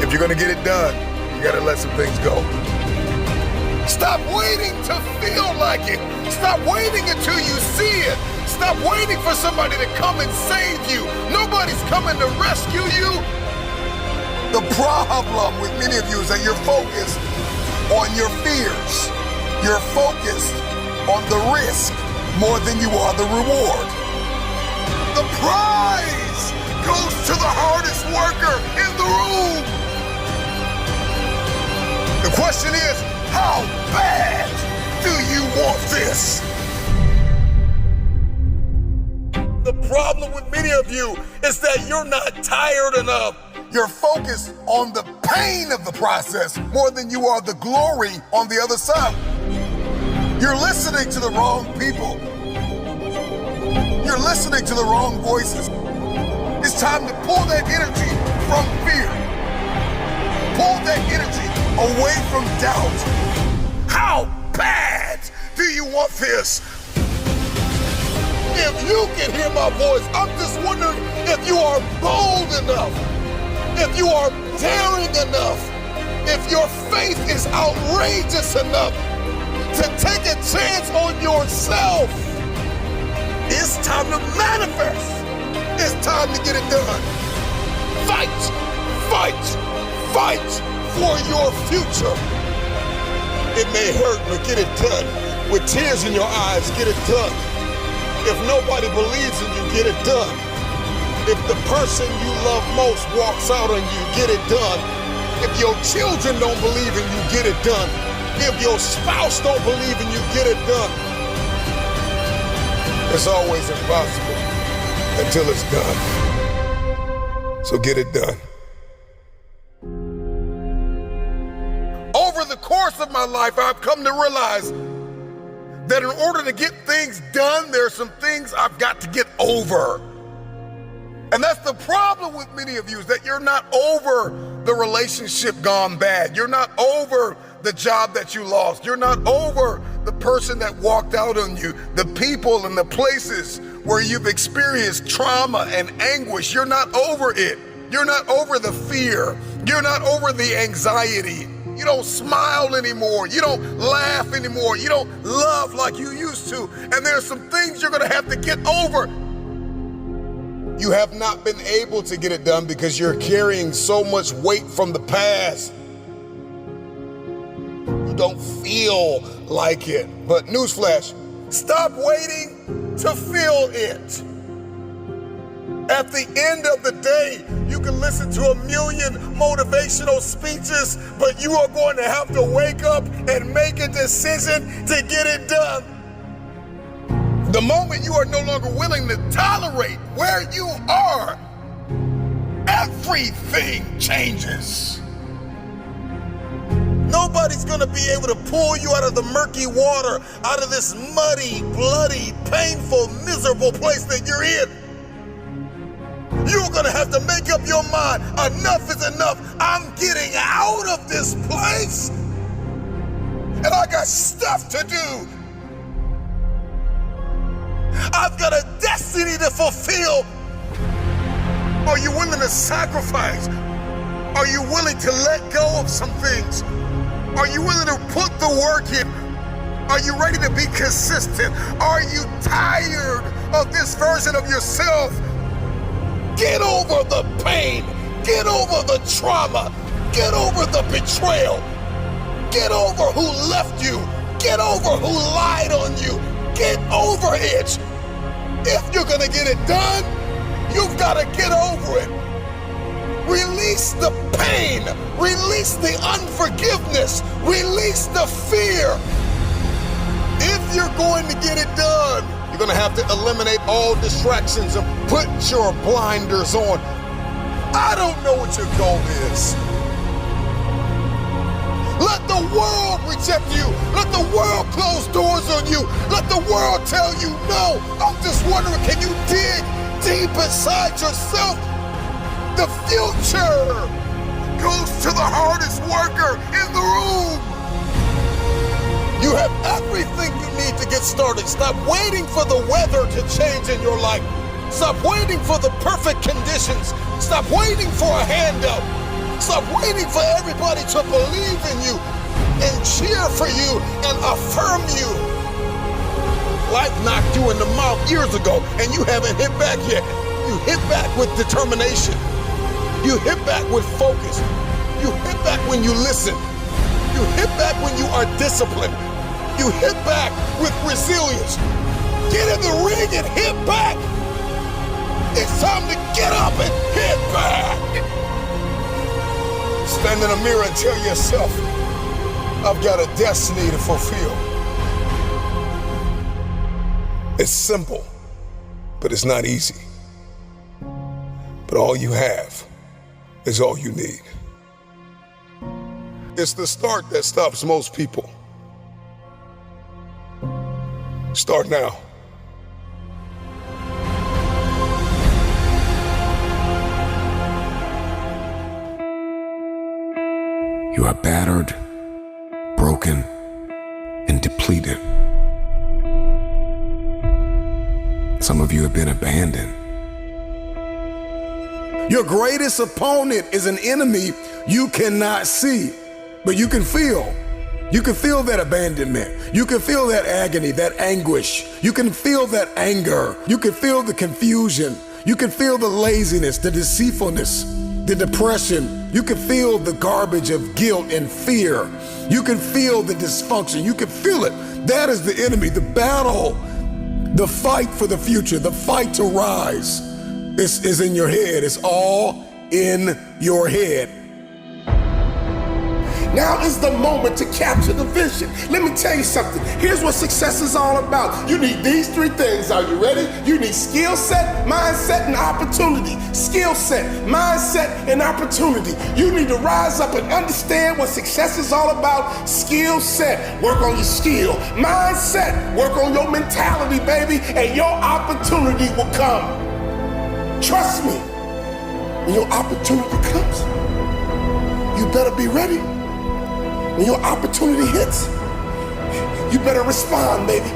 If you're gonna get it done, you gotta let some things go. Stop waiting to feel like it. Stop waiting until you see it. Stop waiting for somebody to come and save you. Nobody's coming to rescue you. The problem with many of you is that you're focused on your fears. You're focused on the risk more than you are the reward. The prize goes to the hardest worker in the room. The question is, how bad do you want this? The problem with many of you is that you're not tired enough. You're focused on the pain of the process more than you are the glory on the other side. You're listening to the wrong people. You're listening to the wrong voices. It's time to pull that energy from fear. Pull that energy away from doubt. How bad do you want this? If you can hear my voice, I'm just wondering if you are bold enough, if you are daring enough, if your faith is outrageous enough to take a chance on yourself. It's time to manifest. It's time to get it done. Fight, fight, fight for your future. It may hurt, but get it done. With tears in your eyes, get it done. If nobody believes in you, get it done. If the person you love most walks out on you, get it done. If your children don't believe in you, get it done. If your spouse don't believe in you, get it done. It's always impossible until it's done. So get it done. Over the course of my life, I've come to realize that in order to get things done, there are some things I've got to get over. And that's the problem with many of you, is that you're not over the relationship gone bad. You're not over the job that you lost. You're not over the person that walked out on you, the people and the places where you've experienced trauma and anguish. You're not over it. You're not over the fear. You're not over the anxiety. You don't smile anymore. You don't laugh anymore. You don't love like you used to. And there's some things you're gonna have to get over. You have not been able to get it done because you're carrying so much weight from the past. You don't feel like it. But newsflash, stop waiting to feel it. At the end of the day, you can listen to 1,000,000 motivational speeches, but you are going to have to wake up and make a decision to get it done. The moment you are no longer willing to tolerate where you are, everything changes. Nobody's gonna be able to pull you out of the murky water, out of this muddy, bloody, painful, miserable place that you're in. You're gonna have to make up your mind. Enough is enough. I'm getting out of this place. And I got stuff to do. I've got a destiny to fulfill. Are you willing to sacrifice? Are you willing to let go of some things? Are you willing to put the work in? Are you ready to be consistent? Are you tired of this version of yourself? Get over the pain. Get over the trauma. Get over the betrayal. Get over who left you. Get over who lied on you. Get over it. If you're gonna get it done, you've gotta get over it. Release the pain. Release the unforgiveness. Release the fear. If you're going to get it done, you're gonna have to eliminate all distractions and put your blinders on. I don't know what your goal is. Let the world reject you. Let the world close doors on you. Let the world tell you no. I'm just wondering, can you dig deep inside yourself? The future goes to the hardest worker in the room. You have everything you need to get started. Stop waiting for the weather to change in your life. Stop waiting for the perfect conditions. Stop waiting for a handout. Stop waiting for everybody to believe in you and cheer for you and affirm you. Life knocked you in the mouth years ago and you haven't hit back yet. You hit back with determination. You hit back with focus. You hit back when you listen. You hit back when you are disciplined. You hit back with resilience. Get in the ring and hit back. It's time to get up and hit back. Stand in the mirror and tell yourself, I've got a destiny to fulfill. It's simple, but it's not easy. But all you have is all you need. It's the start that stops most people. Start now. You are battered, broken, and depleted. Some of you have been abandoned. Your greatest opponent is an enemy you cannot see, but you can feel. You can feel that abandonment. You can feel that agony, that anguish. You can feel that anger. You can feel the confusion. You can feel the laziness, the deceitfulness, the depression. You can feel the garbage of guilt and fear. You can feel the dysfunction. You can feel it. That is the enemy, the battle, the fight for the future, the fight to rise. This is in your head. It's all in your head. Now is the moment to capture the vision. Let me tell you something. Here's what success is all about. You need these three things. Are you ready? You need skill set, mindset, and opportunity. Skill set, mindset, and opportunity. You need to rise up and understand what success is all about. Skill set, work on your skill. Mindset, work on your mentality, baby, and your opportunity will come. Trust me, when your opportunity comes, you better be ready. When your opportunity hits, you better respond, baby.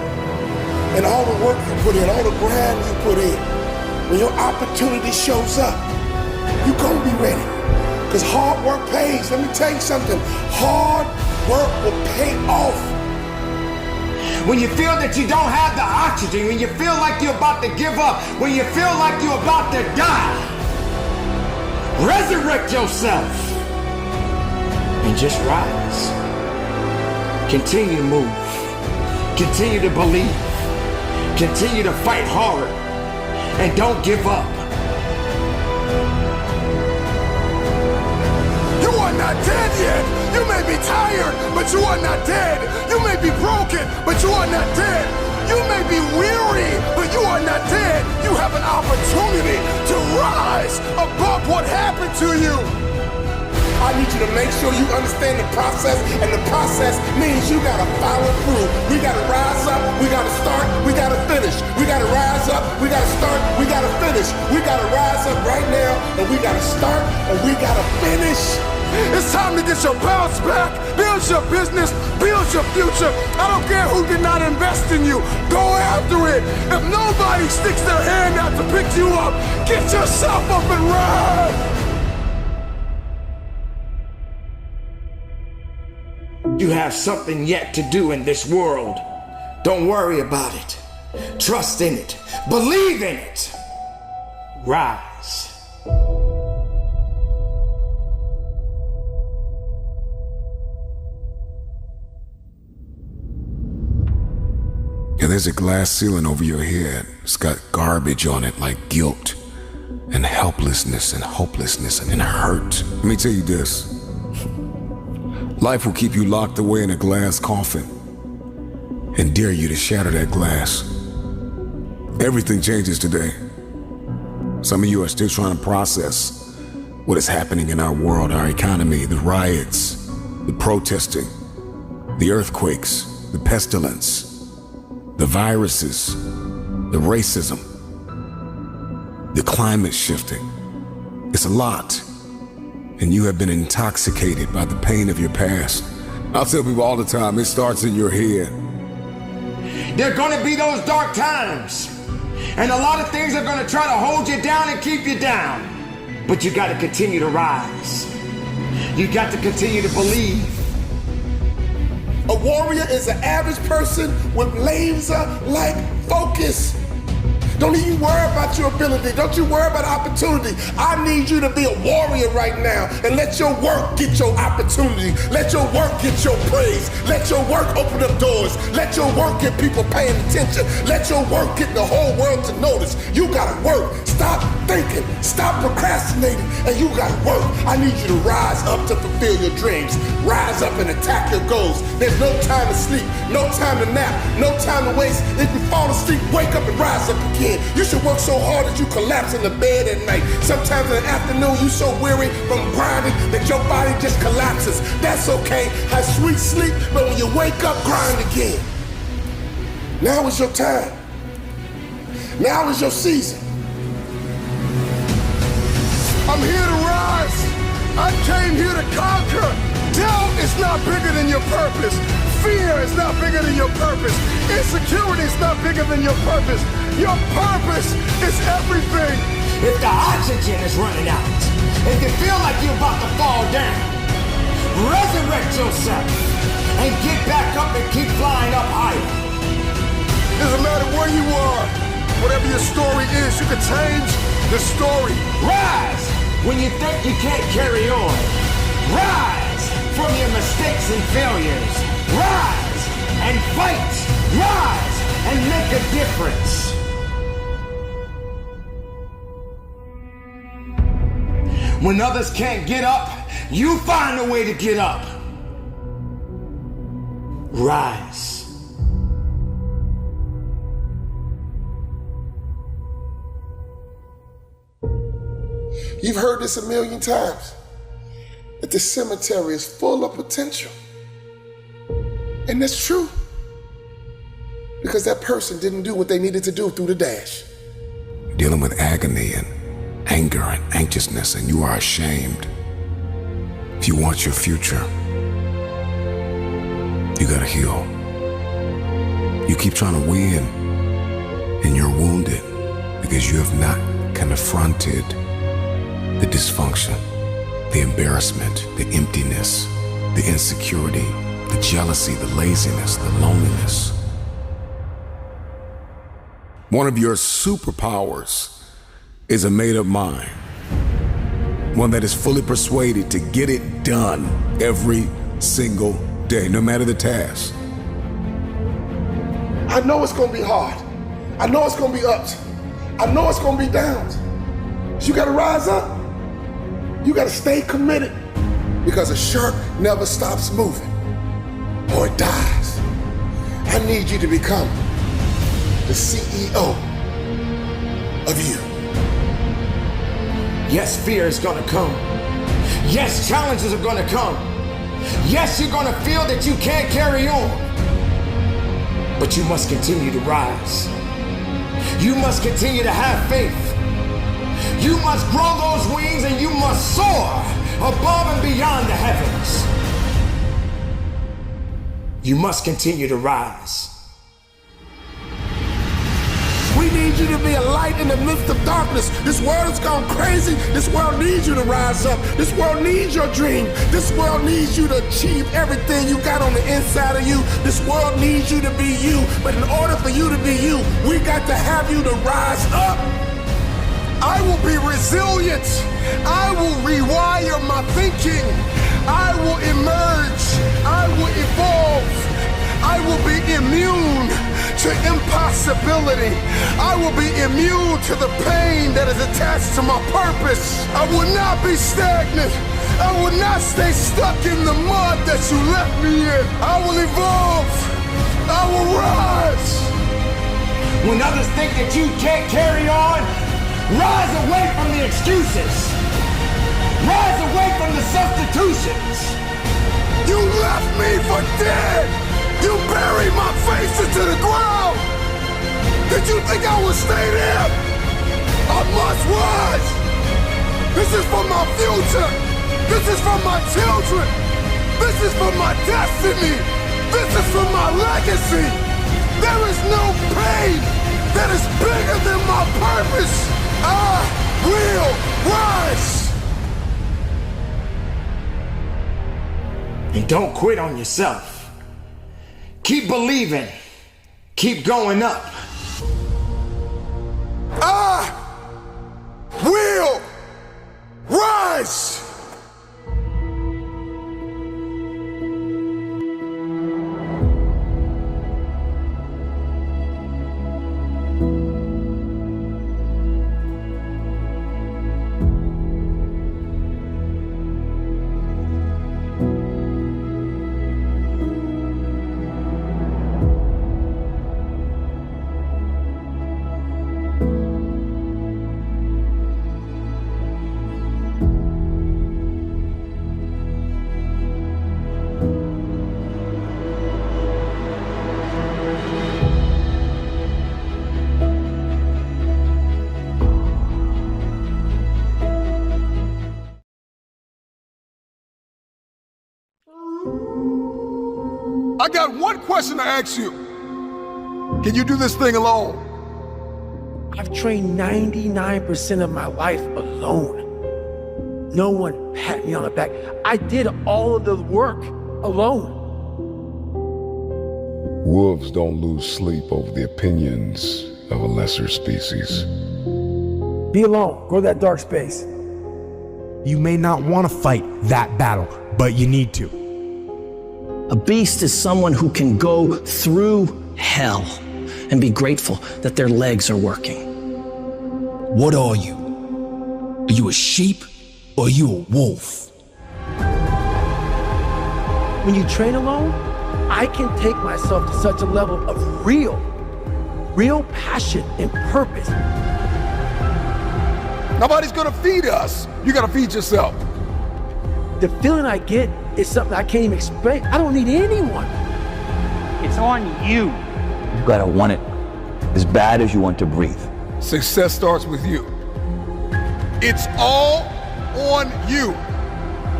And all the work you put in, all the grind you put in, when your opportunity shows up, you're gonna be ready. Because hard work pays. Let me tell you something. Hard work will pay off. When you feel that you don't have the oxygen, when you feel like you're about to give up, when you feel like you're about to die, resurrect yourself and just rise. Continue to move. Continue to believe. Continue to fight hard. And don't give up. You are not dead yet. You may be tired, but you are not dead. You may be broken, but you are not dead. You may be weary, but you are not dead. You have an opportunity to rise above what happened to you. I need you to make sure you understand the process, and the process means you gotta follow through. We gotta rise up, we gotta start, we gotta finish. We gotta rise up, we gotta start, we gotta finish. We gotta rise up right now, and we gotta start, and we gotta finish. It's time to get your bounce back, build your business, build your future. I don't care who did not invest in you. Go after it. If nobody sticks their hand out to pick you up, get yourself up and ride. You have something yet to do in this world. Don't worry about it. Trust in it. Believe in it. Rise. Yeah, there's a glass ceiling over your head. It's got garbage on it like guilt and helplessness and hopelessness and hurt. Let me tell you this. Life will keep you locked away in a glass coffin and dare you to shatter that glass. Everything changes today. Some of you are still trying to process what is happening in our world, our economy, the riots, the protesting, the earthquakes, the pestilence, the viruses, the racism, the climate shifting. It's a lot. And you have been intoxicated by the pain of your past. I'll tell people all the time, it starts in your head. There are going to be those dark times. And a lot of things are going to try to hold you down and keep you down. But you got to continue to rise. You got to continue to believe. A warrior is an average person with laser-like focus. Don't even worry about your ability. Don't you worry about opportunity. I need you to be a warrior right now and let your work get your opportunity. Let your work get your praise. Let your work open up doors. Let your work get people paying attention. Let your work get the whole world to notice. You gotta work. Stop thinking. Stop procrastinating. And you gotta work. I need you to rise up to fulfill your dreams. Rise up and attack your goals. There's no time to sleep. No time to nap. No time to waste. If you fall asleep, wake up and rise up again. You should work so hard that you collapse in the bed at night. Sometimes in the afternoon, you're so weary from grinding that your body just collapses. That's okay. Have sweet sleep, but when you wake up, grind again. Now is your time. Now is your season. I'm here to rise. I came here to conquer. Doubt is not bigger than your purpose. Fear is not bigger than your purpose. Insecurity is not bigger than your purpose. Your purpose is everything. If the oxygen is running out, if you feel like you're about to fall down, resurrect yourself and get back up and keep flying up higher. Doesn't matter where you are, whatever your story is, you can change the story. Rise when you think you can't carry on. Rise from your mistakes and failures. Rise and fight. Rise and make a difference. When others can't get up, you find a way to get up. Rise. You've heard this a million times, that the cemetery is full of potential. And that's true. Because that person didn't do what they needed to do through the dash. Dealing with agony and anger and anxiousness, and you are ashamed. If you want your future, you gotta heal. You keep trying to win, and you're wounded because you have not confronted the dysfunction, the embarrassment, the emptiness, the insecurity, the jealousy, the laziness, the loneliness. One of your superpowers is a made-up mind. One that is fully persuaded to get it done every single day, no matter the task. I know it's gonna be hard. I know it's gonna be ups. I know it's gonna be downs. So you gotta rise up. You gotta stay committed, because a shark never stops moving or it dies. I need you to become the CEO of you. Yes, fear is gonna come. Yes, challenges are gonna come. Yes, you're gonna feel that you can't carry on. But you must continue to rise. You must continue to have faith. You must grow those wings and you must soar above and beyond the heavens. You must continue to rise. We need you to be a light in the midst of darkness. This world has gone crazy. This world needs you to rise up. This world needs your dream. This world needs you to achieve everything you got on the inside of you. This world needs you to be you. But in order for you to be you, we got to have you to rise up. I will be resilient. I will rewire my thinking. I will emerge. I will evolve. I will be immune to impossibility. I will be immune to the pain that is attached to my purpose. I will not be stagnant. I will not stay stuck in the mud that you left me in. I will evolve. I will rise. When others think that you can't carry on, rise away from the excuses. Rise away from the substitutions. You left me for dead. You buried my face into the ground. Did you think I would stay there? I must rise. This is for my future. This is for my children. This is for my destiny. This is for my legacy. There is no pain that is bigger than my purpose. I will rise. And don't quit on yourself. Keep believing. Keep going up. I will rise. I got one question to ask you. Can you do this thing alone? I've trained 99% of my life alone. No one pat me on the back. I did all of the work alone. Wolves don't lose sleep over the opinions of a lesser species. Be alone. Go to that dark space. You may not want to fight that battle, but you need to. A beast is someone who can go through hell and be grateful that their legs are working. What are you? Are you a sheep or are you a wolf? When you train alone, I can take myself to such a level of real passion and purpose. Nobody's gonna feed us. You gotta feed yourself. The feeling I get is something I can't even explain. I don't need anyone. It's on you. You gotta want it as bad as you want to breathe. Success starts with you. It's all on you.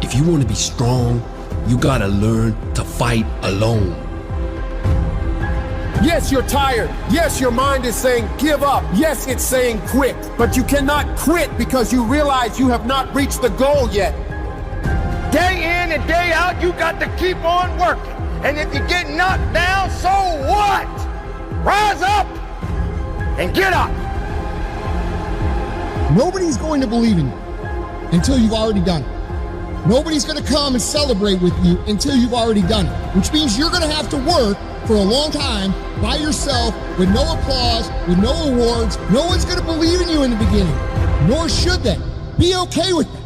If you want to be strong, you gotta learn to fight alone. Yes, you're tired. Yes, your mind is saying give up. Yes, it's saying quit. But you cannot quit because you realize you have not reached the goal yet. Day in and day out, you got to keep on working. And if you get knocked down, so what? Rise up and get up. Nobody's going to believe in you until you've already done it. Nobody's going to come and celebrate with you until you've already done it, which means you're going to have to work for a long time by yourself with no applause, with no awards. No one's going to believe in you in the beginning, nor should they. Be okay with it.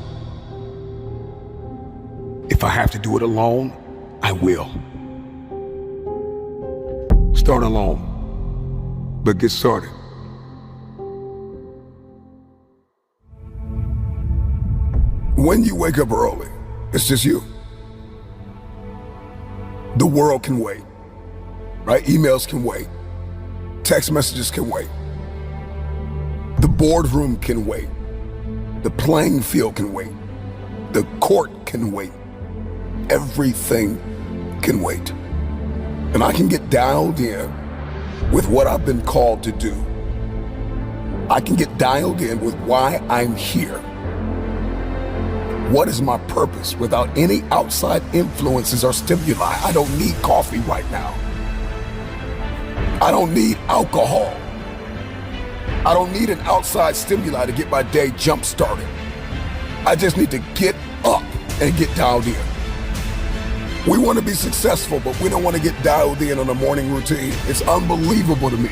If I have to do it alone, I will. Start alone, but get started. When you wake up early, it's just you. The world can wait, right? Emails can wait. Text messages can wait. The boardroom can wait. The playing field can wait. The court can wait. Everything can wait. And I can get dialed in with what I've been called to do. I can get dialed in with why I'm here. What is my purpose without any outside influences or stimuli? I don't need coffee right now. I don't need alcohol. I don't need an outside stimuli to get my day jump started. I just need to get up and get dialed in. We want to be successful, but we don't want to get dialed in on a morning routine. It's unbelievable to me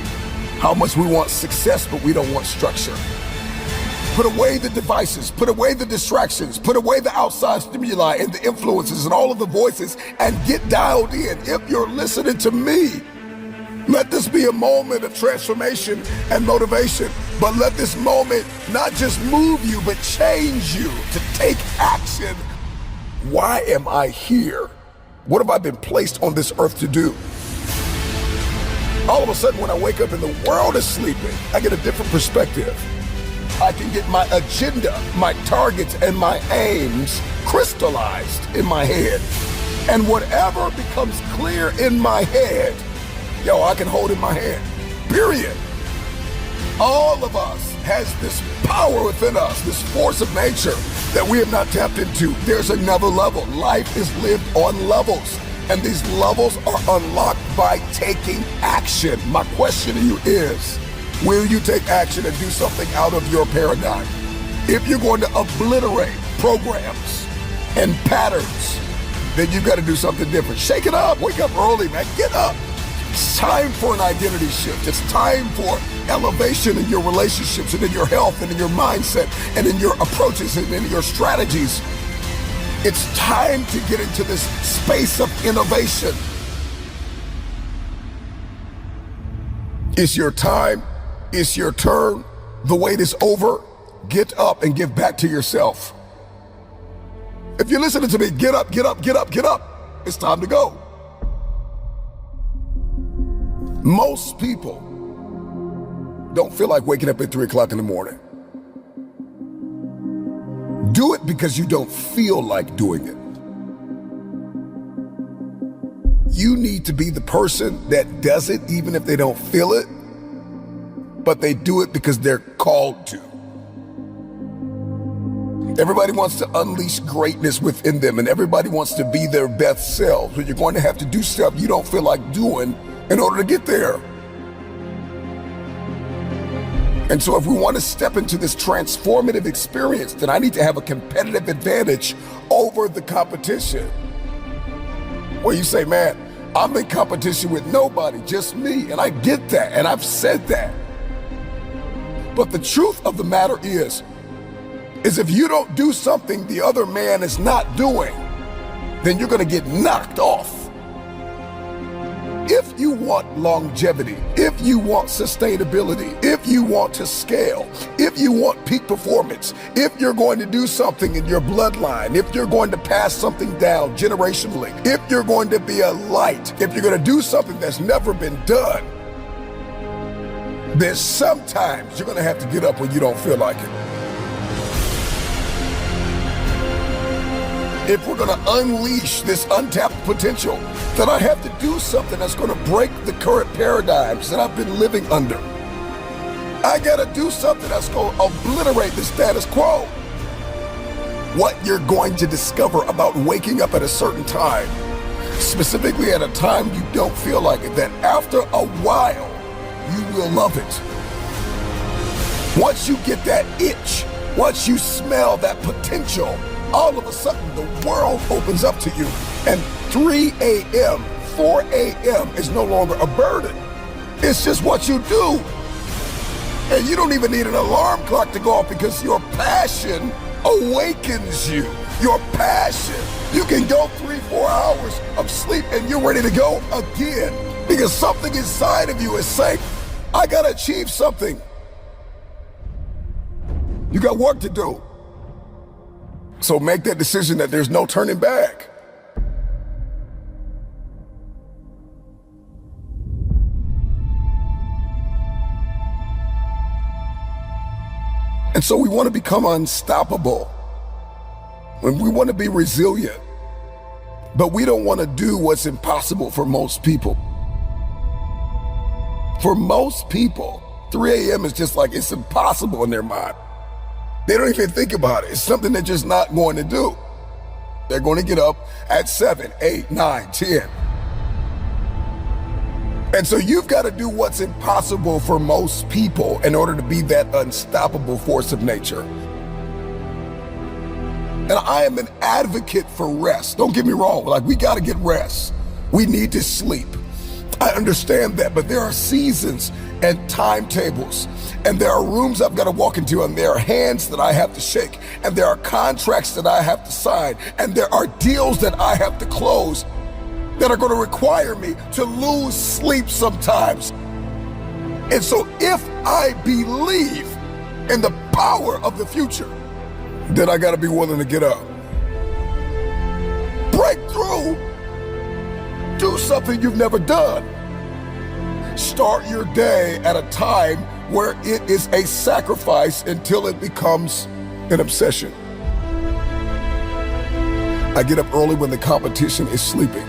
how much we want success, but we don't want structure. Put away the devices, put away the distractions, put away the outside stimuli and the influences and all of the voices and get dialed in. If you're listening to me, let this be a moment of transformation and motivation, but let this moment not just move you, but change you to take action. Why am I here? What have I been placed on this earth to do? All of a sudden, when I wake up and the world is sleeping, I get a different perspective. I can get my agenda, my targets, and my aims crystallized in my head. And whatever becomes clear in my head, I can hold in my hand, period. All of us has this power within us, this force of nature that we have not tapped into. There's another level. Life is lived on levels, and these levels are unlocked by taking action. My question to you is, Will you take action and do something out of your paradigm? If you're going to obliterate programs and patterns, then you've got to do something different. Shake it up. Wake up early, man. Get up. It's time for an identity shift. It's time for elevation in your relationships and in your health and in your mindset and in your approaches and in your strategies. It's time to get into this space of innovation. It's your time. It's your turn. The wait is over. Get up and give back to yourself. If you're listening to me, get up, get up, get up, get up. It's time to go. Most people don't feel like waking up at 3 o'clock in the morning. Do it because you don't feel like doing it. You need to be the person that does it even if they don't feel it, but they do it because they're called to. Everybody wants to unleash greatness within them, and everybody wants to be their best selves, but you're going to have to do stuff you don't feel like doing in order to get there. And so if we want to step into this transformative experience, then I need to have a competitive advantage over the competition. Where you say, man, I'm in competition with nobody, just me. And I get that, and I've said that. But the truth of the matter is if you don't do something the other man is not doing, then you're going to get knocked off. If you want longevity, if you want sustainability, if you want to scale, if you want peak performance, if you're going to do something in your bloodline, if you're going to pass something down generationally, if you're going to be a light, if you're going to do something that's never been done, then sometimes you're going to have to get up when you don't feel like it. If we're going to unleash this untapped potential, then I have to do something that's going to break the current paradigms that I've been living under. I got to do something that's going to obliterate the status quo. What you're going to discover about waking up at a certain time, specifically at a time you don't feel like it, that after a while, you will love it. Once you get that itch, once you smell that potential, all of a sudden the world opens up to you, and 3 a.m., 4 a.m. is no longer a burden. It's just what you do. And you don't even need an alarm clock to go off because your passion awakens you. Your passion. You can go 3-4 hours of sleep and you're ready to go again because something inside of you is saying, I gotta achieve something. You got work to do. So make that decision that there's no turning back. And so we want to become unstoppable. And we want to be resilient. But we don't want to do what's impossible for most people. For most people, 3 a.m. is just like it's impossible in their mind. They don't even think about it. It's something they're just not going to do. They're going to get up at 7, 8, 9, 10. And so you've got to do what's impossible for most people in order to be that unstoppable force of nature. And I am an advocate for rest. Don't get me wrong. Like, we got to get rest. We need to sleep. I understand that, but there are seasons and timetables, and there are rooms I've got to walk into, and there are hands that I have to shake, and there are contracts that I have to sign, and there are deals that I have to close that are going to require me to lose sleep sometimes. And so if I believe in the power of the future, then I got to be willing to get up. Break through. Do something you've never done. Start your day at a time where it is a sacrifice until it becomes an obsession. I get up early when the competition is sleeping.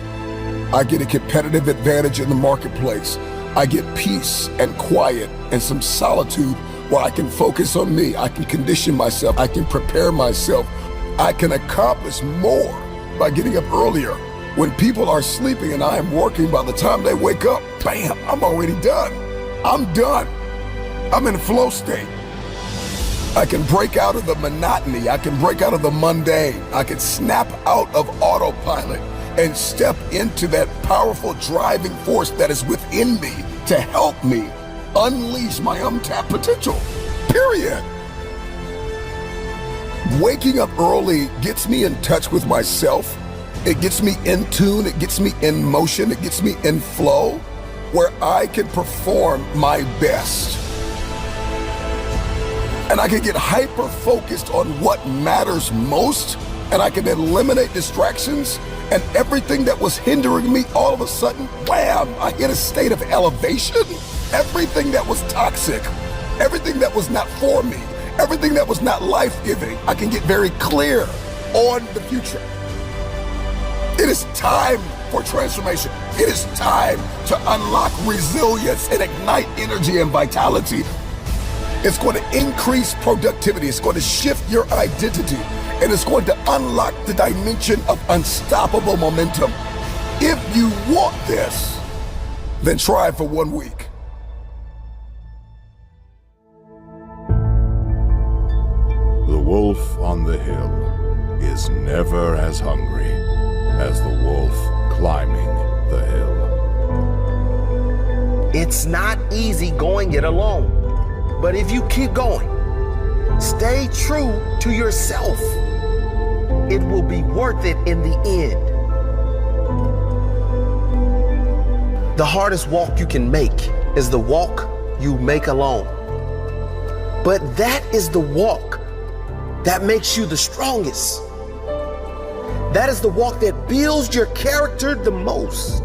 I get a competitive advantage in the marketplace. I get peace and quiet and some solitude where I can focus on me. I can condition myself. I can prepare myself. I can accomplish more by getting up earlier. When people are sleeping and I am working, by the time they wake up, bam, I'm already done. I'm done. I'm in flow state. I can break out of the monotony. I can break out of the mundane. I can snap out of autopilot and step into that powerful driving force that is within me to help me unleash my untapped potential. Period. Waking up early gets me in touch with myself. It gets me in tune. It gets me in motion. It gets me in flow where I can perform my best. And I can get hyper-focused on what matters most, and I can eliminate distractions, and everything that was hindering me, all of a sudden, wham, I hit a state of elevation. Everything that was toxic, everything that was not for me, everything that was not life-giving, I can get very clear on the future. It is time for transformation. It is time to unlock resilience and ignite energy and vitality. It's going to increase productivity. It's going to shift your identity. And it's going to unlock the dimension of unstoppable momentum. If you want this, then try it for 1 week. The wolf on the hill is never as hungry as the wolf climbing the hill. It's not easy going it alone. But if you keep going, stay true to yourself, it will be worth it in the end. The hardest walk you can make is the walk you make alone. But that is the walk that makes you the strongest. That is the walk that builds your character the most.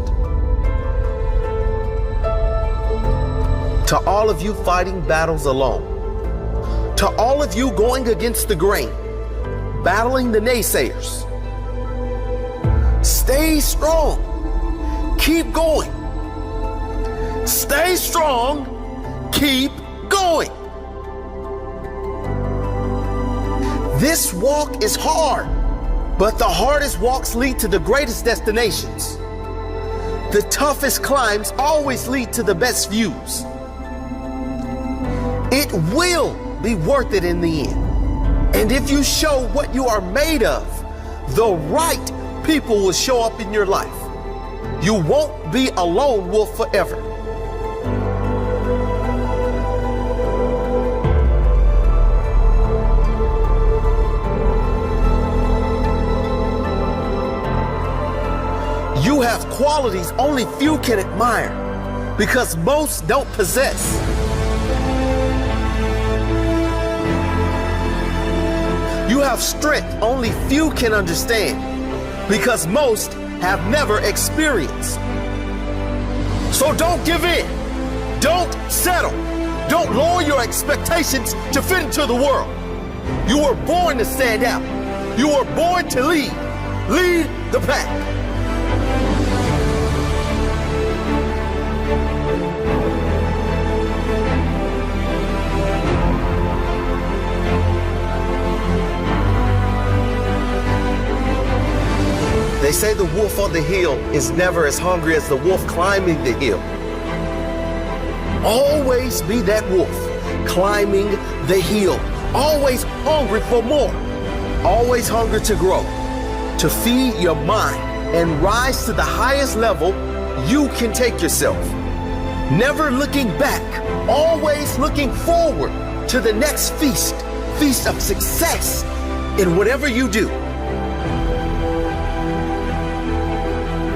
To all of you fighting battles alone, to all of you going against the grain, battling the naysayers, stay strong, keep going. Stay strong, keep going. This walk is hard, but the hardest walks lead to the greatest destinations. The toughest climbs always lead to the best views. It will be worth it in the end. And if you show what you are made of, the right people will show up in your life. You won't be a lone wolf forever. You have qualities only few can admire because most don't possess. You have strength only few can understand because most have never experienced. So don't give in. Don't settle. Don't lower your expectations to fit into the world. You were born to stand out. You were born to lead. Lead the pack. They say the wolf on the hill is never as hungry as the wolf climbing the hill. Always be that wolf climbing the hill. Always hungry for more. Always hungry to grow, to feed your mind and rise to the highest level you can take yourself. Never looking back, always looking forward to the next feast of success in whatever you do.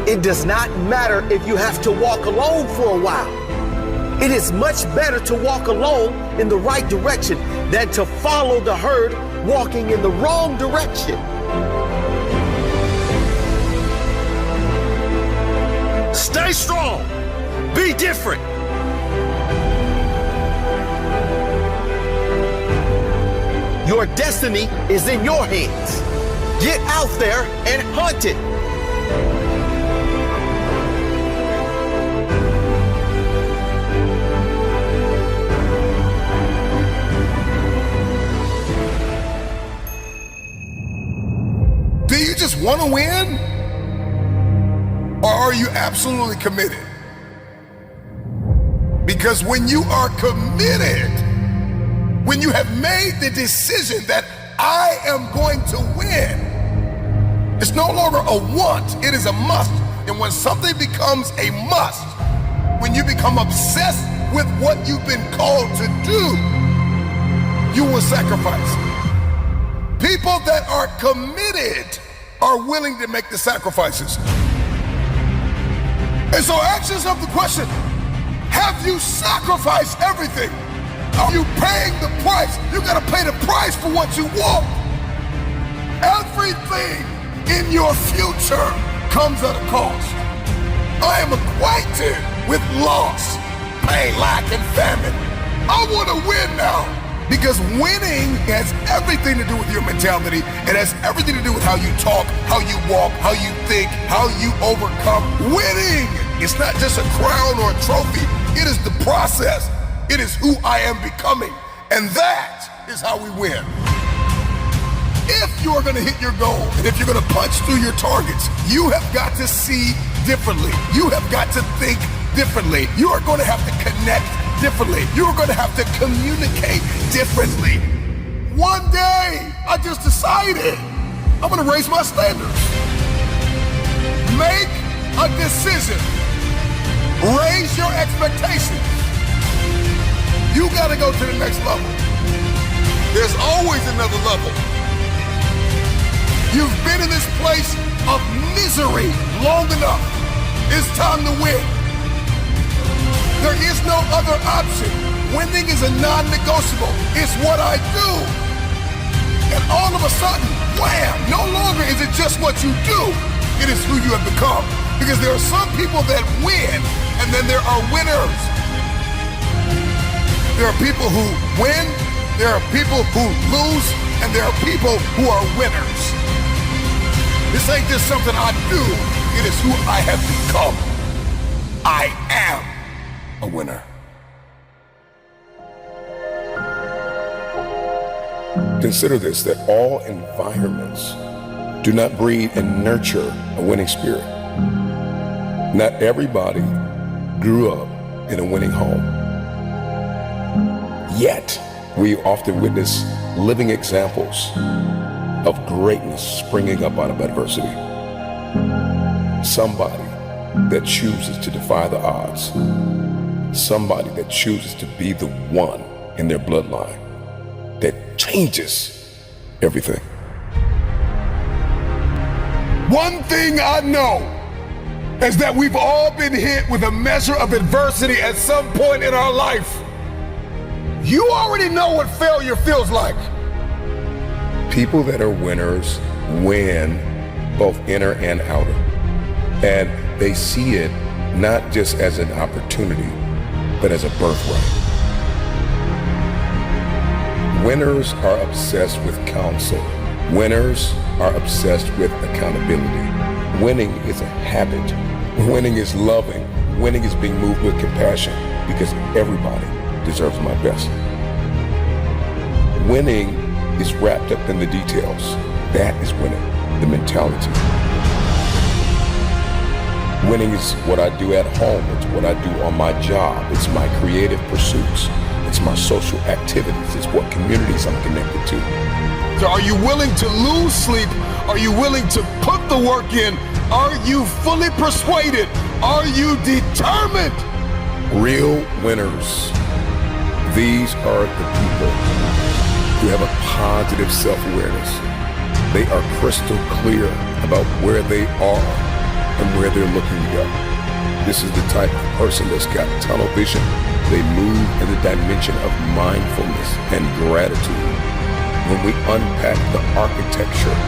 It does not matter if you have to walk alone for a while. It is much better to walk alone in the right direction than to follow the herd walking in the wrong direction. Stay strong. Be different. Your destiny is in your hands. Get out there and hunt it. Do you just want to win? Or are you absolutely committed? Because when you are committed, when you have made the decision that I am going to win, it's no longer a want, it is a must. And when something becomes a must, when you become obsessed with what you've been called to do, you will sacrifice. People that are committed are willing to make the sacrifices. And so ask yourself the question, have you sacrificed everything? Are you paying the price? You gotta pay the price for what you want. Everything in your future comes at a cost. I am acquainted with loss, pain, lack, and famine. I wanna win now. Because winning has everything to do with your mentality. It has everything to do with how you talk, how you walk, how you think, how you overcome. Winning is not just a crown or a trophy. It is the process. It is who I am becoming. And that is how we win. If you're gonna hit your goal, and if you're gonna punch through your targets, you have got to see differently. You have got to think differently. You are gonna have to connect differently. You're going to have to communicate differently. One day, I just decided I'm going to raise my standards. Make a decision. Raise your expectations. You got to go to the next level. There's always another level. You've been in this place of misery long enough. It's time to win. There is no other option. Winning is a non-negotiable. It's what I do. And all of a sudden, wham, no longer is it just what you do. It is who you have become. Because there are some people that win, and then there are winners. There are people who win, there are people who lose, and there are people who are winners. This ain't just something I do. It is who I have become. I am a winner. Consider this, that all environments do not breed and nurture a winning spirit. Not everybody grew up in a winning home. Yet, we often witness living examples of greatness springing up out of adversity. Somebody that chooses to defy the odds. Somebody that chooses to be the one in their bloodline that changes everything. One thing I know is that we've all been hit with a measure of adversity at some point in our life. You already know what failure feels like. People that are winners win both inner and outer. And they see it not just as an opportunity, but as a birthright. Winners are obsessed with counsel. Winners are obsessed with accountability. Winning is a habit. Winning is loving. Winning is being moved with compassion because everybody deserves my best. Winning is wrapped up in the details. That is winning, the mentality. Winning is what I do at home. It's what I do on my job. It's my creative pursuits. It's my social activities. It's what communities I'm connected to. So are you willing to lose sleep? Are you willing to put the work in? Are you fully persuaded? Are you determined? Real winners. These are the people who have a positive self-awareness. They are crystal clear about where they are and where they're looking to go. This is the type of person that's got tunnel vision. They move in the dimension of mindfulness and gratitude. When we unpack the architecture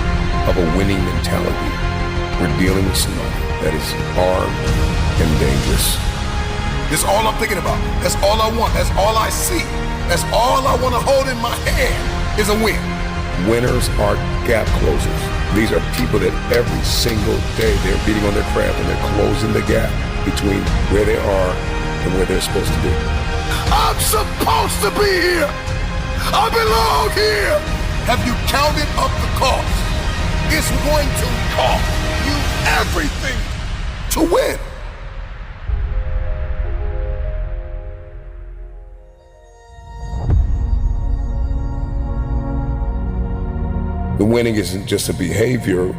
of a winning mentality, we're dealing with somebody that is armed and dangerous. That's all I'm thinking about. That's all I want. That's all I see. That's all I want to hold in my hand is a win. Winners are gap closers. These are people that every single day they're beating on their craft and they're closing the gap between where they are and where they're supposed to be. I'm supposed to be here. I belong here. Have you counted up the cost? It's going to cost you everything to win. The winning isn't just a behavior,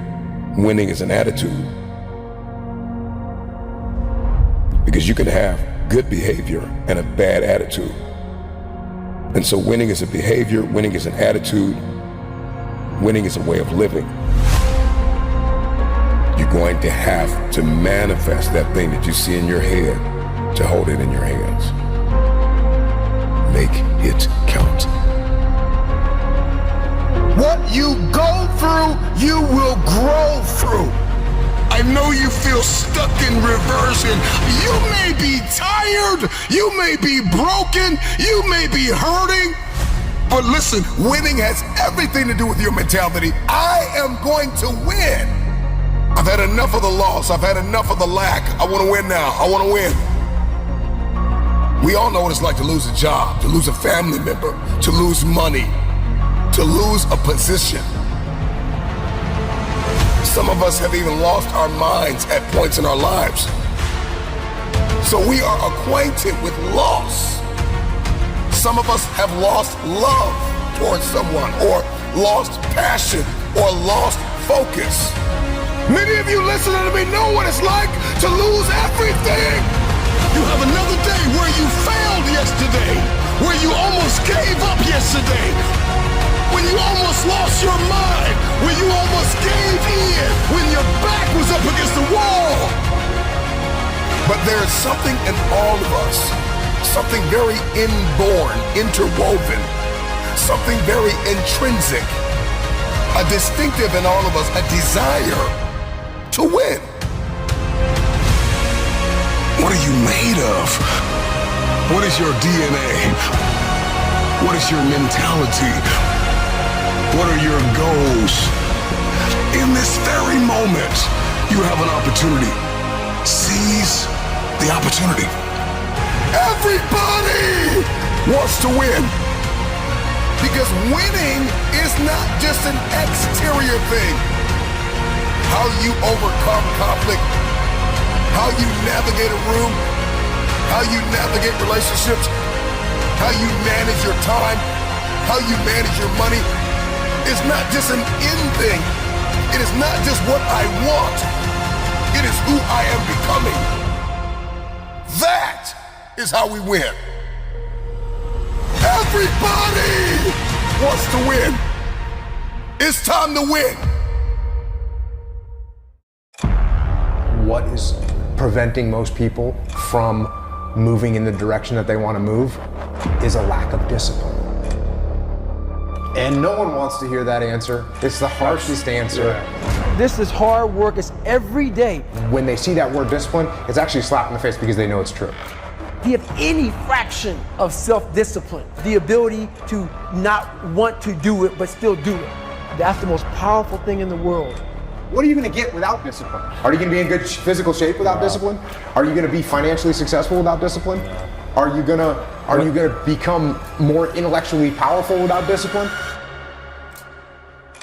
winning is an attitude. Because you can have good behavior and a bad attitude. And so winning is a behavior, winning is an attitude, winning is a way of living. You're going to have to manifest that thing that you see in your head to hold it in your hands. Make it count. What you go through, you will grow through. I know you feel stuck in reversion. You may be tired, you may be broken, you may be hurting. But listen, winning has everything to do with your mentality. I am going to win. I've had enough of the loss. I've had enough of the lack. I want to win now. I want to win. We all know what it's like to lose a job, to lose a family member, to lose money, to lose a position. Some of us have even lost our minds at points in our lives. So we are acquainted with loss. Some of us have lost love towards someone, or lost passion, or lost focus. Many of you listening to me know what it's like to lose everything. You have another day where you failed yesterday, where you almost gave up yesterday, when you almost lost your mind, when you almost gave in, when your back was up against the wall. But there is something in all of us, something very inborn, interwoven, something very intrinsic, a distinctive in all of us, a desire to win. What are you made of? What is your DNA? What is your mentality? What are your goals? In this very moment, you have an opportunity. Seize the opportunity. Everybody wants to win. Because winning is not just an exterior thing. How you overcome conflict, how you navigate a room, how you navigate relationships, how you manage your time, how you manage your money. It's not just an end thing. It is not just what I want. It is who I am becoming. That is how we win. Everybody wants to win. It's time to win. What is preventing most people from moving in the direction that they want to move is a lack of discipline. And no one wants to hear that answer. It's the harshest answer. This is hard work. It's every day. When they see that word discipline, it's actually a slap in the face because they know it's true. Do you have any fraction of self-discipline, the ability to not want to do it but still do it? That's the most powerful thing in the world. What are you going to get without discipline? Are you going to be in good physical shape without discipline? Are you going to be financially successful without discipline? Are you going to become more intellectually powerful without discipline?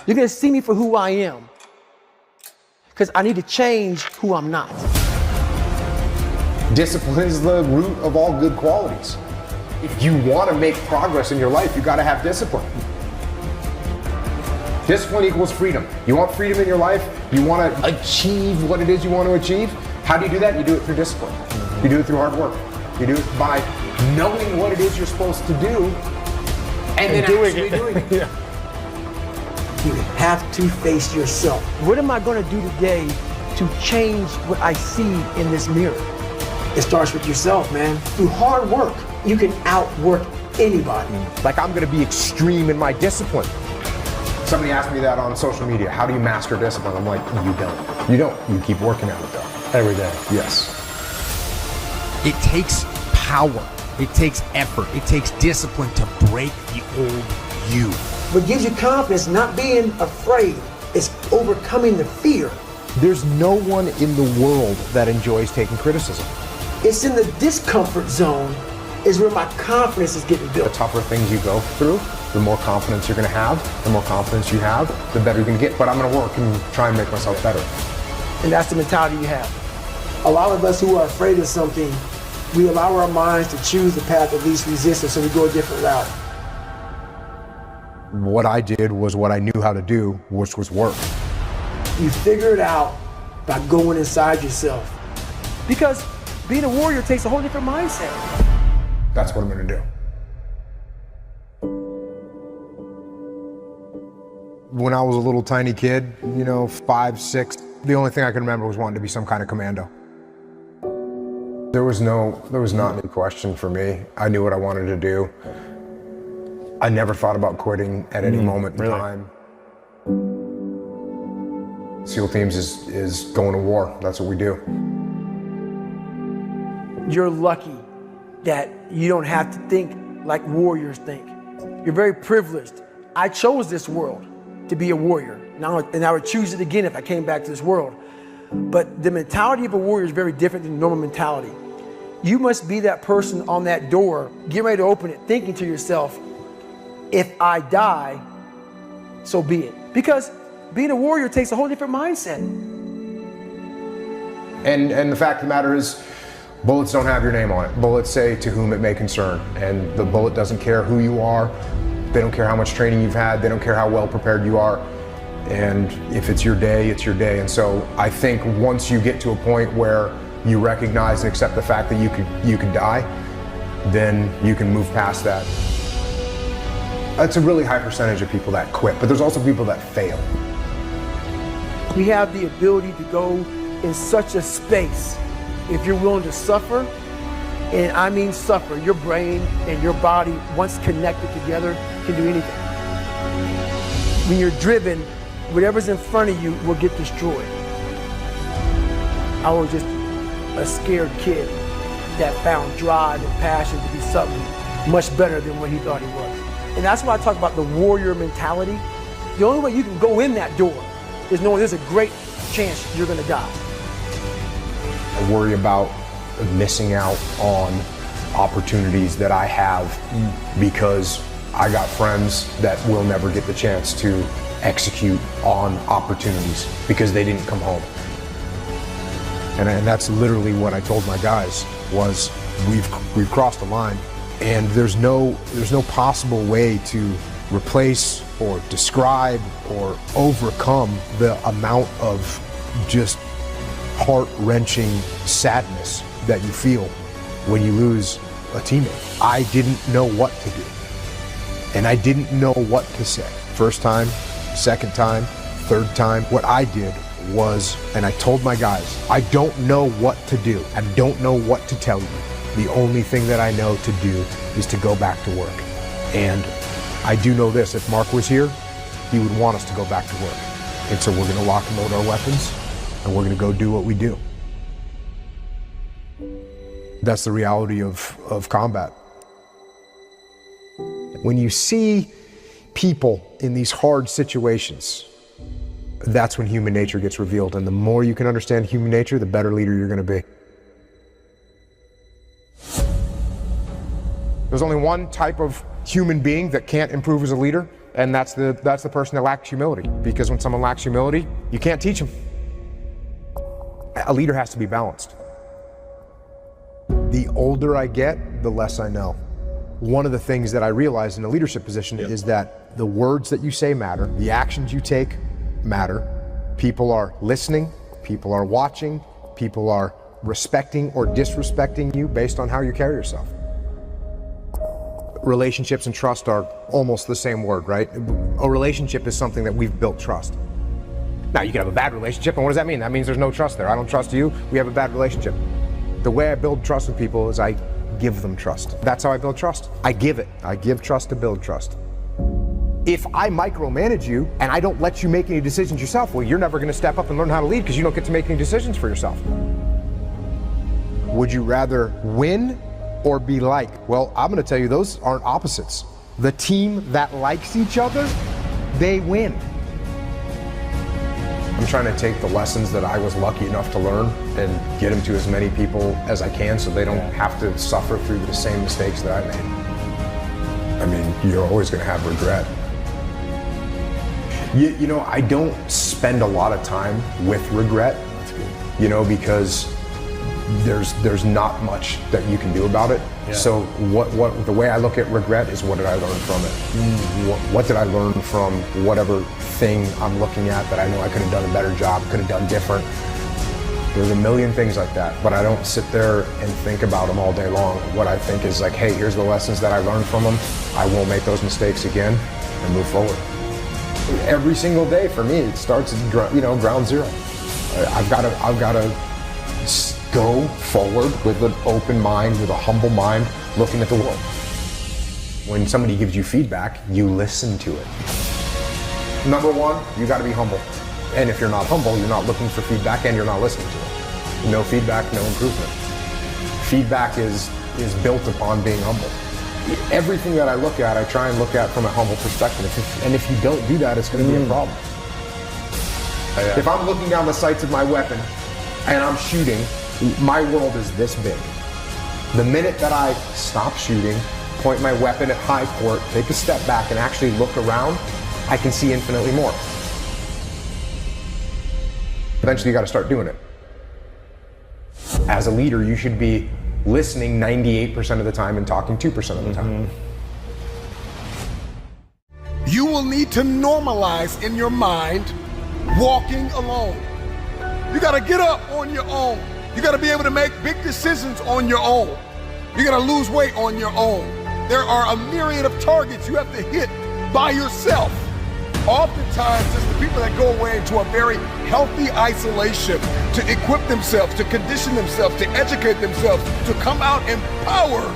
You're going to see me for who I am, because I need to change who I'm not. Discipline is the root of all good qualities. If you want to make progress in your life, you got to have discipline. Discipline equals freedom. You want freedom in your life? You want to achieve what it is you want to achieve? How do you do that? You do it through discipline. You do it through hard work. You do it by knowing what it is you're supposed to do and then doing it. Yeah. You have to face yourself. What am I going to do today to change what I see in this mirror? It starts with yourself, man. Through hard work, you can outwork anybody. Like, I'm going to be extreme in my discipline. Somebody asked me that on social media. How do you master discipline? I'm like, you don't. You don't. You keep working at it though. Every day. Yes. It takes power. It takes effort. It takes discipline to break the old you. What gives you confidence, not being afraid, is overcoming the fear. There's no one in the world that enjoys taking criticism. It's in the discomfort zone is where my confidence is getting built. The tougher things you go through, the more confidence you're going to have. The more confidence you have, the better you're going to get. But I'm going to work and try and make myself better. And that's the mentality you have. A lot of us who are afraid of something, we allow our minds to choose the path of least resistance, so we go a different route. What I did was what I knew how to do, which was work. You figure it out by going inside yourself. Because being a warrior takes a whole different mindset. That's what I'm gonna do. When I was a little tiny kid, 5, 6, the only thing I could remember was wanting to be some kind of commando. There was not any question for me. I knew what I wanted to do. I never thought about quitting at any moment in time. SEAL Teams is going to war. That's what we do. You're lucky that you don't have to think like warriors think. You're very privileged. I chose this world to be a warrior. And I would choose it again if I came back to this world. But the mentality of a warrior is very different than normal mentality. You must be that person on that door, get ready to open it, thinking to yourself, if I die, so be it. Because being a warrior takes a whole different mindset. And the fact of the matter is, bullets don't have your name on it. Bullets say to whom it may concern. And the bullet doesn't care who you are. They don't care how much training you've had. They don't care how well prepared you are. And if it's your day, it's your day. And so I think once you get to a point where you recognize and accept the fact that you could die, then you can move past that. That's a really high percentage of people that quit, but there's also people that fail. We have the ability to go in such a space if you're willing to suffer, and I mean suffer. Your brain and your body, once connected together, can do anything. When you're driven, whatever's in front of you will get destroyed. I was just a scared kid that found drive and passion to be something much better than what he thought he was. And that's why I talk about the warrior mentality. The only way you can go in that door is knowing there's a great chance you're gonna die. I worry about missing out on opportunities that I have because I got friends that will never get the chance to execute on opportunities because they didn't come home. And that's literally what I told my guys was we've crossed the line, and there's no possible way to replace or describe or overcome the amount of just heart-wrenching sadness that you feel when you lose a teammate. I didn't know what to do, and I didn't know what to say. First time, second time, third time, what I did was, and I told my guys, I don't know what to do. I don't know what to tell you. The only thing that I know to do is to go back to work. And I do know this, if Mark was here, he would want us to go back to work. And so we're gonna lock and load our weapons, and we're gonna go do what we do. That's the reality of combat. When you see people in these hard situations, that's when human nature gets revealed. And the more you can understand human nature, the better leader you're gonna be. There's only one type of human being that can't improve as a leader, and that's the person that lacks humility. Because when someone lacks humility, you can't teach them. A leader has to be balanced. The older I get, the less I know. One of the things that I realized in a leadership position is that the words that you say matter, the actions you take matter. People are listening, people are watching, people are respecting or disrespecting you based on how you carry yourself. Relationships and trust are almost the same word, right? A relationship is something that we've built trust. Now, you can have a bad relationship, and what does that mean? That means there's no trust there. I don't trust you, we have a bad relationship. The way I build trust with people is I give them trust. That's how I build trust. I give it. I give trust to build trust. If I micromanage you and I don't let you make any decisions yourself, well, you're never gonna step up and learn how to lead because you don't get to make any decisions for yourself. Would you rather win or be liked? Well, I'm gonna tell you, those aren't opposites. The team that likes each other, they win. I'm trying to take the lessons that I was lucky enough to learn and get them to as many people as I can so they don't have to suffer through the same mistakes that I made. I mean, you're always gonna have regret. You know, I don't spend a lot of time with regret, because there's not much that you can do about it. Yeah. So the way I look at regret is, what did I learn from it? What did I learn from whatever thing I'm looking at that I know I could have done a better job, could have done different? There's a million things like that, but I don't sit there and think about them all day long. What I think is like, hey, here's the lessons that I learned from them. I won't make those mistakes again and move forward. Every single day for me, it starts at ground zero. I've got to go forward with an open mind, with a humble mind, looking at the world. When somebody gives you feedback, you listen to it. Number one, you got to be humble. And if you're not humble, you're not looking for feedback and you're not listening to it. No feedback, no improvement. Feedback is built upon being humble. Everything that I look at, I try and look at from a humble perspective. And if you don't do that, it's going to be a problem. If I'm looking down the sights of my weapon and I'm shooting, my world is this big. The minute that I stop shooting, point my weapon at high court, take a step back and actually look around, I can see infinitely more. Eventually you got to start doing it. As a leader, you should be listening 98% of the time and talking 2% of the time. You will need to normalize in your mind walking alone. You got to get up on your own. You got to be able to make big decisions on your own. You got to lose weight on your own. There are a myriad of targets you have to hit by yourself. Oftentimes, it's the people that go away into a very healthy isolation to equip themselves, to condition themselves, to educate themselves, to come out empowered.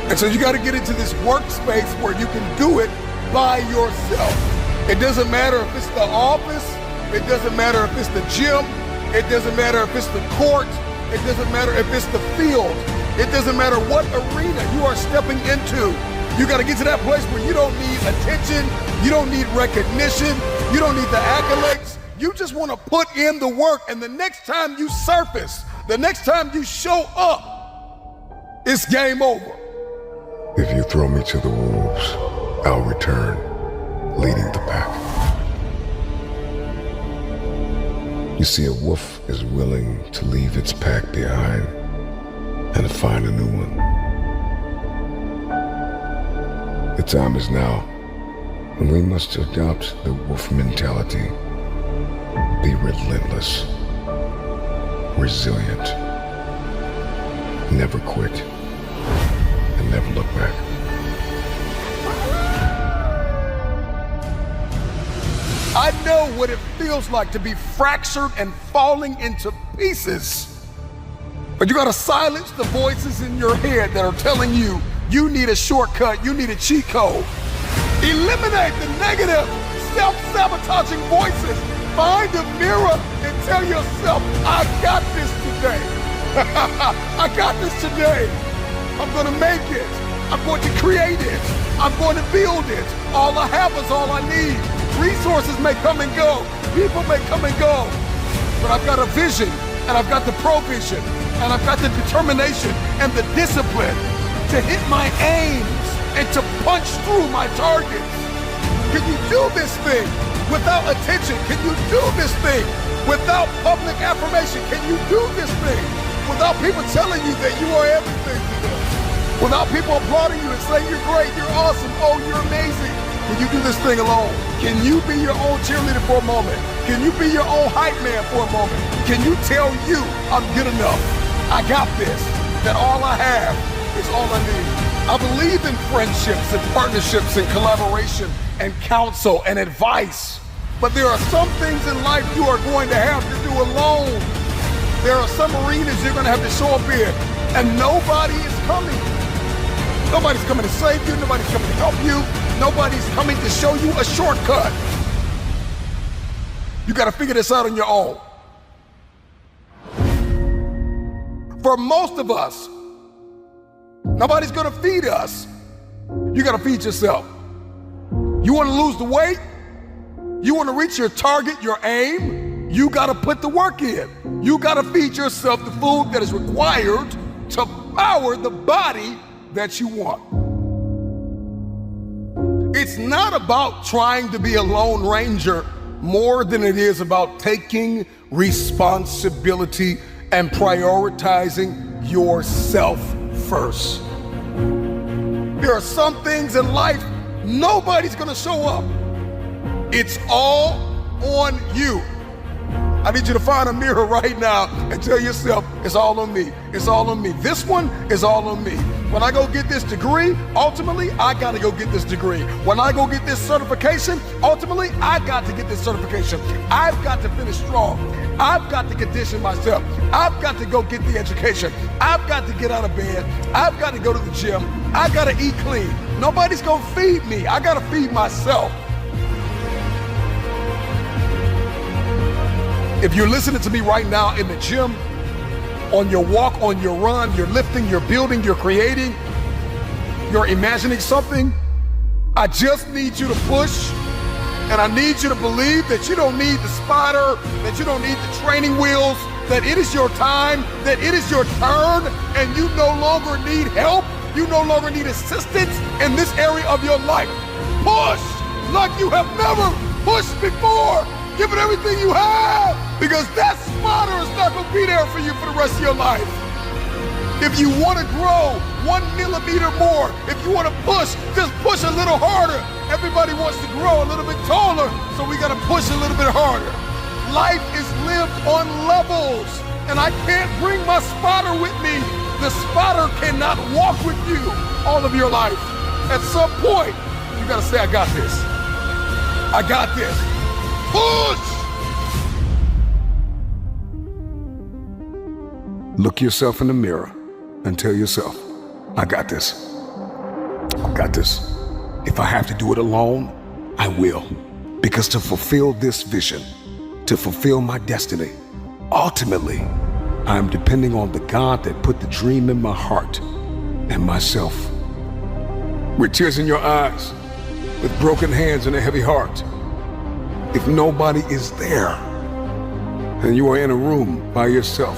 And so you got to get into this workspace where you can do it by yourself. It doesn't matter if it's the office, it doesn't matter if it's the gym, it doesn't matter if it's the court, it doesn't matter if it's the field, it doesn't matter what arena you are stepping into. You got to get to that place where you don't need attention, you don't need recognition, you don't need the accolades. You just want to put in the work, and the next time you surface, the next time you show up, it's game over. If you throw me to the wolves, I'll return, leading the pack. You see, a wolf is willing to leave its pack behind and find a new one. The time is now when we must adopt the wolf mentality. Be relentless, resilient, never quit, and never look back. I know what it feels like to be fractured and falling into pieces. But you gotta silence the voices in your head that are telling you you need a shortcut, you need a cheat code. Eliminate the negative, self-sabotaging voices. Find a mirror and tell yourself, I got this today. I got this today. I'm gonna make it. I'm going to create it. I'm going to build it. All I have is all I need. Resources may come and go. People may come and go. But I've got a vision, and I've got the provision, and I've got the determination and the discipline to hit my aims and to punch through my targets. Can you do this thing without attention? Can you do this thing without public affirmation? Can you do this thing without people telling you that you are everything to them? Without people applauding you and saying you're great, you're awesome, oh, you're amazing. Can you do this thing alone? Can you be your own cheerleader for a moment? Can you be your own hype man for a moment? Can you tell you I'm good enough? I got this, that all I have is all I need. I believe in friendships and partnerships and collaboration and counsel and advice. But there are some things in life you are going to have to do alone. There are some arenas you're going to have to show up in, and nobody is coming. Nobody's coming to save you. Nobody's coming to help you. Nobody's coming to show you a shortcut. You got to figure this out on your own. For most of us, nobody's going to feed us. You got to feed yourself. You want to lose the weight? You want to reach your target, your aim? You got to put the work in. You got to feed yourself the food that is required to power the body that you want. It's not about trying to be a lone ranger more than it is about taking responsibility and prioritizing yourself first. There are some things in life nobody's gonna show up. It's all on you. I need you to find a mirror right now and tell yourself, it's all on me. It's all on me. This one is all on me. When I go get this degree, ultimately, I gotta go get this degree. When I go get this certification, ultimately, I got to get this certification. I've got to finish strong. I've got to condition myself. I've got to go get the education. I've got to get out of bed. I've got to go to the gym. I gotta eat clean. Nobody's gonna feed me. I gotta feed myself. If you're listening to me right now in the gym, on your walk, on your run, you're lifting, you're building, you're creating, you're imagining something, I just need you to push, and I need you to believe that you don't need the spotter, that you don't need the training wheels, that it is your time, that it is your turn, and you no longer need help, you no longer need assistance in this area of your life. Push like you have never pushed before. Give it everything you have, because that spotter is not gonna be there for you for the rest of your life. If you wanna grow 1 millimeter more, if you wanna push, just push a little harder. Everybody wants to grow a little bit taller, so we gotta push a little bit harder. Life is lived on levels, and I can't bring my spotter with me. The spotter cannot walk with you all of your life. At some point, you gotta say, I got this. I got this. Push! Look yourself in the mirror and tell yourself, I got this. I got this. If I have to do it alone, I will. Because to fulfill this vision, to fulfill my destiny, ultimately, I am depending on the God that put the dream in my heart and myself. With tears in your eyes, with broken hands and a heavy heart, if nobody is there and you are in a room by yourself,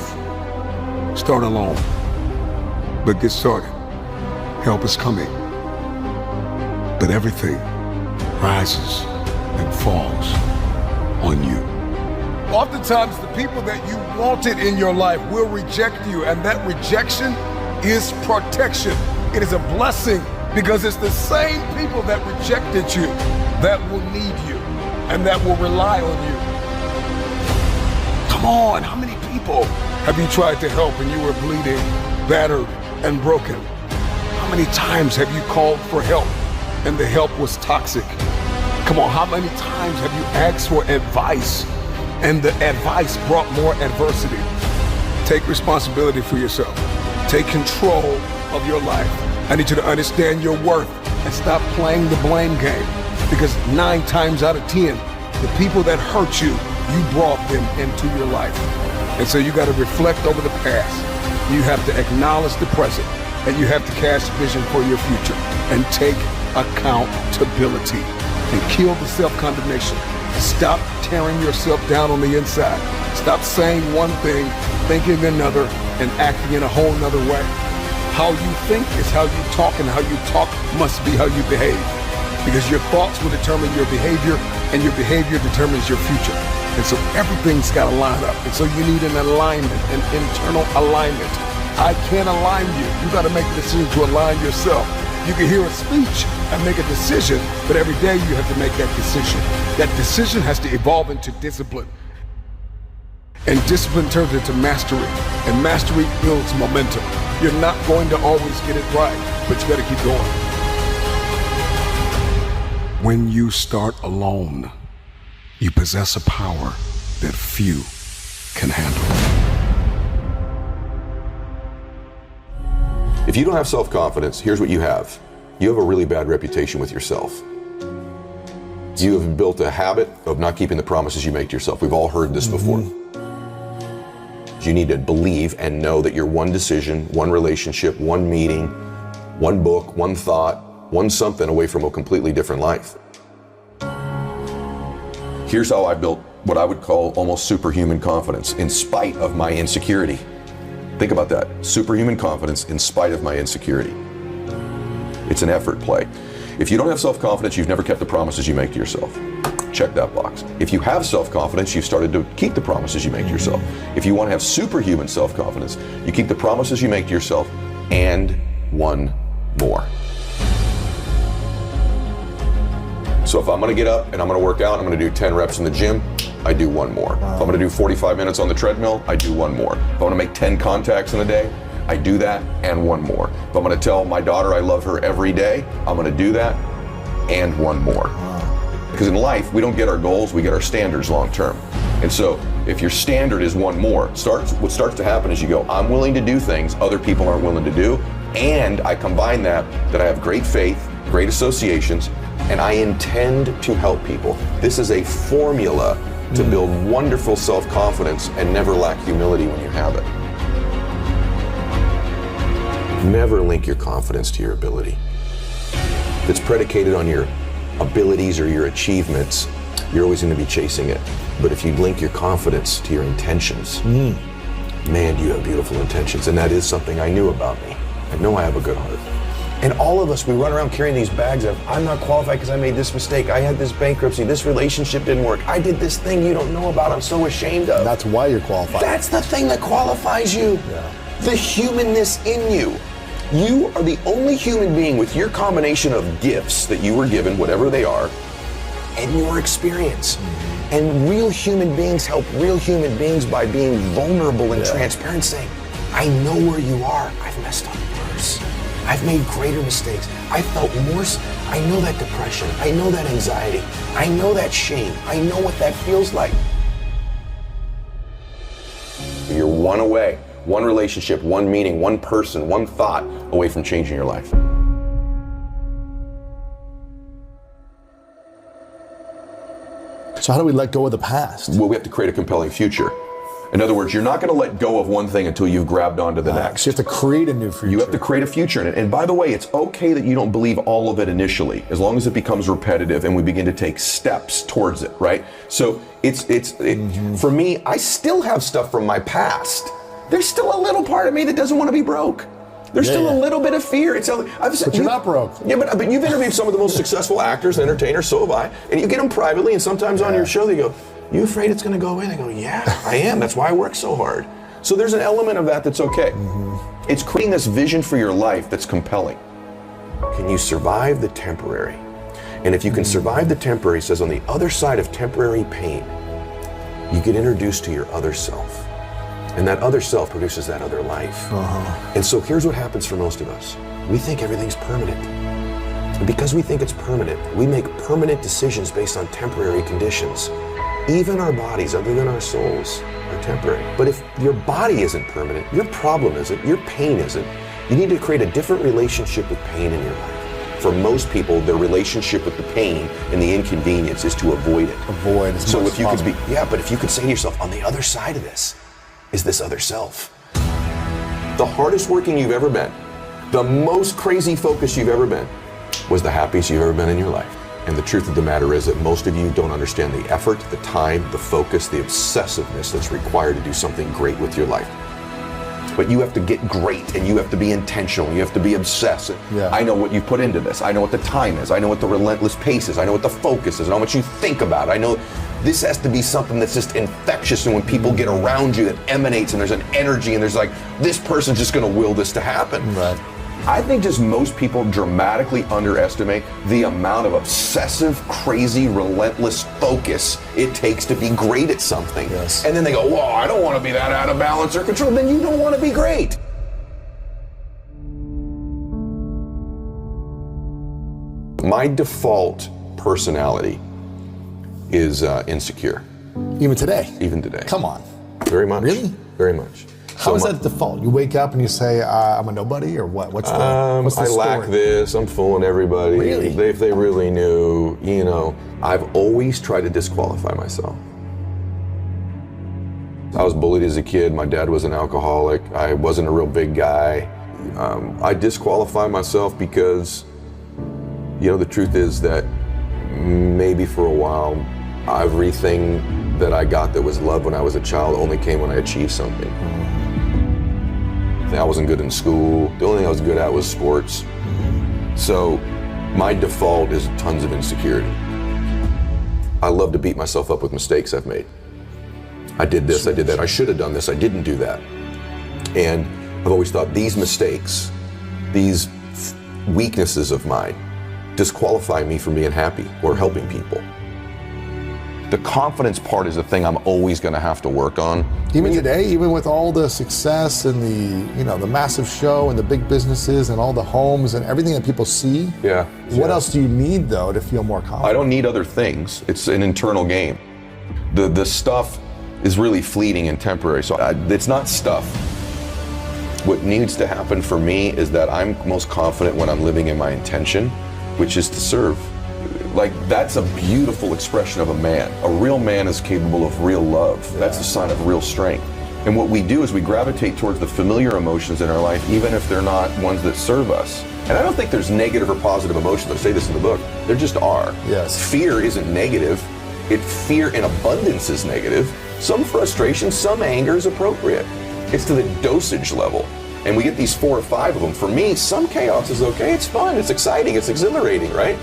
start alone, but get started. Help is coming, but everything rises and falls on you. Oftentimes, the people that you wanted in your life will reject you, and that rejection is protection. It is a blessing, because it's the same people that rejected you that will need you and that will rely on you. Come on, how many people have you tried to help and you were bleeding, battered, and broken? How many times have you called for help and the help was toxic? Come on, how many times have you asked for advice and the advice brought more adversity? Take responsibility for yourself. Take control of your life. I need you to understand your worth and stop playing the blame game. Because 9 times out of 10, the people that hurt you, you brought them into your life. And so you got to reflect over the past. You have to acknowledge the present, and you have to cast vision for your future and take accountability and kill the self-condemnation. Stop tearing yourself down on the inside. Stop saying one thing, thinking another, and acting in a whole nother way. How you think is how you talk, and how you talk must be how you behave. Because your thoughts will determine your behavior, and your behavior determines your future. And so everything's got to line up. And so you need an alignment, an internal alignment. I can't align you. You got to make a decision to align yourself. You can hear a speech and make a decision, but every day you have to make that decision. That decision has to evolve into discipline. And discipline turns into mastery. And mastery builds momentum. You're not going to always get it right, but you got to keep going. When you start alone, you possess a power that few can handle. If you don't have self-confidence, here's what you have. You have a really bad reputation with yourself. You have built a habit of not keeping the promises you make to yourself. We've all heard this before. You need to believe and know that your one decision, one relationship, one meeting, one book, one thought, one something away from a completely different life. Here's how I built what I would call almost superhuman confidence in spite of my insecurity. Think about that. Superhuman confidence in spite of my insecurity. It's an effort play. If you don't have self-confidence, you've never kept the promises you make to yourself. check that box. If you have self-confidence, you've started to keep the promises you make to yourself. If you want to have superhuman self-confidence, you keep the promises you make to yourself and one more. So if I'm going to get up and I'm going to work out, I'm going to do 10 reps in the gym, I do one more. If I'm going to do 45 minutes on the treadmill, I do one more. If I want to make 10 contacts in a day, I do that and one more. If I'm going to tell my daughter I love her every day, I'm going to do that and one more. Because in life, we don't get our goals, we get our standards long term. And so if your standard is one more, what starts to happen is you go, I'm willing to do things other people aren't willing to do, and I combine that I have great faith, great associations, and I intend to help people. This is a formula to build wonderful self-confidence and never lack humility when you have it. Never link your confidence to your ability. If it's predicated on your abilities or your achievements, you're always going to be chasing it. But if you link your confidence to your intentions, man, do you have beautiful intentions. And that is something I knew about me. I know I have a good heart. And all of us, we run around carrying these bags of, I'm not qualified because I made this mistake. I had this bankruptcy. This relationship didn't work. I did this thing you don't know about. I'm so ashamed of. That's why you're qualified. That's the thing that qualifies you. Yeah. The humanness in you. You are the only human being with your combination of gifts that you were given, whatever they are, and your experience. And real human beings help real human beings by being vulnerable and transparent, saying, I know where you are. I've messed up worse. I've made greater mistakes. I felt worse. I know that depression. I know that anxiety. I know that shame. I know what that feels like. You're one away, one relationship, one meeting, one person, one thought away from changing your life. So how do we let go of the past? Well, we have to create a compelling future. In other words, you're not going to let go of one thing until you've grabbed onto the next. So you have to create a new future. You have to create a future in it. And by the way, it's okay that you don't believe all of it initially, as long as it becomes repetitive and we begin to take steps towards it, right? So for me, I still have stuff from my past. There's still a little part of me that doesn't want to be broke. There's still a little bit of fear. But you're not broke. Yeah, but you've interviewed some of the most successful actors and entertainers, so have I. And you get them privately, and sometimes on your show they go, you afraid it's going to go away? They go, yeah, I am. That's why I work so hard. So there's an element of that that's okay. It's creating this vision for your life that's compelling. Can you survive the temporary? And if you can survive the temporary, it says on the other side of temporary pain, you get introduced to your other self. And that other self produces that other life. And so here's what happens for most of us. We think everything's permanent. And because we think it's permanent, we make permanent decisions based on temporary conditions. Even our bodies, other than our souls, are temporary. But if your body isn't permanent, your problem isn't, your pain isn't, you need to create a different relationship with pain in your life. For most people, their relationship with the pain and the inconvenience is to avoid it. Avoid as much as possible. But if you could say to yourself, on the other side of this is this other self. The hardest working you've ever been, the most crazy focused you've ever been, was the happiest you've ever been in your life. And the truth of the matter is that most of you don't understand the effort, the time, the focus, the obsessiveness that's required to do something great with your life. But you have to get great, and you have to be intentional, you have to be obsessive. I know what you put into this. I know what the time is. I know what the relentless pace is. I know what the focus is. I know what you think about. I know this has to be something that's just infectious, and when people get around you, it emanates, and there's an energy, and there's like, this person's just gonna will this to happen. Right. I think just most people dramatically underestimate the amount of obsessive, crazy, relentless focus it takes to be great at something. Yes. And then they go, well, I don't want to be that out of balance or control. Then you don't want to be great. My default personality is insecure. Even today? Even today. Come on. Very much. Really? Very much. How is that default? You wake up and you say, I'm a nobody, or what? What's the story? I lack this, I'm fooling everybody. Really? If they really knew, I've always tried to disqualify myself. I was bullied as a kid. My dad was an alcoholic. I wasn't a real big guy. I disqualify myself because, the truth is that maybe for a while, everything that I got that was love when I was a child only came when I achieved something. I wasn't good in school. The only thing I was good at was sports. So my default is tons of insecurity. I love to beat myself up with mistakes I've made. I did this, I did that, I should have done this, I didn't do that. And I've always thought these mistakes, these weaknesses of mine, disqualify me from being happy or helping people. The confidence part is the thing I'm always going to have to work on. Even today, even with all the success and the massive show and the big businesses and all the homes and everything that people see. Yeah. What else do you need though to feel more confident? I don't need other things. It's an internal game. The stuff is really fleeting and temporary. So it's not stuff. What needs to happen for me is that I'm most confident when I'm living in my intention, which is to serve. Like, that's a beautiful expression of a man. A real man is capable of real love. That's a sign of real strength. And what we do is we gravitate towards the familiar emotions in our life, even if they're not ones that serve us. And I don't think there's negative or positive emotions. I say this in the book. There just are. Yes. Fear isn't negative. Fear in abundance is negative. Some frustration, some anger is appropriate. It's to the dosage level. And we get these 4 or 5 of them. For me, some chaos is okay. It's fun. It's exciting. It's exhilarating, right?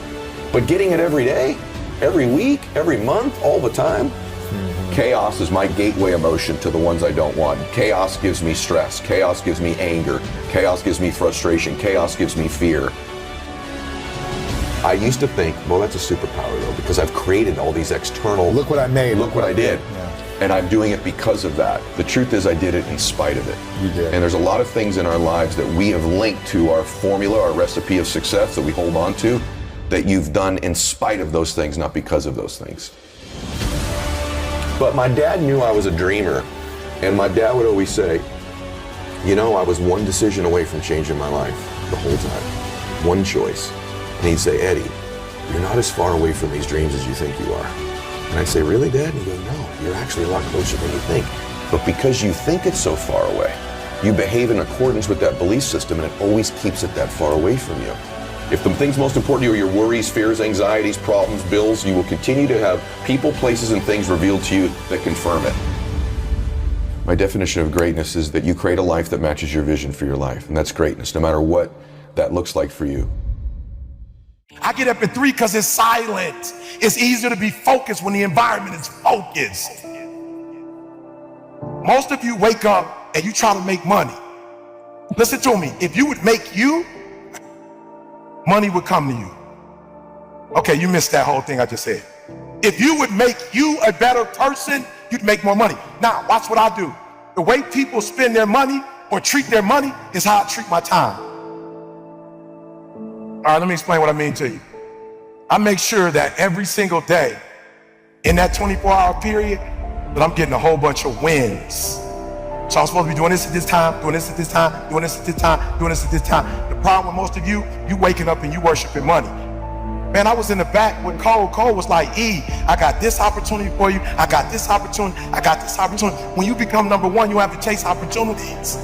But getting it every day, every week, every month, all the time, chaos is my gateway emotion to the ones I don't want. Chaos gives me stress. Chaos gives me anger. Chaos gives me frustration. Chaos gives me fear. I used to think, well, that's a superpower though, because I've created all these external. Look what I made. Look what I did. And I'm doing it because of that. The truth is I did it in spite of it. You did. And there's a lot of things in our lives that we have linked to our formula, our recipe of success that we hold on to, that you've done in spite of those things, not because of those things. But my dad knew I was a dreamer. And my dad would always say, you know, I was one decision away from changing my life the whole time. One choice. And he'd say, Eddie, you're not as far away from these dreams as you think you are. And I'd say, really, Dad? And he'd go, no, you're actually a lot closer than you think. But because you think it's so far away, you behave in accordance with that belief system, and it always keeps it that far away from you. If the things most important to you are your worries, fears, anxieties, problems, bills, you will continue to have people, places, and things revealed to you that confirm it. My definition of greatness is that you create a life that matches your vision for your life, and that's greatness, no matter what that looks like for you. I get up at 3 because it's silent. It's easier to be focused when the environment is focused. Most of you wake up and you try to make money. Listen to me. If you would make you, money would come to you. Okay, you missed that whole thing I just said. If you would make you a better person, you'd make more money. Now, watch what I do. The way people spend their money or treat their money is how I treat my time. All right, let me explain what I mean to you. I make sure that every single day in that 24-hour period that I'm getting a whole bunch of wins. So I'm supposed to be doing this at this time, doing this at this time, doing this at this time, doing this at this time. The problem with most of you waking up and you worshiping money. Man, I was in the back with Cole. Cole was like, E, I got this opportunity for you. I got this opportunity. I got this opportunity. When you become number one, you have to chase opportunities.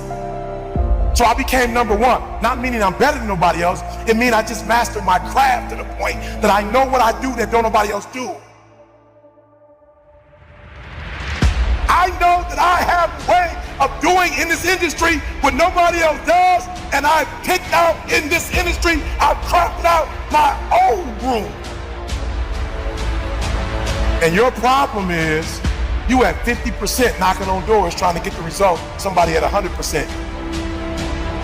So I became number one, not meaning I'm better than nobody else. It means I just mastered my craft to the point that I know what I do that don't nobody else do. I know that I have a way of doing in this industry what nobody else does, and I've picked out in this industry, I've crafted out my own room. And your problem is you at 50% knocking on doors trying to get the result, somebody at 100%.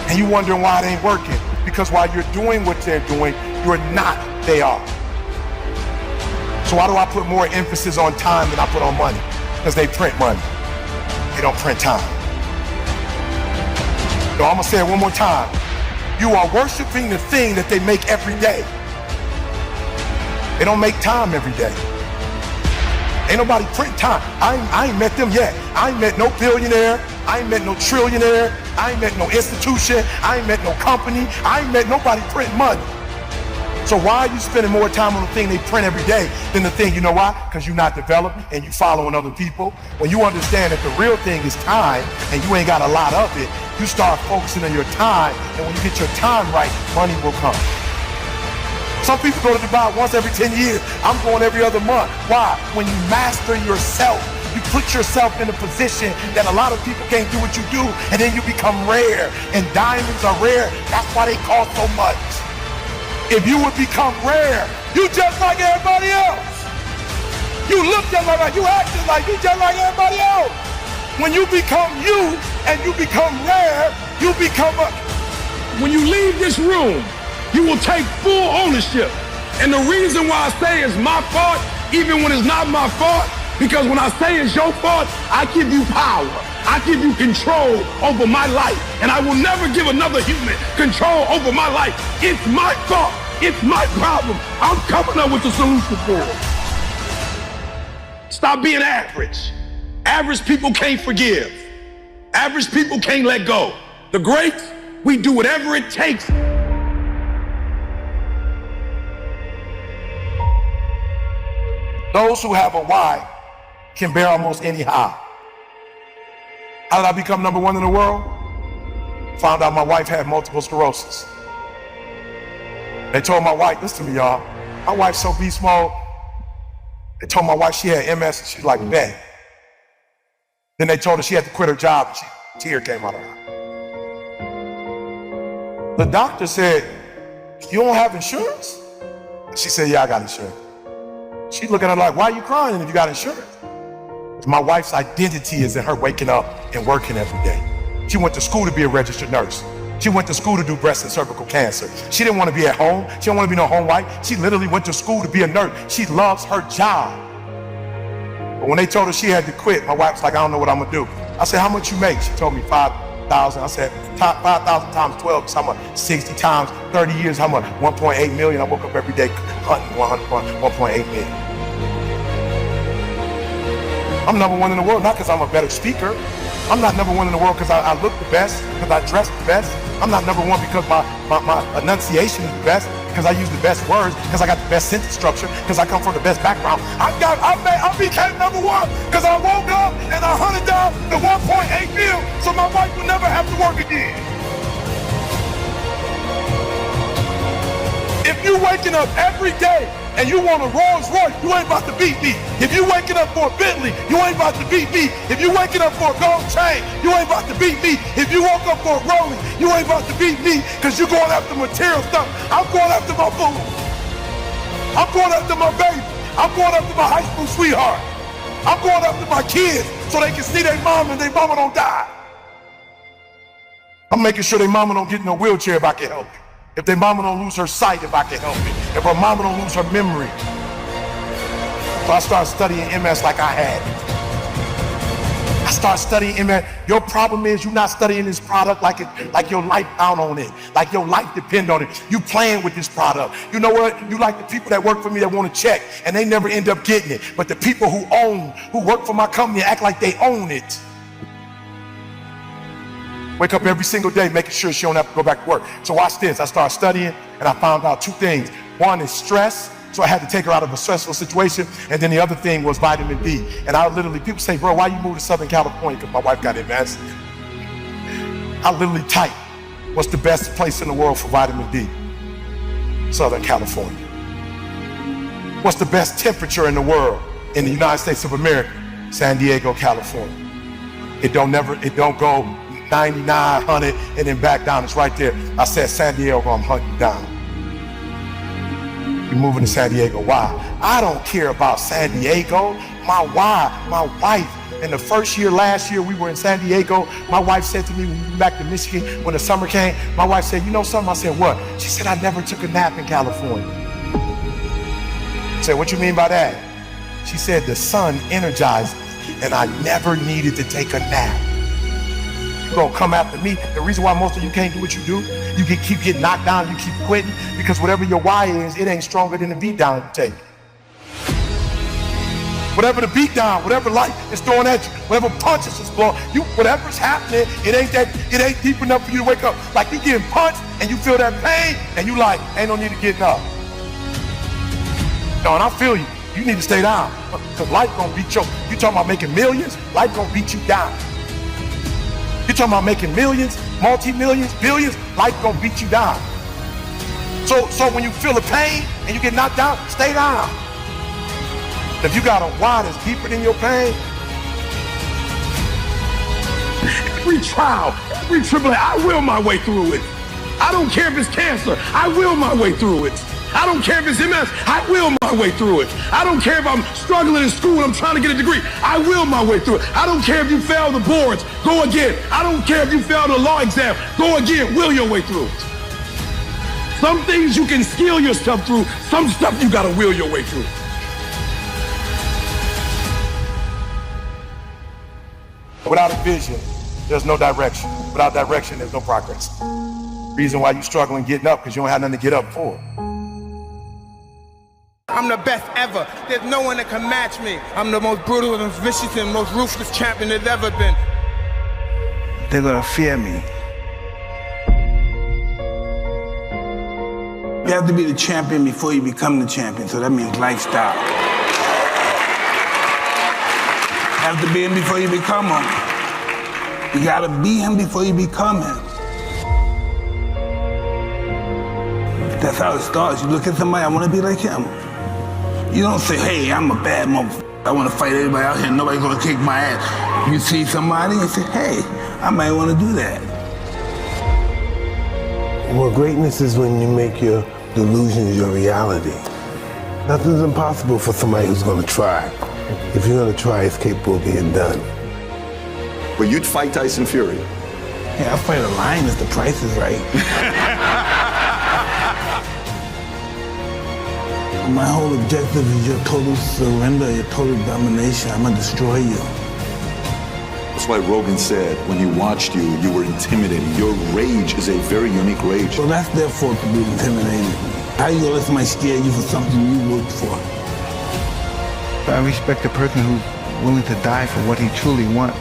And you wondering why it ain't working. Because while you're doing what they're doing, you're not, they are. So why do I put more emphasis on time than I put on money? Because they print money. They don't print time. So I'm gonna say it one more time. You are worshiping the thing that they make every day. They don't make time every day. Ain't nobody print time. I ain't met them yet. I ain't met no billionaire. I ain't met no trillionaire. I ain't met no institution. I ain't met no company. I ain't met nobody print money. So why are you spending more time on the thing they print every day than the thing, you know why? Because you're not developed and you following other people. When you understand that the real thing is time and you ain't got a lot of it, you start focusing on your time, and when you get your time right, money will come. Some people go to Dubai once every 10 years. I'm going every other month. Why? When you master yourself, you put yourself in a position that a lot of people can't do what you do, and then you become rare, and diamonds are rare. That's why they cost so much. If you would become rare, you just like everybody else. You look just like you act just like everybody else. When you become you and you become rare, you become a... When you leave this room, you will take full ownership. And the reason why I say it's my fault, even when it's not my fault, because when I say it's your fault, I give you power. I give you control over my life. And I will never give another human control over my life. It's my fault. It's my problem. I'm coming up with the solution for it. Stop being average. Average people can't forgive. Average people can't let go. The greats, we do whatever it takes. Those who have a why can bear almost any how. How did I become number one in the world? Found out my wife had multiple sclerosis. They told my wife, listen to me, y'all. My wife's so beast mode. They told my wife she had MS, and she's like, bet. Then they told her she had to quit her job, and a tear came out of her eye. The doctor said, you don't have insurance? She said, yeah, I got insurance. She looking at her like, why are you crying if you got insurance? My wife's identity is in her waking up and working every day. She went to school to be a registered nurse. She went to school to do breast and cervical cancer. She didn't want to be at home. She didn't want to be no home wife. She literally went to school to be a nurse. She loves her job. But when they told her she had to quit, my wife was like, I don't know what I'm gonna do. I said, how much you make? She told me 5,000. I said, 5,000 times 12 is how much? 60 times 30 years, how much? 1.8 million. I woke up every day hunting 1.8 million. I'm number one in the world, not because I'm a better speaker. I'm not number one in the world because I look the best, because I dress the best. I'm not number one because my enunciation is the best, because I use the best words, because I got the best sentence structure, because I come from the best background. I became number one because I woke up and I hunted down the 1.8 mil so my wife would never have to work again. If you're waking up every day and you want a Rolls Royce, you ain't about to beat me. If you waking up for a Bentley, you ain't about to beat me. If you waking up for a gold chain, you ain't about to beat me. If you woke up for a Rollie, you ain't about to beat me because you're going after material stuff. I'm going after my food. I'm going after my baby. I'm going after my high school sweetheart. I'm going after my kids so they can see their mom and their mama don't die. I'm making sure their mama don't get in a wheelchair if I can help it. If their mama don't lose her sight, if I can help it. If her mama don't lose her memory. So I started studying MS like I had it. I started studying MS. Your problem is you're not studying this product like your life down on it, like your life depend on it. You playing with this product. You know what? You like the people that work for me that want to check and they never end up getting it. But the people who work for my company act like they own it. Wake up every single day making sure she don't have to go back to work. So watch this. I started studying and I found out two things. One is stress. So I had to take her out of a stressful situation. And then the other thing was vitamin D. And I literally, people say, bro, why you moved to Southern California? Because my wife got MS. I literally typed, what's the best place in the world for vitamin D? Southern California. What's the best temperature in the world in the United States of America? San Diego, California. It don't go 99, 100, and then back down. It's right there. I said, San Diego, I'm hunting you down. You're moving to San Diego. Why? I don't care about San Diego. My wife, in the first year, last year, we were in San Diego. My wife said to me when we went back to Michigan, when the summer came, my wife said, you know something? I said, what? She said, I never took a nap in California. I said, what you mean by that? She said, the sun energizes, and I never needed to take a nap. You're gonna come after me. The reason why most of you can't do what you do, you keep getting knocked down, you keep quitting, because whatever your why is, it ain't stronger than the beat down you take. Whatever the beat down, whatever life is throwing at you, whatever punches is blowing, whatever's happening, it ain't deep enough for you to wake up. Like you getting punched and you feel that pain and you like, ain't no need to get up. No, and I feel you. You need to stay down. Because life gonna beat you. You talking about making millions, life gonna beat you down. You're talking about making millions, multi-millions, billions, life gonna beat you down. So when you feel the pain and you get knocked down, stay down. If you got a why that's deeper than your pain, Every trial, every tribulation, I will my way through it. I don't care if it's cancer, I will my way through it. I don't care if it's MS. I will my way through it. I don't care if I'm struggling in school and I'm trying to get a degree. I will my way through it. I don't care if you fail the boards. Go again. I don't care if you fail the law exam. Go again. Will your way through it. Some things you can skill yourself through. Some stuff you gotta will your way through. Without a vision, there's no direction. Without direction, there's no progress. Reason why you struggling getting up, because you don't have nothing to get up for. I'm the best ever. There's no one that can match me. I'm the most brutal and vicious and most ruthless champion there's ever been. They're gonna fear me. You have to be the champion before you become the champion, so that means lifestyle. You have to be him before you become him. You gotta be him before you become him. That's how it starts. You look at somebody, I wanna be like him. You don't say, hey, I'm a bad motherfucker. I wanna fight everybody out here, nobody's gonna kick my ass. You see somebody and say, hey, I might wanna do that. Well, greatness is when you make your delusions your reality. Nothing's impossible for somebody who's gonna try. If you're gonna try, it's capable of being done. But you'd fight Tyson Fury. Yeah, I'll fight a lion if the price is right. My whole objective is your total surrender, your total domination. I'm gonna destroy you. That's why Rogan said when he watched you, you were intimidating. Your rage is a very unique rage. Well, that's their fault to be intimidated. How you gonna let somebody scare you for something you worked for? I respect a person who's willing to die for what he truly wants.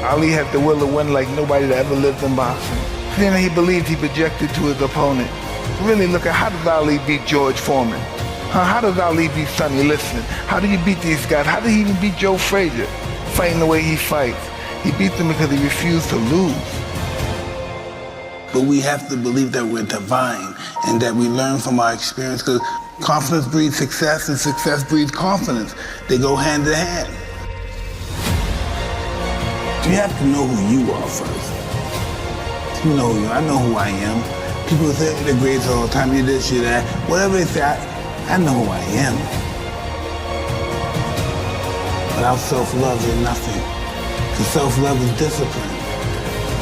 Ali had the will to win like nobody that ever lived in boxing. Then he believed he projected to his opponent. Really look at how does Ali beat George Foreman? How does Ali beat Sonny Liston? How do you beat these guys? How did he even beat Joe Frazier? Fighting the way he fights. He beat them because he refused to lose. But we have to believe that we're divine and that we learn from our experience, because confidence breeds success and success breeds confidence. They go hand in hand. You have to know who you are first. You know who you are. I know who I am. People say they're great all the time, you this, you that. Whatever they say, I know who I am. Without self-love, you're nothing. Because self-love is discipline.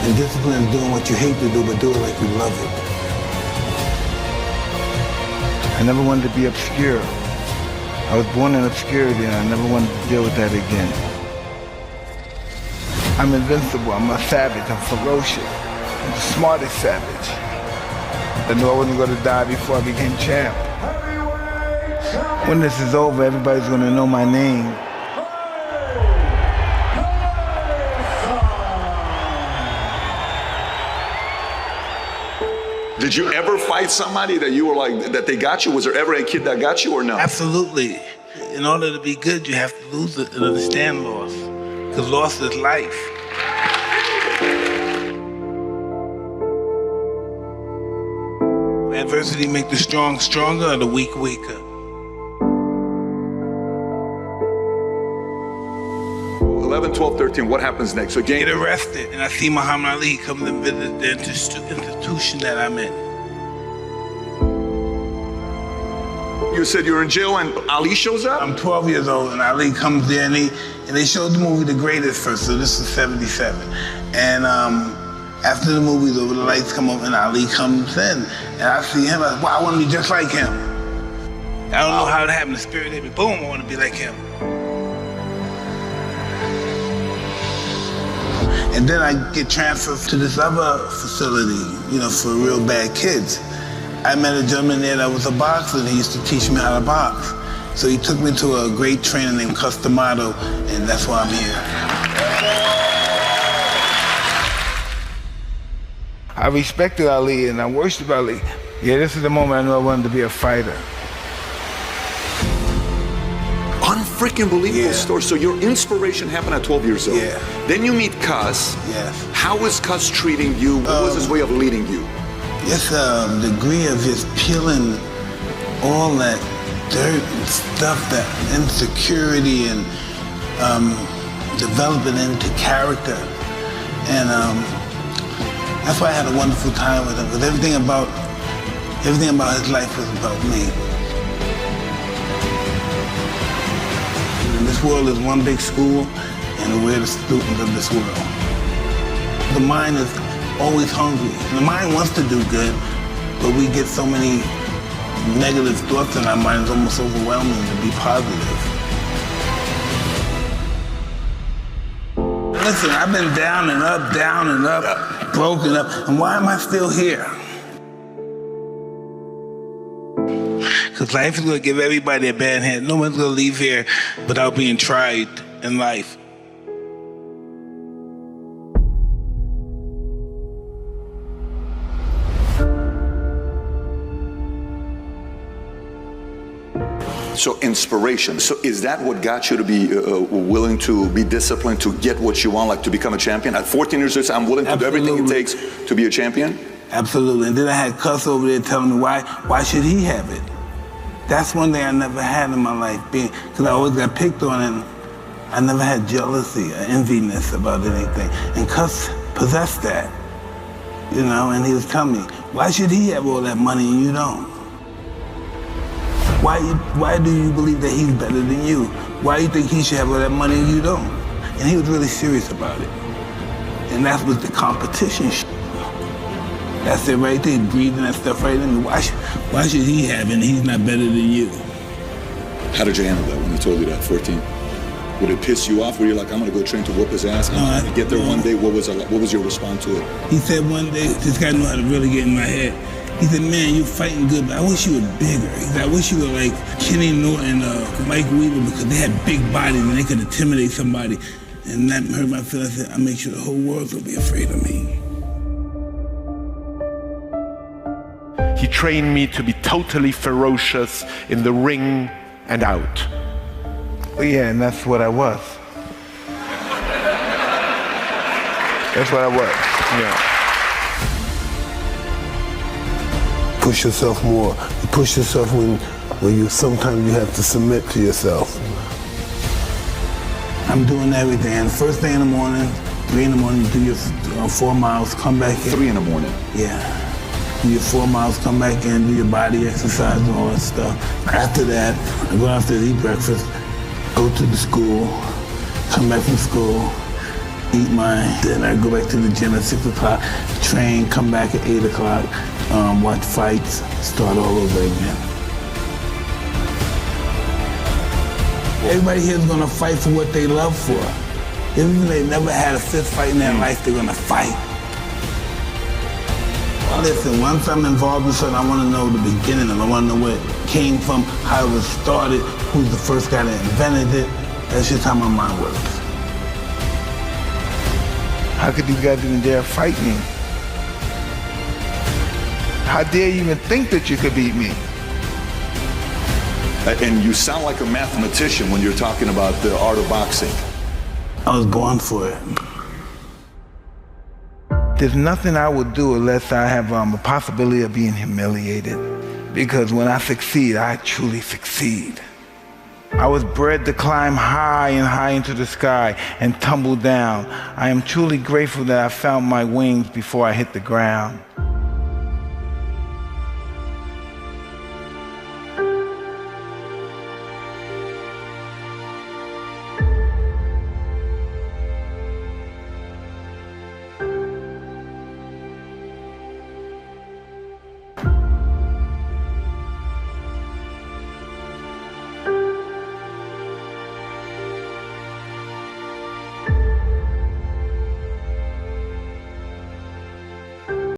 And discipline is doing what you hate to do, but do it like you love it. I never wanted to be obscure. I was born in obscurity and I never wanted to deal with that again. I'm invincible, I'm a savage, I'm ferocious. I'm the smartest savage. I knew I wasn't going to die before I became champ. When this is over, everybody's going to know my name. Did you ever fight somebody that you were like, that they got you? Was there ever a kid that got you or no? Absolutely. In order to be good, you have to lose it and understand loss. Because loss is life. Adversity make the strong stronger or the weak weaker. 11, 12, 13, what happens next? So Get arrested, and I see Muhammad Ali come to visit the institution that I'm in. You said you're in jail and Ali shows up? I'm 12 years old, and Ali comes there, and they showed the movie The Greatest first, so this is 77. And after the movie's over, the lights come up, and Ali comes in, and I see him, I wow, I want to be just like him. I don't know how it happened, the spirit hit me, boom, I want to be like him. And then I get transferred to this other facility, you know, for real bad kids. I met a gentleman there that was a boxer, and he used to teach me how to box. So he took me to a great trainer named Customato, and that's why I'm here. I respected Ali and I worshiped Ali. Yeah, this is the moment I knew I wanted to be a fighter. Unfreaking believable story. So your inspiration happened at 12 years old. Yeah. Then you meet Cus. Yes. How is Cus treating you? What was his way of leading you? It's a degree of just peeling all that dirt and stuff, that insecurity, and developing into character. And that's why I had a wonderful time with him, because everything about his life was about me. This world is one big school, and we're the students of this world. The mind is always hungry. The mind wants to do good, but we get so many negative thoughts in our mind, it's almost overwhelming to be positive. Listen, I've been down and up, broken up, and why am I still here? Because life is going to give everybody a bad hand. No one's going to leave here without being tried in life. So inspiration. So is that what got you to be willing to be disciplined to get what you want, like to become a champion? At 14 years old, I'm willing to do everything it takes to be a champion? Absolutely. And then I had Cuss over there telling me why should he have it? That's one thing I never had in my life, because I always got picked on and I never had jealousy or enviness about anything. And Cuss possessed that, you know, and he was telling me, why should he have all that money and you don't? Why do you believe that he's better than you? Why do you think he should have all that money and you don't? And he was really serious about it. And that was the competition shit. That's it right there, breathing that stuff right in me. Why should he have it and he's not better than you? How did you handle that when he told you that, 14? Would it piss you off? Were you like, I'm gonna go train to whoop his ass? I'm gonna get there one day. What was your response to it? He said one day, this guy knew how to really get in my head. He said, man, you're fighting good, but I wish you were bigger. He said, I wish you were like Kenny Norton, Mike Weaver, because they had big bodies and they could intimidate somebody. And that hurt my feelings. I said, I make sure the whole world's gonna be afraid of me. He trained me to be totally ferocious in the ring and out. Well, yeah, and that's what I was. That's what I was, yeah. Push yourself more. You push yourself when you sometimes you have to submit to yourself. I'm doing everything. And first thing in the morning, 3 in the morning, you do your 4 miles, come back in. 3 in the morning? Yeah. Do your 4 miles, come back in, do your body exercise and all that stuff. After that, I go downstairs, eat breakfast, go to the school, come back from school, eat mine. Then I go back to the gym at 6 o'clock, train, come back at 8 o'clock, watch fights, start all over again. Everybody here is gonna fight for what they love for. Even if they never had a fist fight in their life, they're gonna fight. Listen, once I'm involved in something, I want to know the beginning of it. I want to know where it came from, how it was started, who's the first guy that invented it. That's just how my mind works. How could these guys even dare fight me? How dare you even think that you could beat me? And you sound like a mathematician when you're talking about the art of boxing. I was born for it. There's nothing I would do unless I have a possibility of being humiliated. Because when I succeed, I truly succeed. I was bred to climb high and high into the sky and tumble down. I am truly grateful that I found my wings before I hit the ground.